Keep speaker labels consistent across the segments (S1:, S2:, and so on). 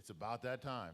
S1: It's about that time.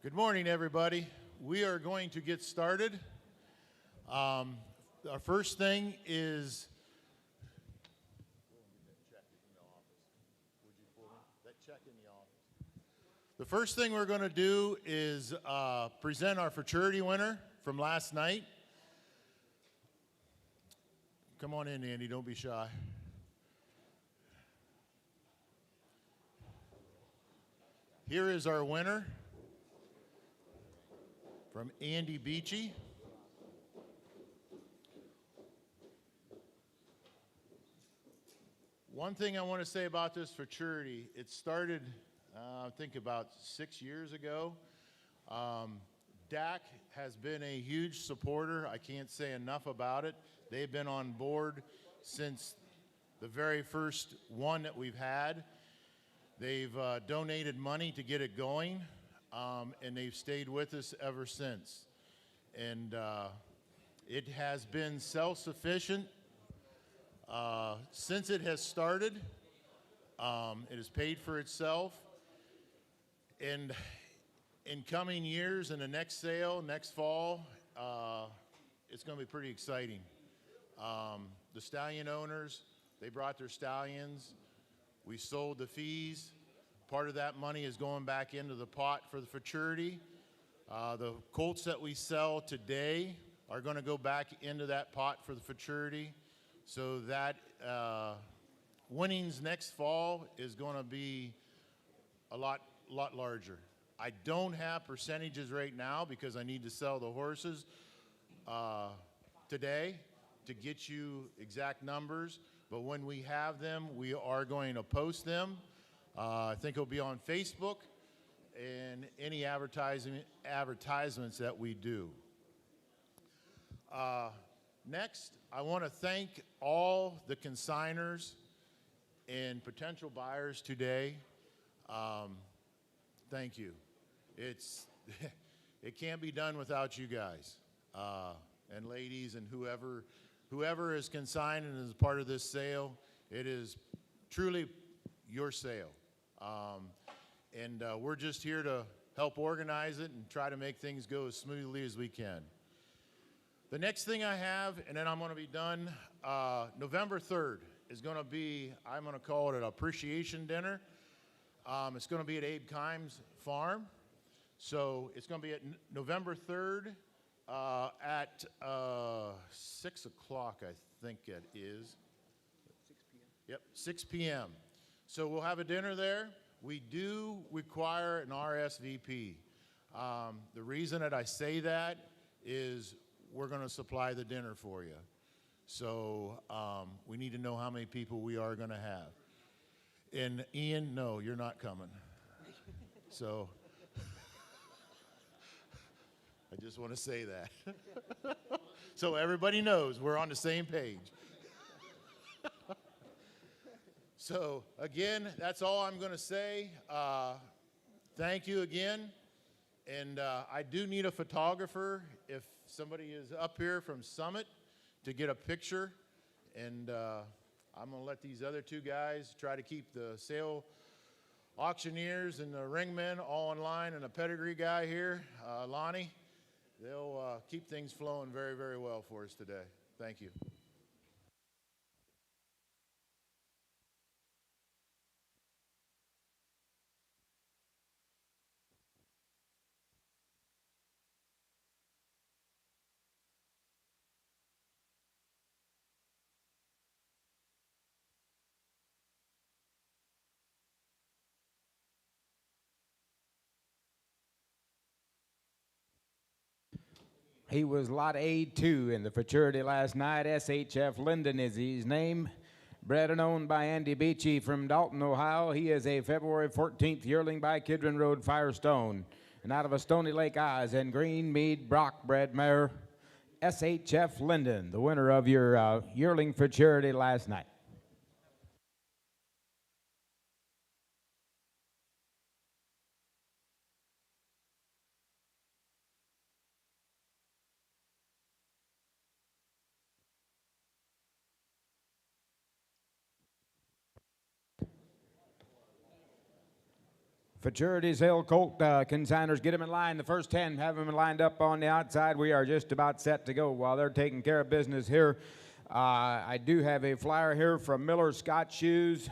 S1: Good morning, everybody. We are going to get started. Our first thing is the first thing we're going to do is present our fraternity winner from last night. Come on in, Andy. Don't be shy. Here is our winner from Andy Beachy. One thing I want to say about this fraternity, it started, I think about 6 years ago. DAC has been a huge supporter. I can't say enough about it. They've been on board since the very first one that we've had. They've donated money to get it going, and they've stayed with us ever since. And it has been self-sufficient since it has started. It has paid for itself. And in coming years, in the next sale, next fall, it's going to be pretty exciting. The stallion owners, they brought their stallions. We sold the fees. Part of that money is going back into the pot for the fraternity. The colts that we sell today are going to go back into that pot for the fraternity. So that winnings next fall is going to be a lot larger. I don't have percentages right now because I need to sell the horses today to get you exact numbers. But when we have them, we are going to post them. I think it'll be on Facebook and any advertisements that we do. Next, I want to thank all the consigners and potential buyers today. Thank you. It can't be done without you guys and ladies and whoever is consigned and is part of this sale. It is truly your sale. And we're just here to help organize it and try to make things go as smoothly as we can. The next thing I have, and then I'm going to be done, November 3rd is going to be, I'm going to call it an appreciation dinner. It's going to be at Abe Kimes' farm. So it's going to be at November 3rd at 6 o'clock, I think it is. 6 p.m. Yep, 6 p.m. So we'll have a dinner there. We do require an RSVP. The reason that I say that is we're going to supply the dinner for you. So we need to know how many people we are going to have. And Ian, no, you're not coming. So I just want to say that. So everybody knows we're on the same page. So again, that's all I'm going to say. Thank you again. And I do need a photographer if somebody is up here from Summit to get a picture. And I'm going to let these other two guys try to keep the sale auctioneers and the ringmen all in line, and a pedigree guy here, Lonnie. They'll keep things flowing very, very well for us today. Thank you.
S2: He was Lot A2 in the fraternity last night. SHF Linden is his name. Bred and owned by Andy Beachy from Dalton, Ohio. He is a February 14th yearling by Kidron Road Firestone. And out of a Stony Lake Eyes and Green Mead Brock bred mare, SHF Linden, the winner of your yearling fraternity last night. Fraternity sale colt consigners, get them in line. The first 10, have them lined up on the outside. We are just about set to go while they're taking care of business here. I do have a flyer here from Miller Scott Shoes.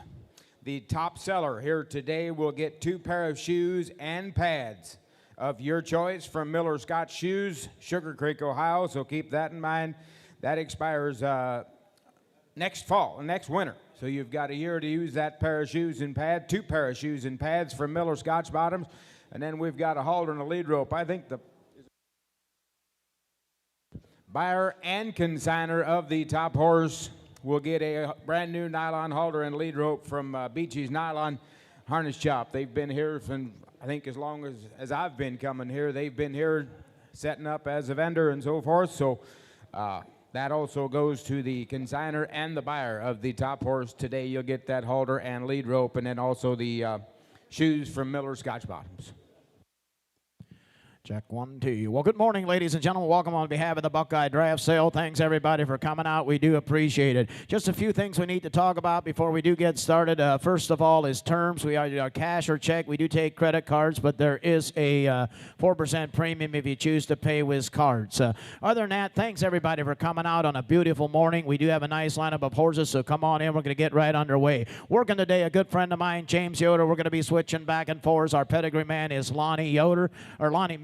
S2: The top seller here today will get 2 pair of shoes and pads of your choice from Miller Scott Shoes, Sugar Creek, Ohio. So keep that in mind. That expires next winter. So you've got a year to use that pair of shoes and pads, 2 pair of shoes and pads from Miller Scotch Bottoms. And then we've got a halter and a lead rope. I think the buyer and consigner of the top horse will get a brand new nylon halter and lead rope from Beachy's Nylon Harness Shop. They've been here from, I think, as long as I've been coming here. They've been here setting up as a vendor and so forth. So that also goes to the consigner and the buyer of the top horse. Today you'll get that halter and lead rope, and then also the shoes from Miller Scotch Bottoms.
S3: Check 1, 2. Well, good morning, ladies and gentlemen. Welcome on behalf of the Buckeye Draft Sale. Thanks, everybody, for coming out. We do appreciate it. Just a few things we need to talk about before we do get started. First of all is terms. We are cash or check. We do take credit cards, but there is a 4% premium if you choose to pay with cards. Other than that, thanks, everybody, for coming out on a beautiful morning. We do have a nice lineup of horses, so come on in. We're going to get right underway. Working today, a good friend of mine, James Yoder. We're going to be switching back and forth. Our pedigree man is Lonnie Miller.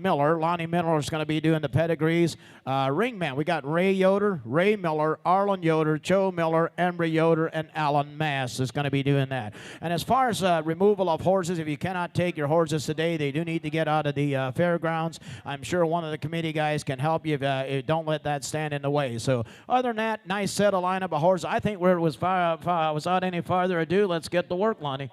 S3: Lonnie Miller is going to be doing the pedigrees. Ringman, we got Ray Yoder, Ray Miller, Arlen Yoder, Joe Miller, Embry Yoder, and Alan Mass is going to be doing that. And as far as removal of horses, if you cannot take your horses today, they do need to get out of the fairgrounds. I'm sure one of the committee guys can help you. Don't let that stand in the way. So other than that, nice set of lineup of horses. I think where it was without any farther ado, let's get to work, Lonnie.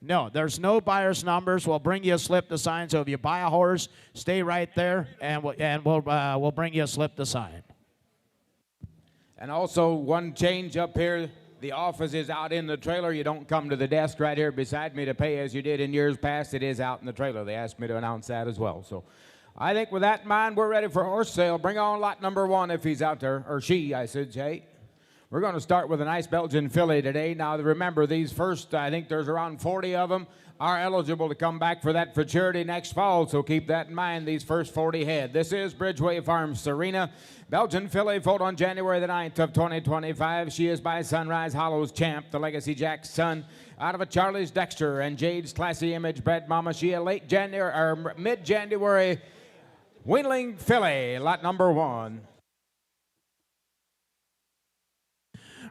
S3: No, there's no buyer's numbers. We'll bring you a slip to sign. So if you buy a horse, stay right there, and we'll bring you a slip to sign.
S2: And also one change up here. The office is out in the trailer. You don't come to the desk right here beside me to pay as you did in years past. It is out in the trailer. They asked me to announce that as well. So I think with that in mind, we're ready for horse sale. Bring on lot number 1 if he's out there, or she, I should say. We're going to start with a nice Belgian filly today. Now, remember, these first, I think there's around 40 of them, are eligible to come back for that Fraternity next fall, so keep that in mind, these first 40 head. This is Bridgeway Farms Serena. Belgian filly, foaled on January the 9th of 2025. She is by Sunrise Hollow's champ, the Legacy Jack's son, out of a Charlie's Dexter and Jade's Classy Image bred mama. She a late January, or mid-January weanling filly, lot number 1.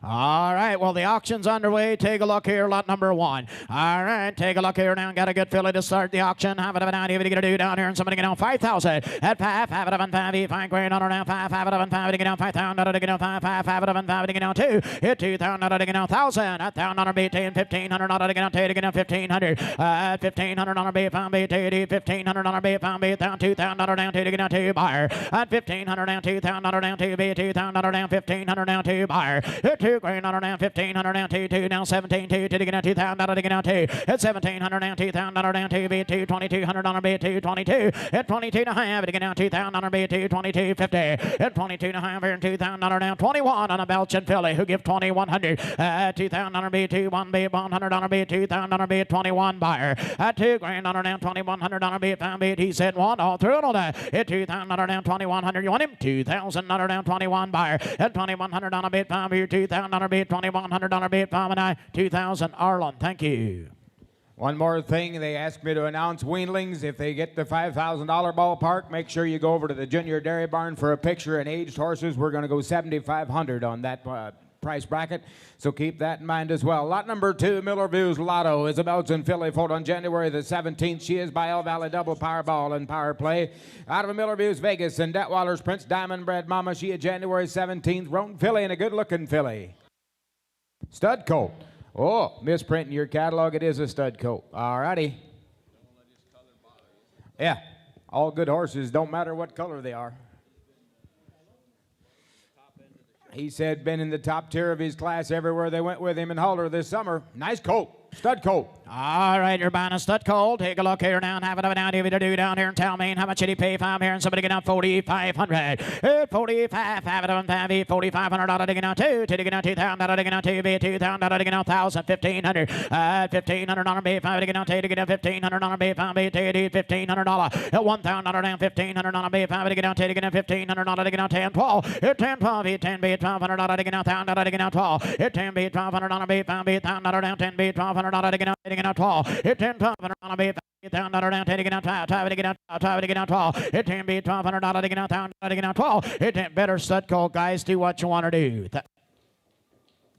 S3: All right, well, the auction's underway. Take a look here, lot number 1. All right, take a look here now. Got a good filly to start the auction. Have it of an idea what you gonna do down here, and somebody get down 5,000 at 5. Have it of an 5. Fine grand on now 5. Have it of an 5 to get down 5,000. To get down 5. Have it of an 5 to get down 2. Hit 2,000. To get down 1,000. At 1,000 be 10. 1,500. To get down 2. To get down 1,500. 1,500 be found be 2. 1,500 be found be down 2,000. Down 2 to get down 2 buyer. At 1,500 down 2,000. Down 2 be 2,000. Down 1,500 down 2 buyer. Hit 2 grand on down 1,500 down 2 down 17 2 to get down 2,000 to get down 2 at 1,700 down 2,000 down 2 be 2 2,200 on be 2 22 at 22 to half to get down 2,000 on be 2 22 50 at 22 to half here 2,000 down 21 on a Belgian filly who give 2,100 at 2,000 on be 2 1 be 100 on be 2,000 on be 21 buyer at 2 grand on down 2,100 on be found be he said 1 all through all that at 2,000 down 2,100 you want him 2,000 down 21 buyer at 2,100 on a bid found be 2,000 on a bid $2,100 bid, Palm and I, 2,000 Arlen. Thank you.
S2: One more thing, they asked me to announce weanlings. If they get the $5,000 ballpark, make sure you go over to the Junior Dairy Barn for a picture. And aged horses, we're going to go $7,500 on that price bracket. So keep that in mind as well. Lot number 2, Millerview's Lotto, is a Belgian filly, foaled on January the 17th. She is by El Valley Double Powerball and Power Play. Out of Millerview's Vegas and Detweiler's Prince Diamond bred mama. She is January 17th. Roan filly and a good-looking filly. Stud coat. Oh, misprint in your catalog. It is a stud coat. All righty. Yeah, all good horses. Don't matter what color they are. He said been in the top tier of his class everywhere they went with him in Halter this summer. Nice coat. Stud coat.
S3: All right, you're buying a stud colt. Take a look here now. Have it down here do down here and tell me how much did he pay for him here? And somebody get out 4,500. 45, have it on 5, 4,500 dollar digging out 2. To digging out 2,000 digging out 2, be 2,000 digging out 1,000, 1,500. 1,500 dollar be 5 digging out 2 digging out 1,500 dollar be 5 be 1,500 dollar. 1,000 dollar down 1,500 dollar be 5 digging out 2 digging out 1,500 dollar digging out 10, 12. 10, 12, 10 be 1,200 dollar digging out 1,000 dollar digging out 12. 10 be 1,200 dollar be 5 be 1,000 dollar down 10 be 1,200 dollar digging out 12. 10, 1,200 dollar be 1,000 dollar down 10 digging out 12. 12 digging out 12 digging out 12. 10 be 1,200 dollar digging out 1,000 digging out 12. 10 better stud colt, guys. Do what you want to do.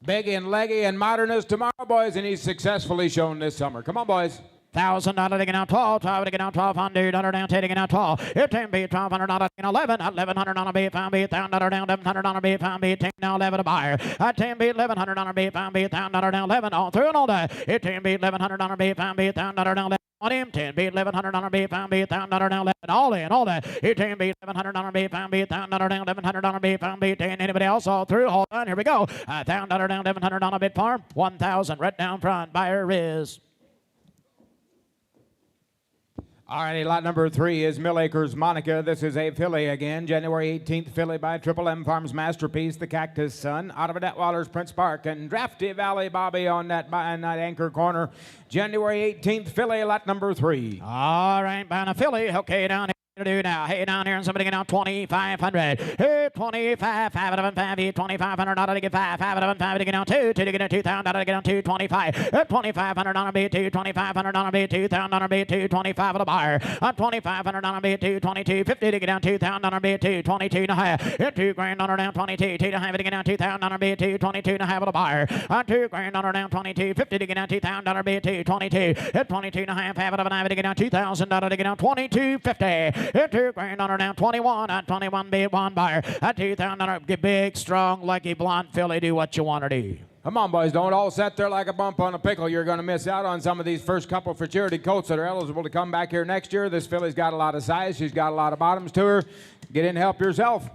S2: Big and leggy and modern as tomorrow, boys, and he's successfully shown this summer. Come on, boys.
S3: $1,000 digging out 12, 12 digging out 1,200 down 10 digging out 12. If 10 be 1,200 digging 11, 1,100 be 5 be 1,000 down 1,100 be 5 be 10 now 11 a buyer. 10 be 1,100 be 5 be 1,000 down 11 all through and all day. If 10 be 1,100 be 5 be 1,000 down 11 on him. 10 be 1,100 be 5 be 1,000 down 11 all in all day. If 10 be 1,100 be 5 be 1,000 down 1,100 be 5 be 10. Anybody else all through? Hold on, here we go. 1,000 down 1,100 bid farm. 1,000 right down front. Buyer is.
S2: All righty, lot number 3 is Mill Acres Monica. This is a filly again. January 18th, filly by Triple M Farms Masterpiece, the Cactus Sun. Out of Detweiler's Prince Park and Drafty Valley Bobby on that anchor corner. January 18th, filly, lot number 3.
S3: All right, buying a filly. Okay, down here. Do now. Hey, down here, and somebody get out 2,500. Hey, 25, 5 out of 5, 2,500 to get 5, 5 out of 5 to get out 2, 2 to get out 2,000 to get out 2, 25. 2,500 be 2, 2,500 be 2,000 be 2, 25 of the buyer. 2,500 be 2, 22, 50 to get out 2,000 be 2, 22 and a half. 2 grand down 22, 2 to have it to get out 2,000 be 2, 22 and a half of the buyer. 2 grand down 22, 50 to get out 2,000 be 2, 22. 22 and a half, have it of an ivy to get out 2,000 to get out 22, 50. 2 grand down 21, 21 be 1 buyer. 2,000 big, strong, leggy, blonde filly. Do what you want to do.
S2: Come on, boys, don't all sit there like a bump on a pickle. You're going to miss out on some of these first couple Fraternity colts that are eligible to come back here next year. This filly's got a lot of size. She's got a lot of bottoms to her. Get in and help yourself.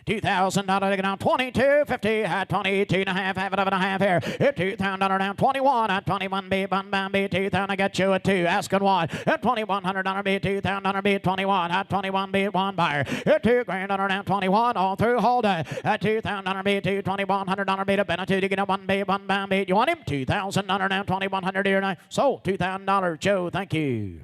S3: $2,000 digging out 22, 50, 22 and a half, half it of and a half here. $2,000 down 21, 21 B, 1 B, 2,000, I got you at 2, asking 1. $2,100 B, 2,000 B, 21, 21 B, 1 buyer. 2 grand down 21, all through, hold it. 2,000 B, 2, $2,100 B to Benetton to get a 1 B, 1 B. You want him? $2,000 down 2,100 here now. So $2,000, Joe, thank you.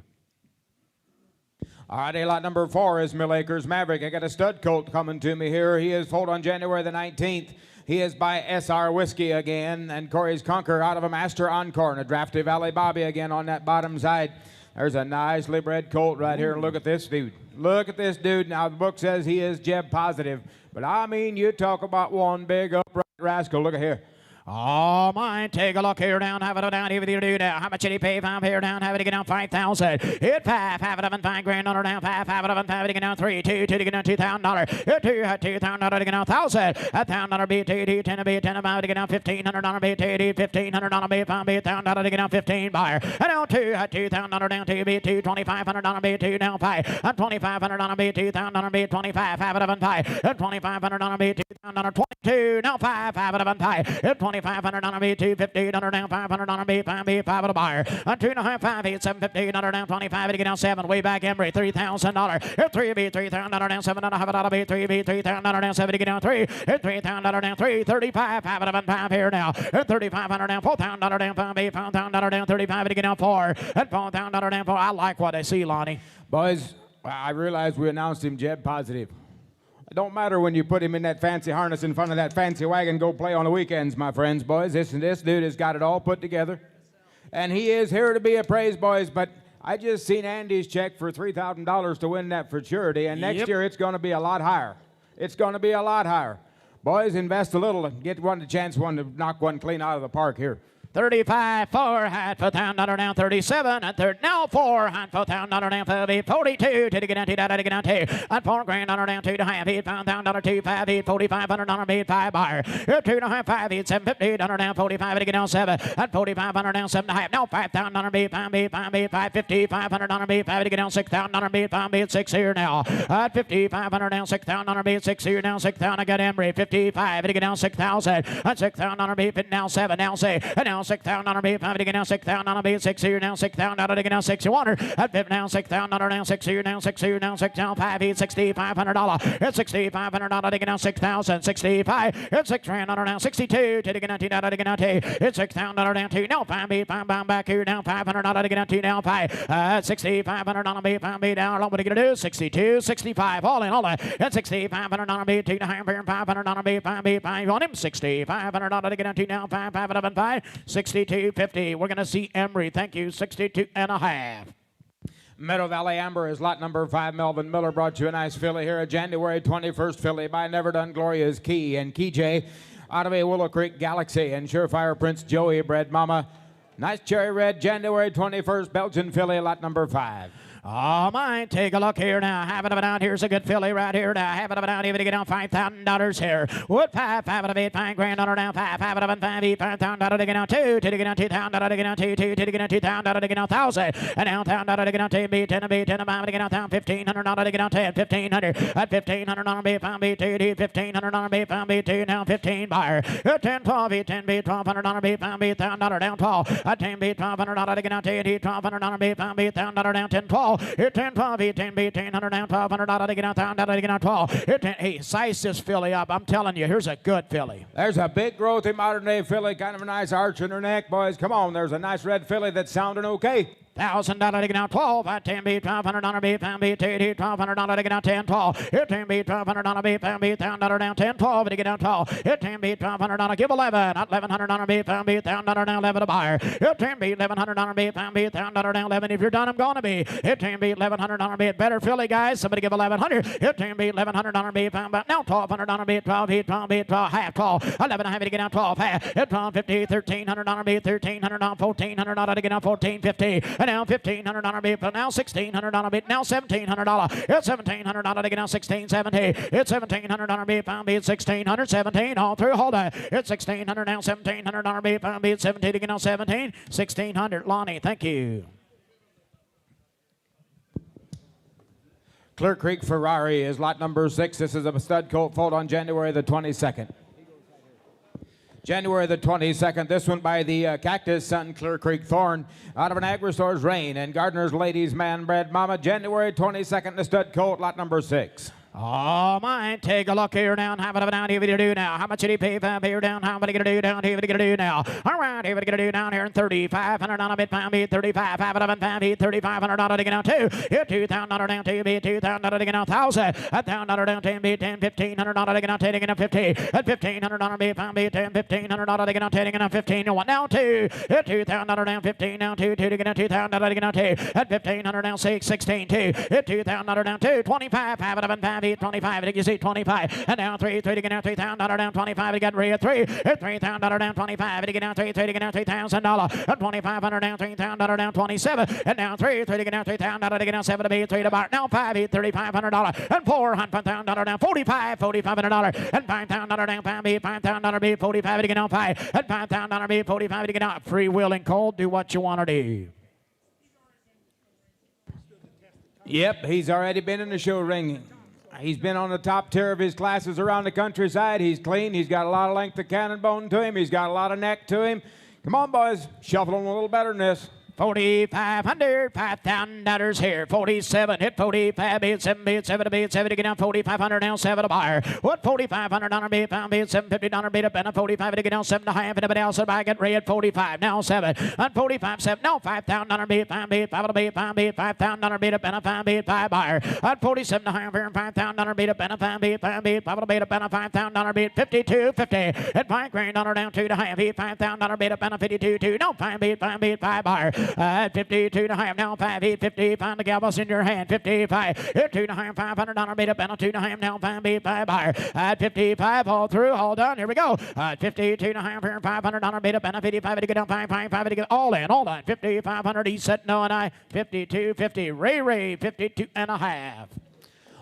S2: All righty, lot number 4 is Mill Acres Maverick. I got a stud colt coming to me here. He is foaled on January the 19th. He is by SR Whiskey again, and Corey's Conquer out of a Master Encore and a Drafty Valley Bobby again on that bottom side. There's a nicely bred colt right here. Look at this dude. Look at this dude. Now, the book says he is Jeb positive, but I mean, you talk about one big upright rascal. Look at here.
S3: Oh, mine. Take a look here down. Have it down. Here with you do now. How much did he pay? 5 here down. Have it to get down 5,000. Hit 5. Have it up and 5 grand on down 5. Have it up and 5 to get down 3. 2 to get down $2,000. 2,000 to get down 1,000. $1,000 be 2, 10 be 10 about to get down $1,500 be 2, $1,500 be 5 be 1,000 to get down 15 buyer. And now 2,000 down 2 be 2, $2,500 be 2 down 5. $2,500 be 2,000 be 25. Have it up and 5. $2,500 be 2,000 22. Now 5. Have it up and 5. $2,500 be 250 down 500 be 5 be 5 of the buyer. 2.5 5 8 750 down 25 to get down 7 way back Embry $3,000. 3 be 3,000 down 7 and a half be 3 be 3,000 down 7 to get down 3. 3,000 down 3 35 have it up 5 here now. 3,500 down 4,000 down 5 be 5,000 down 35 to get down 4. And 4,000 down 4. I like what I see, Lonnie.
S2: Boys, I realize we announced him Jeb positive. It don't matter when you put him in that fancy harness in front of that fancy wagon, go play on the weekends, my friends, boys. This dude has got it all put together. And he is here to be appraised, boys, but I just seen Andy's check for $3,000 to win that Fraternity, and next year it's going to be a lot higher. It's going to be a lot higher. Boys, invest a little and get one chance to knock one clean out of the park here.
S3: 35, 4, hat for $1,000 down 37, and third, now 4, hat for $1,000 down 42, to get down to get down 2, and 4 grand down 2 to half, $5,000 2, 5, $4,500 bid 5 buyer, 2.5, 5, 750 down 45 to get down 7, and 4,500 down 7 to half, now $5,000 bid 5 bid 5 bid 550, $500 bid 5 to get down $6,000 bid 5 bid 6 here now, at 5,500 down $6,000 bid 6 here now 6,000 I got Embry 55 to get down 6,000, and $6,000 bid now 7 now say, and now $6,000 beat, $5 again now, $6,000 beat, 6 here now, $6,000 again now, 61 at 5 now, $6,000 now, 6 here now, 6 here now, 6 now, 5 eat $6,500. It's $6,500 again now, 6,000, 65. It's $6,000 now, 62. Take again now, $2 again now, it's $6,000 down 2 now, 5 beat, 5 bound back here now, $500 again now, 2 now, 5. $6,500 beat, 5 beat down. What are you gonna do? 62, 65. All in. It's $6,500 beat, 2 now, $500 beat, 5 beat, 5 on him. $6,500 again now, 2 now, 5, 5, 11, 5. 62.50. We're gonna see Emery. Thank you. 62 and a half.
S2: Meadow Valley Amber is lot number 5. Melvin Miller brought you a nice filly here, a January 21st filly by Never Done Gloria's Key and Key J out of a Willow Creek Galaxy and Surefire Prince Joey bred mama. Nice cherry red January 21st Belgian filly, lot number 5.
S3: Oh, my, take a look here now. Have it of it out. Here's a good filly right here now. Have it of it out. Even to get down $5,000 here. What? 5 of it, $5,000 now. 5 of it, $5,000 to get down 2. To get down $2,000 to get down 2. To get down $2,000 to get down 1,000. And now $1,000 to get down 10. Beat 10 to get down $1,500 to get down 10. 1,500 at $1,500 beat 5 beat 2. $1,500 beat 5 beat 2. Now 15 buyer. 10 12 beat 10 beat $1,200 beat 5 beat $1,000 down 12. At 10 beat $1,200 to get down 10. $1,200 beat 5 beat $1,000 down 10 12. Hit 10 12, hit 10 beat 10 100 down $1,200 to get out $1,000 to get out 12. Hit 10. Hey, size this filly up. I'm telling you, here's a good filly.
S2: There's a big growthy modern day filly, kind of a nice arch in her neck, boys. Come on, there's a nice red filly that's sounding okay.
S3: $1,000 to get out 12. At 10 beat $1,200 beat 5 beat 2. Hit $1,200 to get out 10 12. Hit 10 beat $1,200 beat 5 beat $1,000 down 10 12 to get out 12. Hit 10 beat $1,200 give 11. At $1,100 beat 5 beat $1,000 down 11 to buyer. Hit 10 beat $1,100 beat 5 beat $1,000 down 11. If you're done, I'm gonna be. Hit 10 beat $1,100 beat better filly guys. Somebody give 1,100. Hit 10 beat $1,100 beat 5 beat now $1,200 beat 12 hit 12 beat 12 half 12. 11 half to get out 12 half. Hit 12.50 $1,300 beat $1,300 $1,400 to get out 14.50 and now $1,500 beat now $1,600 beat now $1,700. It's $1,700 to get now 16.70. It's $1,700 beat 5 beat 1,600 17 all through. Hold on. It's $1,600 now $1,700 beat 5 beat 17 to get now 17 $1,600. Lonnie, thank you.
S2: Clear Creek Ferrari is lot number 6. This is a stud colt foaled on January the 22nd. January the 22nd, this one by the Cactus Son Clear Creek Thorn out of an Agristore's Rain and Gardner's Ladies Man Bred Mama. January 22nd, the stud colt, lot number 6.
S3: Oh, my, take a look here now. How about down here? What do now? How much did he pay for here down? How many gonna do down here? What gonna do now? All right, here what gonna do down here? $3,500 bit, 5 beat 35, 5 of 5 beat $3,500 to get out 2. Hit $2,000 down 2 beat $2,000 to get out 1,000. $1,000 down 10 beat 10, $1,500 to get out 10 to get out 50. At $1,500 beat 5 beat 10, $1,500 to get out 10 to get out 15. You want now 2. Hit $2,000 down 15 down 2 to get out 2,000 to get out 2. At $1,500 down 6 16 2. Hit $2,000 down 2 25 5 of 5 beat 25. Did you see 25? And down 3 to get out $3,000 down 25 to get rid of 3. Hit $3,000 down 25 to get out 3 to get out $3,000. And 2,500 down $3,000 down 27. And down 3 to get out $3,000 to get out 7 to beat 3 to bar. Now 5 beat $3,500 and $400 down 45 $4,500 and $5,000 down 5 beat $5,000 beat 45 to get out 5 and $5,000 beat 45 to get out. Free wheeling cold. Do what you want to do.
S2: Yep, he's already been in the show ring. He's been on the top tier of his classes around the countryside. He's clean. He's got a lot of length of cannon bone to him. He's got a lot of neck to him. Come on, boys. Shuffle him a little better than this.
S3: $4,500, $5,000 here. 47, hit 45, beat 7, beat 7 to beat 7 to get down 4,500 down 7 to buyer. What $4,500 beat 5 beat $750 beat up and a 45 to get down 7 to half and a bit else to buy get red 45 now 7 and 45 7 now $5,000 beat 5 beat 5 to beat 5 beat $5,000 beat up and a 5 beat 5 buyer. At 47 to half here and $5,000 beat up and a 5 beat 5 beat 5 to beat up and a $5,000 beat 52.50 at $5,000 down 2 to half he $5,000 beat up and a 52.2 no 5 beat 5 buyer. At 52 to half now 5 8 50 find the gavels in your hand 55 hit 2 to half $500 beat up and a 2 to half now 5 beat 5 buyer. At 55 all through all done here we go. At 52 to half here $500 beat up and a 55 to get down 5 to get all in 5500 he's set no and I 52.50 Ray 52 and a half.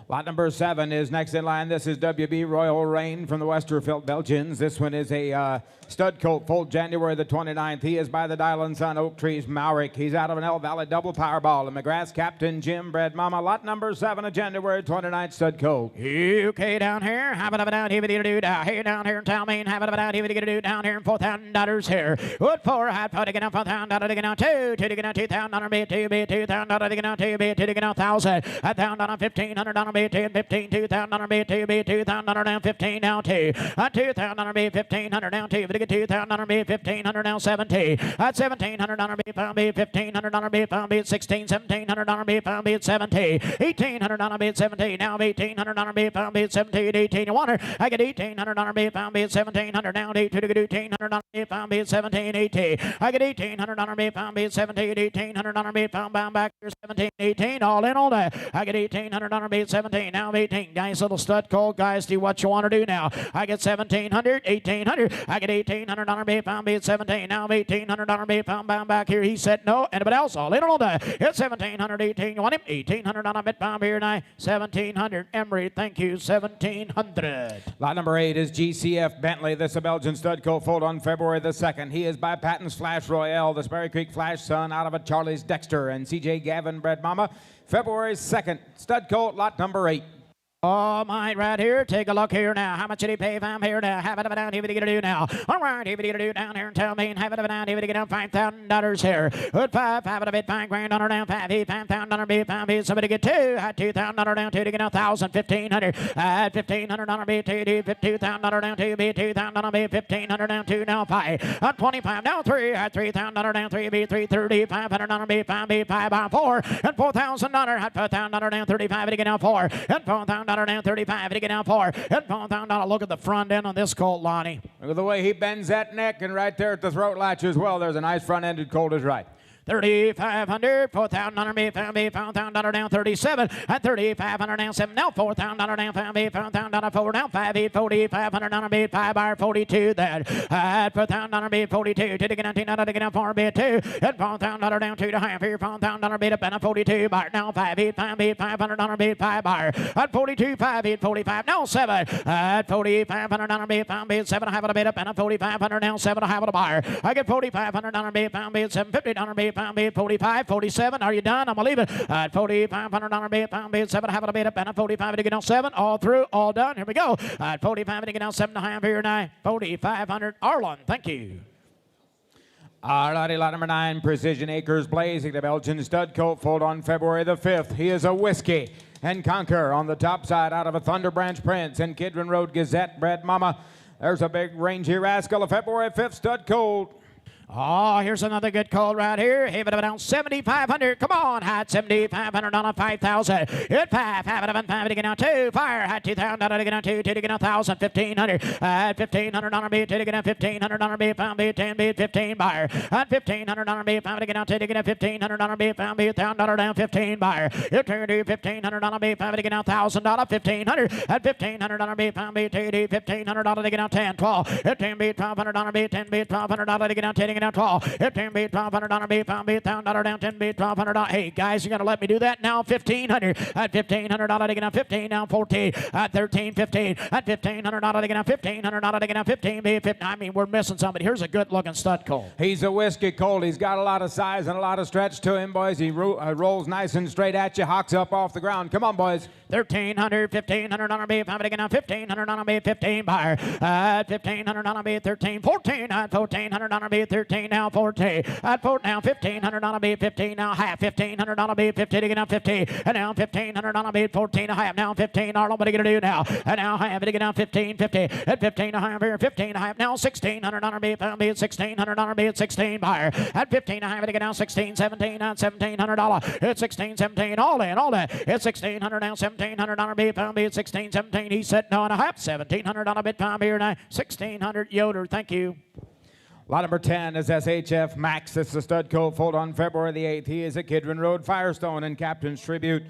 S2: Lot number 7 is next in line. This is WB Royal Rain from the Westerveld Belgians. This one is a Stud colt, full January the 29th. He is by the Dial and Sun Oak Trees Maurik. He's out of an El Valley double Powerball. And McGrath's Captain Jim bred mama. Lot number 7 of January 29th. Stud colt.
S3: UK down here, have it down here, do down here, down here in Talmain, have it down here, do down here in $4,000 here. Wood 4, hot pot to get out $4,000 to get out 2, 2 to get out $2,000 bid, 2 bid, $2,000 to get out 2 bid, 2 to get out 1,000, $1,000 $1,500 bid, 10, 15, $2,000 bid, 2 bid, $2,000 down 15 now 2, $2,000 bid, 1,500 down 2, to get $2,000 bid, 1,500 down 17, $1,700 bid, pound bid, $1,500 bid, pound bid, 16, $1,700 bid, pound bid, 17, $1,800 bid, 17, now $1,800 bid, pound bid, 17, 18, you want her, I get $1,800 bid, pound bid, 1,700 down 8, to get $1,800 bid, pound bid, 17, 18, I get $1,800 bid, pound bid, 17, $1,800 bid, pound bound back here, 17, 18, all in all that, I get $1,800 bid, 17, now 18, nice little stud colt, guys, do what you want to do now, I get 1,700, 1,800, I get $1,800 bid, pound bid, 17, now $1,800 bid, pound bound back here, he said no, anybody else, all in all that, it's 1,700, 18, you want him, $1,800 bid, pound here, now 1,700, Emery, thank you, 1,700.
S2: Lot number 8 is GCF Bentley. This is a Belgian stud colt, foaled on February the 2nd. He is by Patton's Flash Royale, the Sperry Creek Flash son out of a Charlie's Dexter, and CJ Gavin bred mama. February 2nd, stud colt, lot number 8.
S3: All mine right here. Take a look here now. How much did he pay if I'm here now? Have it down here to get do now. All right, here to get do down here and tell me and have it down here to get down $5,000 here. Good five of a bit, $5,000 down, $5,000 bid, $5,000 somebody get 2. Had $2,000 down 2 to get down 1,000, $1,500. Had $1,500 bid, 2, $2,000 down 2 bid, $2,000 bid, $1,500 down 2 now 5. Had 25 down 3. Had $3,000 down 3 bid, 330, $500 bid, 5 bid, 5 by 4. And $4,000. Had $4,000 down 35 to get down 4. And $4,000 down 35 to get down 4. And $4,000. Look at the front end on this colt, Lonnie.
S2: Look at the way he bends that neck, and right there at the throat latch as well. There's a nice front-ended colt is right.
S3: 3,500, $4,000 bid, $4,000 down 37, and 3,500 down 7, now $4,000 down 5 bid, $4,000 4 down 5 bid, $4,500 bid, 5 bar 42 that, at $4,000 bid, 42, to get $19 to get down 4 bid 2, and $4,000 down 2 to half here, $4,000 bid up and a 42 bar, now 5 bid, $500 bid, 5 bar, at 42, 5 bid, 45, now 7, at 4,500 bid, 5 bid, 7 half a bid up and a 4,500 down 7 half a bar, I get $4,500 bid, 5 bid, $750 bid, pound bid, 45, 47. Are you done? I'm going to leave it at $4,500 bid, pound bid, 7 half a bid up and a 45 to get down 7. All through, all done. Here we go. At 45 to get down 7 half here now. 4,500. Arlen, thank you.
S2: All righty, lot number 9, Precision Acres Blazing, the Belgian stud colt, foaled on February the 5th. He is a Whiskey and Conquer on the top side out of a Thunder Branch Prince and Kidron Road Gazette bred mama. There's a big rangy rascal, a February 5th stud colt.
S3: Oh, here's another good call right here. Have it down 7,500. Come on, had 7,500 on a 5,000. Hit 5, have it 5 to get down 2. Fire, had 2,000 to get down 2, 2 to get down 1,000, 1,500. Had 1,500 on a bid, 2 to get down 1,500 bid, pound bid, 10 bid, 15 buyer. Had 1,500 on a bid, 5 to get down 2 to get down 1,500 on a bid, pound bid, $1,000 down 15 buyer. Hit 2 to 1,500 on a bid, 5 to get down $1,000, 1,500. Had 1,500 on a bid, pound bid, 2 to $1,500 to get down 10, 12. Hit 10 bid, 1,200 on a bid, 10 bid, $1,200 to get down 10 to get down 12. Hit 10 bid, $1,200 bid, pound bid, $1,000 down 10 bid, $1,200. Hey guys, you gotta let me do that now. 1,500 at $1,500 to get down 15, now 14 at 13, 15 at $1,500 to get down 1,500 to get down 15 bid, 15. I mean, we're missing somebody. Here's a good looking stud colt.
S2: He's a Whiskey colt. He's got a lot of size and a lot of stretch to him, boys. He rolls nice and straight at you, hocks up off the ground. Come on, boys.
S3: 1,300, 1,500 on a bid, 5 to get down 1,500 on a bid, 15 buyer. At 1,500 on a bid, 13, 14 at 1,400 on a bid, 13 now 14. At 4 now 1,500 on a bid, 15 now half, 1,500 on a bid, 50 to get down 50, and now 1,500 on a bid, 14 a half, now 15. Arnold, what are you gonna do now? And now half to get down 15, 50 at 15 a half here, 15 a half, now 1,600 on a bid, 1,600 on a bid, 16 buyer. At 15 a half to get down 16, 17 at $1,700. It's 16, 17, all in, all that. It's 1,600 down 1,700 on a bid, pound bid, 16, 17. He's sitting on a half, 1,700 on a bid, pound beer now 1,600. Yoder, thank you.
S2: Lot number 10 is SHF Max. This is a stud colt, foaled on February the 8th. He is a Kidron Road Firestone and Captain's Tribute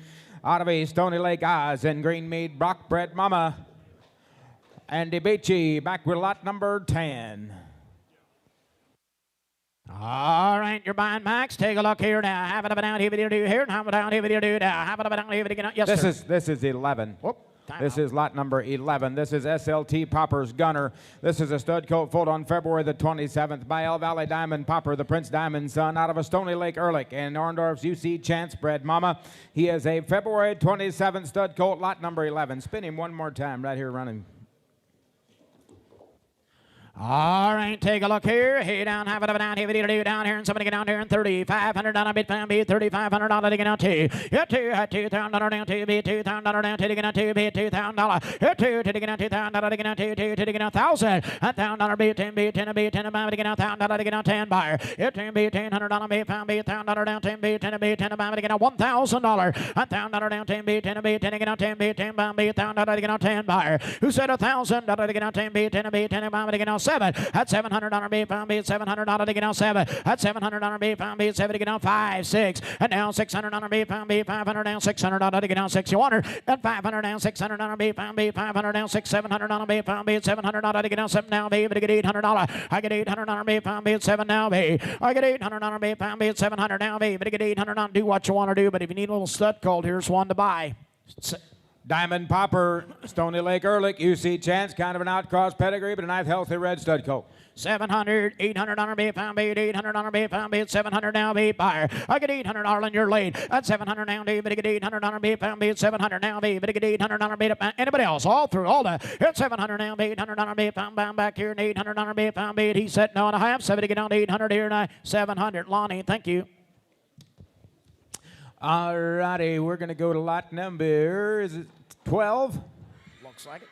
S2: out of a Stony Lake Oz and Greenmead Brock bred mama. Andy Beachy back with lot number 10.
S3: All right, you're buying Max. Take a look here now. Have it down here, do here. Have it down here, do now. Have it down here, yes, sir.
S2: This is 11.
S3: Whoop.
S2: This is lot number 11. This is SLT Popper's Gunner. This is a stud colt foaled on February the 27th by El Valley Diamond Popper, the Prince Diamond's son, out of a Stony Lake Ehrlich and Orndorff's UC Chance bred mama. He is a February 27th stud colt, lot number 11. Spin him one more time right here running.
S3: All right, take a look here. Hey, down, have it up, down, here, do down here, and somebody get down here, and $3,500 bid pound be $3,500 to get out to. Hit $2,000 down to be $2,000 down to get out to be $2,000. Hit two to get out $2,000 to get out to get out $1,000. $1,000 be 10 be 10 be 10 to get out $1,000 to get out 10 buyer. Hit 10 be $1,000 be pound be $1,000 down 10 be 10 be 10 to get out $1,000. $1,000 down 10 be 10 be 10 to get out 10 be 10 pound be $1,000 to get out 10 buyer. Who said $1,000 to get out 10 be 10 be 10 pound to get out 7. That's $700 be pound be $700 to get out 7. That's $700 be pound be 7 to get out 5 6. And now $600 be pound be 500 down $600 to get out 6 100. And 500 down $600 be pound be 500 down 6 $700 be pound be $700 to get out 7 now be but to get $800. I get $800 be pound be 7 now be. I get $800 be pound be 700 now be but to get $800. Do what you want to do, but if you need a little stud colt, here's one to buy.
S2: Diamond Popper, Stony Lake Ehrlich, UC Chance, kind of an outcross pedigree, but a nice healthy red stud colt.
S3: 700, $800 be pound beat, $800 be pound beat, 700 now be buyer. I get $800 in your lane. That's 700 now be, but I get $800 be pound beat, 700 now be, but I get $800 be. Anybody else? All through, all the. It's 700 now be, $800 be pound bound back here, and $800 be pound beat. He said no and a half, 70 get down to 800 here, and I 700. Lonnie, thank you.
S2: All righty, we're going to go to lot number, is it 12?
S3: Looks like it.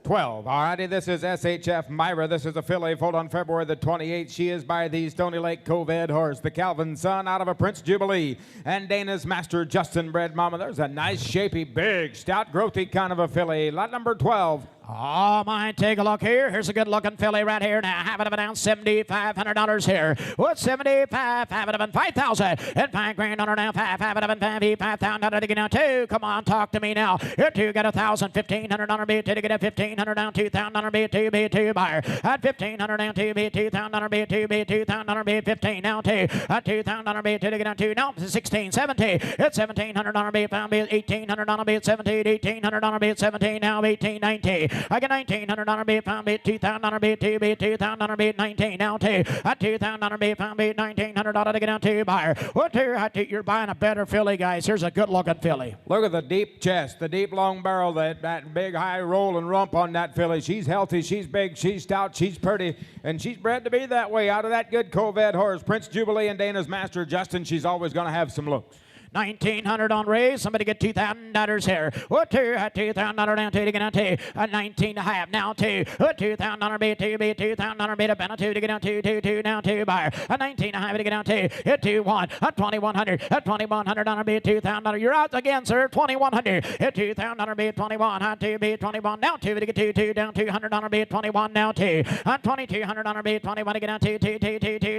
S2: 12. All righty, this is SHF Myra. This is a filly foaled on February the 28th. She is by the Stony Lake Coved horse, the Calvin son, out of a Prince Jubilee. And Dana's master, Justin bred mama. There's a nice, shapy, big, stout, growthy kind of a filly. Lot number 12.
S3: Oh, my, take a look here. Here's a good-looking filly right here. Now, have it up and down, $7,500 here. What's 75? Have it up and 5,000. And $5,000 on her now. Have it up and $5,000 to get down 2. Come on, talk to me now. Here 2 got 1,000. $1,500 bid to get a $1,500 down. $2,000 bid 2 bid 2 buyer. At $1,500 down 2 bid $2,000 bid 2 bid $2,000 bid 15 now 2. At $2,000 bid to get down 2. Now 16 17. It's $1,700 bid pound bid $1,800 bid 17 $1,800 bid 17 now 18 19. I get $1,900 bid pound bid $2,000 bid 2 bid $2,000 bid 19 now 2. At $2,000 bid pound bid $1,900 to get down 2 buyer. What you're buying a better filly, guys. Here's a good looking filly.
S2: Look at the deep chest, the deep long barrel, that big high roll and rump on that filly. She's healthy, she's big, she's stout, she's pretty, and she's bred to be that way out of that good Coved horse. Prince Jubilee and Dana's master, Justin, she's always going to have some looks.
S3: $1,900 on Ray. Somebody get $2,000 here. What $2,000 down to get on 2. 19 to half now 2. $2,000 bid 2 bid $2,000 bid up and a 2 to get on 2 now 2 buyer. A 19 to half to get on 2. Hit 2 1. A 2,100. A $2,100 bid $2,000. You're out again, sir. 2,100. Hit $2,000 bid 21. Hot 2 bid 21 now 2 to get 2 down $200 bid 21 now 2. A $2,200 bid 21 to get on 2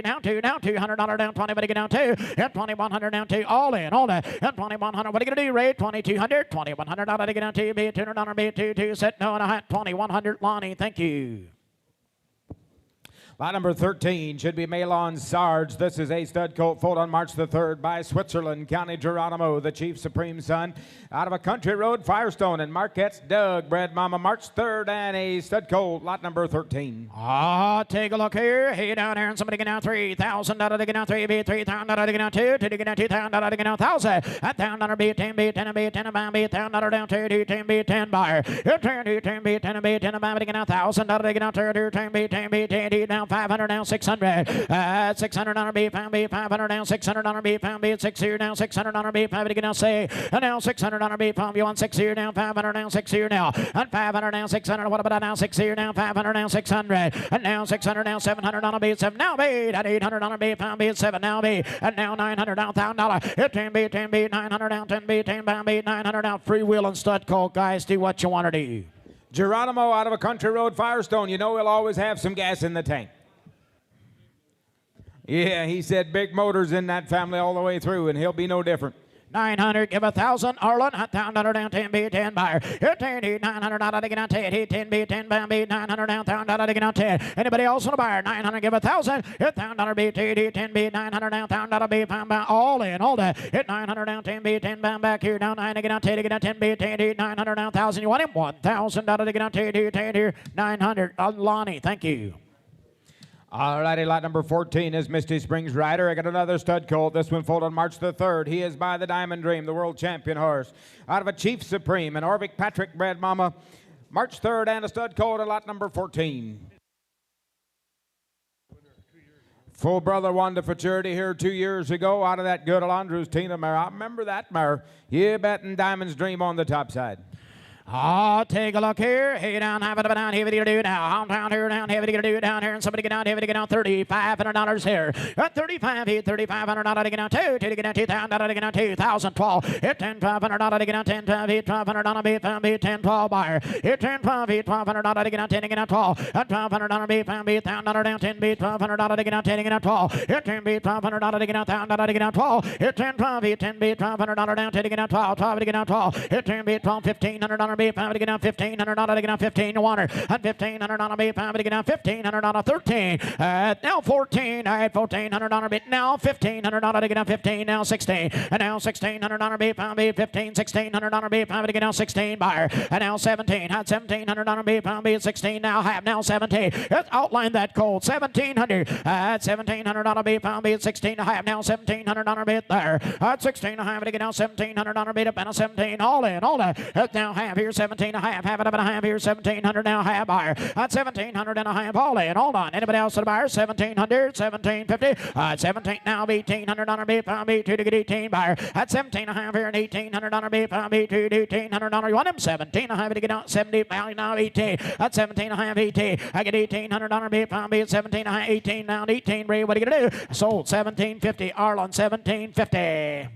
S3: now 2 now $200 down 20 to get down 2. Hit 2,100 down 2 all in. At 2,100, what are you going to do, Ray? 2,200, $2,100 to get on 2, be $200, be 2, set no, and a hat, 2,100, Lonnie, thank you.
S2: Lot number 13 should be Malon Sarge. This is a stud colt foaled on March the 3rd by Switzerland, County Geronimo, the Chief Supreme Son, out of a country road Firestone, and Marquette's Doug bred mama March 3rd, and a stud colt, lot number 13.
S3: Take a look here. Hey, down there, and somebody get down $3,000 to get down 3, be $3,000 to get down 2, to get down $2,000 to get down 1,000. $1,000 be 10, be 10, be 10, be $1,000 down 2, 10 be 10 buyer. 10 be 10, be 10 be 10 to get down $1,000 to get down 2, 10 be 10 be 10 down 500 down 600. $600 be pound be 500 down $600 be pound be 6 here down $600 be pound to get down say. And now $600 be pound you on 6 here down 500 down 6 here now. And 500 down 600. What about now 6 here down 500 down 600. And now 600 down $700 be 7 now be. At $800 be pound be 7 now be. And now $900 down $1,000. 10 be 900 down 10 be 10 pound be 900 down free wheel and stud colt, guys. Do what you want to do.
S2: Geronimo out of a country road Firestone. You know he'll always have some gas in the tank. Yeah, he said big motors in that family all the way through, and he'll be no different.
S3: 900, give 1,000. Arlen, 1,000 down 10 B 10 buyer. Hit 10, 900 down to get on 10. Hit 10 B 10 bam B 900 down 1,000 to get on 10. Anybody else on a buyer? 900, give 1,000. Hit 1,000 B 10 B 900 down 1,000 B bam bam. All in, all that. Hit 900 down 10 B 10 bam back here down 9 to get on 10 to get on 10 B 10 900 down 1,000. You want him? 1,000 to get on 10 here 900. Lonnie, thank you.
S2: All righty, lot number 14 is Misty Springs Rider. I got another stud colt. This one foaled on March the 3rd. He is by the Diamond Dream, the world champion horse. Out of a Chief Supreme, an Orvik Patrick bred mama. March 3rd and a stud colt at lot number 14. Full brother won the Fraternity here 2 years ago out of that good Alondros Tina mare. I remember that mare. You betting Diamond's Dream on the top side.
S3: Take a look here. Hey, down, have it down, heavy to do now. Down here, down, heavy to do down here, and somebody get down, heavy to get down. $3,500 here. At 35, hit $3,500 to get down. Two to get down. $2,000 to get down. 2,012. Hit $10,500 to get down. 10, 12, hit $1,200 beat 10, 12 buyer. Hit 10, 12, hit $1,200 to get down. 10 to get down. 12. At $1,200 beat $1,000 down. 10 beat $1,200 to get down. 10 to get down. 12. Hit 10 beat $1,200 to get down. $1,000 to get down. 12. Hit 10, 12, hit 10 beat $1,200 down. 10 to get down. 12. 12 to get down. 12. Hit 10 beat $12. $1,500 beat 5 to get down. $1,500 to get down. 15 to water. At $1,500 beat 5 to get down. $1,500 13. Now 14. At $1,400 beat now. $1,500 to get down. 15 now 16. And now $1,600 beat 5 beat 15. $1,600 beat 5 to get down. 16 buyer. And now 17. At $1,700 beat 5 beat 16 now half. Now 17. Let's outline that cold. 1,700. At $1,700 beat 5 beat 16 and a half. Now $1,700 beat there. At 16 and a half to get down. $1,700 beat up and a 17. All in. All that. That's now half here. 17 and a half. Half it up and a half here. 1,700 now half buyer. At 1,700 and a half. All in. Hold on. Anybody else at the buyer? 1,700. 1,750. At 17 now. $1,800 beat 5 beat 2 to get 18 buyer. At 17 and a half here. And $1,800 beat 5 beat 2 to $1,800. You want him? 17 and a half to get down. 70 value now 18. At 17 and a half 18. I get $1,800 beat 5 beat 17 and a half 18 now 18. Ray, what are you gonna do? Sold 1,750. Arlen 1,750.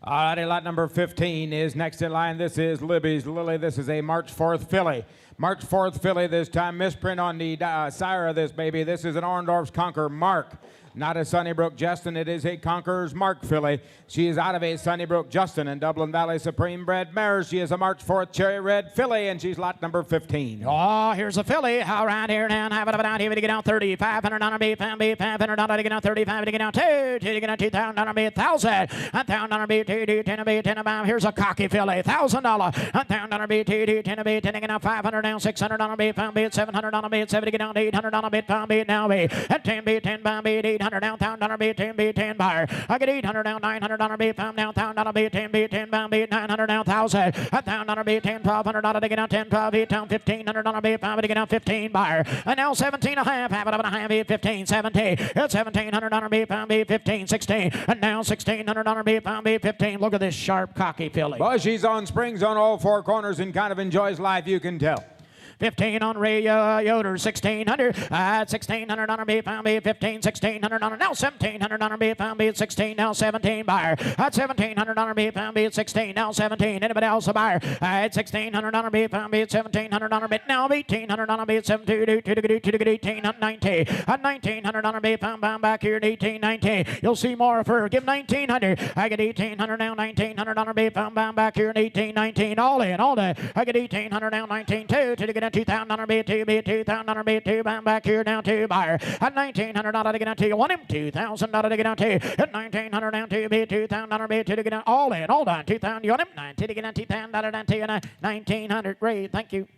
S2: All righty, lot number 15 is next in line. This is Libby's Lily. This is a March 4th filly. March 4th filly this time. Misprint on the sire of this baby. This is an Orndorff's Conquer Mark. Not a Sunnybrook Justin, it is a Conqueror's Mark filly. She is out of a Sunnybrook Justin and Dublin Valley Supreme bred mare. She is a March 4th Cherry Red filly, and she's lot number 15.
S3: Oh, here's a filly. How around here now? Have it down here to get down. $3,500 beat, $500 to get down. 35 to get down. 2 to get down. $2,000 beat, 1,000. $1,000 beat, 2 10 beat, 10 about. Here's a cocky filly. $1,000. $1,000 beat, 2 10 beat, 10 to get down. $500 down. $600 beat, 5 beat, $700 beat, 7 to get down. $800 beat, 5 beat now beat. At 10 beat, 10 pound beat, 800 down. $1,000 beat, 10 beat, 10 buyer. I get 800 down. $900 beat, 5 down. $1,000 beat, 10 beat, 10 pound beat, 900 down. 1,000. $1,000 beat, 10, $1,200 to get down. 10, 12 beat down. $1,500 beat, 5 to get down. 15 buyer. And now 17 and a half. Half it up and a half beat, 15, 17. It's $1,700 beat, 5 beat, 15, 16. And now $1,600 beat, 5 beat, 15. Look at this sharp cocky filly.
S2: Well, she's on springs on all four corners and kind of enjoys life, you can tell.
S3: 15 on Ray Yoder, 1,600. At 1,600 on beat, pound beat, 15, 1,600 on now 1,700 on beat, pound beat, 16, now 17 buyer. At 1,700 on beat, pound beat, 16, now 17. Anybody else a buyer? At 1,600 on beat, pound beat, 1,700 on beat, now 1,800 on beat, 18, 19. At 1,900 on beat, pound back here at 18, 19. You'll see more of her. Give 1,900. I get 1,800 now, 1,900 on beat, pound back here at 18, 19. All in, all day. I get 1,800 now, 19, 2 to get 2,000 beat, 2 beat, 2,000 beat, 2 back here now, 2 buyer. At 1,900 to get on 2. You want him? 2,000 to get on 2. At 1,900 down 2 beat, 2,000 beat, 2 to get on. All in, all done. 2,000. You want him? 9 to get on 2,000 down 2 and 1,900. Great, thank you.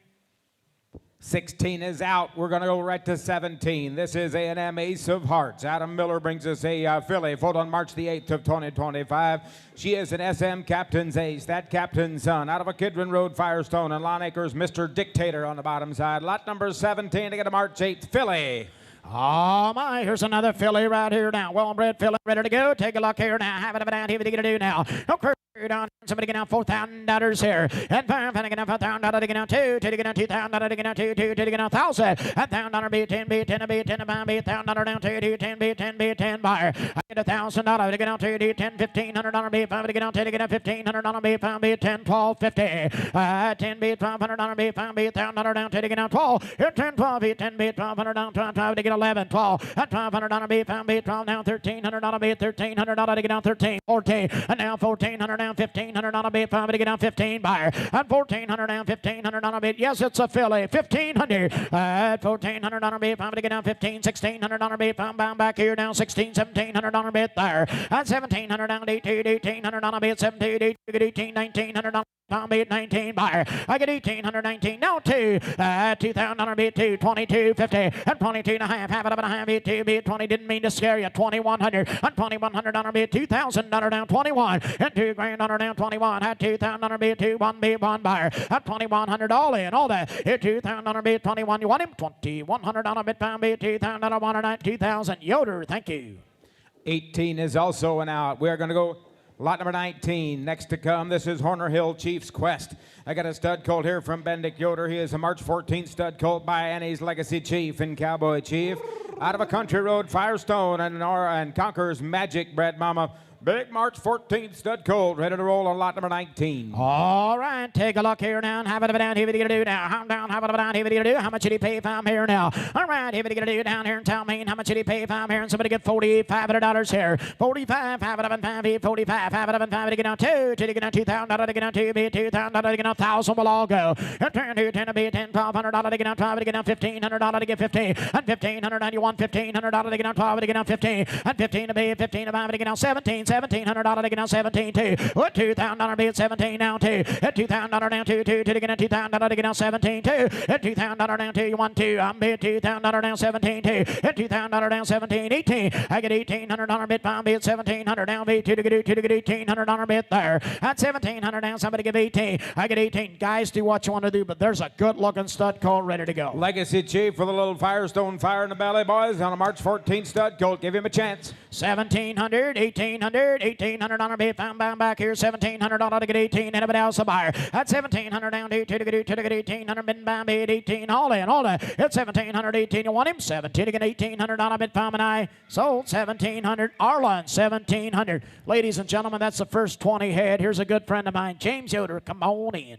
S2: 16 is out. We're going to go right to 17. This is A&M Ace of Hearts. Adam Miller brings us a filly, foaled on March the 8th of 2025. She is an SM Captain's Ace, that Captain's son, out of a Kidron Road Firestone and Lawn Acres, Mr. Dictator on the bottom side. Lot number 17 to get a March 8th filly.
S3: Oh my, here's another filly right here now. Well-bred filly ready to go. Take a look here now. Have it down here. What are you going to do now? Okay. Down, somebody get out $4,000 here. And $5 to get out $4,000 to get out $2 to get out $2,000 to get out $2 to get out $1,000. And $1,000 be 10 be 10 be 10 by be $1,000 down to 10 be 10 be 10 buyer. I get $1,000 to get out to 10 $1,500 be 5 to get out 10 to get out $1,500 be 5 be 10 12 50. 10 be $1,200 be 5 be $1,000 down to get out 12. Here 10 12 be 10 be $1,200 down 12 to get 11 12. And $1,200 be 5 be 12 now $1,300 be $1,300 to get out 13 14. And now $1,400 down $1,500 on a bid, 5 to get down 15 buyer. And $1,400 down $1,500 on a bid. Yes, it's a filly. 1,500. At $1,400 on a bid, 5 to get down 15, $1,600 on a bid. Bound back here down 16, $1,700 on a bid there. At $1,700 down 18, $1,800 on a bid, 17, $18, $1,900 on Tom bid 19 buyer. I get 1,819 now 2. 2,000 on a bid 2, 22.50 and 22 and a half. Half it up and a half bid 2 bid 20. Didn't mean to scare you. 2,100 and 2,100 on a bid. $2,000 down 21 and $2,000 down 21. Had 2,000 on a bid 2 1 bid 1 buyer. At 2,100 all in all that. Here 2,000 on a bid 21. You want him 2,100 on a bid pound bid 2,000 on a 1 2,000. Yoder, thank you.
S2: 18 is also an out. We're going to go lot number 19. Next to come, this is Horner Hill Chief's Quest. I got a stud colt here from Bendick Yoder. He is a March 14th stud colt by Annie's Legacy Chief and Cowboy Chief. Out of a country road, Firestone and Conqueror's Magic bred mama. Big March 14th stud colt, ready to roll on lot number 19.
S3: All right, take a look here now. Have it down, here we get to do now. How down, have it down, here we get to do. How much did he pay if I'm here now? All right, here we get to do down here in town, Maine. How much did he pay if I'm here? And somebody get $4,500 here. 45, have it up and 5, 45, have it up and 5 to get down 2, to get down $2,000 to get down 2, be $2,000 to get down 1,000 will all go. And 10 to 10 to be 10, $1,200 to get down 12 to get down $1,500 to get 15, and $1,500 you want $1,500 to get down 12 to get down 15, and 15 to be 15 to 5 to get down 17, $1,700 to get down 17 2. What $2,000 be at 17 now 2. At $2,000 down 2 2 to get down $2,000 to get down 17 2. At $2,000 down 2 you want 2. I'm bid $2,000 down 17 2. At $2,000 down 17 18. I get $1,800 bid pound bid 1,700 down bid 2 to get $1,800 bid there. At 1,700 down somebody give 18. I get 18. Guys, do what you want to do, but there's a good looking stud colt ready to go.
S2: Legacy Chief for the little Firestone fire in the belly, boys, on a March 14th stud colt. Give him a chance.
S3: 1,700, 1,800, 1,800 on a bid found bound back here. $1,700 to get 18. Anybody else a buyer? At 1,700 down to get 1,800 bid bound bid 18. All in. At 1,700, 18. You want him? 17 to get 1,800 on a bid found and I sold 1,700. Arlen 1,700. Ladies and gentlemen, that's the first 20 head. Here's a good friend of mine, James Yoder. Come on in.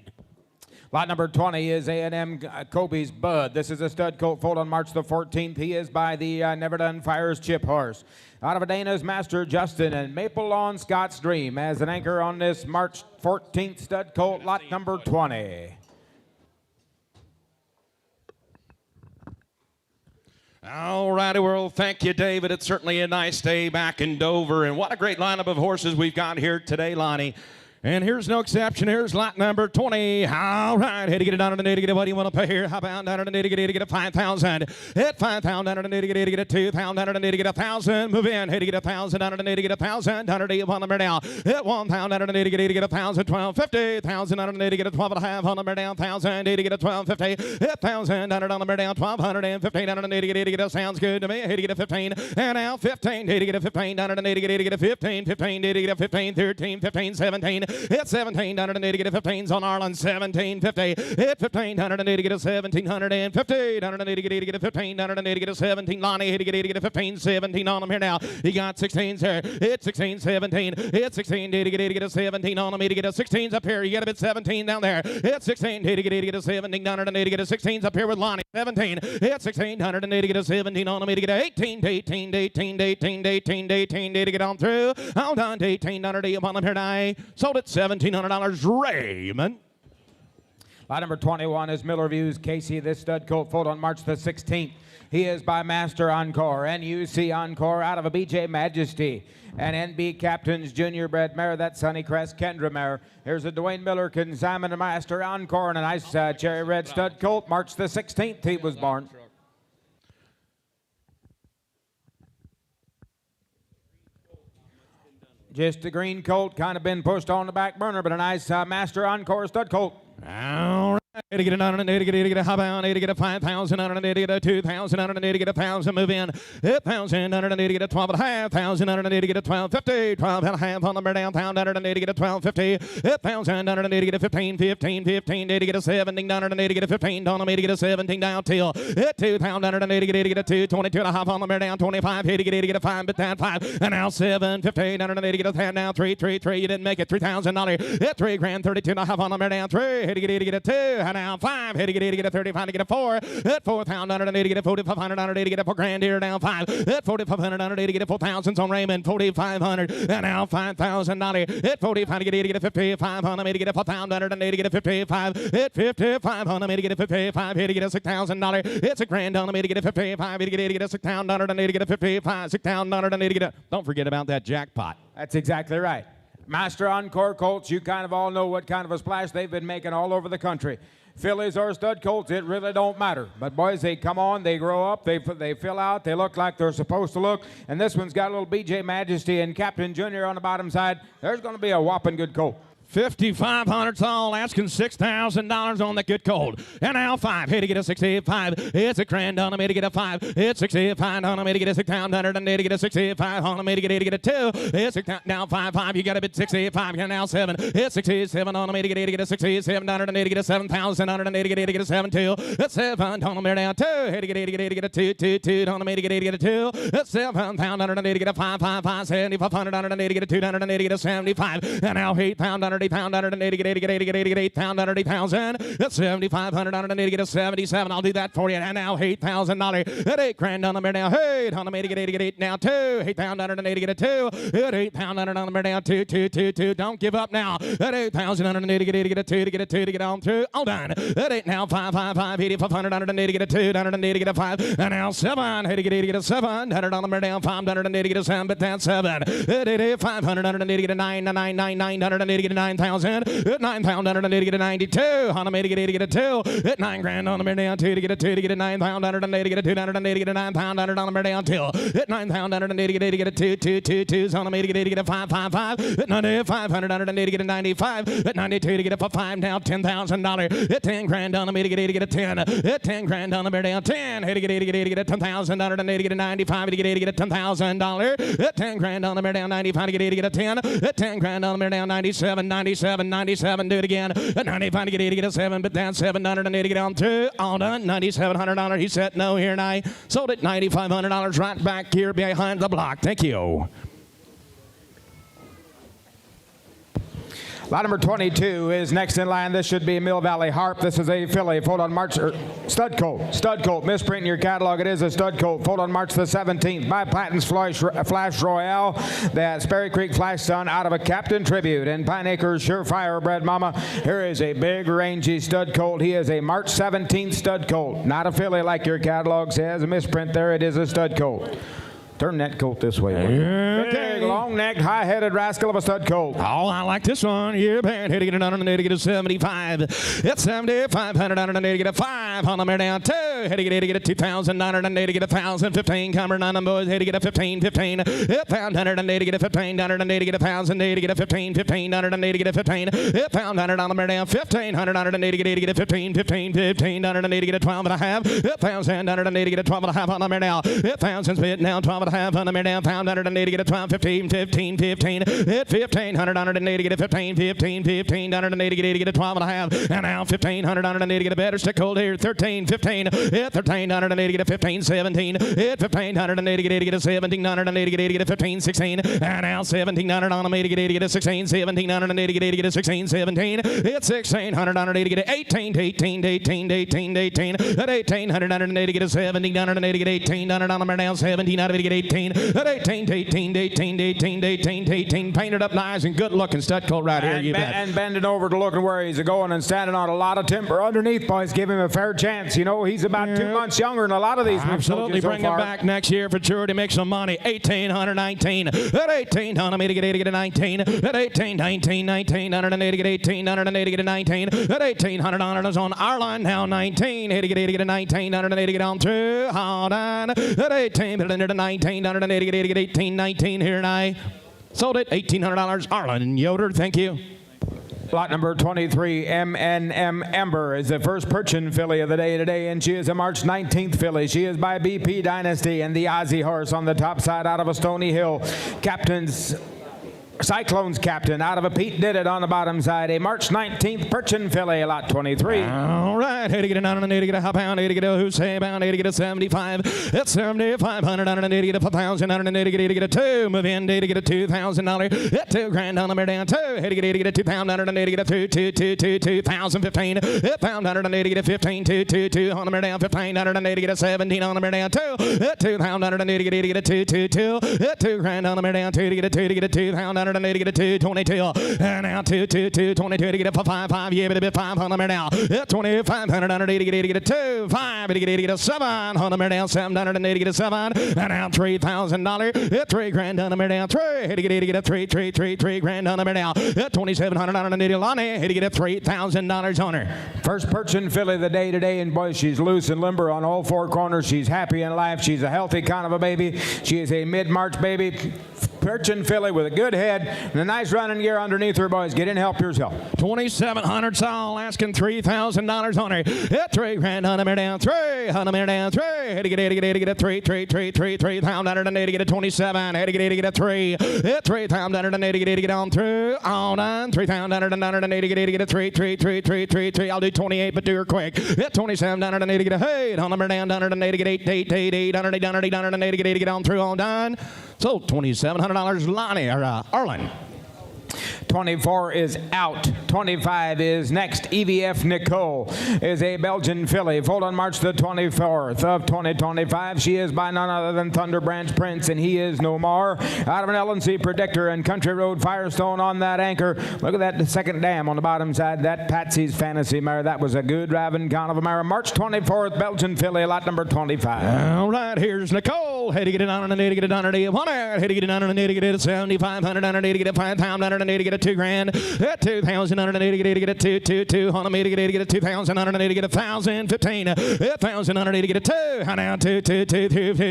S2: Lot number 20 is A&M Kobe's Bud. This is a stud colt foaled on March the 14th. He is by the Never Done Fires Chip Horse. Out of Dana's Master Justin and Maple Lawn Scott's Dream as an anchor on this March 14th stud colt, lot number 20.
S4: All righty, well, thank you, David. It's certainly a nice day back in Dover, and what a great lineup of horses we've got here today, Lonnie. And here's no exception. Here's lot number 20. All right, had to get it down to the need to get what do you want to pay here? How about down to the need to get a 5,000? Hit 5,000 down to the need to get a 2,000 down to the need to get 1,000. Move in. Had to get 1,000 down to the need to get 1,000 down to the one number down. Hit 1,000 down to the need to get 1,000. 1250. 1,000 down to the need to get a 12.5 on number down. 1,000 need to get a 1250. Hit 1,000 down to the number down. 1,250 down to the need to get a sounds good to me. Had to get a 15 and now 15. Need to get a 15 down to the need to get a 15. 15 need to get a 15. 13. 15. 17. Hit 17. $1,700 to get a 15s on Arlen. 1750. Hit 1,500 and need to get a 1,750. $100 and need to get a 15. $100 and need to get a 17. Lonnie had to get a 15. 17 on him here now. He got 16s here. Hit 16. 17. Hit 16. Need to get a 17 on him. Need to get a 16s up here. You get a bit 17 down there. Hit 16. Need to get a 17. $100 and need to get a 16s up here with Lonnie. 17. Hit 16. $100 and need to get a 17 on him. Need to get a 18. 18. 18. 18. 18. 18. Need to get on through. Hold on to 1,800 on him here now. Sold at $1,700. Raymond.
S2: Lot number 21 is Miller View's Casey. This stud colt foaled on March the 16th. He is by Master Encore, NUC Encore out of a BJ Majesty. And NB Captain's Junior Bred Mare, that's Sunnycrest Kendra Mare. Here's a Dwayne Miller Consignment and Master Encore and a nice cherry red stud colt. March the 16th he was born. Just a green colt, kind of been pushed on the back burner, but a nice Master Encore stud colt.
S4: All right, to get another, need to get a high bound, need to get a 5,000, need to get a 2,000, need to get a 1,000, move in, 8,000, need to get a 12,500, need to get a 12,50, 12,500 on the mare down, pound, need to get a 12,50, 8,000, need to get a 15, 15, 15, need to get a 17, need to get a 15, on the need to get a 17 down till, 2,000, need to get a 2, 22 and a half on the mare down, 25, need to get a 5, but that 5, and now 7, 15, need to get a 10, now 3, 3, 3, you didn't make it, $3,000, hit 3 grand, 32 and a half on the mare down, 3, hit to get a 2, and now 5, hit to get a 35, to get a 4, hit 4,000, need to get a 4,500, need to get a 4 grand here, now 5, hit 4,500, need to get a 4,000 on Raymond, 4,500, and now 5,000, hit 45, to get a 5,500, need to get a 4,000, need to get a 55, hit 5,500, need to get a 55, hit to get a $6,000, it's a grand, need to get a 55, hit to get a $6,000, need to get a 55, $6,000, need to get a, don't forget about that jackpot.
S2: That's exactly right. Master Encore colts, you kind of all know what kind of a splash they've been making all over the country. Fillies or stud colts, it really don't matter. But boys, they come on, they grow up, they fill out, they look like they're supposed to look. And this one's got a little BJ Majesty and Captain Junior on the bottom side. There's going to be a whopping good colt.
S4: 5,500's all, asking $6,000 on the good cold. And now 5, here to get a 65. It's a grand on me to get a 5. It's 65 on me to get a 6,000 and to get a 65 on me to get a 2. It's now 5, 5. You got a bit 65. You're now 7. It's 67 on me to get a 67 and to get a 7,000 and to get a 7 2. It's 7 on me down 2. Here to get a 2 2 2 on me to get a 2. It's 7 pound under to get a 5 5 5 7,500 under to get a 200 and to get a 75. And now 8 pound under. Pound under to get 8 pound under 8,000. That's 7,500 under to get a 77. I'll do that for you. And now $8,000 at 8 grand on the mare now. Hey, on the mare to get 8 now 2. 8 pound under to get a 2. At 8 pound under on the mare now 2 2 2 2. Don't give up now. At 8,000 under to get a 2 to get a 2 to get on through. All done. At 8 now 5 5 5 8,500 under to get a 2 under to get a 5. And now 7. Hey to get a 7 under on the mare down 5 under to get a 7. But that's 7. At 8 500 under to get a 9 9 9 9 under to get a 9,000. At 9 pound under to get a 92. On the mare to get a 2. At 9 grand on the mare down 2 to get a 2 to get a 9 pound under to get a 2 under to get a 9 pound under on the mare down 2. At 9 pound under to get a 2 2 2 2s on the mare to get a 5 5 5. At 9,500 under to get a 95. At 92 to get a 5 now $10,000. At 10 grand on the mare to get a 10. At 10 grand on the mare down 10. Hey to get a 10,000 under to get a 95 to get a $10,000. At 10 grand on the mare down 95 to get a 10. At 10 grand on the mare down 97 97 97. Do it again. At 95 to get a 7, but that's 700 and to get on 2. All done. $9,700. He said no here and I sold it $9,500 right back here behind the block. Thank you.
S2: Lot number 22 is next in line. This should be Mill Valley Harp. This is a filly. Foaled on March, stud colt. Stud colt. Misprint in your catalog. It is a stud colt. Foaled on March the 17th by Platin's Flash Royale. That Sperry Creek Flash Son out of a Captain Tribute. And Pine Acres Surefire Bred Mama. Here is a big rangy stud colt. He is a March 17th stud colt. Not a filly like your catalog says. A misprint there. It is a stud colt. Turn that colt this way. Okay, long-necked, high-headed rascal of a stud colt.
S4: Oh, I like this one. Yeah, man. Here to get it under, to get a 75. It's 7,500 under, to get a 5 on the mare down 2. Here to get a 2,000 under, to get a 1,000. 15 coming on the boys. Here to get a 15, 15. It found under, to get a 15 under, to get a 1,000. To get a 15, 15 under, to get a 15. It found under on the mare down 1,500 under, to get a 15, 15, 15 under, to get a 12 and a half. It 1,000 under, to get a 12 and a half on the mare now. It 1,000 spit now 12 and a half on the mare down. Found under, to get a 12, 15, 15, 15. It 1,500 under, to get a 15, 15, 15 under, to get a 12 and a half. And now 1,500 under, to get a better stick hold here. 13, 15. It 1,300 to get a 15, 17. It 1,500 to get a 17 under, to get a 15, 16. And now 1,700 on the to get a 16, 1,700 to get a 16, 17. It's 1,600 under, to get a 18, 18, 18, 18, 18. At 1,800 under, to get a 17 under, to get 18 under on the mare down 17 under, to get 18. At 18, 18, 18, 18, 18, 18. Painted up nice and good looking stud colt right here. You bet.
S2: And bending over to looking where he's going and standing on a lot of timber underneath, boys. Give him a fair chance. You know, he's about 2 months younger than a lot of these.
S4: Absolutely. Bring him back next year for sure to make some money. 1,819. At 18 on me to get a 19. At 18, 19, 19 under to get 18 under to get a 19. At 1,800 on is on our line now. 19. Here to get a 19 under to get on through. Hold on. At 18 under to 19 under to get 18, 19 here and I sold it $1,800. Arlen Yoder, thank you.
S2: Lot number 23, M&M Ember, is the first Perchin filly of the day today, and she is a March 19th filly. She is by BP Dynasty and the Aussie horse on the top side out of a Stony Hill. Cyclones captain out of a Pete Did It on the bottom side. A March 19th Perchin filly, lot 23.
S4: All right, here to get a 9 and a to get a half pound, here to get a who's say pound, here to get a 75. It's 7,500 on an to get a 1,000 on an to get a 2. Move in, to get a $2,000. Hit $2,000 on the mere down 2. Here to get a 2,000 on an to get a 2,015. Hit pound on an to get a 15, 2 on the mere down 15 on an to get a 17 on the mere down 2. Hit 2,000 on an to get a 2. Hit $2,000 on the mere down 2 to get a 2,000. To get a 222, and now 22 to get a 5, yeah, but a bit 500 now. 2,500 to get a 2, 5 to get a 700 now, 700 to get a 7, and now $3,000, $3,000 on the down 3, to get a 3 grand on the now. 2,700 on the Lonnie, to get a $3,000 on her.
S2: First Perchin filly of the day today, and boy, she's loose and limber on all four corners. She's happy in life. She's a healthy kind of a baby. She is a mid-March baby. Perchin filly with a good head and a nice running gear underneath her, boys. Get in, help yourself.
S4: 2,700 Saul asking $3,000 on her. Hit $3,000 on the down 3, on the down 3. Had to get a 3,000 and to get a 27. Had to get a 3. Hit $3,000 and to get on through. All done. 3,000 and to get a 3. I'll do 28, but do her quick. Hit 27 and to get a 8 on the down and to get 8 and to get on through. All done. So $2,700, Lonnie or Arlen.
S2: 24 is out. 25 is next. EVF Nicole is a Belgian filly. Foaled on March the 24th of 2025. She is by none other than Thunder Branch Prince, and he is no more. Out of an LNC Predictor and Country Road Firestone on that anchor. Look at that second dam on the bottom side. That Patsy's Fantasy mare. That was a good driving count of a mare. March 24th, Belgian filly, lot number 25.
S4: All right, here's Nicole. Had to get it on and to get it on and one had to get it on and to get it 7,500 on and to get it 5,000 and to get it $2,000. At 2,000 on and to get it 2 on me to get it 2,000 on and to get 1,015. 1,000 on and to get it 2. And now 2,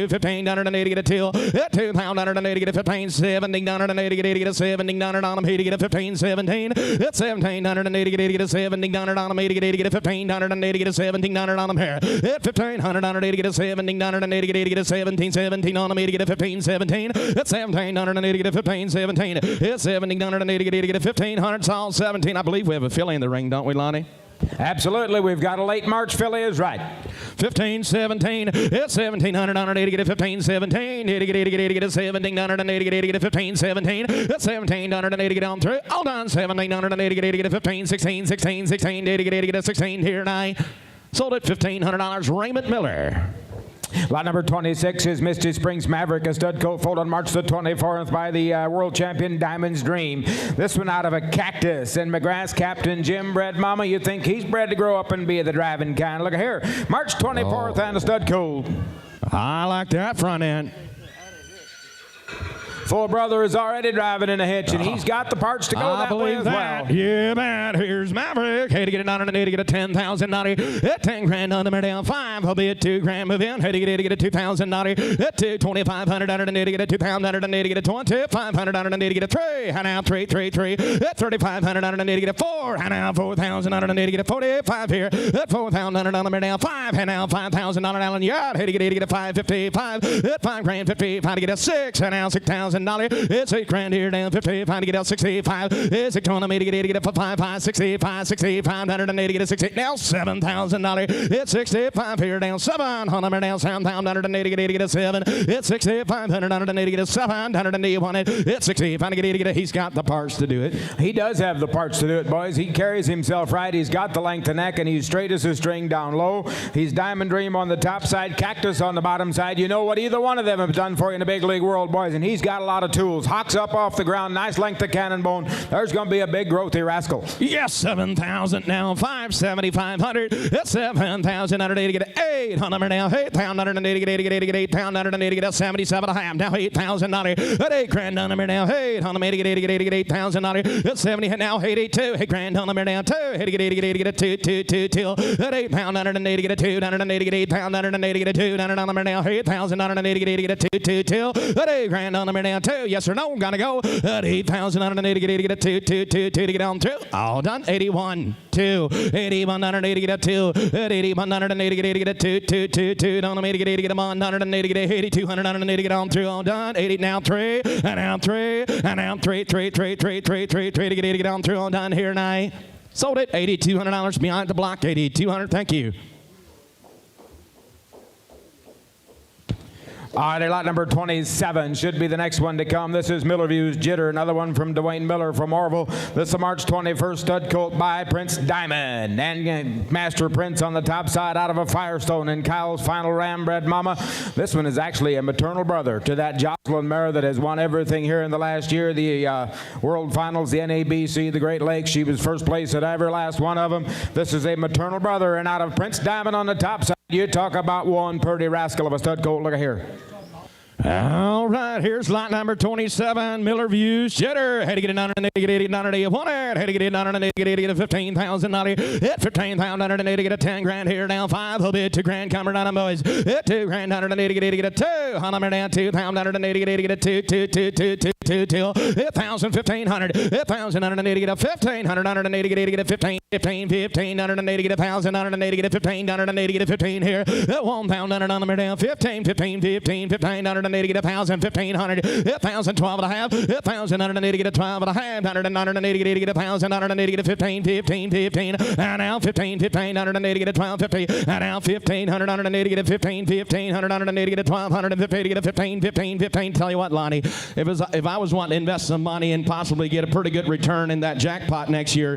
S4: 15 on and to get it 2. At 2,000 on and to get it 15, 17 on and to get it 17 on and me to get it 15, 17. At 17 on and to get it 17 on and me to get it 15 on and to get it 17 on and here. At 1,500 on and to get it 17 on and to get it 17 on me to get it 15, 17. At 17 on and to get it 15, 17. At 17 on and to get it 1,500, all 17. I believe we have a filly in the ring, don't we, Lonnie?
S2: Absolutely. We've got a late March filly is right.
S4: 15, 17. It's 1,700 on it to get a 15, 17. To get a 1,700 on it to get a 15, 17. It's 1,700 on it to get on through. All done. 1,700 on it to get a 15, 16. To get a 16 here tonight. Sold at $1,500. Raymond Miller.
S2: Lot number 26 is Misty Springs Maverick, a stud colt foaled on March the 24th by the world champion Diamond's Dream. This one out of a Cactus, and McGrath's captain Jim bred mama. You think he's bred to grow up and be the driving kind. Look at here, March 24th and a stud colt.
S4: I like that front end.
S2: Full brother is already driving in a hitch, and he's got the parts to go that way as well.
S4: Yeah, man. Here's Maverick. Had to get it on and to get a 10,000 naughty. At 10 grand on the mere down 5. I'll be at 2 grand move in. Had to get a 2,000 naughty. At 2,500 on and to get a 2,000 and to get a 2,500 on and to get a 3. And now 3. At 3,500 on and to get a 4. And now 4,000 on and to get a 45 here. At 4,000 on the mere down 5. And now 5,000 on Allen Yard. Had to get a 555. At 5 grand 55 to get a 6. And now 6,000. It's 8 grand here down 55 to get out 65. It's economy to get it for 5, 65, 500 and to get a 60. Now $7,000. It's 65 here down 700 down 7,000 and to get a 7. It's 6,500 and to get a 700 and you want it. It's 65 to get it. He's got the parts to do it.
S2: He does have the parts to do it, boys. He carries himself right. He's got the length of neck, and he's straight as a string down low. He's Diamond Dream on the top side, Cactus on the bottom side. You know what either one of them have done for you in the big league world, boys, and he's got a lot of tools. Hocks up off the ground, nice length of cannon bone. There's going to be a big growthy rascal.
S4: Yes, 7,000 now, 7,500. It's 7,000 under to get 800 now, 8,000 to get 8,000 to get 77 and a half. Now 8,000 at 8 grand on the now, 800 to get 8,000 it's 70 now, 82, 8 grand on the now, 2 to get a 2 till at 8,000 to get a 2 to get 8,000 to get a 2 on the now, 8,000 to get a 2 till at 8 grand on the now. down 2. Yes or no? Gonna go at 8,000 underneath to get a 2 to get on 2. All done. 81, 2. 81 underneath to get a 2. At 81 underneath to get a 2. Don't make it get a 180 to get a 8200 underneath to get on 2. All done. 80 now 3 and now 3 and now 3 to get on 3. All done here tonight. Sold it. $8,200 behind the block. 8,200. Thank you.
S2: All right, lot number 27 should be the next one to come. This is Millerview's Jitter, another one from Dwayne Miller from Orville. This is a March 21st stud colt by Prince Diamond. And Master Prince on the top side out of a Firestone in Kyle's final ram bred mama. This one is actually a maternal brother to that Jocelyn mare that has won everything here in the last year. The World Finals, the NABC, the Great Lakes. She was first place at every last one of them. This is a maternal brother, and out of Prince Diamond on the top side, you talk about one pretty rascal of a stud colt. Look at here.
S4: All right, here's lot number 27, Millerview's Jitter. Had to get it under get 80, under to 1 had to get it under get 80 to 15,000 hit 15,000 under to get a 10 grand here down 5 will be 2 grand coming down boys. Hit 2 grand under to get a 2 on down 2,000 under to get a 2 hit 1,000 1,500 hit 1,000 under to get a 1,500 under to get a 15 under to get a 1,000 under to get a 15 under to get a 15 here. 1,000 under down 15 under to get a 1,000 1,500 1,000 12 and a half 1,000 under to get a 12 and a half under to get a 1,000 under to get a 15 and now 15 under to get a 12 50 and now 1,500 under to get a 1,500 under to get a 1,250 to get a 15 tell you what, Lonnie, if I was wanting to invest some money and possibly get a pretty good return in that jackpot next year,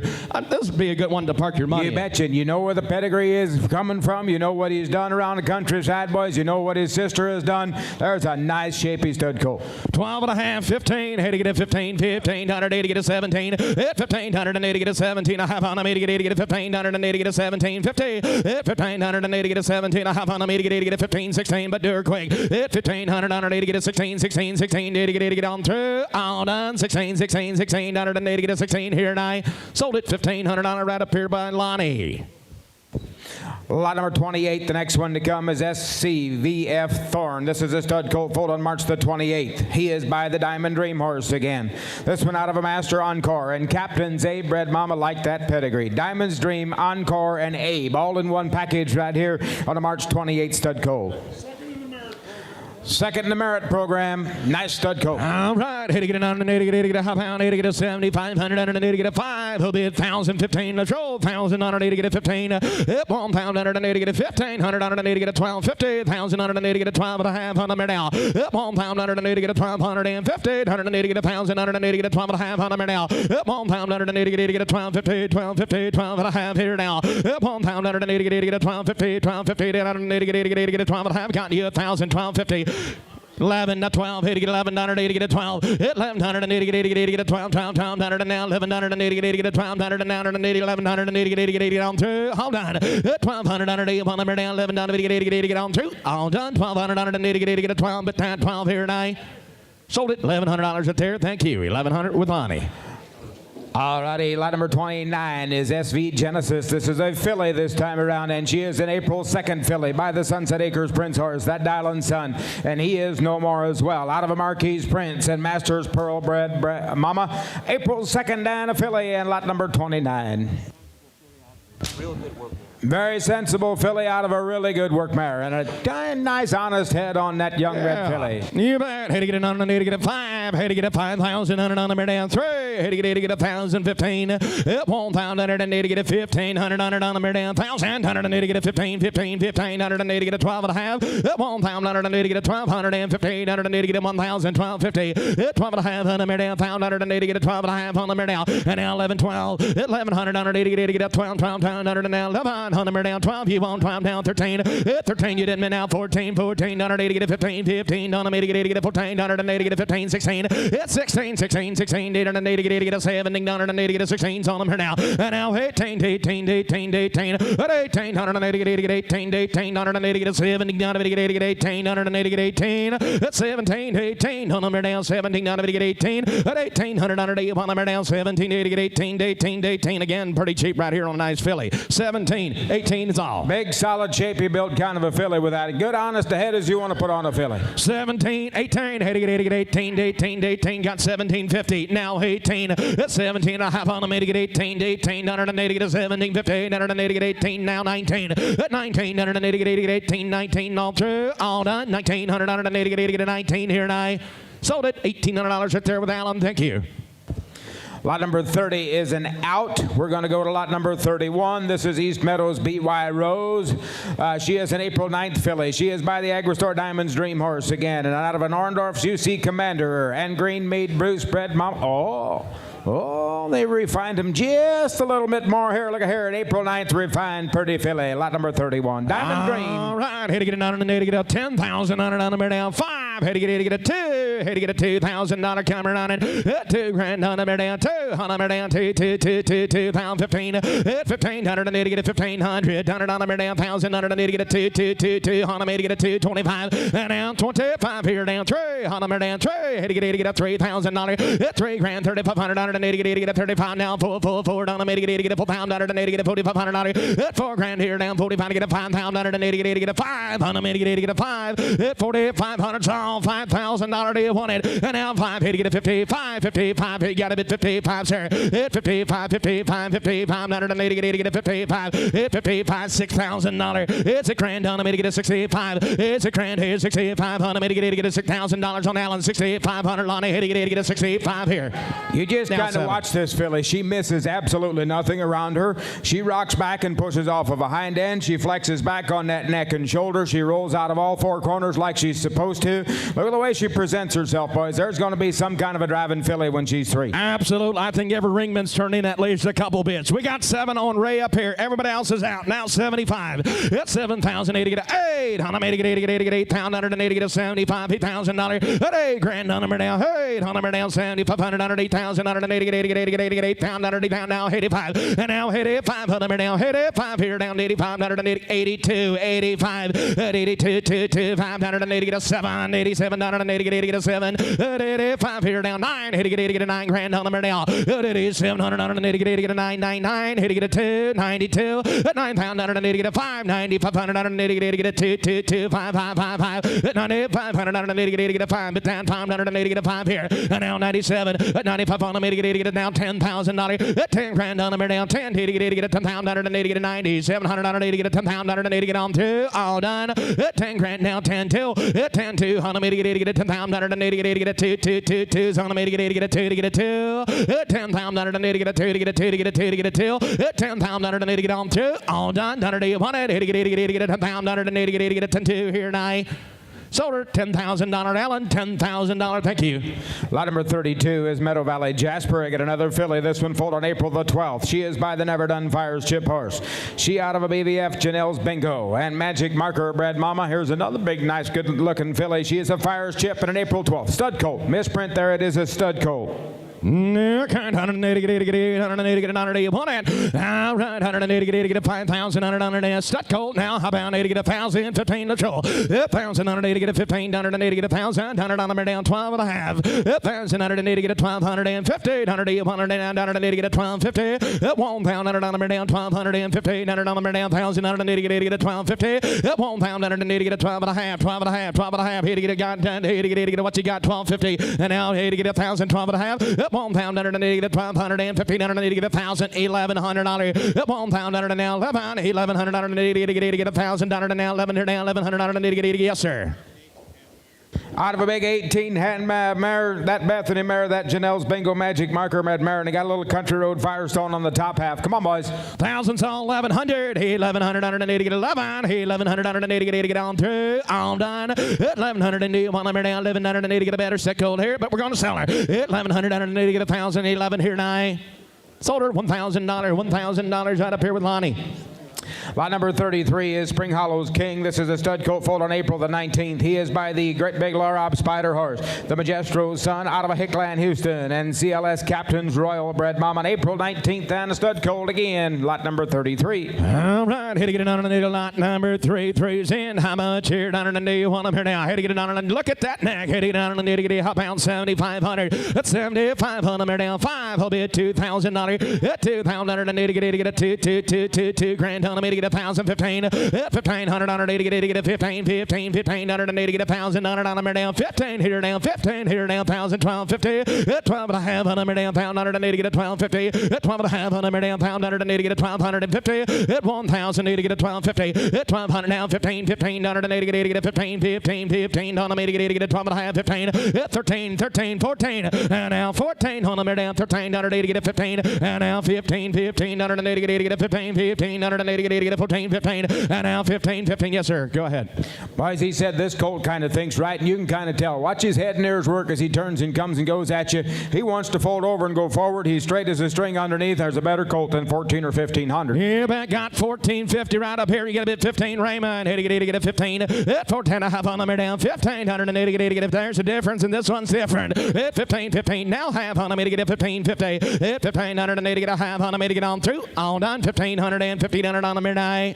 S4: this would be a good one to park your money
S2: You
S4: in.
S2: betcha. You know where the pedigree is coming from. You know what he's done around the countryside, boys. You know what his sister has done. There's a nice shapey stud colt.
S4: 12 and a half, 15, had to get a 15, 1,500, to get a 17, hit 1,500 and to get a 17, a half on me to get a 1,500 and to get a 17, 50, hit 1,500 and to get a 17, a half on me to get a 15, 16, but do her quick, hit 1,500 on her to get a 16, to get on through, all done, 16, under to get a 16 here and I sold it 1,500 on her right up here by Lonnie.
S2: Lot number 28, the next one to come is SCVF Thorn. This is a stud colt foaled on March the 28th. He is by the Diamond Dream Horse again. This one out of a Master Encore, and Captain's Abe bred mama like that pedigree. Diamond's Dream, Encore, and Abe, all in one package right here on a March 28th stud colt. Second in the merit program, nice stud colt.
S4: All right, had to get an under, to get a half pound, to get a 7,500 under, to get a 5. He'll be at 1,000, 15. Let's roll 1,000 under, to get a 15. Hit 1 pound under, to get a 1,500 under, to get a 12, 50. 1,000 under, to get a 12 and a half on the now. Hit 1 pound under, to get a 1,250. 100 to get a 1,000 under, to get a 12 and a half on the now. Hit 1 pound under, to get a 12, 50, 12, 50, 12 and a half here now. Hit 1 pound under, to get a 12, 50, 12, 50, to get a 12 and a half. Got you 1,000, 12, 50. 11 to 12, hit to get 1100, to get a 12, hit 1100, and to get a 12, 1200, and now 1100, and to get a 1200, and now 1100, and to get on through. Hold on, hit 1200, and to get 1100, to get on through. All done, 1200, and to get a 12, but that 12 here and I sold it $1,100 at there. Thank you, 1100 with Lonnie.
S2: All righty, lot number 29 is SV Genesis. This is a filly this time around, and she is an April 2nd filly by the Sunset Acres Prince horse, that Dylan son, and he is no more as well. Out of a Marquise Prince and Masters Pearl bred mama, April 2nd and a filly, and lot number 29. Real good work. Very sensible filly out of a really good work mare, and a nice honest head on that young red filly.
S4: You bet. Had to get it on, need to get a 5. Had to get a 5,000 on the down 3. Had to get a 1,015. Up 1,000 and need to get a 1,500 on the down 1,000. And need to get a 1,500 and need to get a 12 and a half. Up 1,000 and need to get a 1,200 and 1,500 and need to get a 1,000, 1250. 12 and a half on the down 1,000 and need to get a 12 and a half on the down. And now 11, 12. 1,100 on need to get a 12, 1200 and now 11. On the down 12, you want 12 down 13. 13, you didn't mean now 14, 14. On need to get a 15, 15. On need to get a 14. On need to get a 15, 16. It's 16, 16, 16. Need to get a 17. On need to get a 16 on them here now. And now 18, 18, 18, 18. At 18, on need to get 18, 18. On need to get a 17. On need to get 18. On need to get 18. At 17, 18. On them down 17. On need to get 18. At 1800 on them down 17. Need to get 18, 18, 18. Again, pretty cheap right here on a nice filly. 17. 18 is all.
S2: Big, solid, shapey built kind of a filly with that. Good, honest head as you want to put on a filly.
S4: 17, 18, heading at 18, 18, 18, got 17.50. Now 18, at 17 and a half on the made to get 18, 18, under the to get 17, 15, under the to get 18, now 19, at 19, under the to get 18, 19, all through, all done, 1900, under the to get 19 here, and I sold it, $1,800 right there with Alan, thank you.
S2: Lot number 30 is an out. We're going to go to lot number 31. This is East Meadows B.Y. Rose. She is an April 9th filly. She is by the Agristore Diamonds Dream Horse again. And out of an Orndorff's UC Commander and Green Mead Bruce Bred Mom. Oh, they refined him just a little bit more here. Look at here, an April 9th refined pretty filly. Lot number 31. Diamond Dream.
S4: All right, had to get it on the to get a 10,000 on it on the down 5. Had to get a 2. Had to get a $2,000 camera on it. $2,000 on the down 2. On the down 2,015. At 1,500 and to get a 1,500. On it on the down 1,000 on it and to get a 2. On the to get a 225. And down 25 here down 3. On the down 3. Had to get a $3,000. At $3,000 3,500 on it and to get a 35 now 4 on the to get a £4,000 on it and to get a $4,500. At $4,000 here down 45 to get a $5,000 on it and to get a 5 on the to get a 5. At 4,500 so $5,000 do you want it? And now 5 here to get a 55. You got a bit 55 sir. At 55 $5,500 and to get a 55. At 55 $6,000. It's a grand on the to get a 65. It's a grand here 65 on the to get a $6,000 on Allen 6,500 Lonnie here to get a 65 here.
S2: You just got to watch this filly. She misses absolutely nothing around her. She rocks back and pushes off of a hind end. She flexes back on that neck and shoulder. She rolls out of all 4 corners like she's supposed to. Look at the way she presents herself, boys. There's going to be some kind of a driving filly when she's 3.
S4: Absolutely. I think every ringman's turned in at least a couple bits. We got 7 on Ray up here. Everybody else is out. Now 75. That's 7,000 to get 8. On a to get 8,000 and to get a 75 $8,000. At 8 grand on number now. 8 on number now 7,500 under 8,000 under to get 8,000 under 8,000 now 85. And now 85 on number now 85 here down to 85 under 82 85 at 82 2 500 and to get a 7 87 under to get a 7 at 85 here down 9 hit to get a 9 grand on number now at 8700 under to get a 999 hit to get a 2 92 at 9,000 under to get a 5 9500 under to get a 2 2 2 5 5 5 5 at 9500 under to get a 5 but down 500 under to get a 5 here and now 97 at 95 on the to get it down $10,000 at 10 grand on the down 10 to get a 10,000 under to get a 90 700 under to get a 10,000 under to get on 2 all done at 10 grand now 10 2 at 10 2 on the to get a 10,000 under to get a 2 2 2 2s on the to get a 2 to get a 2 at 10,000 under to get a 2 to get a 2 to get a 2 to get a 2 at 10,000 under to get on 2 all done under to 1 to get a 10,000 under to get a 10 2 here now. Sold her $10,000, Allen, $10,000. Thank you.
S2: Lot number 32 is Meadow Valley Jasper. I get another filly. This one foaled on April the 12th. She is by the Never Done Fires Chip Horse. She out of a BVF, Janelle's Bingo. And Magic Marker Bred Mama. Here's another big, nice, good-looking filly. She is a Fires Chip and an April 12th. Stud colt. Misprint there. It is a stud colt.
S4: All right, 180 get a 5,000 a stud colt. Now how about 80 get a 1,000 15 to troll 1,080 get a 1,580 get a 1,000 on the down 12 and a half 1,080 get a 1,250 180 get a 1,250 at 1,000 on the down 1,250 on the down 1,080 get a 1,250 at 1,080 get a 12 and a half 12 and a half 12 and a half 80 get a got 80 get what you got 1,250 and now 80 get a 1,000 12 and a half at 1,080 get 1,200 and 1,580 get a 1,000 $1,100 at 1,000 and now 1,180 get a 1,000 and now 1,180 get 80 yes sir.
S2: Out of a big 18-hand mare, that Bethany mare, that Janelle's Bingo Magic Marker Red Mare, and they got a little Country Road Firestone on the top half. Come on, boys.
S4: Thousands all 1,100. 1,180 get 11. 1,180 get 80 get on through. All done. 1,180 one number down. 1,180 get a better set cold here, but we're going to sell her. 1,180 get 1,011 here now. Sold her $1,000 right up here with Lonnie.
S2: Lot number 33 is Spring Hollow's King. This is a stud colt foaled on April the 19th. He is by the Great Big Laurop Spider Horse, the Majestro's son, out of a Hickland, Houston, and CLS Captain's Royal Bred Mom on April 19th, and a stud colt again. Lot number 33.
S4: All right, here to get it on the needle. Lot number 33's in. How much here down on the knee? Want them here now. Here to get it on the look at that neck. Here to get it on the knee to get it hop out 7,500. That's 7,500 here down. 5 will be at $2,000. At $2,000 and to get a 2 grand on the get 1,015. At 1,500 on her to get 15, 15, 1,580 get 1,000 on her down 15 here down 15 here down 1,000 1250. At 12 and a half on her down pound 180 get 1250. At 12 and a half on her down pound 180 get 1,250. At 1,000 to get 1250. At 1,200 now 15, 1,580 get 15, 15, 15 on her to get 12 and a half 15. At 13, 13, 14 and now 14 on her down 1,380 get 15 and now 15, 15 on her to get 15, 15 on her to get 14, 15 and now 15, 15. Yes, sir. Go ahead.
S2: Boys, he said this colt kind of thinks right, and you can kind of tell. Watch his head and ears work as he turns and comes and goes at you. He wants to fold over and go forward. He's straight as a string underneath. There's a better colt than 14 or 1,500.
S4: Yeah, back got 1450 right up here. You get a bit 15, Raymond. Hit to get a 15. At 14 and a half on them down 1,580 to get. There's a difference, and this one's different. At 15, 15 now half on them to get a 1550. At 1,580 to get a half on them to get on through. All done. 1,500 and 1,500 on them here.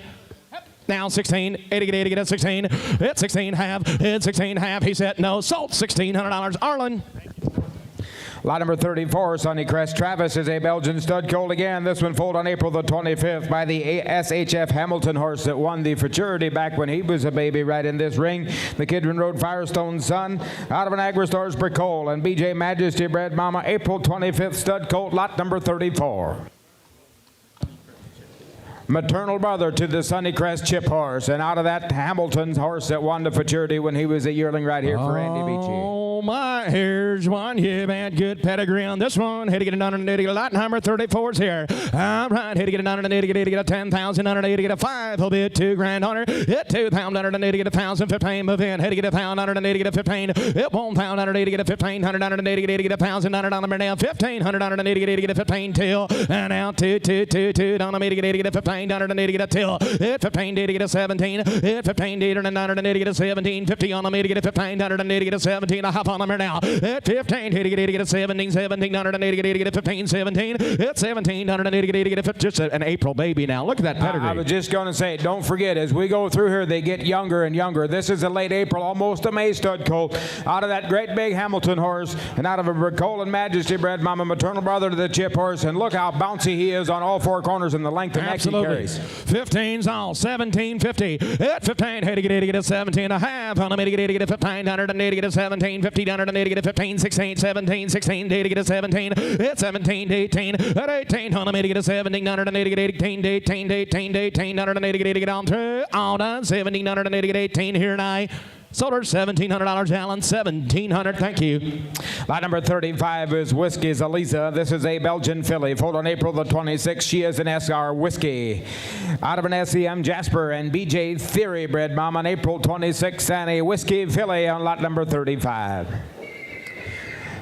S4: Now 16, 80 to get a 16. At 16 half. At 16 half. He said no. Sold $1,600. Arlen.
S2: Lot number 34, Sunnycrest Travis, is a Belgian stud colt again. This one foaled on April the 25th by the SHF Hamilton horse that won the Fraternity back when he was a baby right in this ring. The Kidron Road Firestone's son out of an Agri-Stores Bricole, and BJ Majesty bred mama April 25th stud colt, lot number 34. Maternal brother to the Sunnycrest Chip horse, and out of that Hamilton's horse that won the Fraternity when he was a yearling right here for Andy Beachy.
S4: Oh my, here's one. Yeah, man, good pedigree on this one. Had to get it on and a lot. Number 34's here. All right, had to get it on and get a 10,000 on it, get a 5. He'll be at $2,000 on her. Hit 2,000 on her, get a 1,015. Move in. Had to get a 1,000 on her, get a 15. Hit 1,000 on her, get a 1,500 on her, get a 1,000 on her on the now 1,500 on her, get a 15 till. And now 2 on the get a 1,500 and get a till. Hit 15 to get a 17. Hit 15 to get a 17. 50 on the get a 1,500 and get a 17. A half on them now. At 15 to get a 17. 1,700 and get a 15. 17. At 1,700 and get a just an April baby now. Look at that pedigree.
S2: I was just going to say, don't forget, as we go through here, they get younger and younger. This is a late April, almost a May stud colt out of that great big Hamilton horse and out of a Bricole and Majesty bred mama, maternal brother to the Chip horse. And look how bouncy he is on all four corners and the length of neck he carries.
S4: 15's all. 1750. At 15, had to get a 17 and a half. On the get a 1,500 and get a 17. 1,500 and get a 15. 16, 17, 16 to get a 17. At 17 to 18. At 18, on the get a 1,700 and get 18 to 18 to 18 to 1,800 and get on through. All done. 1,700 and get 18 here and I. Sold her $1,700, Alan. $1,700. Thank you.
S2: Lot number 35 is Whiskey's Elisa. This is a Belgian filly. Foaled on April the 26th. She is an SR Whiskey. Out of an SEM Jasper and BJ Theory bred mom on April 26th, and a Whiskey filly on lot number 35.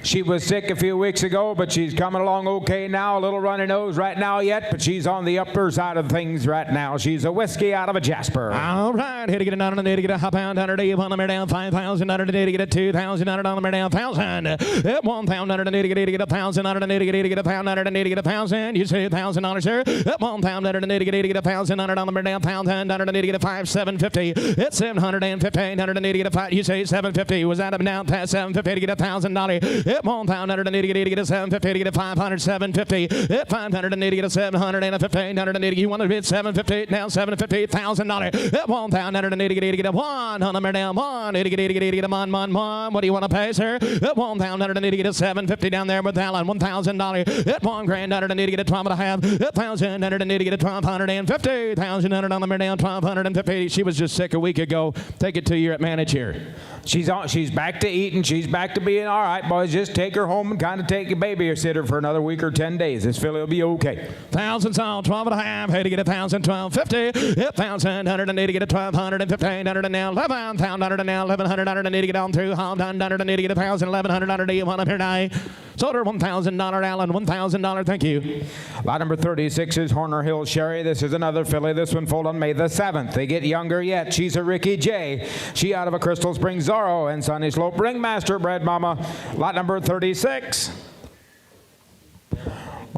S2: She was sick a few weeks ago, but she's coming along okay now. A little runny nose right now yet, but she's on the upper side of things right now. She's a Whiskey out of a Jasper.
S4: All right, here to get a 900, to get a half pound, 100, on the down 5,000, 100, to get a 2,000, on the down 1,000. At 1,000, to get a 1,000, 100, to get a pound, 100, to get a 1,000. You say $1,000, sir. At 1,000, to get a 1,000, 100 on the down 1,000, 100, to get a 5,750. At 750, 100, to get a 5. You say 750. Was that up now past 750 to get $1,000? At 1,000 to get a 750 to get a 500, 750. At 500 to get a 700 and a 1,500 to you want to bid 750 now $750,000. At 1,000 to get a 1 on the down 1 to get a mon. What do you want to pay, sir? At 1,000 to get a 750 down there with Alan. $1,000 at $1,000 to get a 12 and a half. At 1,000 to get a 1,250. 1,000 on the down 1,250. She was just sick a week ago. Take it to you at manager.
S2: She's back to eating. She's back to being all right, boys. Just take her home and kind of take a babysitter for another week or 10 days. This filly will be okay.
S4: 1,000 sold, 12 and a half. Had to get a 1,000, 1,250. 1,100 and need to get a 1,200 and 1,500 and now 11,100 and now 1,100 and need to get on through. 1,100 and need to get a 1,000, 1,100 and you want up here now. Sold her $1,000, Alan. $1,000. Thank you.
S2: Lot number 36 is Horner Hill Sherry. This is another filly. This one foaled on May the 7th. They get younger yet. She's a Ricky J. She out of a Crystal Springs Zorro and Sunny Slope Ringmaster bred mama. Lot number 36.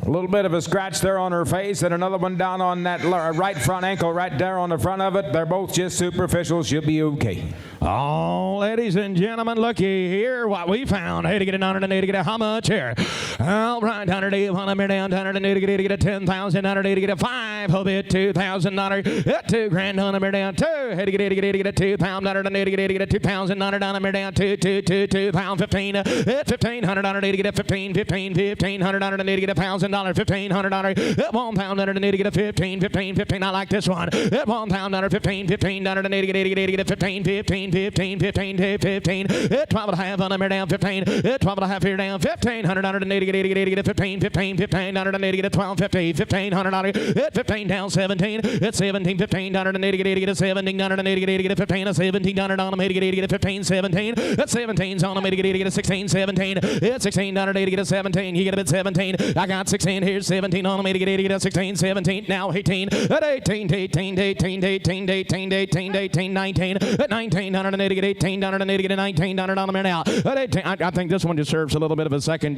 S2: A little bit of a scratch there on her face and another one down on that right front ankle right there on the front of it. They're both just superficial. She'll be okay.
S4: Oh, ladies and gentlemen, looky here what we found. Hey, to get it on and to get it how much here? All right, $100, $100 down, $100 to get a $10,000, $100 to get a $5, hope it $2,000, $2,000 $100 down, $2, hey, to get a $2,000, $100 to get a $2,000 $100 down, $2,000, $1,500, $1,500 to get a $1,500 to get a $1,000, $1,500, $1,000 to get a $15. I like this one. $1,000, $15 to get a $15. 15, 12 and a half on the down 15, 12 and a half here down 1,500 to get 15, 1,500 to get 1250, 1,500 15 down 17, it's 17, 1,500 to get a 1,700 to get a 15, a 1,700 on the to get a 15, 17, it's 17's on the to get a 16, 17, it's 1,600 to get a 17, you get a bit 17, I got 16 here, 17 on the to get a 16, 17, now 18, at 18, 18, 18, 18, 18, 18, 18, 19, at 19, $18 to get $18 to get a $19 on the minute now. I think this one deserves a little bit of a second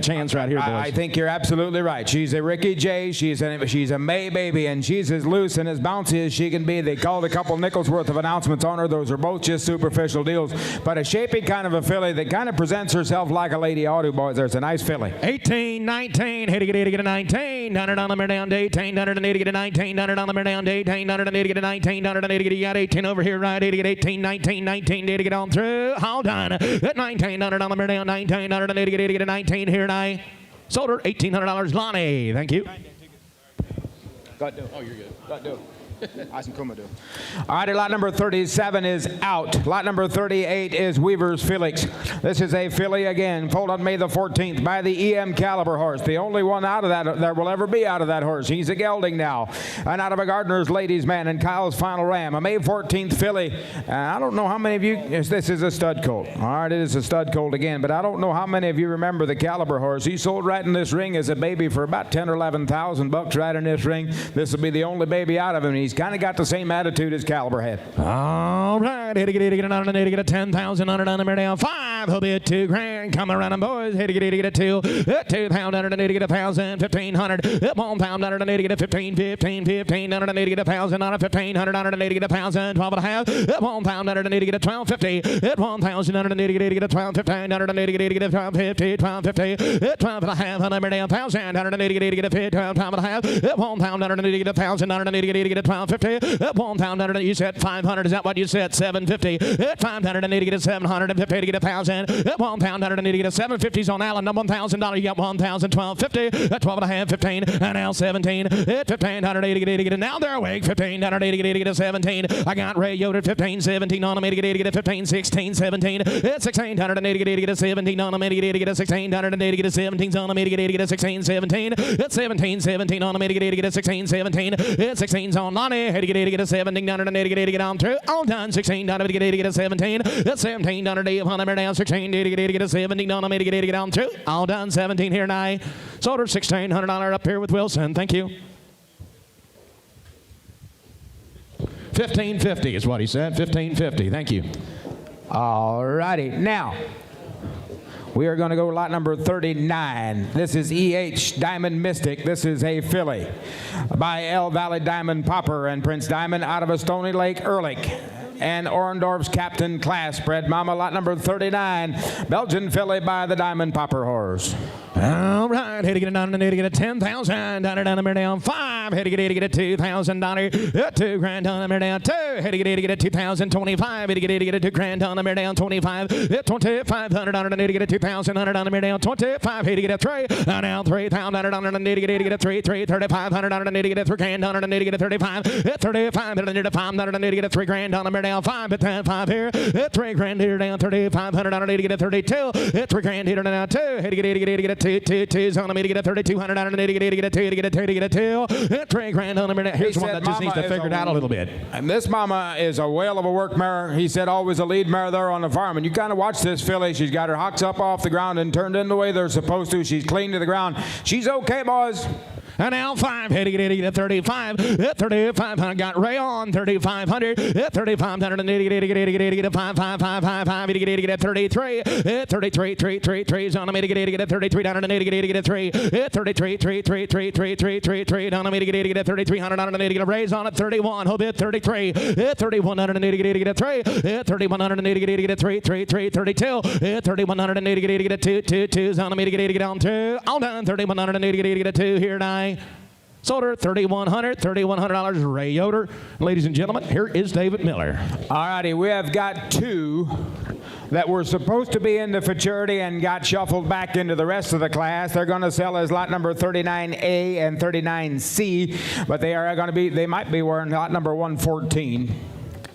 S4: chance right here, boys.
S2: I think you're absolutely right. She's a Ricky J. She's a May baby, and she's as loose and as bouncy as she can be. They called a couple nickels worth of announcements on her. Those are both just superficial deals. But a shapy kind of a filly that kind of presents herself like a lady auto, boys. There's a nice filly.
S4: 18, 19, hey to get a 19, $100 on the minute down to 18, $100 to get a 19, $100 on the minute down to 18, $100 to get a 19, $100 to get, you got 18 over here, right? To get 18, 19, 19 to get on through. Hold on. At $1,900 on the minute down, $1,900 to get a 19 here tonight. Sold her $1,800, Lonnie. Thank you.
S2: Oh, you're good. All right, lot number 37 is out. Lot number 38 is Weaver's Felix. This is a filly again, foaled on May the 14th by the EM Caliber horse. The only one out of that there will ever be out of that horse. He's a gelding now. And out of a Gardner's Ladies Man and Kyle's Final Ram. A May 14th filly. I don't know how many of you, this is a stud colt. All right, it is a stud colt again, but I don't know how many of you remember the Caliber horse. He sold right in this ring as a baby for about 10 or 11,000 bucks right in this ring. This will be the only baby out of him. He's kind of got the same attitude as Caliber had.
S4: All right, here to get a $10,000 on the down 5, he'll be at $2,000. Come around, them boys. Here to get a 2, $2,000 to get a 1,000, 1,500, $1,000 to get a 15, 15, 1,500 to get a 1,000 on a 1,500 to get a 1,000, 12 and a half, $1,000 to get a 1,250, $1,000 to get a 1,250, $1,000 to get a 1,250, 1,250, 12 and a half on the down 1,000, $100 to get a 12 and a half, $1,000 to get a 1,000, $100 to get a 1,250. $1,000. You said 500. Is that what you said? 750. 500. I need to get a 750 to get a 1,000. $1,000. I need to get a 750s on Allen. $1,000. You got 1,000. 1250. 12 and a half. 15. And now 17. 1,500. To get it. Now they're awake. 1,500. To get a 17. I got Ray Yoder. 15. 17 on them. To get a 15. 16. 17. 1,600. I need to get a 17 on them. To get a 1,600. I need to get a 17 on them. To get a 16. 17. 17 on them. To get a 16. 17. 16's on Lonnie. To get a 17, to get on through. All done. 16, to get a 17. 17, to get on the down. 16, to get a 17, to get on through. All done. 17 here now. Sold her $1,600 up here with Wilson. Thank you. 1,550 is what he said. 1,550. Thank you.
S2: All righty. Now, we are going to go lot number 39. This is E.H. Diamond Mystic. This is a filly by El Valley Diamond Popper and Prince Diamond out of a Stony Lake Ehrlich. And Orendorf's Captain Class bred mama, lot number 39. Belgian filly by the Diamond Popper horse.
S4: All right, here to get a $9, here to get a $10,000, down the down 5, here to get a $2,000, $2,000 down the down 2, here to get a 2,025, here to get a $2,000 down the down 25, $2,500, here to get a 2,000 down the down 25, here to get a 3, now $3,000, here to get a 3, $3,500, here to get a $3,000, here to get a 35, $3,500, here to $500, here to get a $3,000 down the down 5, but then 5 here, $3,000 here down $3,500, here to get a 32, $3,000 here down 2, here to get a 2's on me to get a 3,200 on it, to get a 2, to get a 2, to get a 2, $3,000 on a minute. Here's one that just needs to figure it out a little bit.
S2: And this mama is a whale of a work mare. He said always a lead mare there on the farm. And you kind of watch this filly. She's got her hocks up off the ground and turned in the way they're supposed to. She's clean to the ground. She's okay, boys.
S4: And now 5, hitting it at 35. At 35, I got Ray on 3,500. At 3,500, and it at 5, 5, 5, 5, 5, at 33. At 33, 3, 3, 3, is on a mitigate at 33, down and at 3. At 33, 3, 3, 3, 3, 3, 3, 3, down a mitigate at 3,300 on an raise on at 31. Hope at 33. At 3,180 at 3. At 3,180 at 3, 3, 3, 32. At 3,180 at 2, 2, 2, is on a mitigate down 2. All done. 3,180 at 2 here now. Sold her $3,100, Ray Yoder. Ladies and gentlemen, here is David Miller.
S2: All righty, we have got 2 that were supposed to be in the fraternity and got shuffled back into the rest of the class. They're going to sell as lot number 39A and 39C, but they might be wearing lot number 114.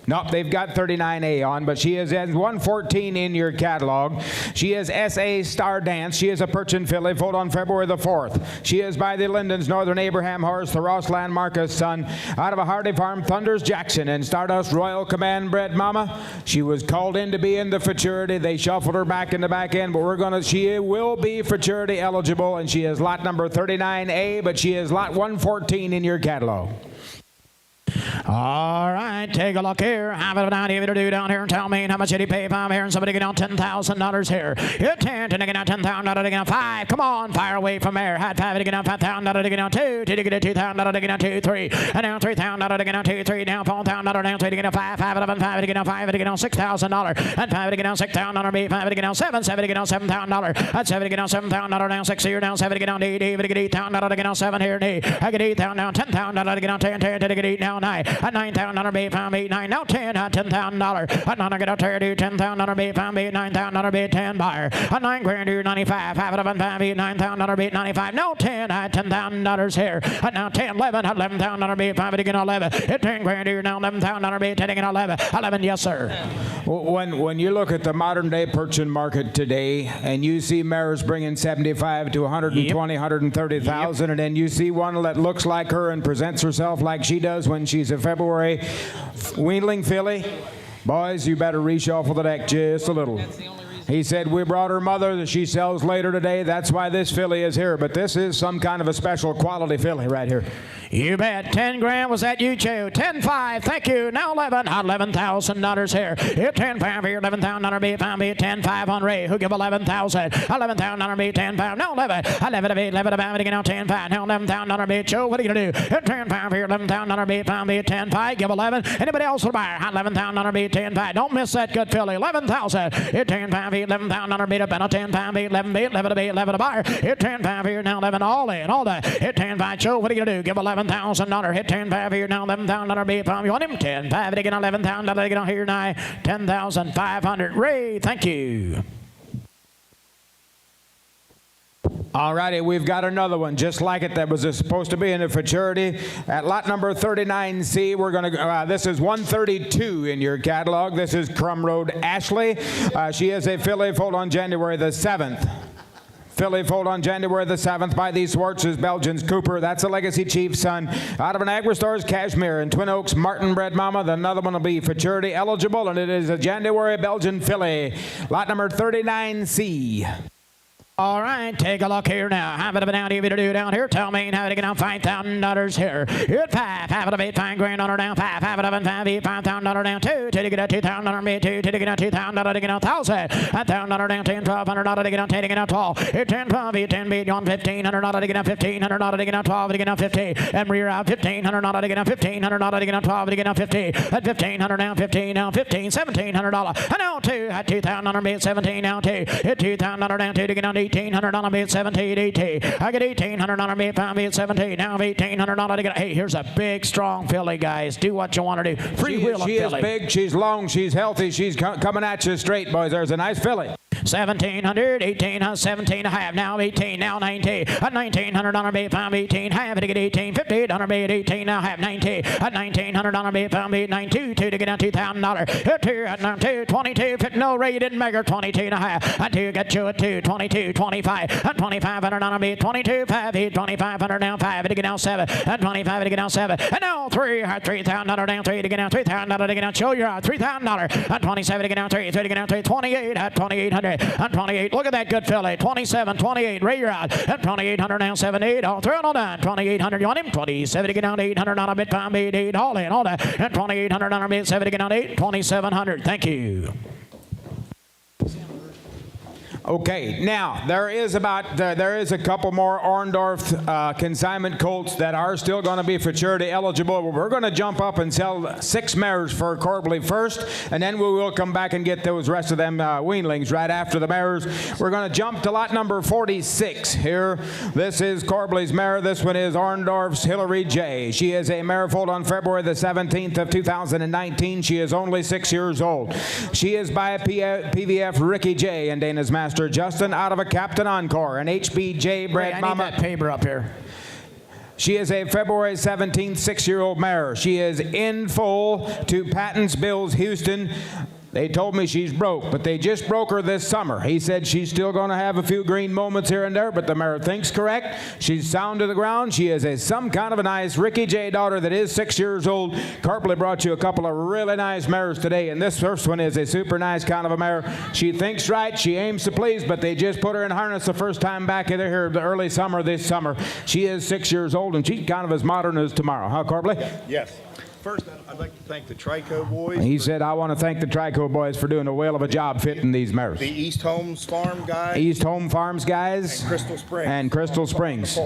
S2: Nope, they've got 39A on, but she is at 114 in your catalog. She is S.A. Star Dance. She is a Perchin filly, foaled on February the 4th. She is by the Lindens, Northern Abraham horse, the Rossland Marcus son, out of a Hardy Farm, Thunders Jackson, and Stardust Royal Command bred mama. She was called in to be in the fraternity. They shuffled her back in the back end, but she will be fraternity eligible, and she is lot number 39A, but she is lot 114 in your catalog.
S3: All right, take a look here. Have it down here to do down here and tell me how much did he pay 5 here and somebody get down $10,000 here. Hit 10 to get down $10,000 to get down 5. Come on, fire away from there. Had 5 to get down $5,000 to get down 2. To get down $2,000 to get down 2, 3. And down $3,000 to get down 2, 3. Down $4,000 down 3 to get down 5. 5 11, 5 to get down 5 to get down $6,000. And 5 to get down $6,000. 5 to get down 7. 7 to get down $7,000. That's 7 to get down $7,000 down 6 here. Down 7 to get down 8. 8 to get $8,000 to get down 7 here. I get $8,000 down $10,000 to get down 10. 10 to get 8 down 9. At $9,000 be found 8 9 now 10 at $10,000 at 9 I get a tear do $10,000 be found 8 $9,000 be 10 buyer at 9 grand do 95 5 11 5 8 $9,000 be 95 now 10 at $10,000 here at now 10 11 at $11,000 be 5 again 11 at 10 grand do now $11,000 be 10 again 11 yes sir.
S2: When you look at the modern day Perchin market today and you see mares bringing 75 to 120 130,000 and then you see one that looks like her and presents herself like she does when she's a February weanling filly, boys, you better reshuffle the deck just a little. He said we brought her mother that she sells later today. That's why this filly is here. But this is some kind of a special quality filly right here.
S3: You bet. 10 grand was that you, Joe. 10-5. Thank you. Now 11. $11,000 here. Hit 10-5 here. $11,000 be 5 be 10-5 on Ray. Who give 11,000? $11,000 be 10-5. Now 11. 11 to be 11 to 5 again. Now 10-5. Now $11,000 be Joe. What are you gonna do? Hit 10-5 here. $11,000 be 5 be 10-5. Give 11. Anybody else will buy? $11,000 be 10-5. Don't miss that good filly. 11,000. Hit 10-5 here. $11,000 beat up and a 10-5 be 11 be 11 to be 11 to buyer. Hit 10-5 here. Now 11 all in. All day. Hit 10-5 Joe. What are you gonna do? Give 11,000. Hit 10-5 here now. $11,000 be 5. You want him? 10-5 to get $11,000 to get on here now. 10,500. Ray, thank you.
S2: All righty, we've got another one just like it that was supposed to be in the fraternity. At lot number 39C, we're going to, this is 132 in your catalog. This is Crum Road Ashley. She is a filly foaled on January the 7th. Filly foaled on January the 7th by the Swartz's Belgians Cooper. That's a Legacy Chief son. Out of an Agri-Stores Cashmere in Twin Oaks Martin bred mama. The another one will be fraternity eligible, and it is a January Belgian filly. Lot number 39C.
S3: All right, take a look here now. How about down here to do down here? Tell me how to get down $5,000 here. Hit 5. Have it a bit 5 grand on her down 5. Have it up and 5 8 $5,000 down 2. To get a $2,000 2. To get a $2,000 to get a $1,000. $1,000 down 10 $1,200 to get a 10 to get a 12. Hit 10 12 8 10 beat on $1,500 to get a $1,500 to get a 12 to get a 50. And rear out $1,500 to get a $1,500 to get a 12 to get a 50. At $1,500 down 15 down 15 $1,700. And now 2 at $2,000 beat 17 down 2. Hit $2,000 down 2 to get on $1,800 be at 17 18. I get $1,800 be at 5 be at 17. Now $1,800 to get. Hey, here's a big, strong filly, guys. Do what you want to do. Free wheel
S2: She is big. She's long. She's healthy. She's coming at you straight, boys. There's a nice filly.
S3: 1,700, 18, 17 and a half, now 18, now 19. At $1,900 be 5, 18, half to get 18, $5,800 be at 18, now half 19. At $1,900 be 5, 8, 9, 2 to get down $2,000. At 2, at 9, 2, 22, 50, no, Ray, you didn't measure 22 and a half. At 2, get you at 2, 22, 25. At $2,500 be 22, 5, 8, $2,500 down 5 to get down 7. At 25 to get down 7. And now 3, at $3,000 down 3 to get down $3,000 to get down. Show you $3,000. At 27 to get down 3, 3 to get down 3, 28 at $2,800. And 28. Look at that good filly. 27, 28. Ray, you're out. And 2,800 now, 78. All through and all done. 2,800. You want him? 27 to get down to 800 on a bit. Pound beat 8. All in. All done. And 2,800 on a bit. 7 to get down to 8. 2,700. Thank you.
S2: Okay, now there is a couple more Orndorff consignment colts that are still going to be Fraternity eligible. We're going to jump up and sell 6 mares for Corbley first, and then we will come back and get those rest of them weanlings right after the mares. We're going to jump to lot number 46 here. This is Corbley's mare. This one is Orndorff's Hillary J. She is a mare foaled on February the 17th of 2019. She is only 6 years old. She is by PVF Ricky J. and Dana's master Justin out of a Captain Encore, an HBJ bred mama.
S3: I need that paper up here.
S2: She is a February 17th 6-year-old mare. She is in full to Patton's Bills Houston. They told me she's broke, but they just broke her this summer. He said she's still going to have a few green moments here and there, but the mare thinks correct. She's sound to the ground. She is some kind of a nice Ricky J daughter that is 6 years old. Carpley brought you a couple of really nice mares today, and this first one is a super nice kind of a mare. She thinks right. She aims to please, but they just put her in harness the first time back in here the early summer this summer. She is 6 years old, and she's kind of as modern as tomorrow. Huh, Carpley?
S5: Yes. First, I'd like to thank the Trico boys.
S2: He said, I want to thank the Trico boys for doing a whale of a job fitting these mares.
S5: The East Homes Farm guys.
S2: East Home Farms guys.
S5: And Crystal Springs.
S2: And Crystal Springs.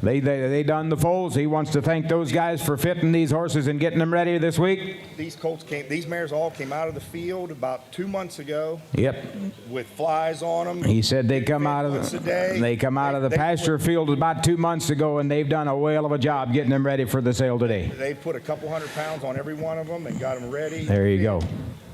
S2: They done the foals. He wants to thank those guys for fitting these horses and getting them ready this week.
S5: These mares all came out of the field about 2 months ago.
S2: Yep.
S5: With flies on them.
S2: He said they come out of the pasture field about 2 months ago, and they've done a whale of a job getting them ready for the sale today.
S5: They put a couple $100 on every one of them and got them ready.
S2: There you go.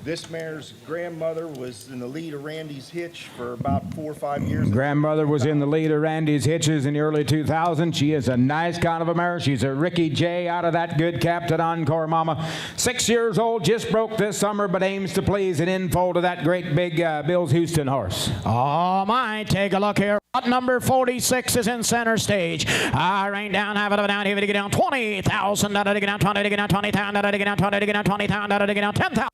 S5: This mare's grandmother was in the lead of Randy's Hitch for about 4 or 5 years.
S2: Grandmother was in the lead of Randy's Hitches in the early 2000s. She is a nice kind of a mare. She's a Ricky J out of that good Captain Encore mama. 6 years old, just broke this summer, but aims to please an infold of that great big Bills Houston horse.
S3: Oh, my. Take a look here. Number 46 is in center stage. Rain down, have it down, here to get down 20,000, to get down 20, to get down 20,000, to get down 20, to get down 20,000, to get down 10,000.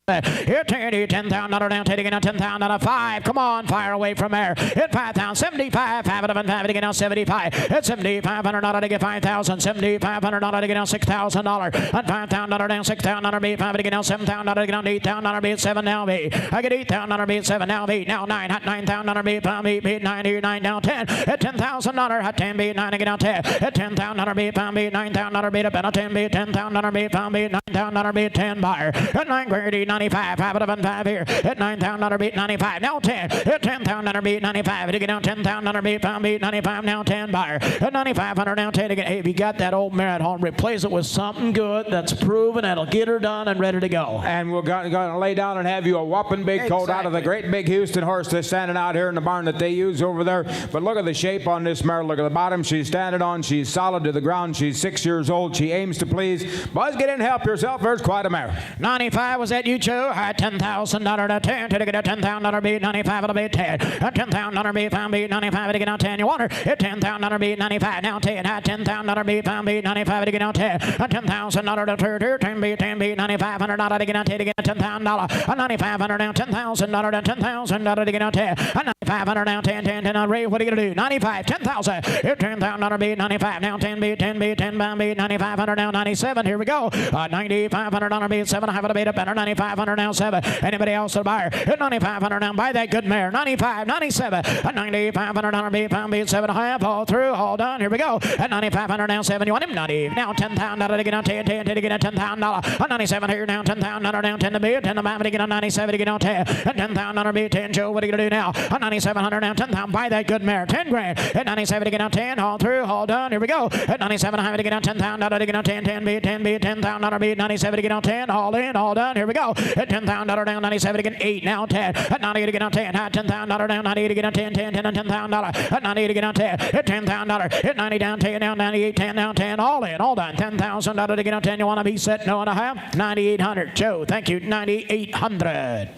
S3: Here, 10,000 down, to get down 10,000, 5. Come on, fire away from there. Hit 5,000, 75, have it up and 5 to get down 75. Hit 7,500 to get 5,000, 7,500 to get down $6,000, and 5,000 down 6,000 B, 5 to get down 7,000 to get down 8,000 B, 7 now B. I get 8,000 B, 7 now B, now 9, 9,000 B, 5 B, 9, 9 down 10. At $10,000, at 10 B, 9 to get down 10. At 10,000 B, pound B, 9,000 B, to bet 10 B, 10,000 B, pound B, 9,000 B, 10 buyer. At 9 grade 95, have it up and 5 here. At 9,000 B, 95, now 10. At 10,000 B, 95, to get down 10,000 B, pound B, 95, now 10 buyer. At 9,500, now 10 to get. Hey, if you got that old mare at home, replace it with something good that's proven that'll get her done and ready to go.
S2: And we're going to lay down and have you a whopping big colt out of the great big Houston horse that's standing out here in the barn that they use over there. But look at the shape on this mare. Look at the bottom she's standing on. She's solid to the ground. She's 6 years old. She aims to please. Boys, get in and help yourself. There's quite a mare.
S3: 95, was that you, Joe? At $10,000 to 10 to get a $10,000 beat, 95 to beat 10. At $10,000 beat, pound beat, 95 to get on 10. You want her? At $10,000 beat, 95, now 10. At $10,000 beat, pound beat, 95 to get on 10. At $10,000 to 10 beat, 10 beat, $9,500 to get on 10 to get $10,000. At $9,500 down, $10,000 to $10,000 to get on 10. At $9,500 down, 10, 10, 10 on Ray. What are you going to do? 95, 10,000. Here, $10,000 beat, 95. Now 10 beat, 10 beat, 10 pound beat, 9,500 down, 97. Here we go. $9,500 beat, 7. I have it beat up better. 9,500 down, 7. Anybody else a buyer? At 9,500 down, buy that good mare. 95, 97. At $9,500 beat, pound beat, 7.5. All through, all done. Here we go. At 9,500 down, 7. You want him? 90. Now $10,000 to get on 10, 10 to get on $10,000. At 97 here now, $10,000 down, 10 to beat, 10 to 5 to get on 97 to get on 10. At $10,000 beat, 10. Joe, what are you going to do now? At 9,700 down, 10,000. Buy that good mare. 10 grand. At 97 to get on 10. All through, all done. Here we go. At 97 to get on 10,000 to get on 10, 10 beat, 10 beat, $10,000 beat, 97 to get on 10. All in, all done. Here we go. At $10,000 down, 97 to get 8. Now 10. At 98 to get on 10. At $10,000 down, 98 to get on 10, 10, 10 on $10,000. At 98 to get on 10. At $10,000. At 90 down 10, down 98, 10 down 10. All in, all done. $10,000 to get on 10. You want to be set? No and a half. 9,800. Joe, thank you. 9,800.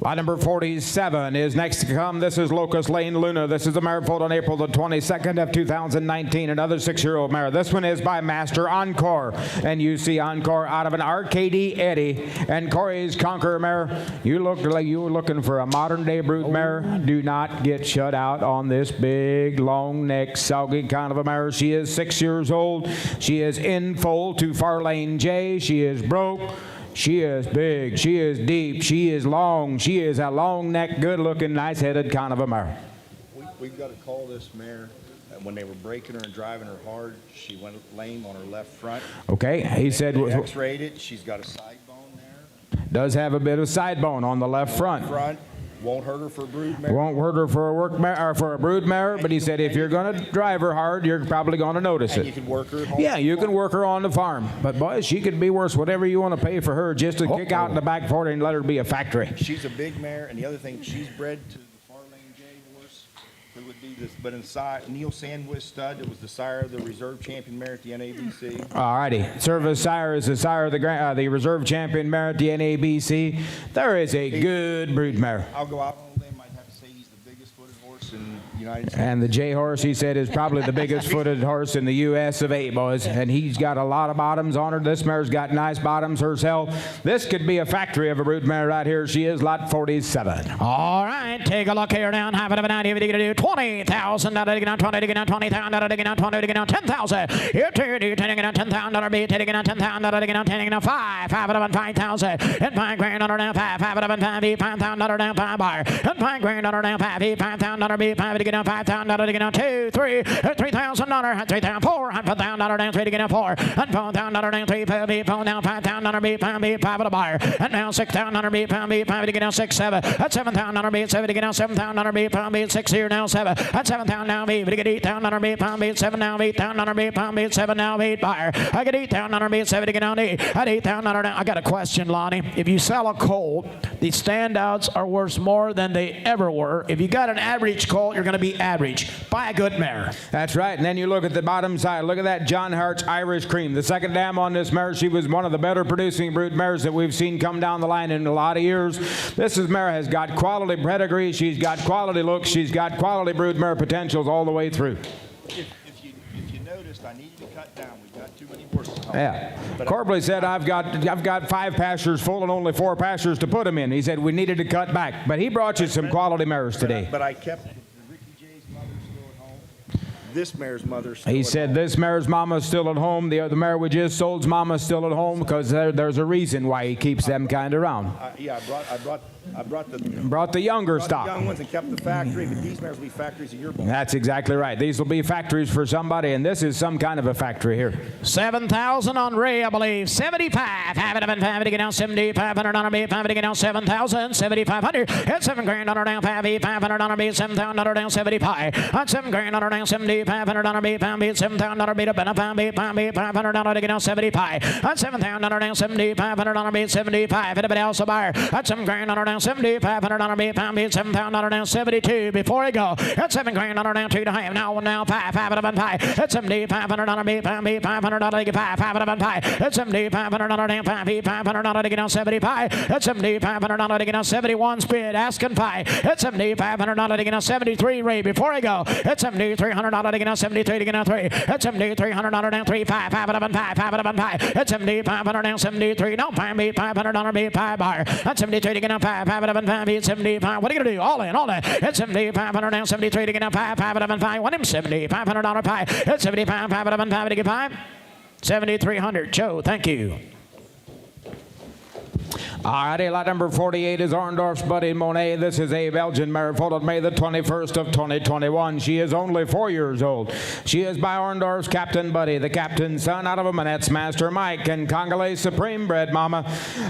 S2: Lot number 47 is next to come. This is Locust Lane Luna. This is the mare foaled on April the 22nd of 2019. Another 6-year-old mare. This one is by Master Encore. And you see Encore out of an RKD Eddie. And Corey's Conqueror mare. You look like you were looking for a modern-day brood mare. Do not get shut out on this big, long-neck, soggy kind of a mare. She is 6 years old. She is in foal to Far Lane J. She is broke. She is big, she is deep, she is long, she is a long neck, good looking, nice headed kind of a mare.
S5: We've got to call this mare. When they were breaking her and driving her hard, she went lame on her left front.
S2: Okay, he said.
S5: They x-rayed it. She's got a side bone there.
S2: Does have a bit of side bone on the left front.
S5: Won't hurt her for a brood mare.
S2: Won't hurt her for a work mare or for a brood mare, but he said if you're going to drive her hard, you're probably going to notice it.
S5: You can work her at home.
S2: Yeah, you can work her on the farm. But boys, she could be worse. Whatever you want to pay for her, just to kick out in the back for her and let her be a factory.
S5: She's a big mare, and the other thing, she's bred to the Far Lane J horse, who would be this. But inside, Neil Sandwich stud, it was the sire of the reserve champion mare at the NABC.
S2: All righty. Service sire is the sire of the reserve champion mare at the NABC. There is a good brood mare.
S5: I'll go out on a limb. I'd have to say he's the biggest footed horse in the United States.
S2: And the J horse, he said, is probably the biggest footed horse in the U.S. of A, boys. And he's got a lot of bottoms on her. This mare's got nice bottoms herself. This could be a factory of a brood mare right here. She is lot 47.
S3: All right, take a look here now. Half of an idea what are you going to do? 20,000. Taking on 20, taking on 20,000. Taking on 20, taking on 10,000. Here, taking on 10,000. B, taking on 10,000. Taking on 10, taking on 5. 5 of 5,000. And 5 grand on now 5. 5 of 5 B, 5,000 now 5 bar. And 5 grand on now 5 B, 5,000 B, 5 to get on 5,000 to get on 2, 3, $3,000, 3,000, 4, $5,000 down 3 to get on 4, and $4,000 down 3, 5 B, 4 down 5,000 B, 5 B, 5 at a bar. And now 6,000 B, 5 B, 5 to get on 6, 7. At 7,000 B, 7 to get on 7,000 B, 5 B, 6 here now 7. At 7,000 B, to get 8,000 B, 5 B, 7 now 8,000 B, 5 B, 7 now 8 bar. I get 8,000 B, 7 to get on 8. At 8,000 I got a question, Lonnie. If you sell a colt, the standouts are worth more than they ever were. If you got an average colt, you're going to be average. Buy a good mare.
S2: That's right. And then you look at the bottom side. Look at that John Hart's Irish Cream. The second dam on this mare. She was one of the better producing brood mares that we've seen come down the line in a lot of years. This mare has got quality pedigree. She's got quality looks. She's got quality brood mare potentials all the way through.
S5: If you noticed, I needed to cut down. We've got too many horses.
S2: Yeah. Corbley said, I've got 5 pastures full and only 4 pastures to put them in. He said we needed to cut back. But he brought you some quality mares today.
S5: But I kept Ricky J's mother still at home. This mare's mother's still
S2: He
S5: at
S2: said
S5: home.
S2: this mare's mama's still at home. The other mare we just sold's mama's still at home because there's a reason why he keeps them kind of around.
S5: Yeah, I brought
S2: Brought the younger
S5: the
S2: stock.
S5: young ones and kept the factory, but these mares will be factories of your bone.
S2: That's exactly right. These will be factories for somebody, and this is some kind of a factory here.
S3: 7,000 on Ray, I believe. 75. Have it up and 5 to get down 7,500 on B, 5 to get down 7,000, 7,500. At 7 grand on down 5 500 on B, 7,000 down 75. At 7 grand on down 7,500 on B, 5 B, 7,000 B to Ben 5 B, 5 B, 500 to get down 75. At 7,000 down 7,500 on B, 75. At a bit else a buyer. At 7 grand on down 7,500 on B, 5 B, 7,000 down 72. Before I go, at 7 grand on down 2 to high. Now 5, 5 at a 5. At 7,500 on B, 5 B, 500 to get 5, 5 at a 5. At 7,500 on down 5 B, 500 to get down 75. At 7,500 to get down 71 speed, asking 5. At 7,500 to get down 73 Ray. Before I go, at 7,300 to get down 73 to get down 3. At 7,300 down 3, 5, 5 at a 5, 5 at a 5. At 7,500 down 73, no 5 B, 500 B, 5 bar. At 73 to get down 5, 5 at a 5 B, 75. What are you going to do? All in. At 7,500 down 73 to get down 5, 5 at a 5. What him 7,500 5. At 75, 5 at a 5 to get 5. 7,300. Joe, thank you.
S2: All righty, lot number 48 is Orndorff's Buddy Monet. This is a Belgian mare foaled May the 21st of 2021. She is only 4 years old. She is by Orndorff's Captain Buddy, the captain's son out of a Manette's Master Mike and Congolese Supreme bred mama.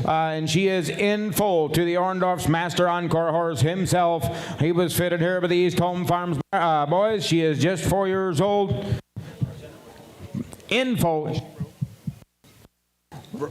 S2: And she is in foal to the Orndorff's Master Encore horse himself. He was fitted here by the East Home Farms boys. She is just 4 years old. In foal.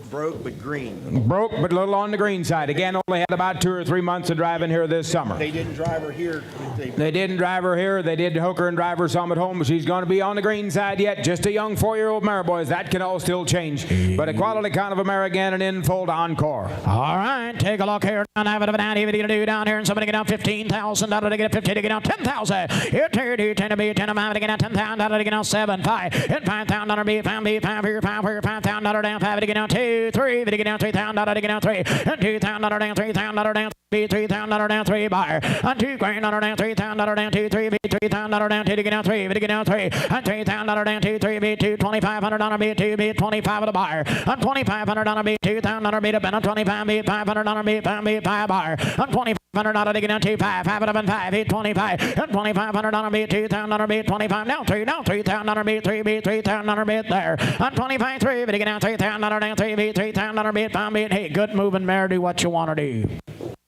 S5: Broke but green.
S2: Broke, but a little on the green side. Again, only had about 2 or 3 months of driving here this summer.
S5: They didn't drive her here
S2: They didn't drive her here. They did hook her and drive her some at home, but she's going to be on the green side yet. Just a young 4-year-old mare, boys. That can all still change. But a quality kind of a mare again, an in-fold encore.
S3: All right, take a look here. Down have it of an idea to do down here, and somebody get down $15,000 to get 50 to get down 10,000. Here, 10 to be 10 to 5 to get down $10,000 to get down 7 5. Hit $5,000 be 5 be 5 here 5 here $5,000 down 5 to get down 2 3 to get down $3,000 to get down 3 and $2,000 down $3,000 down. Be $3,000 down 3 buyer. On $2,000 down $3,000 down 2 3 be $3,000 down 2 to get down 3 to get down 3 and $3,000 down 2 3 be $2,500 be 2 be 25 of the buyer. On $2,500 be $2,000 be the ben on 25 be $500 be 5 be 5 buyer. On $2,500 to get down 2 5 5 of 5 be 25 and $2,500 be $2,000 be 25 down 3 down $3,000 be 3 be $3,000 be there. On 25 3 to get down $3,000 down 3 be $3,000 be 5 be hey good moving mare, do what you want to do.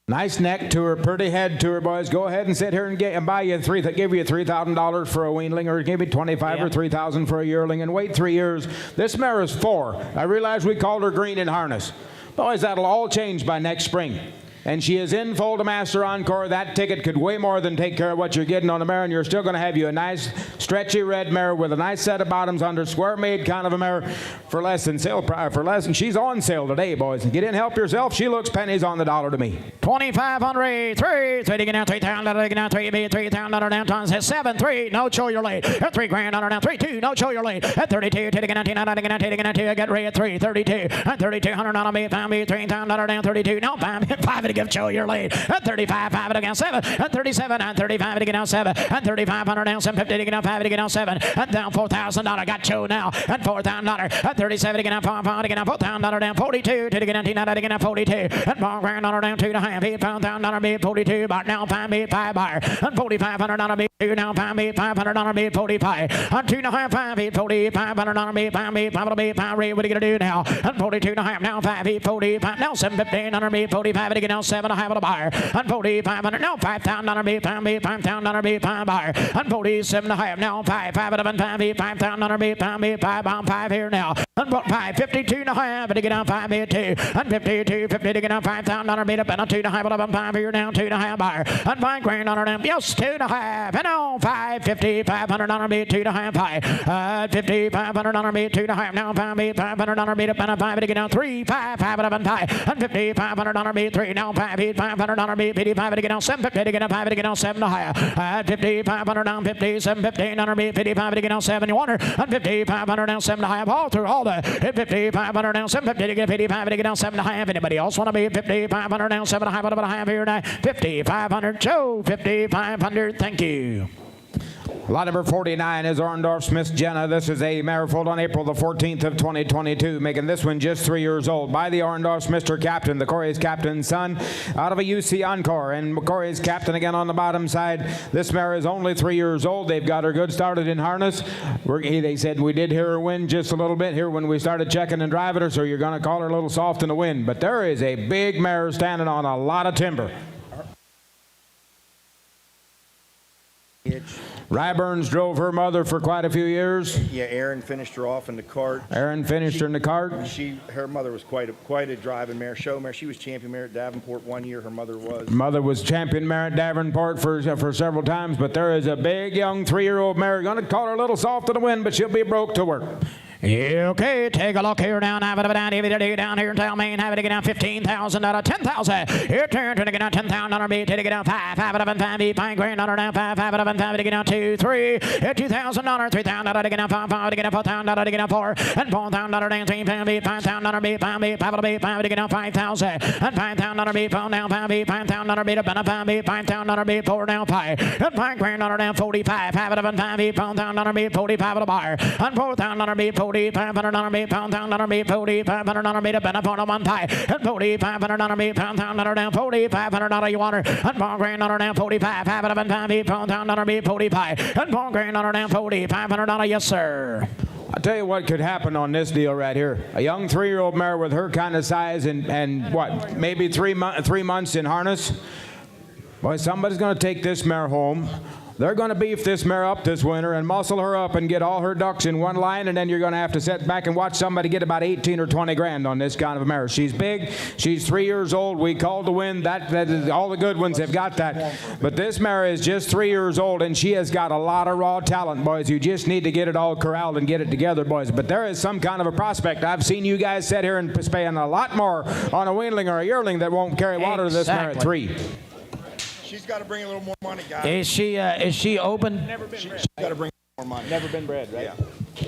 S2: Nice neck to her, pretty head to her, boys. Go ahead and sit here and buy you give you $3,000 for a weanling, or give you $2,500 or $3,000 for a yearling, and wait 3 years. This mare is 4. I realize we called her green in harness. Boys, that'll all change by next spring. And she is in full to Master Encore. That ticket could way more than take care of what you're getting on a mare, and you're still going to have you a nice, stretchy red mare with a nice set of bottoms under, square-made kind of a mare for less than sale price. For less, and she's on sale today, boys. Get in, help yourself. She looks pennies on the dollar to me.
S3: 2,500, 3 to get down $3,000 to get down 3 be $3,000 down tons at 7 3 no show you're late at $3,000 down 3 2 no show you're late at 32 to get down 9 to get down 2 to get down 2 get ready at 3 32 at $3,200 be 5 be $3,000 down 32 no 5 to give show you're late at 35 5 to get down 7 at 37 and 35 to get down 7 and 3,500 down 750 to get down 5 to get down 7 and down $4,000 got show now and $4,000 at 37 to get down 5 to get down $4,000 down 42 to get down 9 to get down 42 and $4,000 down 2 to half $5,000 be 42 but now 5 be 5 buyer and $4,500 be 2 now 5 be $500 be 45 and 2 and a half 5 be $4,500 be 5 be 5 be 5 what are you gonna do now and 42 and a half now 5 be 45 now 715 be 45 to get down 7 and a half of the buyer and 4,500 now $5,000 be 5 be $5,000 be 5 buyer and 47 and a half now 5 5 of them 5 be $5,000 be 5 be 5 on 5 here now and 5 52 and a half to get down 5 be 2 and 52 50 to get down $5,000 be up and 2 and a half of them 5 here now 2 and a half buyer and $5,000 on them yes 2 and a half and now 550 $500 be 2 and a half high 50 $500 be 2 and a half now 5 be $500 be up and 5 to get down 3 5 5 of them 5 and 50 $500 be 3 now 5 $500 be 55 to get down 750 to get down 5 to get down 7 and a half 50 $500 down 50 715 be 55 to get down 7 you want her and 50 $500 down 7 and a half all through all the 50 $500 down 750 to get 55 to get down 7 and a half anybody else want to be 50 $500 down 7 and a half what about a half here now 50 $500 show 50 $500 thank you.
S2: Lot number 49 is Orndorff Smith Jenna. This is a mare foaled on April the 14th of 2022, making this one just 3 years old. By the Orndorff Mr. Captain, the Corey's captain's son, out of a UC Encore. And Corey's captain again on the bottom side. This mare is only 3 years old. They've got her good started in harness. They said we did hear her wind just a little bit here when we started checking and driving her, so you're going to call her a little soft in the wind. But there is a big mare standing on a lot of timber. Ryburns drove her mother for quite a few years.
S5: Yeah, Aaron finished her off in the cart.
S2: Aaron finished her in the cart.
S5: Her mother was quite a driving mare, show mare. She was champion mare at Davenport 1 year. Her mother was.
S2: Mother was champion mare at Davenport for several times, but there is a big young 3-year-old mare. Going to call her a little soft in the wind, but she'll be broke to work.
S3: Okay, take a look here down, have it down here in town, Maine, have it to get down 15,000 out of 10,000. Here, turn to get down 10,000 be to get down 5 5 out of 5 be $5,000 down 5 5 out of 5 to get down 2 3 $2,000 $3,000 to get down 5 5 to get down $4,000 to get down 4 and $4,000 down 3 5 be $5,000 be 5 be 5 be 5 to get down 5,000 and $5,000 be 4 down 5 be $5,000 be to $5 be $5,000 be 4 down 5 and $5,000 down 45 5 out of 5 be $4,000 be 45 of the buyer and $4,000 be $4,500 be $4,000 be $4,500 be to $1 1 pie and $4,500 be $4,000 down $4,500 you want her and $4,000 down 45 5 out of 5 be $4,000 be 45 and $4,000 down $4,500 yes sir.
S2: I'll tell you what could happen on this deal right here. A young 3-year-old mare with her kind of size and what, maybe 3 months in harness. Boy, somebody's going to take this mare home, They're going to beef this mare up this winter and muscle her up and get all her ducks in one line, and then you're going to have to sit back and watch somebody get about 18 or 20 grand on this kind of a mare. She's big. She's 3 years old. We called to win. That is, all the good ones have got that. But this mare is just 3 years old, and she has got a lot of raw talent, boys. You just need to get it all corralled and get it together, boys. But there is some kind of a prospect. I've seen you guys sit here and spend a lot more on a weanling or a yearling that won't carry water to this mare at 3.
S5: She's got to bring a little more money, guys.
S3: Is she open?
S5: She's got to bring more money.
S3: Never been bred, right?
S5: Yeah.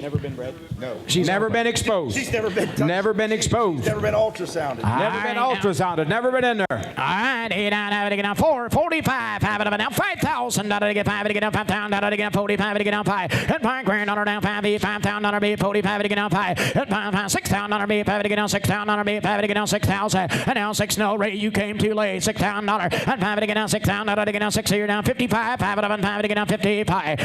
S3: Never been bred?
S5: No.
S2: She's never been exposed.
S5: She's never been touched.
S2: Never been exposed.
S5: She's never been ultrasounded.
S2: Never been ultrasounded. Never been in there.
S3: All right, have it again. 445. Have it up now. 5,000. To get 5 to get up 5,000. To get 45 to get up 5. Hit 5 grand on down 5 5,000 be 45 to get up 5. Hit 5 6,000 be 5 to get on 6,000 be 5 to get on 6,000. And now 6 no Ray, you came too late. $6,000 and 5 to get on 6,000 to get on 6 here down 55. 5 up and 5 to get on 55.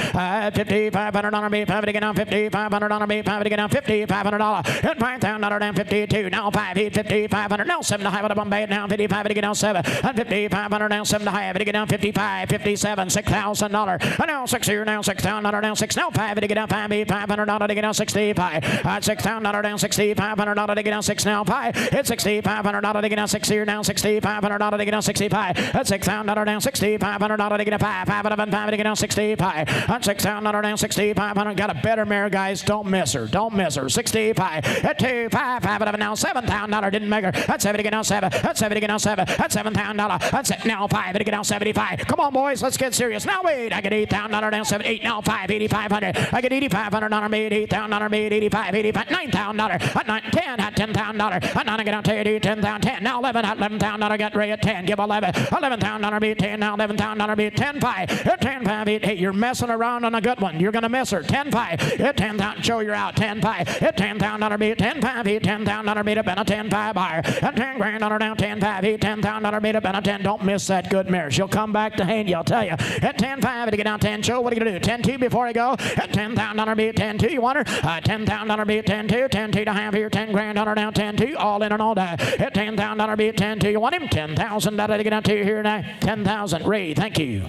S3: 5,500 be 5 to get on 5,500 be 5 to get on $5,500. Hit 5,000 down 52. Now 5 hit 5,500. Now 7 to have it up on bed now 55 to get on 7. And 5,500 now 7 to have it to get down 55, 57, $6,000. And now 6 here now 6,000 down 6. Now 5 to get down 5,500 to get down 65. $6,000 down 6,500 to get down 6 now 5. Hit $6,500 to get down 6 here now $6,500 to get down 65. That's $6,000 down 6,500 to get down 5. 5 and 5 to get down 65. And $6,000 down 6,500. Got a better mare, guys. Don't miss her. Don't miss her. 65. At 2, 5, 5 and now $7,000 didn't make her. That's 7 to get down 7. That's 7 to get down 7. That's $7,000. That's it. Now 5 to get down 75. Come on, boys. Let's get serious. Now wait. I get $8,000 down 7. 8 now 5. 8,500. I get $8,500 made. $8,000 made. 85. 85. $9,000. At 9. 10. At $10,000. At 9 I get down to $10,000. 10. Now 11. At $11,000. Get Ray at 10. Give 11. $11,000 beat 10. Now $11,000 beat 10. 5. At 10. 5 beat 8. You're messing around on a good one. You're gonna miss her. 10. 5. At 10,000. Show you're out. 10. 5. At $10,000 beat 10. 5 beat $10,000 beat up and a 10. 5 buyer. At 10 grand on her down 10. 5 beat $10,000 beat up and a 10. Don't miss that good mare. She'll come back to hand you. I'll tell you. At 10. 5 to get down 10. Show what are you gonna do? 10 2 before I go. At $10,000 beat 10 2. You want her? $10,000 beat 10 2. 10 2 to have here. 10 grand on her down 10 2. All in and all day. At $10,000 beat 10 2. You want him? $10,000 to get down 2 here now. 10,000. Ray, thank you.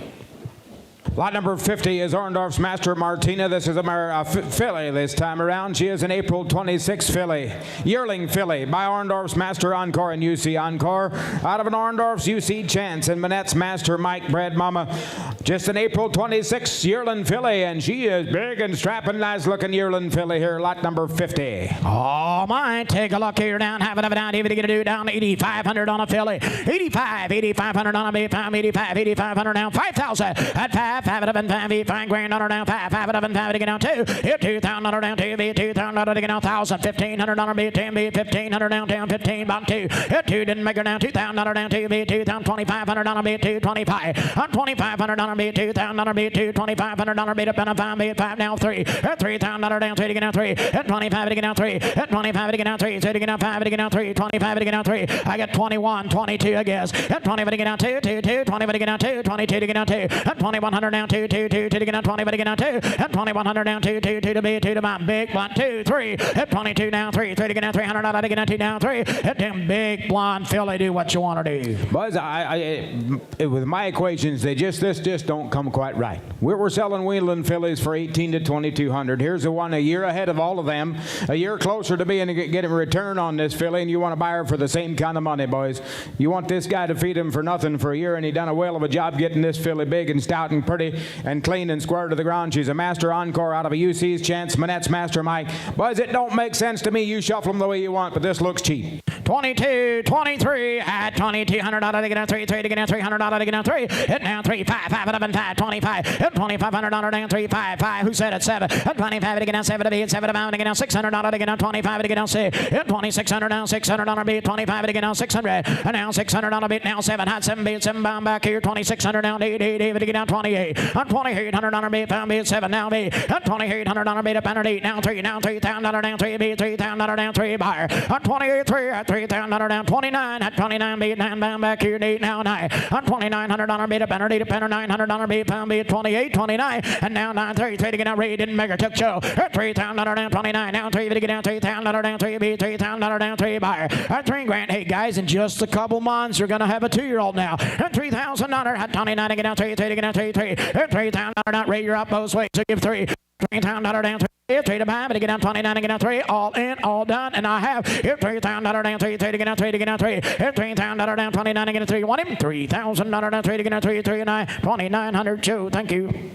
S2: Lot number 50 is Orndorff's Master Martina. This is a filly this time around. She is an April 26 filly, yearling filly by Orndorff's Master Encore and UC Encore. Out of an Orndorff's UC Chance and Manette's Master Mike Bread Mama. Just an April 26 yearling filly, and she is big and strapping, nice looking yearling filly here. Lot number 50.
S3: Oh my, take a look here down. Have it down. Even to get it down 8,500 on a filly. 85, 8,500 on a big 85, 8,500 down 5,000 at 5. 5 it up and 5 5 grand on her down 5 5 it up and 5 to get down 2 hit 2,000 on her down 2 be 2,000 on her to get down 1,000 1,500 on her be 10 be 1,500 down 15 about 2 hit 2 didn't make her down 2,000 on her down 2 be 2,000 2,500 on her be 225 on 2,500 on her be 2,000 on her be 2,500 on her be up and a 5 be 5 now 3 hit 3,000 on her down 3 to get down 3 hit 25 to get down 3 hit 25 to get down 3 2 to get down 5 to get down 3 25 to get down 3 I get 21 22 I guess hit 20 to get down 2 2 2 20 to get down 2 22 to get down 2 hit 2,100 down 2 2 2 2 to get down 20 to get down 2 hit 2,100 down 2 2 2 to be 2 to my big 1 2 3 hit 22 down 3 3 to get down 300 to get down 2 down 3 hit them big blonde filly. Do what you want to do.
S2: Buzz, with my equations, this just don't come quite right. We're selling wheeling fillies for 18 to 2,200. Here's the one a year ahead of all of them, a year closer to being getting a return on this filly, and you want to buy her for the same kind of money, boys. You want this guy to feed him for nothing for a year, and he done a whale of a job getting this filly big and stout and pretty and clean and square to the ground. She's a Master Encore out of a UC's Chance, Manette's Master Mike. Boys, it don't make sense to me. You shuffle them the way you want, but this looks cheap.
S3: 22, 23 at 2,200 to get down 3 3 to get down 300 to get down 3 hit down 3 5 5 11 5 25 hit 2,500 down 3 5 5 who said it 7 hit 25 to get down 7 to beat 7 to get down 600 to get down 25 to get down 6 hit 2,600 down 600 on a beat 25 to get down 600 and now 600 on a beat now 7 hot 7 beat 7 bound back here 2,600 down 8 8 to get down 28 on 2,800 on a beat 5 beat 7 now beat at 2,800 on a beat up under 8 now 3 now 3,000 down 3 beat 3,000 down 3 buyer on 28 3 at $3,000 down 29 at 29 beat 9 pound back here 8 now 9 on $2,900 beat a banner need a banner $900 beat pound beat 28 29 and now 9 3 3 to get out Ray didn't make her took show $3,000 down 29 now 3 to get down $3,000 down 3 beat $3,000 down 3 buyer $3,000 hey guys in just a couple months you're gonna have a 2-year-old now $3,000 at 29 to get down 3 3 to get down 3 3 $3,000 down Ray you're up both ways so give $3,000 down 3 to 5 to get down 29 to get down 3 all in all done and I have $3,000 down 3 3 to get down 3 to get down 3 $3,000 down 29 to get down 3 you want him $3,000 down 3 to get down 3 3 and 9 $2,900 Joe thank you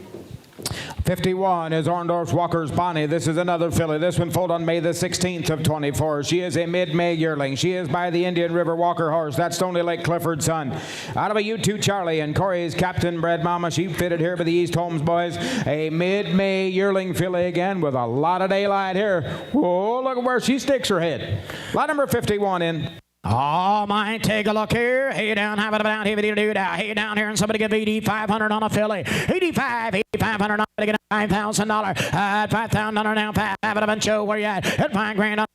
S2: 51 is Orndorff's Walker's Bonnie. This is another filly. This one foaled on May the 16th of 24. She is a mid-May yearling. She is by the Indian River Walker horse. That's Stony Lake Clifford's son. Out of a U2 Charlie and Corey's Captain Bred Mama. She fitted here by the East Holmes boys. A mid-May yearling filly again with a lot of daylight here. Whoa, look at where she sticks her head. Lot number 51 in.
S3: Oh, my, take a look here. Hey, down, have it about, hey, down here, and somebody give 8,500 on a filly. 8,500 on to get $5,000. At $5,000 down, have it up and show where you at. At $5,000 down,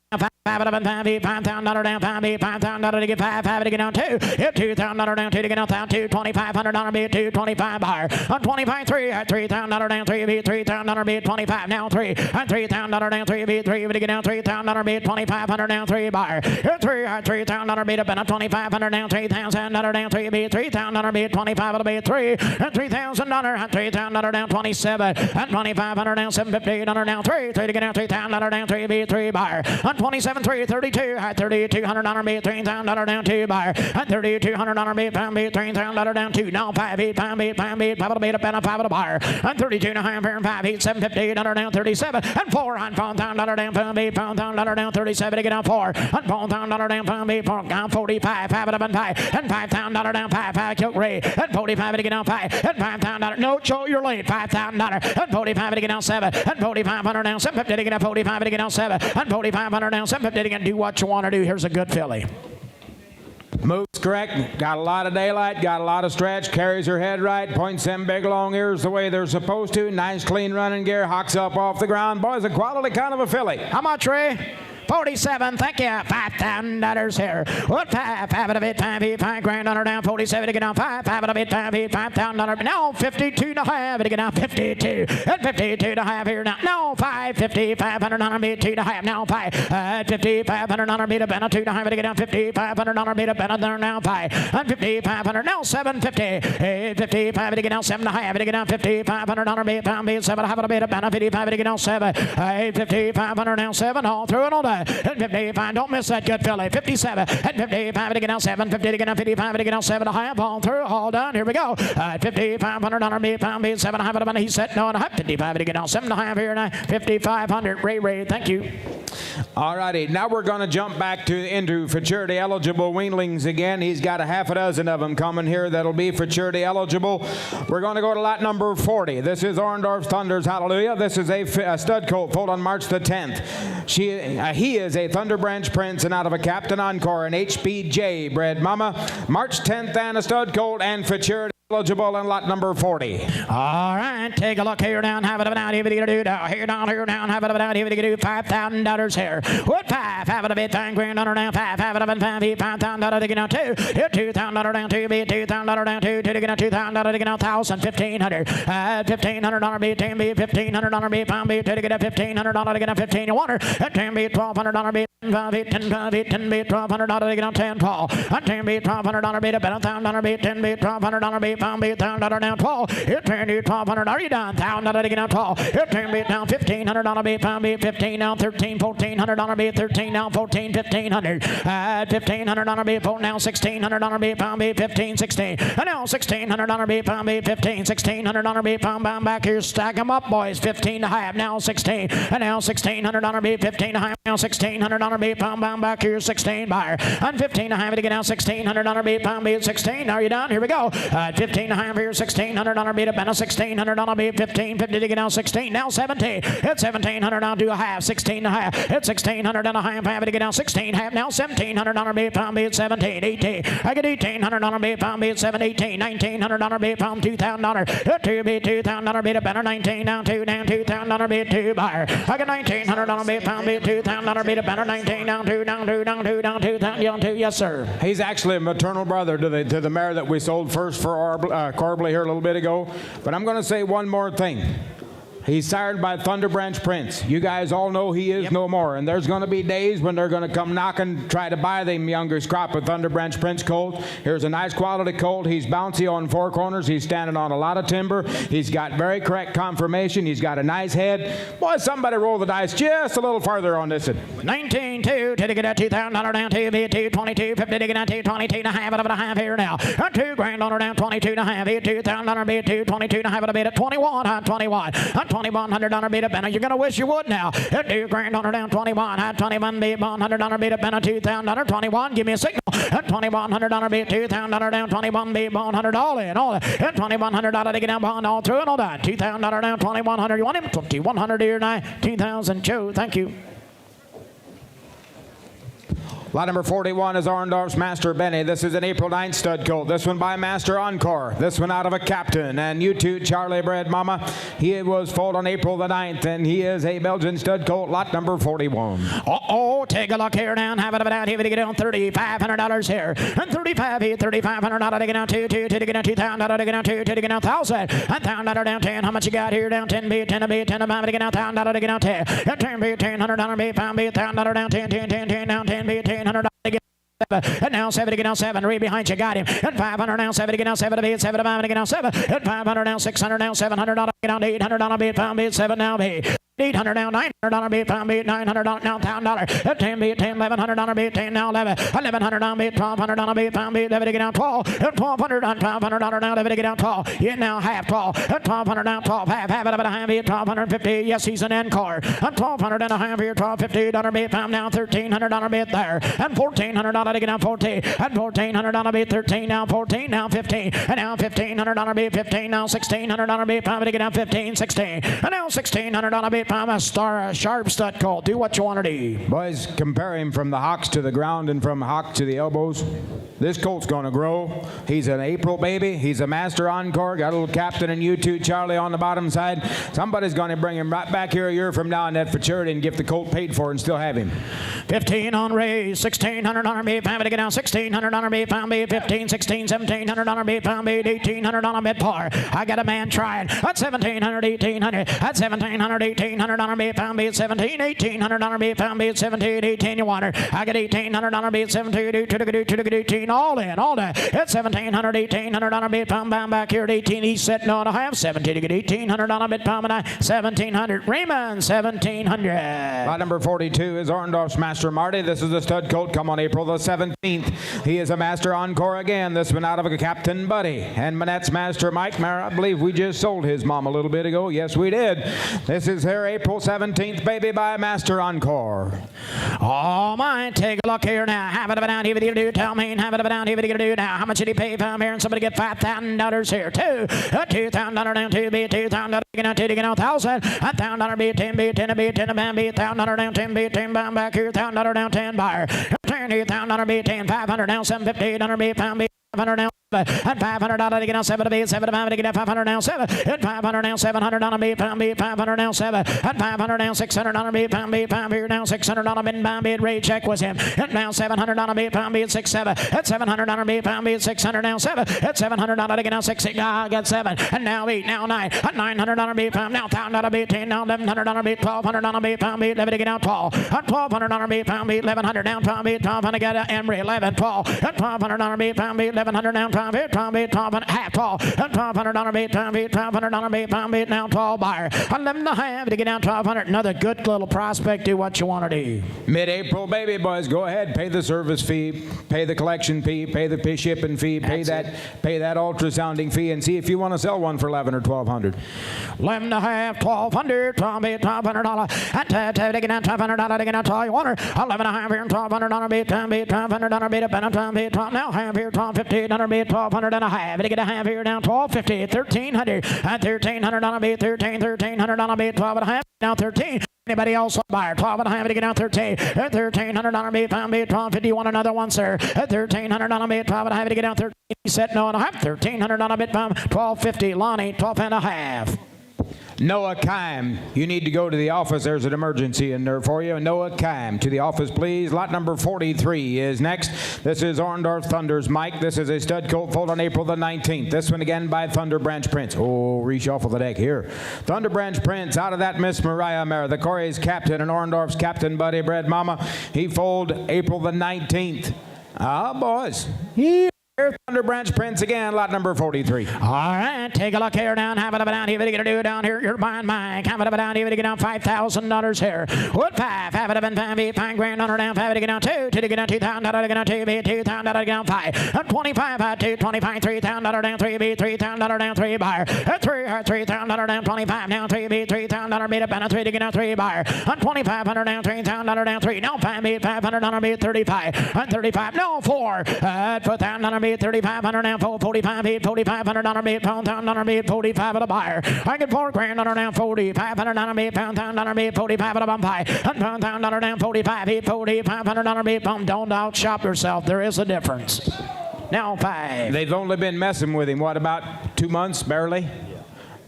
S3: have it up and $5,000 down, $5,000 to get 5, have it to get down 2. At $2,000 down, 2 to get down, $2,500 bid, 225 buyer. On 25, 3, at $3,000 down, 3 bid, $3,000 bid, 25 now 3. At $3,000 down, 3 bid, 3 to get down, $3,000 bid, 2,500 down, 3 buyer. At 3, at $3,000 bid up and a 2,500 down, $3,000 down, 3 bid, $3,000 bid, 25 bid, 3. At $3,000 at $3,000 down, 27. At 2,500 down, 7,500 down, 3 to get down, $3,000 down, 3 bid, 3 buyer. On 27, 3, 32. At $3,200 bid, $3,000 down, 2 buyer. At $3,200 bid, pound bid, $3,000 down, 2. Now 5 bid, pound bid, 5 bid up and a 5 of the buyer. On 32 and a half here and 5 bid, 7,500 down, 37. And 4 on $4,000 down, pound bid, $4,000 down, 37 to get down 4. On $4,000 down, pound bid, down 45, 5 up and 5. And $5,000 down 5 kill Ray. And 45 to get down 5. And $5,000 no Joe you're late $5,000. And 45 to get down 7. And 4,500 down 750 to get down 45 to get down 7. And 4,500 down 750 to get do what you want to do. Here's a good filly.
S2: Moves correct, got a lot of daylight, got a lot of stretch, carries her head right, points them big long ears the way they're supposed to, nice clean running gear, hocks up off the ground. Boys, a quality kind of a filly.
S3: How much, Ray? 47, thank you. $5,000 here. What 5? 5 of it, 5 grand on her down. 47 to get down 5. 5 of it, $5,000. Now 52 to have to get down 52. At 52 to have here now. Now 5, 5,500 on her beat 2 to have. Now 5. At 5,500 on her beat up and a 2 to have to get down 5,500 on her beat up and there now 5. At 5,500 now 750. 55 to get down 7 to have to get down 5,500 on her beat pound beat 7 to have to beat up and a 55 to get down 7. 5,500 now 7 all through and all day. At 55, don't miss that good filly. 57, at 55 to get down 7, 50 to get down 55 to get down 7 to half, all through, all done. Here we go. At 5,500 on our beat, pound beat, 7 to half, and he's set no and a half. 55 to get down 7 to half here now. 5,500. Ray, thank you.
S2: All righty, now we're going to jump back into Fraternity eligible weanlings again. He's got a half a dozen of them coming here that'll be Fraternity eligible. We're going to go to lot number 40. This is Orndorff's Thunder's Hallelujah. This is a stud colt foaled on March the 10th. He is a Thunder Branch Prince and out of a Captain Encore, an HBJ bred mama. March 10th and a stud colt and Fraternity eligible in lot number 40.
S3: All right, take a look here down, have it about here to do down here down, have it about here to do $5,000 here. What 5? Have it a bit 5 grand on her down 5. Have it up and $5,000 to get down 2. $2,000 down 2 be $2,000 down 2 to get down $2,000 to get down 1,000 $1,500. $1,500 be 10 be $1,500 be pound be to get down $1,500 to get down 15 you want her. At 10 be $1,200 be 10 be $1,200 to get down 10 Paul. At 10 be $1,200 be $1,000 be 10 be $1,200 be pound be $1,000 down 12. It turned to $1,200. Are you done? $1,000 to get down 12. It turned be down $1,500 be pound be 15 down 13 $1,400 be 13 down 14 $1,500. $1,500 be 4 now $1,600 be pound be 15 16. And now $1,600 be pound be 15 $1,600 be pound back here. Stack them up, boys. 15 to half now 16. And now $1,600 be 15 to half now $1,600 be pound back here 16 buyer. And 15 to half to get down $1,600 be pound be 16. Are you done? Here we go. 15 and a half here, $1,600 bid up, and a $1,600 bid, 15, 50 to get down, 16, now 17. It's $1,700 now to a half, 16 and a half. It's $1,600 and a half to get down, 16 half, now $1,700 bid, pound bid, 17, 18. I get $1,800 bid, pound bid, 7, 18, $1,900 bid, pound $2,000. 2 bid, $2,000 bid, a better 19, down 2, down $2,000 bid, 2 buyer. I get $1,900 bid, pound bid, $2,000 bid, a better 19, down 2, down 2, down 2, down 2, down 2, yes sir.
S2: He's actually a maternal brother to the mare that we sold first for Corbly here a little bit ago. But I'm going to say one more thing. He's sired by Thunder Branch Prince. You guys all know he is no more. And there's going to be days when they're going to come knocking, try to buy them younger crop of Thunder Branch Prince colt. Here's a nice quality colt. He's bouncy on 4 corners. He's standing on a lot of timber. He's got very correct conformation. He's got a nice head. Boy, somebody roll the dice just a little farther on this one.
S3: 19-2 to get that $2,000 down to bid 2, 22, 50 to get that 22 and a half out of a half here now. $2,000 down 22 and a half. $2,000 bid 2, 22 and a half out of bid at 21 on 21. $2,100 bid up, and you're gonna wish you would now. $2,000 down 21. $21 bid $100 bid up, and a $2,000 21. Give me a signal. $2,100 bid $2,000 down 21 bid $100 all in all. $2,100 to get down bond all through and all that. $2,000 down 2,100. You want him? 2,100 here now. 2,000. Joe, thank you.
S2: Lot number 41 is Orndorff's Master Benny. This is an April 9th stud colt. This one by Master Encore. This one out of a Captain. And you too, Charlie Bread Mama. He was foaled on April the 9th, and he is a Belgian stud colt, lot number 41.
S3: Uh-oh, take a look here now. Have it down here to get down $3,500 here. And 35 here, $3,500 to get down 2, to get down $2,000 to get down 2, to get down 1,000. $1,000 down 10. How much you got here? Down 10 bid, 10 a bid, 10 a bid to get down $1,000 to get down 10. 10 bid, $1,000 bid, pound bid, $1,000 down 10, 10, 10, 10 down 10 bid, $1,000 to get and now 7 to get down 7. Right behind you, got him. And 500 now 7 to get down 7 to bid 7 to 5 to get down 7. And 500 now 600 now $700 to get down $800 bid pound bid 7 now bid. $800 now $900 bid pound bid $900 now $1,000. 10 bid 10 $1100 bid 10 now 11. $1,100 bid $1,200 bid pound bid 11 to get down 12. And $1,200 $1,200 now 11 to get down 12. Yeah, now half 12. And $1,200 now 12 half it up at a half bid $1,250. Yes, he's an encore. And $1,200 and a half here $1,250 bid pound now $1,300 bid there. And $1,400 to get down 14. And $1,400 bid 13 now 14 now 15. And now $1,500 bid 15 now $1,600 bid pound to get down 15 16. And now $1,600 bid pound a star a sharp stud colt. Do what you want to do.
S2: Boys, compare him from the hocks to the ground and from hocks to the elbows. This colt's going to grow. He's an April baby. He's a Master Encore. Got a little Captain and you too, Charlie, on the bottom side. Somebody's going to bring him right back here a year from now in that Fraternity and get the colt paid for and still have him.
S3: 15 on raise, $1,600 bid pound to get down $1,600 bid pound bid 15, 16, $1,700 bid pound bid $1,800 bid par. I got a man trying. That's $1,700, $1,800. That's $1,700, $1,800 bid pound bid 17, $1,800 bid pound bid 17, 18 you want her. I got $1,800 bid 17, 18 all in, all that. It's $1,700, $1,800 bid pound bound back here at 18. He's sitting on a half 17 to get $1,800 bid pound and $1,700. Raymond, $1,700.
S2: Lot number 42 is Orndorff's Master Marty. This is a stud colt come on April the 17th. He is a Master Encore again. This one out of a Captain Buddy. And Manette's Master Mike Mare. I believe we just sold his mom a little bit ago. Yes, we did. This is her April 17th baby by Master Encore.
S3: Oh my, take a look here now. Have it down here to tell me. Have it down here to do now. How much did he pay from here? And somebody get $5,000 here. $2,000 down 2 bid $2,000 to get on 2 to get on 1,000. $1,000 bid 10 bid 10 bid 10 bid $1,000 down 10 bid 10 bound back here. $1,000 down 10 buyer. $1,000 bid 10 $500 down 750 $800 bid pound bid 500 down. And $500 to get on 7 to bid 7 to 5 to get on 500 down 7. And $500 down $700 bid pound bid 500 down 7. And $500 down $600 bid pound bid pound bid down $600 bid pound bid rate check was him. And now $700 bid pound bid 6 7. And $700 bid pound bid 600 down 7. And $700 to get on 6 6. I got 7. And now 8 now 9. And $900 bid pound now $1,000 bid 10 now $1,100 bid $1,200 bid pound bid 11 to get on 12. And $1,200 bid pound bid 1,100 down pound bid 1,200 get on Emery 11 12. And $1,200 bid pound bid 1,100 down pound bid half tall. And $1,200 bid pound bid $1,200 bid pound bid now 12 buyer. 11 and a half to get down 1,200. Another good little prospect. Do what you want to do.
S2: Mid-April baby boys, go ahead, pay the service fee, pay the collection fee, pay the shipping fee, pay that ultrasounding fee, and see if you want to sell one for $1,100 or $1,200.
S3: 11 and a half, $1,200, $1,200. And to get down $1,200 to get down 12 you want her. 11 and a half here, $1,200 bid pound bid $1,200 bid up and a pound bid 12 now half here, $1,250 bid bid 1,200 and a half. To get a half here down 1,250, 1,300, at 1,300 on a bid, 1,300 on a bid, 12 and a half, down 13. Anybody else buyer? 12 and a half to get down 13. At $1,300 bid, pound bid, 12.50. Want another one, sir? At $1,300 bid, 12 and a half to get down 13. He said no and a half. $1,300 bid, pound 12.50. Lonnie, 12 and a half.
S2: Noah Kime, you need to go to the office. There's an emergency in there for you. Noah Kime, to the office, please. Lot number 43 is next. This is Orndorff Thunder's Mike. This is a stud colt foaled on April the 19th. This one again by Thunder Branch Prince. Oh, reshuffle the deck here. Thunder Branch Prince out of that Miss Mariah mare. The Corey's captain and Orndorff's captain buddy bred mama. He foaled April the 19th. Ah, boys. Here. Thunder Branch Prince again, lot number 43.
S3: All right, take a look here down. Have it up and down here. What are you going to do down here? You're buying Mike. Have it up and down here. To get down $5,000 here. Wood 5. Have it up and down. $5 grand on her down. 5 to get down 2. 2 to get down $2,000 to get down 2. Be $2,000 to get down 5. 25. 2. 25. $3,000 down 3. Be $3,000 down 3 buyer. 3. $3,000 down 25 down 3. Be $3,000 made up and a 3 to get down 3 buyer. 2,500 down $3,000 down 3. Now 5 be $500 be 35. 35. No 4. $4,000 $3,500 now, $4,500 $4,500 bid, $4,000 bid, $45 at a buyer. I get $4 grand on her now, $4,500 bid, $4,000 bid, $45 at a bumpy. $1,000 down, $45 bid, $4,500 bid. Don't outshop yourself. There is a difference. Now 5.
S2: They've only been messing with him, what, about 2 months, barely?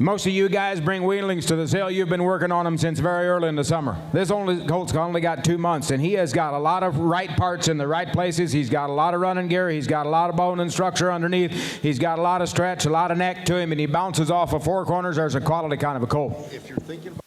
S2: Most of you guys bring weanlings to the sale. You've been working on them since very early in the summer. This colt's only got 2 months, and he has got a lot of right parts in the right places. He's got a lot of running gear. He's got a lot of bone and structure underneath. He's got a lot of stretch, a lot of neck to him, and he bounces off of 4 corners. There's a quality kind of a colt.
S5: If you're thinking about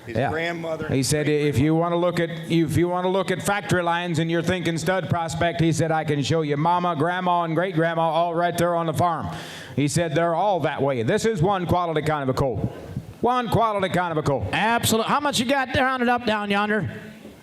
S5: his
S2: Yeah.
S5: grandmother,
S2: He said if you want to look at factory lines and you're thinking stud prospect, he said I can show you mama, grandma, and great grandma all right there on the farm. He said they're all that way. This is one quality kind of a colt. One quality kind of a colt.
S3: Absolutely. How much you got there on it up down yonder?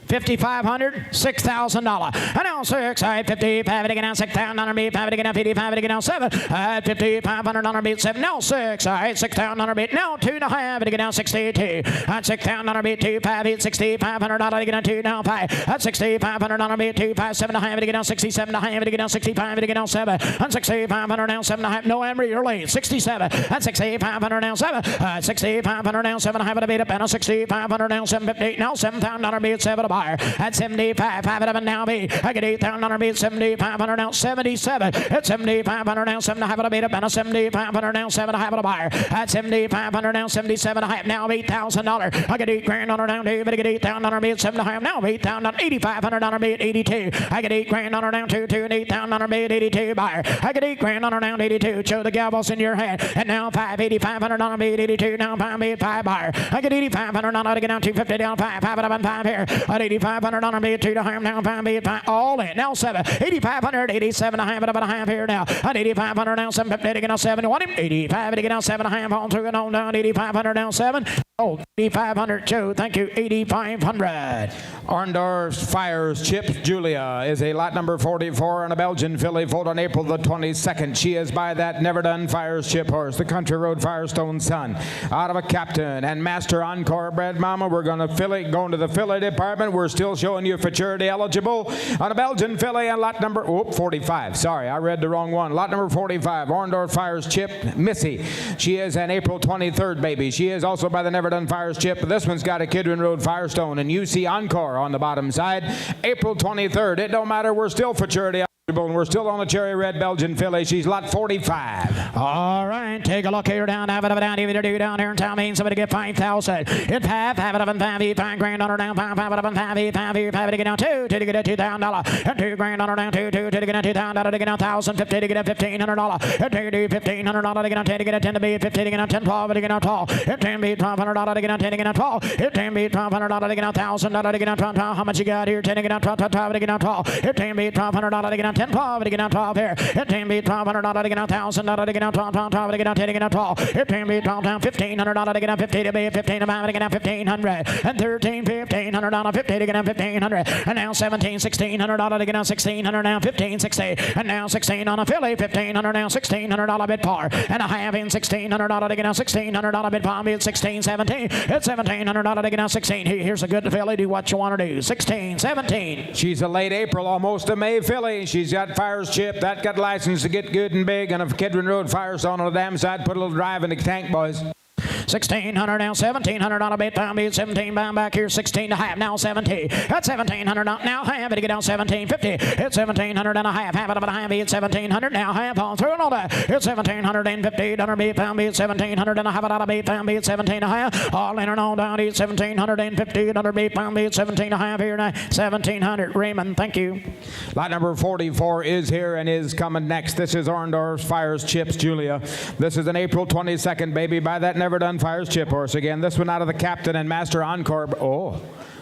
S3: $5,500, $6,000. And now 6, I 55 to get down $6,000 beat, 5 to get down 55 to get down 7. At $5,500 beat 7. Now 6, I $6,000 beat. Now 2.5 to get down 62. At $6,000 beat 2, 5 beat $6,500 to get down 2 now 5. At $6,500 beat 2, 5 7.5 to get down 67.5 to get down 65 to get down 7. And $6,500 down 7.5. No Emery, you're late. 67. At $6,500 down 7. At $6,500 down 7.5 to beat up and a $6,500 down 7.58. Now $7,000 beat 7 to buy. At 75, 5 of them now be. I get $8,000 bid, 7,500 now, 77. At 7,500 now, 7.5 a bid up and a 7,500 now, 7.5 a buyer. At 7,500 now, 77.5 now, $8,000. I get $8 grand on her down, David. I get $8,000 bid, 7.5 now, $8,000, $8,500 bid, 82. I get $8 grand on her down, 2, and $8,000 bid, 82 buyer. I get $8 grand on her down, 82. Show the gavels in your hand. And now 5, $8,500 bid, 82. Now 5 bid, 5 buyer. I get $8,500 to get down 250 down 5, 5 of them 5 here. At $8,500 bid, 2 to home now, 5 bid, 5 all in. Now 7, $8,500, 87.5 here now. At $8,500 now, 750 to get down 71. 85 to get down 7.5 on through and on down. $8,500 down 7. Oh, $8,500, Joe. Thank you. $8,500.
S2: Orndorff's Fires Chips Julia is a lot number 44 on a Belgian filly foaled on April the 22nd. She is by that never done Fires Chip horse, the Country Road Firestone son, out of a captain and master Encore bred mama. We're going to going to the filly department. We're still showing you futurity eligible on a Belgian filly and lot number 45. Sorry, I read the wrong one. Lot number 45, Orndorff Fires Chip Missy. She is an April 23rd baby. She is also by the never done Fires Chip. This one's got a Kidron Road Firestone and UC Encore on the bottom side. April 23rd. It don't matter. We're still futurity eligible. And we're still on the cherry red Belgian filly. She's lot 45.
S3: All right, take a look here down, have it up and down, even do down here in town. Means somebody get 5,000. In 5, have it up and 5, 5 grand on her down, 5, 5 up and 5, 5, 5 to get down 2, 2 to get a $2,000. And 2 grand on her down, 2, 2 to get a $2,000 to get down 1,050 to get a $1,500. And 2 to $1,500 to get down 10 to get a 10 to be 50 to get down 10, 12 to get down 12. And 10 be $1,200 to get down 10 to get down 12. And 10 be $1,200 to get down $1,000 to get down 12. How much you got here? 10 to get down 12, 12 to get down 12. And 10 be $1,200 to get down 10, 12, to get down 12 here. 15 beat 1200 to get down 1000 to get down 12, 12, 12 to get down 10 to get down 12. 15 beat 12 down 1500 to get down 50 to be 15 to 5 to get down 1500. And 13, 1500 on 50 to get down 1500. And now 17, 1600 to get down 1600 now 15, 60. And now 16 on a filly, 1500 now 1600 bid par. And a half in 1600 to get down 1600 bid par. Bid 16, 17. It's 1700 to get down 16. Here's a good filly. Do what you want to do. 16, 17.
S2: She's a late April, almost a May filly. She's got Fire's Chip. That got license to get good and big. And if Kidron Road Firestone on the damn side, put a little drive in the tank, boys.
S3: 1600 now 1700 on a bait pound beat 17 bound back here 16 to half now 70 at 1700 now half it get down 1750 it's 1700 and a half it up and a half beat 1700 now half on through and on that it's 1750 on a bait pound beat 1700 and a half it on a bait pound beat 17 and a half all in and all down it's 1750 on a bait pound beat 17 and a half here now 1700 Raymond thank you.
S2: Lot number 44 is here and is coming next. This is Orndorff's Fire's Chips Julia. This is an April 22nd baby by that never done Fire's Chip horse again. This one out of the Captain and Master Encore.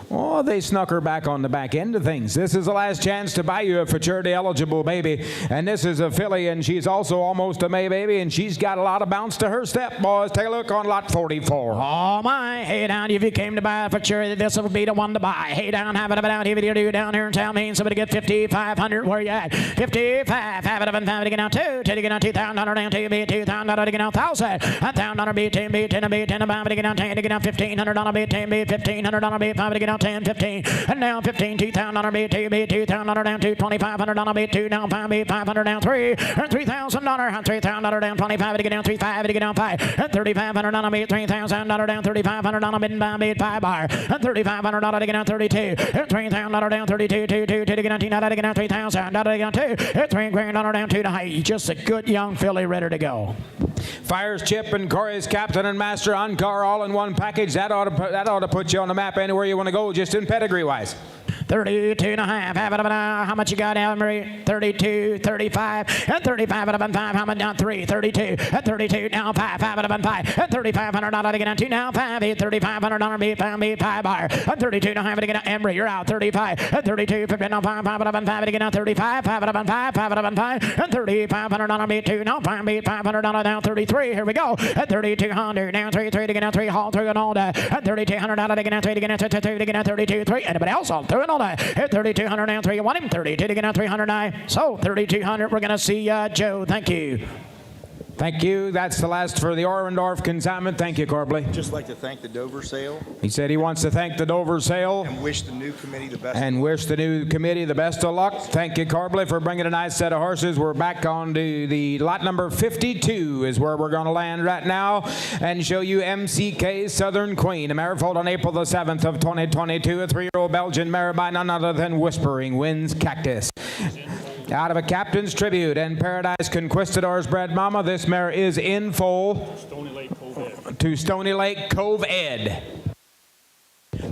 S2: Oh, they snuck her back on the back end of things. This is the last chance to buy you a Fraternity eligible baby. And this is a filly, and she's also almost a May baby, and she's got a lot of bounce to her step, boys. Take a look on lot 44.
S3: Oh, my. Hey, down, if you came to buy a Fraternity, this would be the one to buy. Hey, down, have it down, if you do down here in town, mean somebody get 5,500. Where you at? 55, have it up and 5 to get down 2, to get down 2,000 down 2, be 2,000 to get down 1,000. 1,000 be 10, be 10, be 10, 5 to get down 10, to get down 1,500 be 10, be 1,500 be 5 to get down 10, 15. And now 15, 2,000 be 2, be 2,000 down 2, 2,500 be 2, down 5, be 500 down 3, and $3,000, and $3,000 down 25 to get down 3, 5 to get down 5, and $3,500 be $3,000 down 3,500 bid and bid 5 bar, and $3,500 to get down 32, and $3,000 down 32, 2, 2, to get down 2, to get down 3,000 to get down 2, and $3,000 down 2 to high. Just a good young filly ready to go.
S2: Fire's Chip and Corey's Captain and Master Encore all in one package. That ought to put you on the map anywhere you want to go, just in pedigree-wise.
S3: 32 and a half, have it up and how much you got, Emery? 32, 35, and 35 up and 5, how much down 3, 32, and 32 now 5, have it up and 5, and $3,500 to get down 2 now 5, $3,500 be 5 bar, and 32 now have it to get down, Emery, you're out, 35, and 32, 50 now 5, 5 it up and 5 to get down 35, 5 it up and 5, 5 it up and 5, and $3,500 be 2 now 5, be $500 down 33, here we go, and 3,200 down 3, 3 to get down 3, haul through and all that, and $3,200 to get down 3 to get down 2, 2 to get down 32, 3, anybody else all through and all that. At 3,200 and 3, you want him 32 to get on 309. So 3,200, we're going to see Joe. Thank you.
S2: Thank you. That's the last for the Orndorff consignment. Thank you, Corbley.
S5: Just like to thank the Dover sale
S2: He said he wants to thank the Dover sale
S5: and wish the new committee the best.
S2: and wish the new committee the best of luck. Thank you, Corbley, for bringing a nice set of horses. We're back on to the lot number 52 is where we're going to land right now and show you MCK Southern Queen, a mare foaled on April the 7th of 2022, a 3-year-old Belgian mare by none other than Whispering Winds Cactus. Out of a Captain's Tribute and Paradise Conquistadors bred mama, this mare is in full to Stony Lake Cove Ed.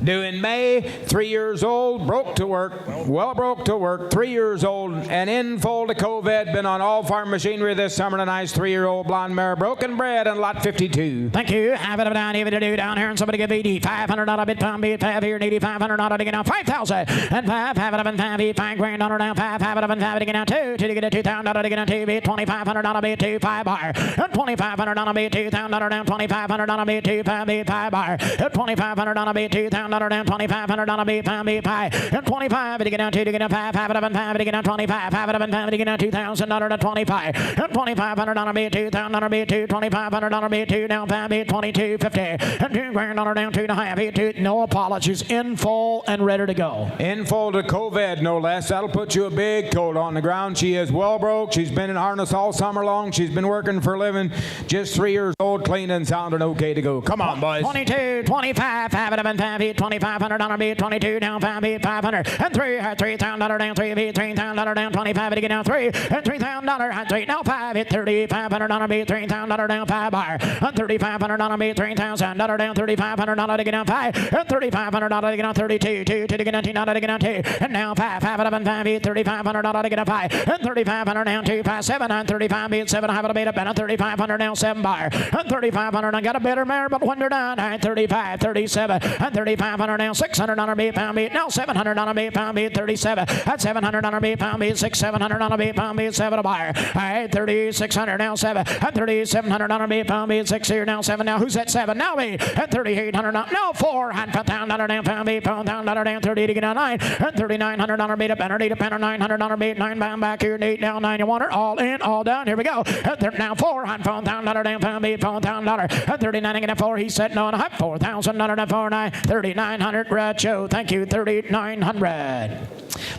S2: Due in May, 3 years old, broke to work, broke to work, 3 years old, and in full to Cove Ed, been on all farm machinery this summer, a nice 3-year-old blonde mare, broken bred in lot 52.
S3: Thank you. Have it up down, even to do down here, and somebody give $500 bid pound bid 5 here, and $8,500 to get down 5,000, and 5, have it up and 5, $5,000 down 5, have it up and 5 to get down 2, to get a $2,000 to get down 2, bid $2,500 bid 2, 5 bar, and $2,500 bid $2,000 down $2,500 bid 2, 5 bar, and $2,500 bid $2,000 down $2,500 bid 5 bid 5, and 25 to get down 2 to get down 5, have it up and 5 to get down 25, have it up and 5 to get down $2,000 to 25, and $2,500 bid $2,000 bid 2, $2,500 bid 2 down 5 bid 22.50, and $2,000 down 2.5 bid 2. No apologies, in full and ready to go.
S2: In full to Cove Ed, no less. That'll put you a big coat on the ground. She is well broke. She's been in harness all summer long. She's been working for a living. Just 3 years old, clean and sound and okay to go. Come on, boys.
S3: 22, 25, have it up and 5 bid $2,500 bid 22 down 5 bid 500, and $3,000 down 3 bid $3,000 down 25 to get down 3, and $3,000 and 3 now 5 bid $3,500 bid $3,000 down 5 bar, and $3,500 bid $3,000 down $3,500 to get down 5, and $3,500 to get down 32, 2 to get down 2 to get down 2, and now 5, have it up and 5 bid $3,500 to get down 5, and $3,500 down 2, 5, 7, and 35 bid 7, have it a bid up, and a $3,500 down 7 bar, and $3,500 I got a better mare, but when you're done, 35, 37, and 35. $500 now, $600 beat, pound beat, now $700 beat, pound beat, 37. That's $700 beat, pound beat, 6, $700 beat, pound beat, 7 a buyer. All right, 3,600 now, 7. At $3,700 beat, pound beat, 6 here now, 7 now. Who's at 7 now? Me. At $3,800 now, 4. And $1,000 down, pound beat, pound down, down, 30 to get down 9. At $3,900 beat, a banner, need a banner, $900 beat, 9 pound back here, 8 down, 9 you want her, all in, all down. Here we go. At now 4. And $4,000 down, pound beat, pound down, at 39 and a 4. He's sitting on a $4,000 and 4 9. 3,900 Bradshaw. Thank you, 3,900.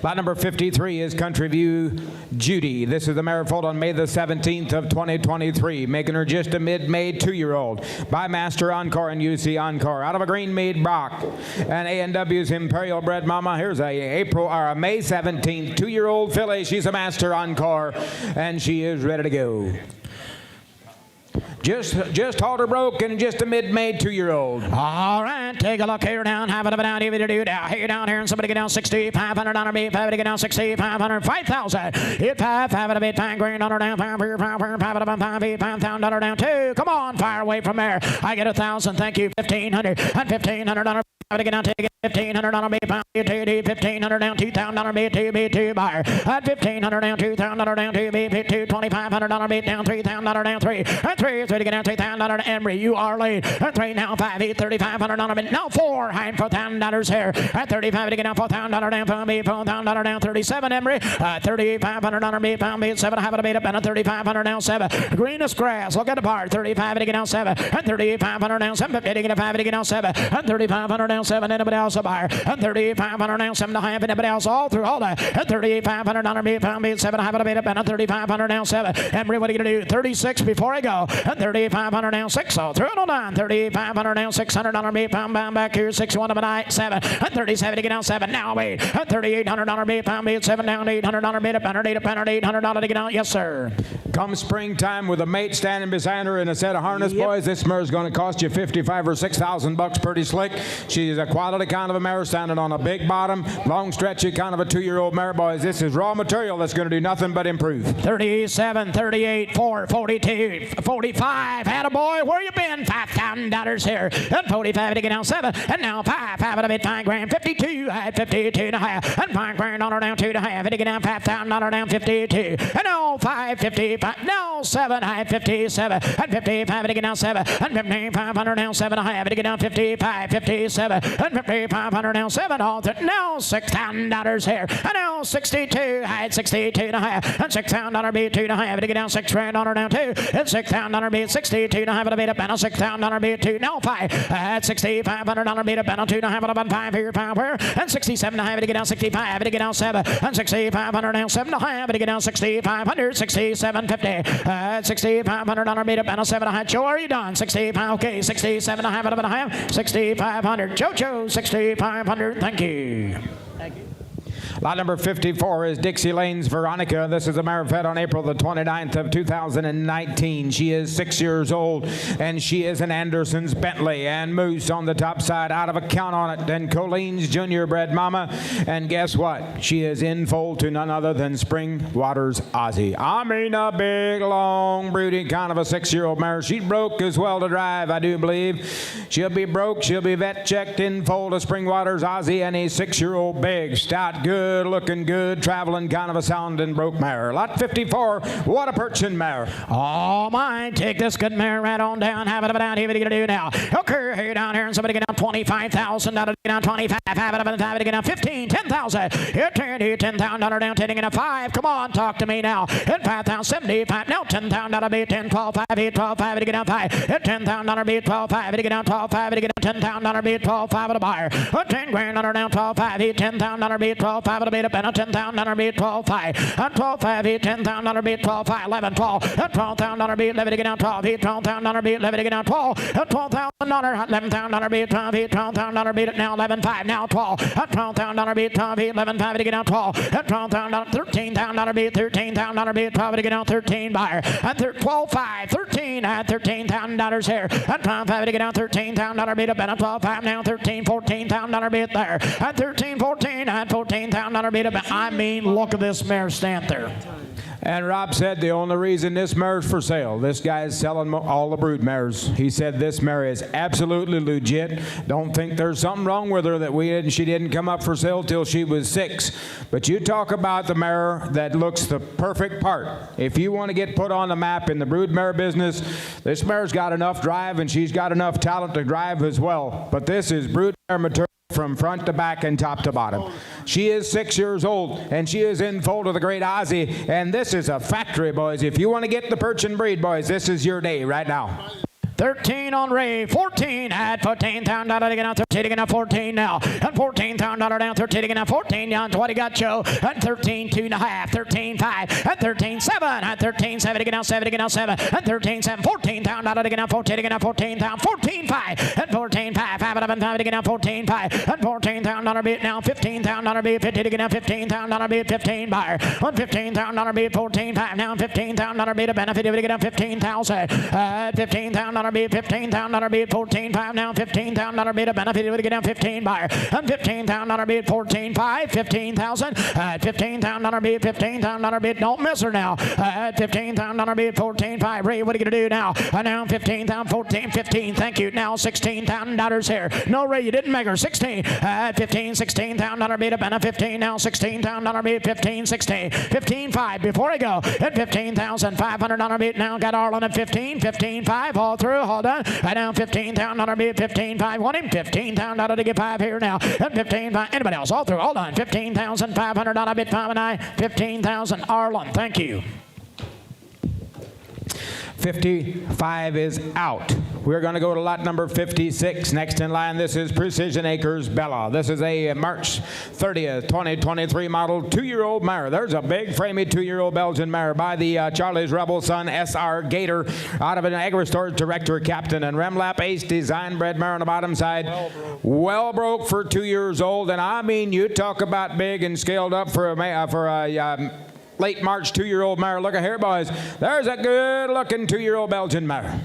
S2: Lot number 53 is Country View Judy. This is the mare foaled on May the 17th of 2023, making her just a mid-May 2-year-old. By Master Encore and UC Encore. Out of a green made Brock. And A&W's Imperial Bred Mama. Here's a May 17th 2-year-old filly. She's a Master Encore, and she is ready to go. Just halter broke and just a mid-May 2-year-old.
S3: All right, take a look here down. Have it up and down. Even to do down here, down here, and somebody get down $6,500 beat. Have it get down $6,500. 5,000. Hit 5. Have it a bit. $5 grand down. $5 $5,000 down 2. Come on, fire away from there. I get 1,000. Thank you. 1,500 and $1,500. Have it get down. Take it. $1,500 beat. Pound beat. $1,500 down. $2,000 beat. 2 buyer. At $1,500 down. $2,000 down. 2 beat. $2,500 beat down. $3,000 down 3. At 3. To get down $3,000 Emery, you are late. At 3 now 5, 8, $3,500 bid. Now 4, high $4,000 here. At 35 to get down $4,000 down, pound beat, $4,000 down 37 Emery. $3,500 beat, pound beat, 7 have it beat up and a $3,500 down 7. Greenest grass, look at the bar. 35 to get down 7. And $3,500 down 7. 50 to get a 5 to get down 7. And $3,500 down 7. Anybody else a buyer? And $3,500 down 7 to high. Anybody else all through all that? And $3,500 beat, pound beat, 7 have it beat up and a $3,500 down 7. Emery, what are you going to do? 36 before I go. And $3,500 down 6. So through it on down. $3,500 down $600 beat, pound back here. 6-1 of a night 7. And 37 to get down 7. Now wait. And $3,800 beat, pound beat, 7 down $800 beat, a banner, $800 to get out. Yes, sir.
S2: Come springtime with a mate standing beside her in a set of harness, boys, this mare's going to cost you $55,000 or $6,000 pretty slick. She's a quality kind of a mare standing on a big bottom, long stretchy kind of a 2-year-old mare, boys. This is raw material that's going to do nothing but improve.
S3: 37, 38, 4, 42, 45. Attaboy, where you been? $5,000 here. And 45 to get down 7. And now 5 at a bit, $5 grand. 52 at 52 and a half. And $5 grand down 2 and a half. And to get down $5,000 down 52. And now 555. Now 7 at 57. And 55 to get down 7. And 5,500 down 7 and a half. And to get down 55, 57. And 5,500 down 7. All now $6,000 here. And now 62 at 62 and a half. And $6,000 beat 2 and a half. And to get down $6 grand down 2. And $6,000 beat 62 and a half. And a beat up and a $6,000 beat 2. Now 5 at $6,500 beat up and a 2 and a half. And a 5 here, 5 where? And 67 and a half. And to get down 65. And to get down 7. And 6,500 down 7 and a half. And to get down 6,500. 6750. At $6,500 beat up and a 7 and a half. Joe, are you done? 65. Okay, 67 and a half. And a half. 6,500. Jojo, 6,500. Thank you. Thank you.
S2: Lot number 54 is Dixie Lane's Veronica. This is a mare fed on April the 29th of 2019. She is 6 years old, and she is an Anderson's Bentley and Moose on the top side, out of a count on it. Then Colleen's Junior Bred Mama, and guess what? She is in foal to none other than Spring Waters Ozzie. I mean a big, long, broody kind of a 6-year-old mare. She broke as well to drive, I do believe. She'll be broke. She'll be vet checked in foal to Spring Waters Ozzie, and a 6-year-old big, stout, good, looking good, traveling kind of a sounding broke mare. Lot 54, what a perching mare.
S3: Oh my, take this good mare right on down. Have it up and down. Here, what are you going to do now? Okay, here down here, and somebody get down $25,000. Get down 25. Have it up and 5 to get down 15, 10,000. Here, $10,000 down, 10 to get down 5. Come on, talk to me now. Hit 5,000, 75. Now $10,000 beat 10, 12, 5, 8, 12, 5 to get down 5. Hit $10,000 beat 12, 5 to get down 12, 5 to get down $10,000 beat 12, 5 at a buyer. Put 10 grand down 12, 5, hit $10,000 beat 12, 5 at a beat up and a $10,000 beat 12, 5. And 12, 5, hit $10,000 beat 12, 5, 11, 12. And $12,000 beat 11 to get down 12, hit $12,000 beat 11 to get down 12. And $12,000, $11,000 beat 12, hit $12,000 beat it now 11, 5, now 12. And $12,000 beat 12, hit 11, 5 to get down 12. And $12,000, $13,000 beat 13,000 beat 12 to get down 13 buyer. And 12, 5, 13 at $13,000 here. And 12, 5 to get down $13,000 beat up and a 12, 5 now 13, $14,000 beat there. And 13, 14 at $14,000 beat up. I mean, look at this mare stand there.
S2: And Rob said the only reason this mare's for sale, this guy's selling all the brood mares. He said this mare is absolutely legit. Don't think there's something wrong with her that she didn't come up for sale till she was 6. But you talk about the mare that looks the perfect part. If you want to get put on the map in the brood mare business, this mare's got enough drive and she's got enough talent to drive as well. But this is brood mare material from front to back and top to bottom. She is 6 years old, and she is in foal to the great Aussie, and this is a factory, boys. If you want to get the perch and breed, boys, this is your day right now.
S3: 13 on Ray, 14 at $14,000 again on 13 again on 14 now, and $14,000 down 13 again on 14 down 20 got Joe, and 13 2.5, 13 5, and 13 7, and 13 7 again on 7 again on 7, and 13 7, $14,000 again on 14 again on 14 down 14 5, and 14 5, 5 11 5 again on 14 5, and $14,000 beat now $15,000 beat 15 again on $15,000 beat 15 buyer, on $15,000 beat 14 5 now $15,000 beat a benefit again on 15,000 at $15,000 beat $15,000 beat 14 5 now $15,000 beat a benefit would get down 15 buyer and $15,000 beat 14 5 15,000 at $15,000 beat $15,000 beat don't miss her now at $15,000 beat 14 5 Ray what are you gonna do now now 15,000 14 15 thank you now $16,000 here no Ray you didn't make her 16 at 15 $16,000 beat a benefit 15 now $16,000 beat 15 16 15 5 before I go at $15,500 beat now got Arlen at 15 15 5 all through hold on right now $15,000 beat 15 5 want him $15,000 to get 5 here now and 15 5 anybody else all through hold on $15,500 bid 5 and I 15,000 Arlen thank you
S2: 55 is out. We're going to go to lot number 56. Next in line, this is Precision Acres Bella. This is a March 30th, 2023 model 2-year-old mare. There's a big framey 2-year-old Belgian mare by the Charlie's Rebel Son SR Gator out of an agri-storage director, captain, and Remlap Ace design bred mare on the bottom side. Well broke for 2 years old, and I mean, you talk about big and scaled up for a late March 2-year-old mare. Look at here, boys. There's a good-looking 2-year-old Belgian mare.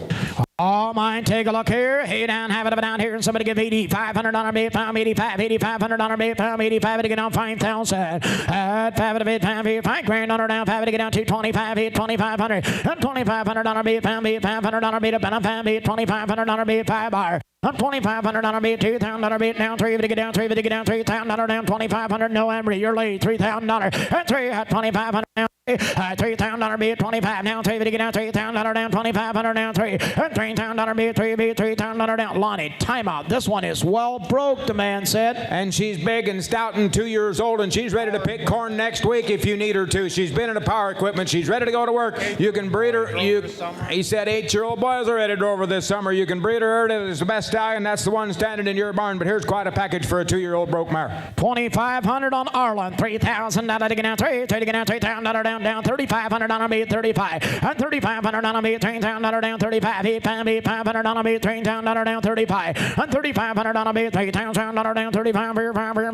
S3: All mine, take a look here. Hey, down, have it down here, and somebody give $8,500 bid, $8,500 bid, $85 to get on 5,000. At 5 to bid, $5,000 down, 5 to get down to 25, $2,500, and $2,500 bid, $500 bid, $2,500 bid, 5 bar. $2,500 bid, $2,000 bid, down 3 to get down, 3 to get down, $3,000 down, $2,500. No, Embry, you're late. $3,000 and 3 at $2,500 down. $3,000 bid, 25 down, 3 to get down, $3,000 down, $2,500 down, 3 and $3,000 bid, 3 bid, $3,000 down. Lonnie, timeout. This one is well broke, the man said.
S2: And she's big and stout and 2 years old, and she's ready to pick corn next week if you need her to. She's been in the power equipment. She's ready to go to work. You can breed her. He said 8-year-old boys are ready to go over this summer. You can breed her. It's the best stallion. That's the one standing in your barn. But here's quite a package for a 2-year-old broke mare.
S3: $2,500 on Arlen, $3,000 to get down, 3 to get down, $3,000 down, $3,500 bid, 35, and $3,500 bid, $3,000 down, 35, $500 bid, $3,000 down, 35, and $3,500 bid, $3,000 down, 35,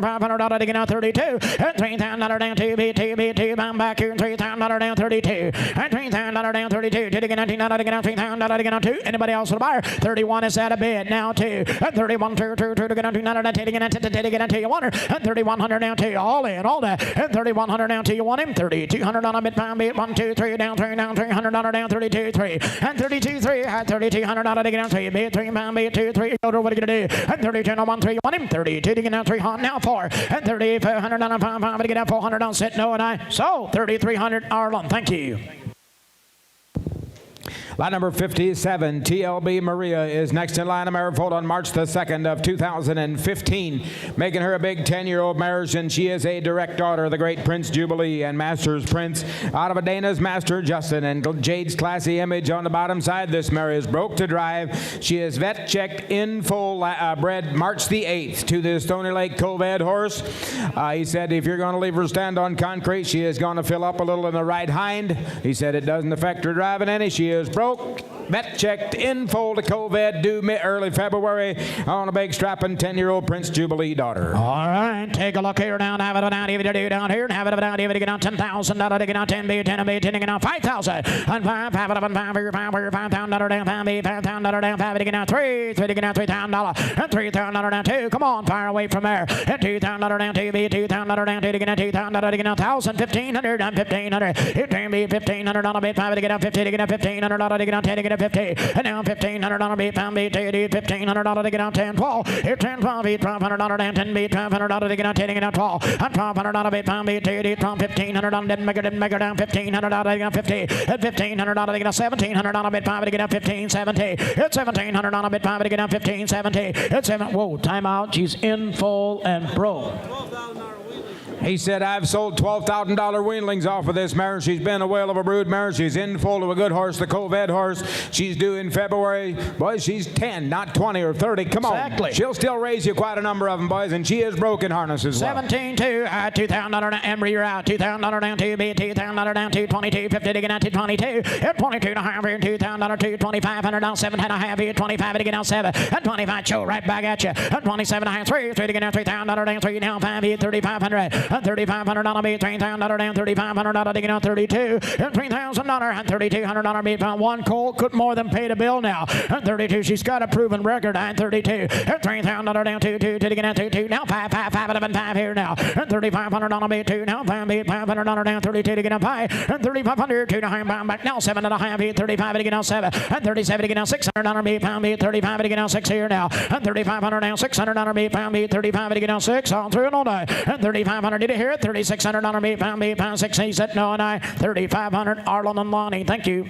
S3: $500 to get down, 32, and $3,000 down, 2 bid, 2 bid, 2 bound back here, $3,000 down, 32, and $3,000 down, 32, to get $19 to get down, $3,000 to get down, 2. Anybody else for the buyer? 31 is at a bid now, 2, and 31, 2 to get down, $200 to get down, to get down, to you want her, and 3,100 down, 2, all in, all that, and 3,100 down, 2, you want him, 3,200 on a bid, pound bid, 1 2 3 down, $300 down, 32 3, and 32 3 at $3,200 to get down, 3 bid, 3 pound bid, 2 3. What are you gonna do? And 32 on 1 3, you want him, 32 to get down, 300 now 4, and 3,500 on 5 to get down, 400 on sit no and I. So 3,300 Arlen. Thank you.
S2: Lot number 57, TLB Maria, is next in line. A mare foaled on March the 2nd of 2015, making her a big 10-year-old mare, and she is a direct daughter of the great Prince Jubilee and Masters Prince out of a Dana's Master Justin, and Jade's classy image on the bottom side. This mare is broke to drive. She is vet checked in full, bred March the 8th to the Stony Lake Coved horse. He said if you're going to leave her stand on concrete, she is going to fill up a little in the right hind. He said it doesn't affect her driving any. She is broke. vet checked in full to COVID due early February on a big strapping 10-year-old Prince Jubilee daughter.
S3: All right, take a look here now. Have it down, even do down here, and have it down, even to get on $10,000, to get on 10B, 10B, 10 to get on 5,000, and 5, have it up, and 5 for your $5,000 down, 5B, $5,000 down, 5 to get on 3, 3 to get on $3,000, and $3,000 down 2. Come on, fire away from there. And $2,000 down, 2B, $2,000 down, 2 to get on $2,000 to get on 1,000, 1,500 down, 1,500. It can be $1,500 on a bit, 5 to get on 50 to get on $1,500 to get on 10 to get on 50, and now $1,500 on a bit, 5 B, $1,500 to get on 10, 12. It 10, 12, $1,200 down, 10 B, $1,200 to get on 10 to get on 12, and $1,200 on a bit, 5 B, $1,500 on didn't make it down, $1,500 to get on 50, and $1,500 to get on 1,700 on a bit, 5 to get on 1570. It's $1,700 on a bit, 5 to get on 1570. It's 7. Whoa, timeout. She's in full and broke.
S2: He said, I've sold $12,000 weanlings off of this mare. She's been a whale of a brood mare. She's in full to a good horse, the COVID horse. She's due in February. Boys, she's 10, not 20 or 30. Come on.
S3: Exactly.
S2: She'll still raise you quite a number of them, boys, and she is broken harness as well.
S3: 17-2, $2,000 down, Embry, you're out. $2,000 down, 2B, $2,000 down, 222, 50 to get out to 22. At 22 and a half, here, $2,000, 2,500 down, 7 and a half, here, 25 to get out 7. At 25, show right back at you. At 27 and a half, 3 to get out, $3,000 down, 3 down, 5, here, 3,500. At 3,500 on a beat, $3,000 down, $3,500 to get out 32. At $3,000 and $3,200 beat, found one colt, couldn't more than pay the bill now. At 32, she's got a proven record. At 32, at $3,000 down, 2 to get out 2 now 5, 5, 5, 11, 5 here now. At 3,500 on a beat, 2 now 5 beat, $500 down, 32 to get out 5. At 3,500, 2 to hang back now 7 and a half beat, 35 to get out 7. At 37 to get out 600 on a beat, pound beat, 35 to get out 6 here now. At 3,500 down, 600 on a beat, pound beat, 35 to get out 6 on through and on. At 3,500, did you hear it? 3,600 on a beat, pound 6, he's at no and I. 3,500, Arlen and Lonnie. Thank you.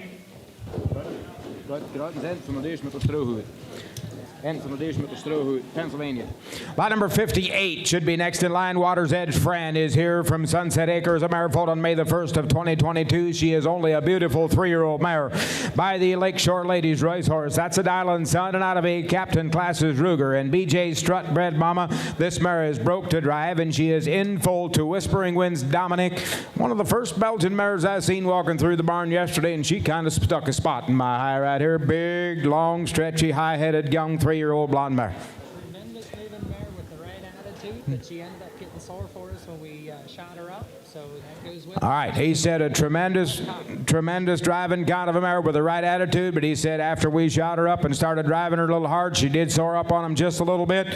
S2: Pennsylvania. Lot number 58 should be next in line. Water's Edge Fran is here from Sunset Acres. A mare foaled on May the 1st of 2022. She is only a beautiful 3-year-old mare by the Lakeshore Ladies Racehorse. That's a Dylan Son, and out of a Captain Classes Ruger. And BJ Strut bred mama. This mare is broke to drive, and she is in full to Whispering Winds Dominic. One of the first Belgian mares I seen walking through the barn yesterday, and she kind of stuck a spot in my eye right here. Big, long, stretchy, high-headed, young 3-year-old blonde mare.
S6: Tremendous moving mare with the right attitude, but she ended up getting sore for us when we shot her up, so that goes with
S2: All right, he said a tremendous driving kind of a mare with the right attitude, but he said after we shot her up and started driving her a little hard, she did soar up on him just a little bit.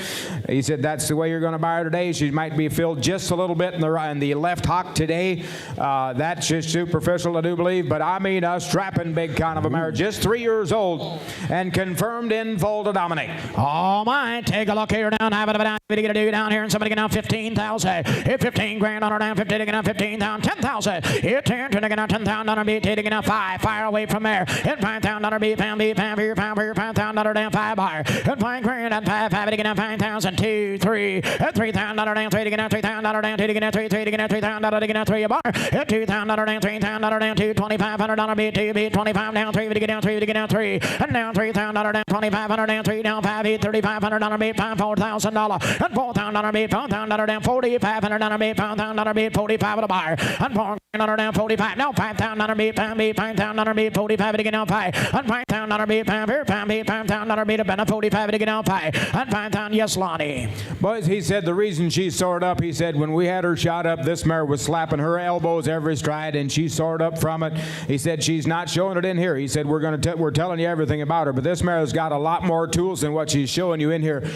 S2: He said that's the way you're going to buy her today. She might be filled just a little bit in the left hock today. That's just superficial, I do believe, but I mean a strapping big kind of a mare, just 3 years old, and confirmed in full to Dominic.
S3: Oh my, take a look here down, have it down, to get a do down here, and somebody get down 15,000. Hit 15 grand on her down, 50 to get down 15,000, 10,000. Hit 10 to get down 10,000 on her beat, to get down 5. Fire away from there. Hit 5,000 on her beat, pound here, $5,000 down 5 bar. Hit 5 grand on 5, 5 to get down 5,000, 2, 3. Hit $3,000 down, 3 to get down $3,000 down, 2 to get down 3, 3 to get down $3,000 to get down 3 a bar. Hit $2,000 down, $3,000 down, 2, $2,500 on her beat, 2 beat, 25 down, 3 to get down 3 to get down 3. And down $3,000 down, 2,500 down, 3 down 5, hit 3,500 on her beat, pound $4,000. And $4,000 on her beat, $4,000 down, 4,500 on her beat, $4,000 on her beat, 45 at a bar. And $4,000 down, 45. Now $5,000 on her beat, pound beat, $5,000 on her beat, 45 to get down 5. And $5,000 on her beat, pound beat, $5,000 on her beat, about 45 to get down 5. And $5,000, yes, Lonnie.
S2: Boys, he said the reason she soared up, he said when we had her shot up, this mare was slapping her elbows every stride, and she soared up from it. He said she's not showing it in here. He said we're telling you everything about her, but this mare has got a lot more tools than what she's showing you in here.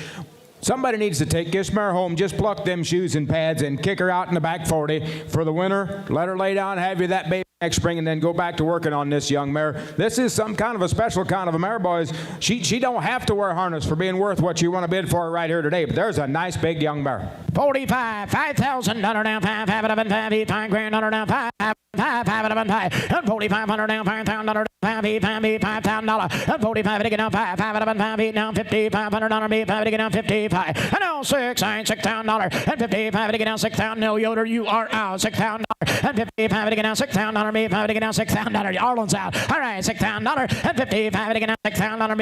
S2: Somebody needs to take this mare home, just pluck them shoes and pads and kick her out in the back 40 for the winter. Let her lay down, have you that baby next spring, and then go back to working on this young mare. This is some kind of a special kind of a mare, boys. She don't have to wear harness for being worth what you want to bid for her right here today, but there's a nice big young mare.
S3: 45, $5,000 down 5, have it up and 5, $5 grand on her down 5. 5, 5, 11, 5, and 4,500 down, $5,000, 5, 8, 5, 8, $5,000, and 45 to get down 5, 5, 11, 5, 8, down 50, $500, 5 to get down 55, and now 6, $6,000, and 55 to get down 6,000. No, Yoder, you are out, $6,000, and 55 to get down 6,000, $6,000 to get down $6,000. Arlen's out. All right, $6,000 and 55 to get down $6,000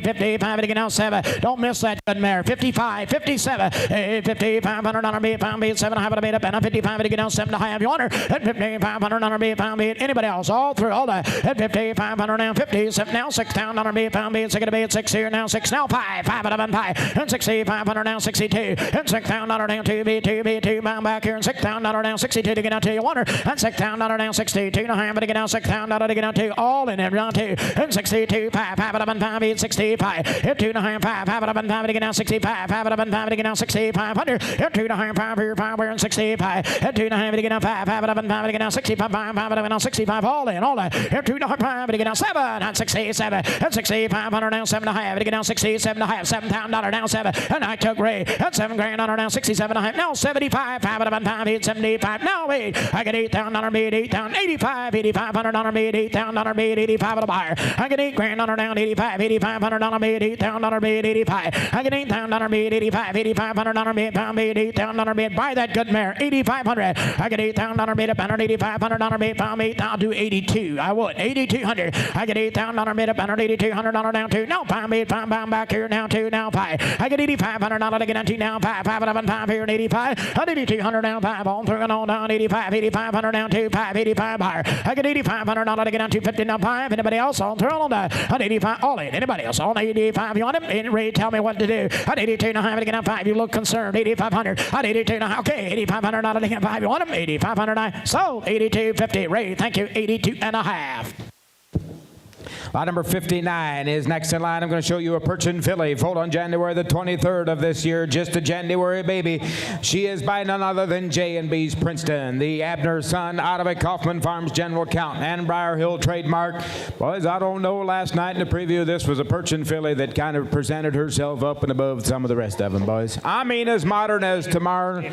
S3: $55 to get down 7. Don't miss that good mare. 55, 57, $5,500 7 half to beat up and 55 to get down 7 to high. You honor at $5,500 anybody else all through all that at 5,500 now 57 now $6,000 second to be at 6 here now 6 now 5 5 out of 5 and 6,500 now 62 and $6,000 down 2 bound back here and $6,000 down 62 to get down to your honor and $6,000 down 62 and a half to get down $6,000 to get down 2 all in and round 2 and 62 5 5 out of 5 8 65 hit 2 and a half 5 5 out of 5 to get down 65 5 out of 5 to get down 6,500 hit 2 and a half 5 here 5 and 65 hit 2 and a half to get down 5 5 out of 5 to get down 65 5 5 out of 65 all in all that hit 2 and a half 5 to get down 7 and 67 and 6,500 down 7 and a half to get down 67 and a half $7,000 down 7 and I took Ray and $7,000 down 67 and a half now 75 5 out of 5 8 75 now 8 I get $8,000 bid 8,000 85 $8,500 bid $8,000 bid 85 at a buyer I get $8,000 down 85 $8,500 bid $8,000 bid 85 I get $8,000 bid 85 $8,500 bid pound bid $8,000 bid buy that good mare 8,500 I get $8,000 bid up under $8,500 bid pound bid I'll do 82 I would 8,200 I get $8,000 bid up under $8,200 down 2 now pound bid pound back here now 2 now 5 I get $8,500 to get down 2 now 5 5 11 5 here and 85 I get $8,200 down 5 on through and on down 85 $8,500 down 2 5 85 buyer I get $8,500 to get down 250 now 5 anybody else on through on down at 85 all in anybody else on 85 you want him in Ray tell me what to do at 82 and a half to get down 5 you look concerned 8,500 at 82 and a half okay 8,500 to get 5 you want him 8,500 so 82.50 Ray thank you 82 and a half.
S2: Lot number 59 is next in line. I'm going to show you a Perchin filly, foaled on January the 23rd of this year, just a January baby. She is by none other than J&B's Princeton, the Abner son out of a Kaufman Farms General Count and Briar Hill trademark. Boys, I don't know, last night in the preview, this was a Perchin filly that kind of presented herself up and above some of the rest of them, boys. I mean, as modern as tomorrow.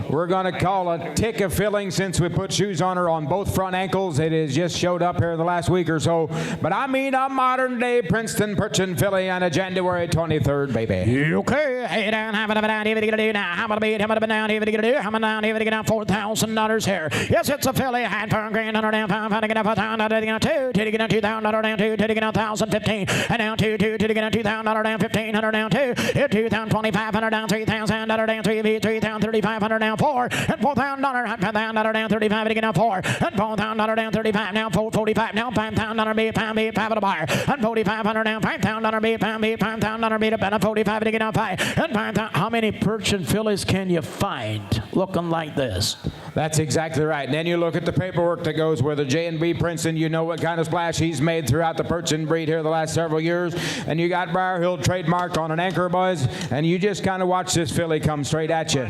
S2: We're going to call a tick of filling since we put shoes on her on both front ankles. It has just showed up here in the last week or so. But I mean a modern day Princeton Perchin filly on a January 23rd, baby.
S3: Okay, hey down, how about down, here to get now? How about beat, how about down, here to get how about down, here to get down $4,000 here. Yes, it's a filly, hand for grand under down, $5 to get up $1,000 to get down 2 to get down $2,000 down 2 to get down $1,015 and down 2 to get down $2,000 down $1,500 down 2 hit $2,250 down $3,000 down 3 $3,350 down 4 and $4,000 $5,000 down 35 to get down 4 and $4,000 down 35 now 445 now $5,000 be pound be 5 at a buyer and 4,500 down $5,000 be pound be $5,000 be up and a 45 to get down 5 and 5,000. How many Perchin fillies can you find looking like this?
S2: That's exactly right. And then you look at the paperwork that goes with the J&B Princeton. You know what kind of splash he's made throughout the Perchin breed here the last several years. And you got Briar Hill trademarked on an anchor, boys. And you just kind of watch this filly come straight at you.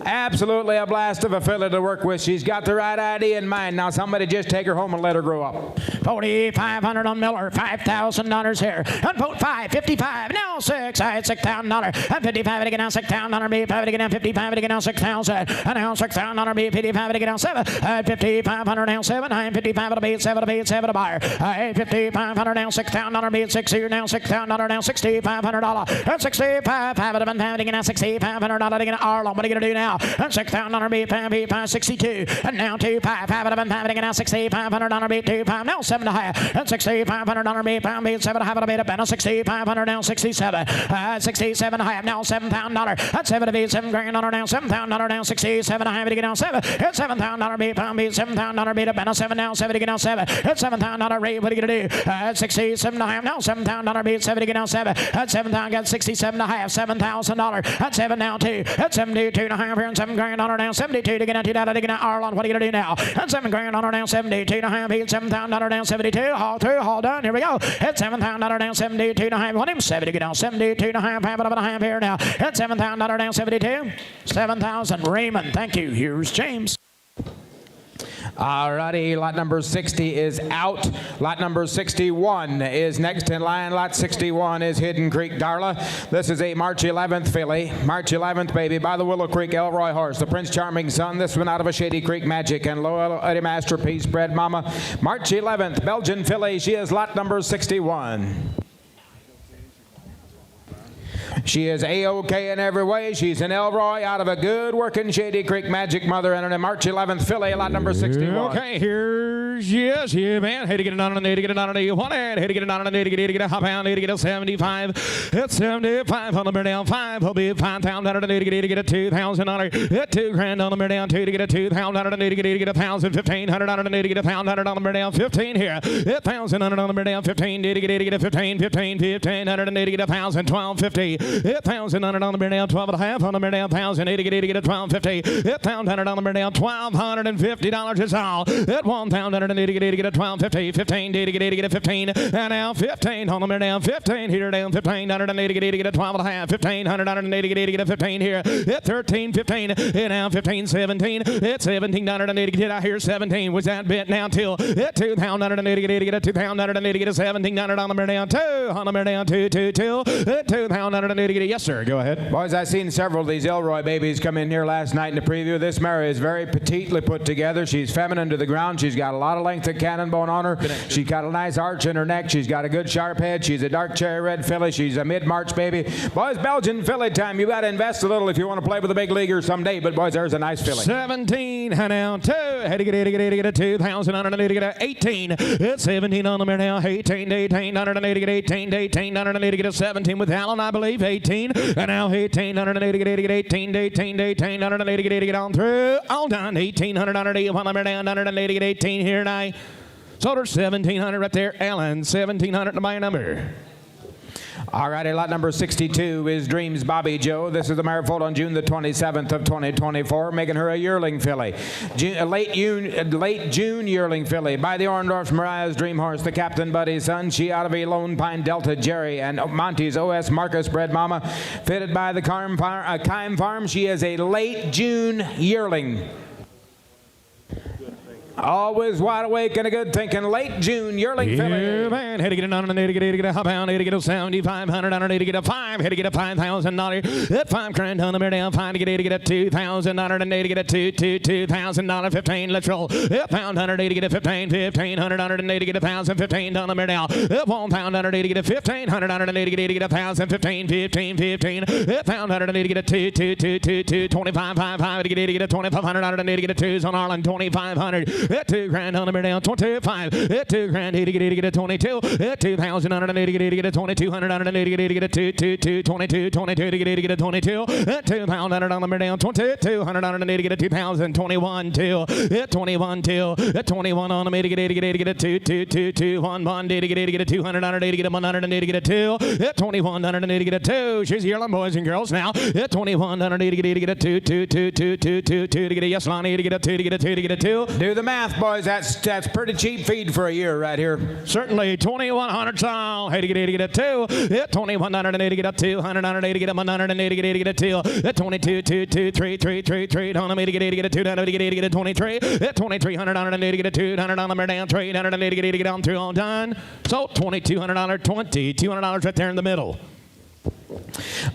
S2: Absolutely a blast of a filly to work with. She's got the right idea in mind. Now somebody just take her home and let her grow up. 4,500 on Miller, $5,000 here. And vote 5, 55, now 6, I had $6,000. And 55 to get down $6,000, be 5 to get down 55 to get down 6,000. And now $6,000, be 55 to get down 7. I had 5,500 down 7, I had 55 to beat 7 to beat 7 to buyer. I had 5,500 down $6,000, beat 6 here now $6,000 down $6,500. And 65, 5 to get down $6,500 to get Arlen. What are you going to do now? And $6,000 beat 5, 62. And now 2, 5 to get down $6,500 beat 2, 5 now 7 to high. And $6,500 beat 5 beat 7 to have to beat up and $6,500 down 67. 67 high now $7,000. And 7 to beat $7,000 down $7,000 down 67 high to get down 7. It's $7,000 beat pound beat $7,000 beat up and 7 now 7 to get down 7. It's $7,000 rate. What are you gonna do? 67 high now $7,000 beat 7 to get down 7. At 7,000 got 67 and a half $7,000. At 7 now 2. At 72 and a half here and $7,000 down 72 to get down $2 to get down Arlen. What are you gonna do now? At $7,000 down 72 and a half beat $7,000 down 72. Haul through, haul done. Here we go. At $7,000 down 72 and a half. Want him 7 to get down 72 and a half. Half it up and a half here now. At $7,000 down 72. 7,000. Raymond, thank you. Here's James. All righty, lot number 60 is out. Lot number 61 is next in line. Lot 61 is Hidden Creek Darla. This is a March 11th filly. March 11th, baby, by the Willow Creek Elroy horse. The Prince Charming son. This one out of a Shady Creek Magic and Loyal Eddie Masterpiece bred mama. March 11th, Belgian filly. She is lot number 61. She is A-OK in every way. She's an Elroy out of a good working Shady Creek Magic mother and a March 11th filly, lot number 61.
S4: Okay, here's here she is. Yeah, man. Had to get it on, need to get it on, one hand. Had to get it on, need to get a hop pound, need to get a 75. It's 75 on the mirror down. 5 will be 5,000. Need to get a $2,000. Hit $2,000 on the mirror down. 2 to get a 2,000. Need to get a 1,000. 1,500. Need to get a 1,000 on the mirror down. 15 here. 1,000 on the mirror down. 15. Need to get a 15. 1,500. Need to get a 1,000. 1,250. 1,000 on the mirror down. 12 and a half on the mirror down. 1,000. Need to get a 1,250. 1,000 on the mirror down. $1,250 is all. At 1,000 need to get a 1,250. 15 need to get a 15. And now 15 on the mirror down. 15 here down. 1,500 need to get a 12 and a half. 1,500 need to get a 15 here. At 13, 15. And now 15, 17. It's 1,700 need to get out here. 17 was that bit now till at 2,000 need to get a 2,000 need to get a 1,700 on the mirror down. 2 on the mirror down. 2, 2, 2. At 2,000 need to get a yes sir. Go ahead.
S2: Boys, I seen several of these Elroy babies come in here last night in the preview. This mare is very petitely put together. She's feminine to the ground. She's got a lot of length of cannon bone on her. She's got a nice arch in her neck. She's got a good sharp head. She's a dark cherry red filly. She's a mid-March baby. Boys, Belgian filly time. You got to invest a little if you want to play with the big leaguers someday. But boys, there's a nice filly.
S4: 17 and now 2. Had to get a 2,000 on it. Need to get a 18. It's 17 on the mirror now. 18 to 1800. Need to get 18 to 1800. Need to get a 17 with Allen, I believe. 18 and now 1800. Need to get 18 to 18 to 1800. Need to get on through. All done. 1800 on it. On the mirror down. 100. Need to get 18 here now. So there's 1,700 right there. Allen, 1,700 to my number.
S2: All righty, lot number 62 is Dreams Bobby Joe. This is the mare foaled on June the 27th of 2024, making her a yearling filly. Late June yearling filly by the Orndorff's Mariah's Dream Horse, the Captain Buddy's son. She out of a Lone Pine Delta Jerry and Monty's OS Marcus bred mama, fitted by the Kime Farm. She is a late June yearling. Always wide awake and a good thinking. Late June yearling filly.
S4: Yeah, man. Had to get it on, need to get a hop pound, need to get a 7,500 on, need to get a 5, had to get a $5,000. That 5 grand on the mirror down, 5 to get a 2,000 on, need to get a $2,000. 15. Let's roll. £1,000 need to get a 15, 1,500 on, need to get a 1,000. 15 on the mirror down. £1,000 need to get a 1,500 on, need to get a 1,000. 15, 15. £1,000 need to get a 2, 25, 5 to get a 2,500 on, need to get a 2s on Arlen. 2,500. At 2 grand on the mirror down. 25. At 2 grand need to get a 22. At 2,000 on, need to get a 2,200 on, need to get a 22 to get a 22. At 2,000 on the mirror down. 2,200 on, need to get a 2,000. 21 2. At 21 2. At 21 on, need to get a 2, 1 need to get a 200 on, need to get a 100 need to get a 2. At 21 on, need to get a 2. She's yelling, boys and girls now. At 21 on, need to get a 2 to get a yes line, need to get a 2 to get a 2.
S2: Do the math, boys. That's pretty cheap feed for a year right here.
S4: Certainly, 2,100 song. Hey, to get a 2. At 2,100 need to get a 200 need to get a 100 need to get a 2. At 22 2 3 on me to get a 2 to get a 23. At 2,300 on need to get a 200 on the mirror down. 300 need to get on through all done. So $2,200, $2,200 right there in the middle.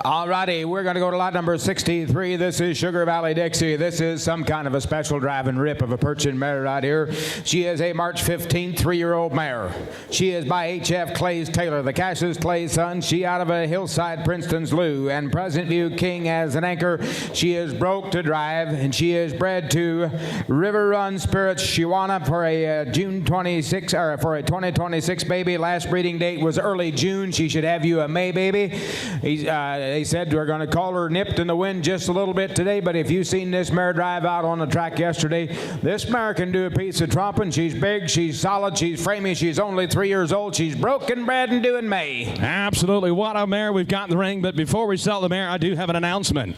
S2: All righty, we're going to go to lot number 63. This is Sugar Valley Dixie. This is some kind of a special driving rip of a Perchin mare right here. She is a March 15th 3-year-old mare. She is by H.F. Clay's Taylor, the Cassius Clay son. She out of a Hillside Princeton's Lou and Pleasant View King as an anchor. She is broke to drive, and she is bred to River Run Spirits Chihuahua for a June 26 or for a 2026 baby. Last breeding date was early June. She should have you a May baby. They said we're going to call her nipped in the wind just a little bit today, but if you've seen this mare drive out on the track yesterday, this mare can do a piece of tromping. She's big, she's solid, she's framey, she's only 3 years old, she's broken bred and doing May.
S4: Absolutely. What a mare we've got in the ring, but before we sell the mare, I do have an announcement.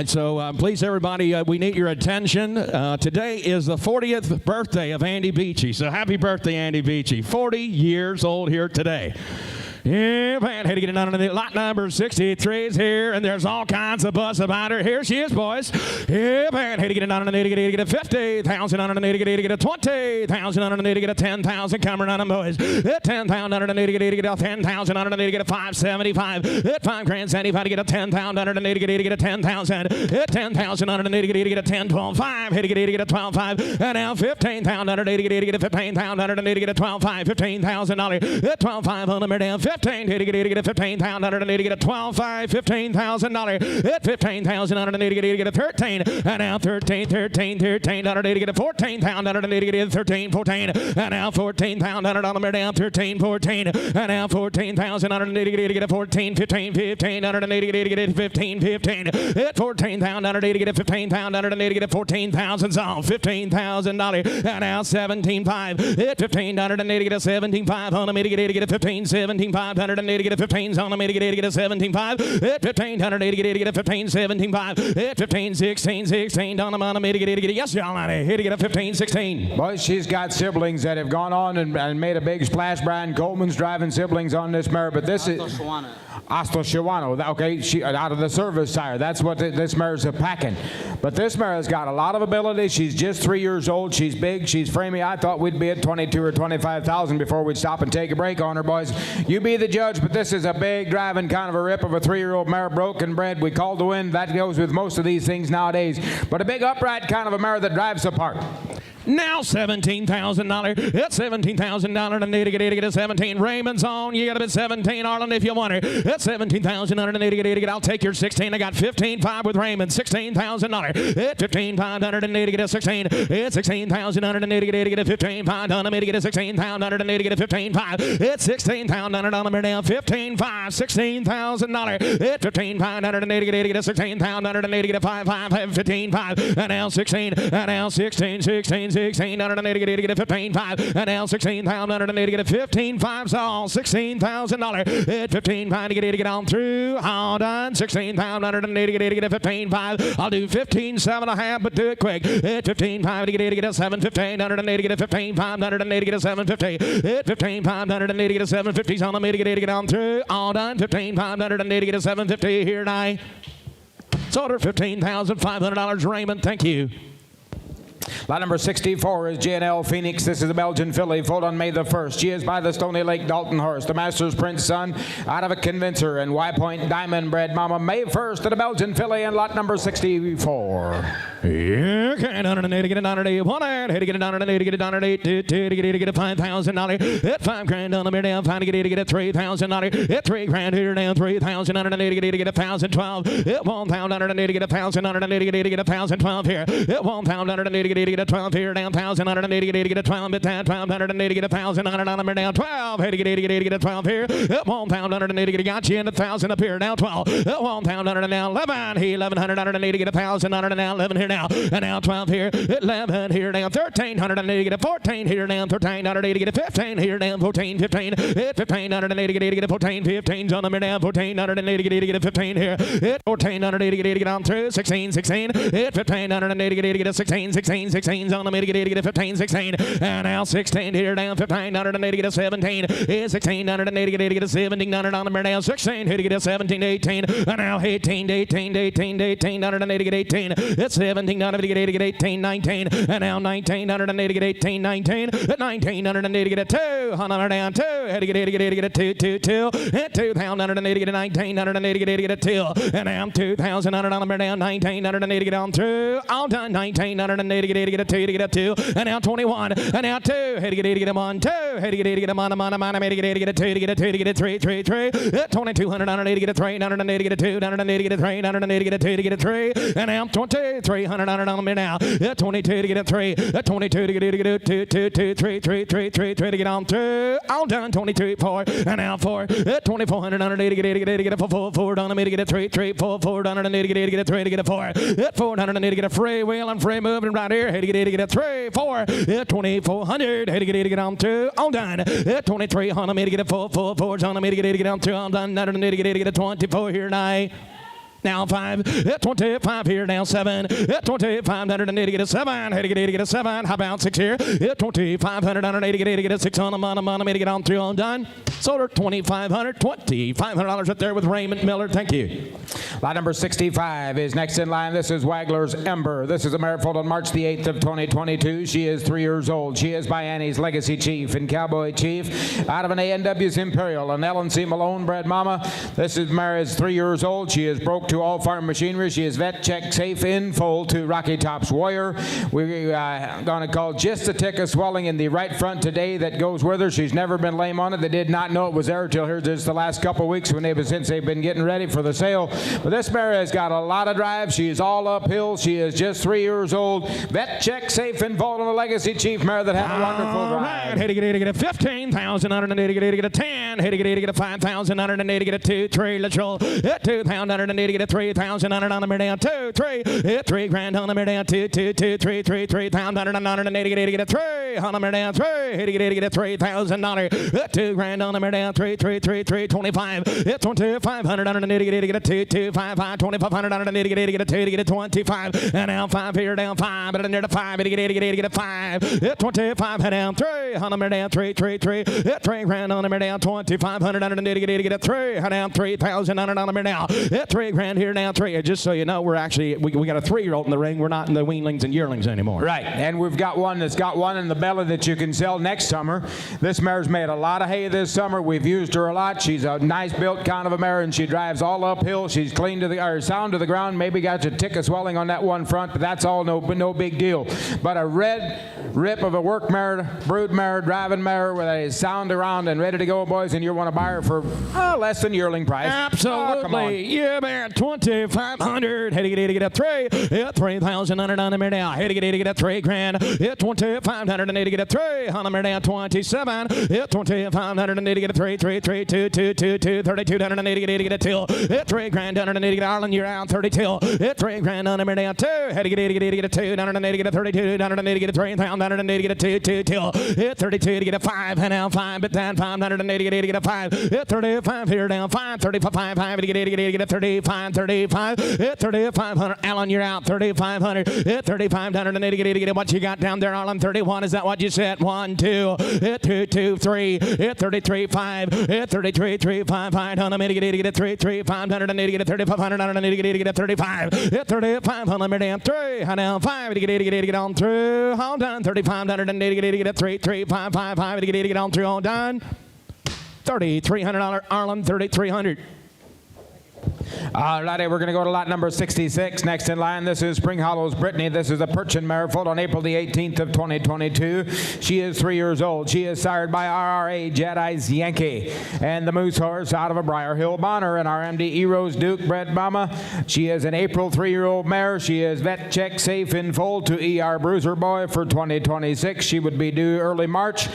S4: So please, everybody, we need your attention. Today is the 40th birthday of Andy Beachy, so happy birthday, Andy Beachy. 40 years old here today. Yeah, man, had to get it on the lot number 63 is here, and there's all kinds of buzz about her. Here she is, boys. Yeah, man, had to get it on the need to get a 50,000 on the need to get a 20,000 on the need to get a 10,000 coming on them, boys. At 10,000 on the need to get a 10,000 on the need to get a 575. At 5 grand 75 to get a 10,000 on the need to get a 10,000. At 10,000 on the need to get a 10, 12, 5. Had to get a 12, 5. And now 15,000 on the need to get a 15,000 on the need to get a 12, 5. $15,000. At 12, 5 on the mirror down. 15, hit it, 15,000, under need to get a 12, 5, $15,000. Hit 15,000, under need to get a 13, and now 13, under need to get a 14,000, under need to get a 13, 14, and now 14,000, under on the down 13, 14, and now 14,000, under need to get a 14, 15, 15, under need to get a 15, 15, hit 14,000, under need to get a 15,000, under need to get a 14,000, so $15,000, and now 17.5, hit 15, under need to get a 17.5, on the mitigate to get a 15, 17.500, and need to get a 15, on the mitigate to get a 17.5, hit 1500, need to get a 15, 17.5, hit 15, 16, 16, on the mitigate to get a, yes, y'all, hit to get a 15, 16.
S2: Boys, she's got siblings that have gone on and made a big splash. Brian Coleman's driving siblings on this mare, but this is Hasta Shawano. Okay, she out of the service sire. That's what this mare's a packing. But this mare has got a lot of ability. She's just 3 years old. She's big. She's framey. I thought we'd be at 22 or 25,000 before we'd stop and take a break on her, boys. You be the judge, but this is a big driving kind of a rip of a 3-year-old mare, broken bred. We called the wind. That goes with most of these things nowadays. But a big upright kind of a mare that drives apart.
S4: Now $17,000. It's $17,000 and need to get a 17. Raymond's on. You got to bid 17, Arlen, if you want her. It's 17,000 and need to get. I'll take your 16. I got 15.5 with Raymond. $16,000. It's 15,500 and need to get a 16. It's 16,000 and need to get a 15,500. Need to get a 16,000 and need to get a 15.5. It's 16,000 on the now 15.5. $16,000. It's 15,500 and need to get a 16,000 and need to get a 5.5. 15.5 and now 16 and now 16. 1600 and need to get a 15.5 and now 16,000 and need to get a 15.5, so $16,000 at 15.5 to get on through. All done. 16,000 and need to get a 15.5. I'll do 15.7.5, but do it quick. At 15.5 to get a 7.15 and need to get a 15.5 and need to get a 7.50. At 15.5 and need to get a 7.50, on the need to get on through. All done. 15.5 and need to get a 7.50 here tonight. Sold her $15,500. Raymond, thank you.
S2: Lot number 64 is J&L Phoenix. This is a Belgian filly, foaled on May the 1st. She is by the Stony Lake Dalton horse, the Master's Prince son, out of a Convincer, and Y Point Diamond bred mama May 1st at a Belgian filly in lot number 64.
S4: Yeah, okay, $100 to get it $100, $100, to get it $100, to get it $100, to get a $5,000, hit $5,000 on the mirror down, $5 to get a $3,000, hit $3,000 here down, $3,000 underneath to get a $1,012, hit $1,000 underneath to get a $1,000 underneath to get a $1,012 here, hit $1,000 underneath to get a 12 here down, 1,000 underneath to get a 12, but that 1,200 underneath to get a 1,000 on the mirror down, 12, hit to get a 12 here, hit 1,000 underneath to get a got you in 1,000 up here, now 12, hit 1,000 under now 11, he 1,100 underneath to get a 1,000 under now 11 here now, and now 12 here, 11 here down, 1,300 underneath to get a 14 here down, 13 underneath to get a 15 here down, 14, 15, hit 15 underneath to get a 14, 15's on the mirror down, 14 underneath to get a 15 here, hit 14 underneath to get on through, 16, 16, hit 15 underneath to get a 16, 16, 16's on the mirror to get a 15, 16, and now 16 here down, 15 underneath to get a 17, hit 16 underneath to get a 17 on the mirror down, 16 here to get a 17, 18, and now 18, 18, 18, 18 underneath to get 18, it's 17 underneath to get 18, 19, and now 19 underneath to get 18, 19, 19 underneath to get a 2, on the mirror down 2, had to get a 2, 2, 2, hit 2,000 underneath to get a 19 underneath to get a 2, and now 2,000 on the mirror down 19 underneath to get on through, all done 19 underneath to get a 2 to get a 2, and now 21, and now 2, had to get a 1, 2, had to get a 1, made to get a 2 to get a 2 to get a 3, 3, 3, 2,200 underneath to get a 3, underneath to get a 2, underneath to get a 3, underneath to get a 2 to get a 3, and now 2,300 on me now, 22 to get a 3, 22 to get a 2, 2, 2, 3, 3, 3, 3, 3 to get on through, all done 22, 4, and now 4, 2,400 underneath to get a 4, 4 on me to get a 3, 3, 4, 4 underneath to get a 3 to get a 4, 400 underneath to get a free wheel and free moving right here, had to get a 3, 4, 2,400, had to get on through, all done, 2,300 me to get a 4, 4, 4's on me to get on through, all done, underneath to get a 24 here tonight. Now 5, 25 here, now 7, 2,500 and 80 get a 7, had to get a 7, how about 6 here, 2,500 and 80 get a 6 on the money, me to get on through, all done, sold her $2,500 up there with Raymond Miller, thank you.
S2: Lot number 65 is next in line. This is Wagler's Ember. This is a mare foaled on March the 8th of 2022. She is 3 years old. She is by Annie's Legacy Chief and Cowboy Chief out of an A&W's Imperial, an Ellen C. Malone bred mama. This is mare is 3 years old. She is broke to to All Farm Machinery. She is vet check safe in full to Rocky Top's Warrior. We're going to call just a tick of swelling in the right front today that goes with her. She's never been lame on it. They did not know it was there till here just the last couple of weeks since they've been getting ready for the sale. But this mare has got a lot of drive. She is all uphill. She is just 3 years old. Vet check safe in full on a Legacy Chief mare that had a wonderful drive.
S4: Hit to get a 15,000, hit to get a 10, hit to get a 5,000, hit to get a 2, 3, let's roll. Hit 2,000, hit to get a 3,000, on the mare down, 2, 3, hit 3 grand on the mare down, 2, 2, 2, 3, 3, 3,000, hit to get a 3, on the mare down, 3, hit to get a $3,000, hit 2 grand on the mare down, 3, 3, 3, 3, 25, hit 2,500, hit to get a 2, 2, 5, 5, 2,500, hit to get a 2, to get a 25, and down 5 here, down 5, but near the 5, hit to get a 5, hit 25, head down 3, on the mare down, 3, 3, 3, hit 3 grand on the mare down, 2,500, hit to get a 3, head down 3,000, on the mare down, hit 3 grand here, down 3. Just so you know, we're actually, we got a 3-year-old in the ring. We're not in the weanlings and yearlings anymore.
S2: Right, and we've got one that's got one in the belly that you can sell next summer. This mare's made a lot of hay this summer. We've used her a lot. She's a nice built kind of a mare, and she drives all uphill. She's clean to the, or sound to the ground. Maybe got a tick of swelling on that one front, but that's all no big deal. But a red rip of a work mare, brood mare, driving mare with a sound around and ready to go, boys, and you want to buy her for less than yearling price.
S4: Absolutely.
S2: Oh, come on.
S4: Yeah, man. 2,500. Had to get a 3. Hit 3,000 on the mare down. Had to get a 3 grand. Hit 2,500 and need to get a 3 on the mare down. 27. Hit 2,500 and need to get a 3, 3, 3, 2, 2, 2, 2, 3,200 and need to get a 2. Hit 3 grand on the need to get Ireland. You're out 32. Hit 3 grand on the mare down. 2. Had to get a 2. Down and need to get a 32. Down and need to get a 3,000 and need to get a 2, 2, 2. Hit 32 to get a 5. And now 5. But down 500 and need to get a 5. Hit 35 here down 5. 35, 5 to get a 35, 35. Hit 3,500. Alan, you're out 3,500. Hit 3,500 and need to get what you got down there, Alan. 31. Is that what you said? 1, 2. Hit 2, 2, 3. Hit 33, 5. Hit 33, 3, 5, 5. On the minute, get a 3, 3, 500 and need to get a 3,500 on the need to get a 35. Hit 35 on the minute, 3. On down 5 to get on through. Hold on. 3,500 and need to get a 3, 3, 5, 5, 5 to get on through. All done. $3,300 Arlen, 3,300.
S2: All righty, we're going to go to lot number 66. Next in line, this is Spring Hollow's Brittany. This is a Perchin mare, foaled on April the 18th of 2022. She is 3 years old. She is sired by RRA Jedi's Yankee and the Moose Horse out of a Briar Hill Bonner and RMD E-Rose Duke bred mama. She is an April 3-year-old mare. She is vet check safe in full to ER Bruiser Boy for 2026. She would be due early March.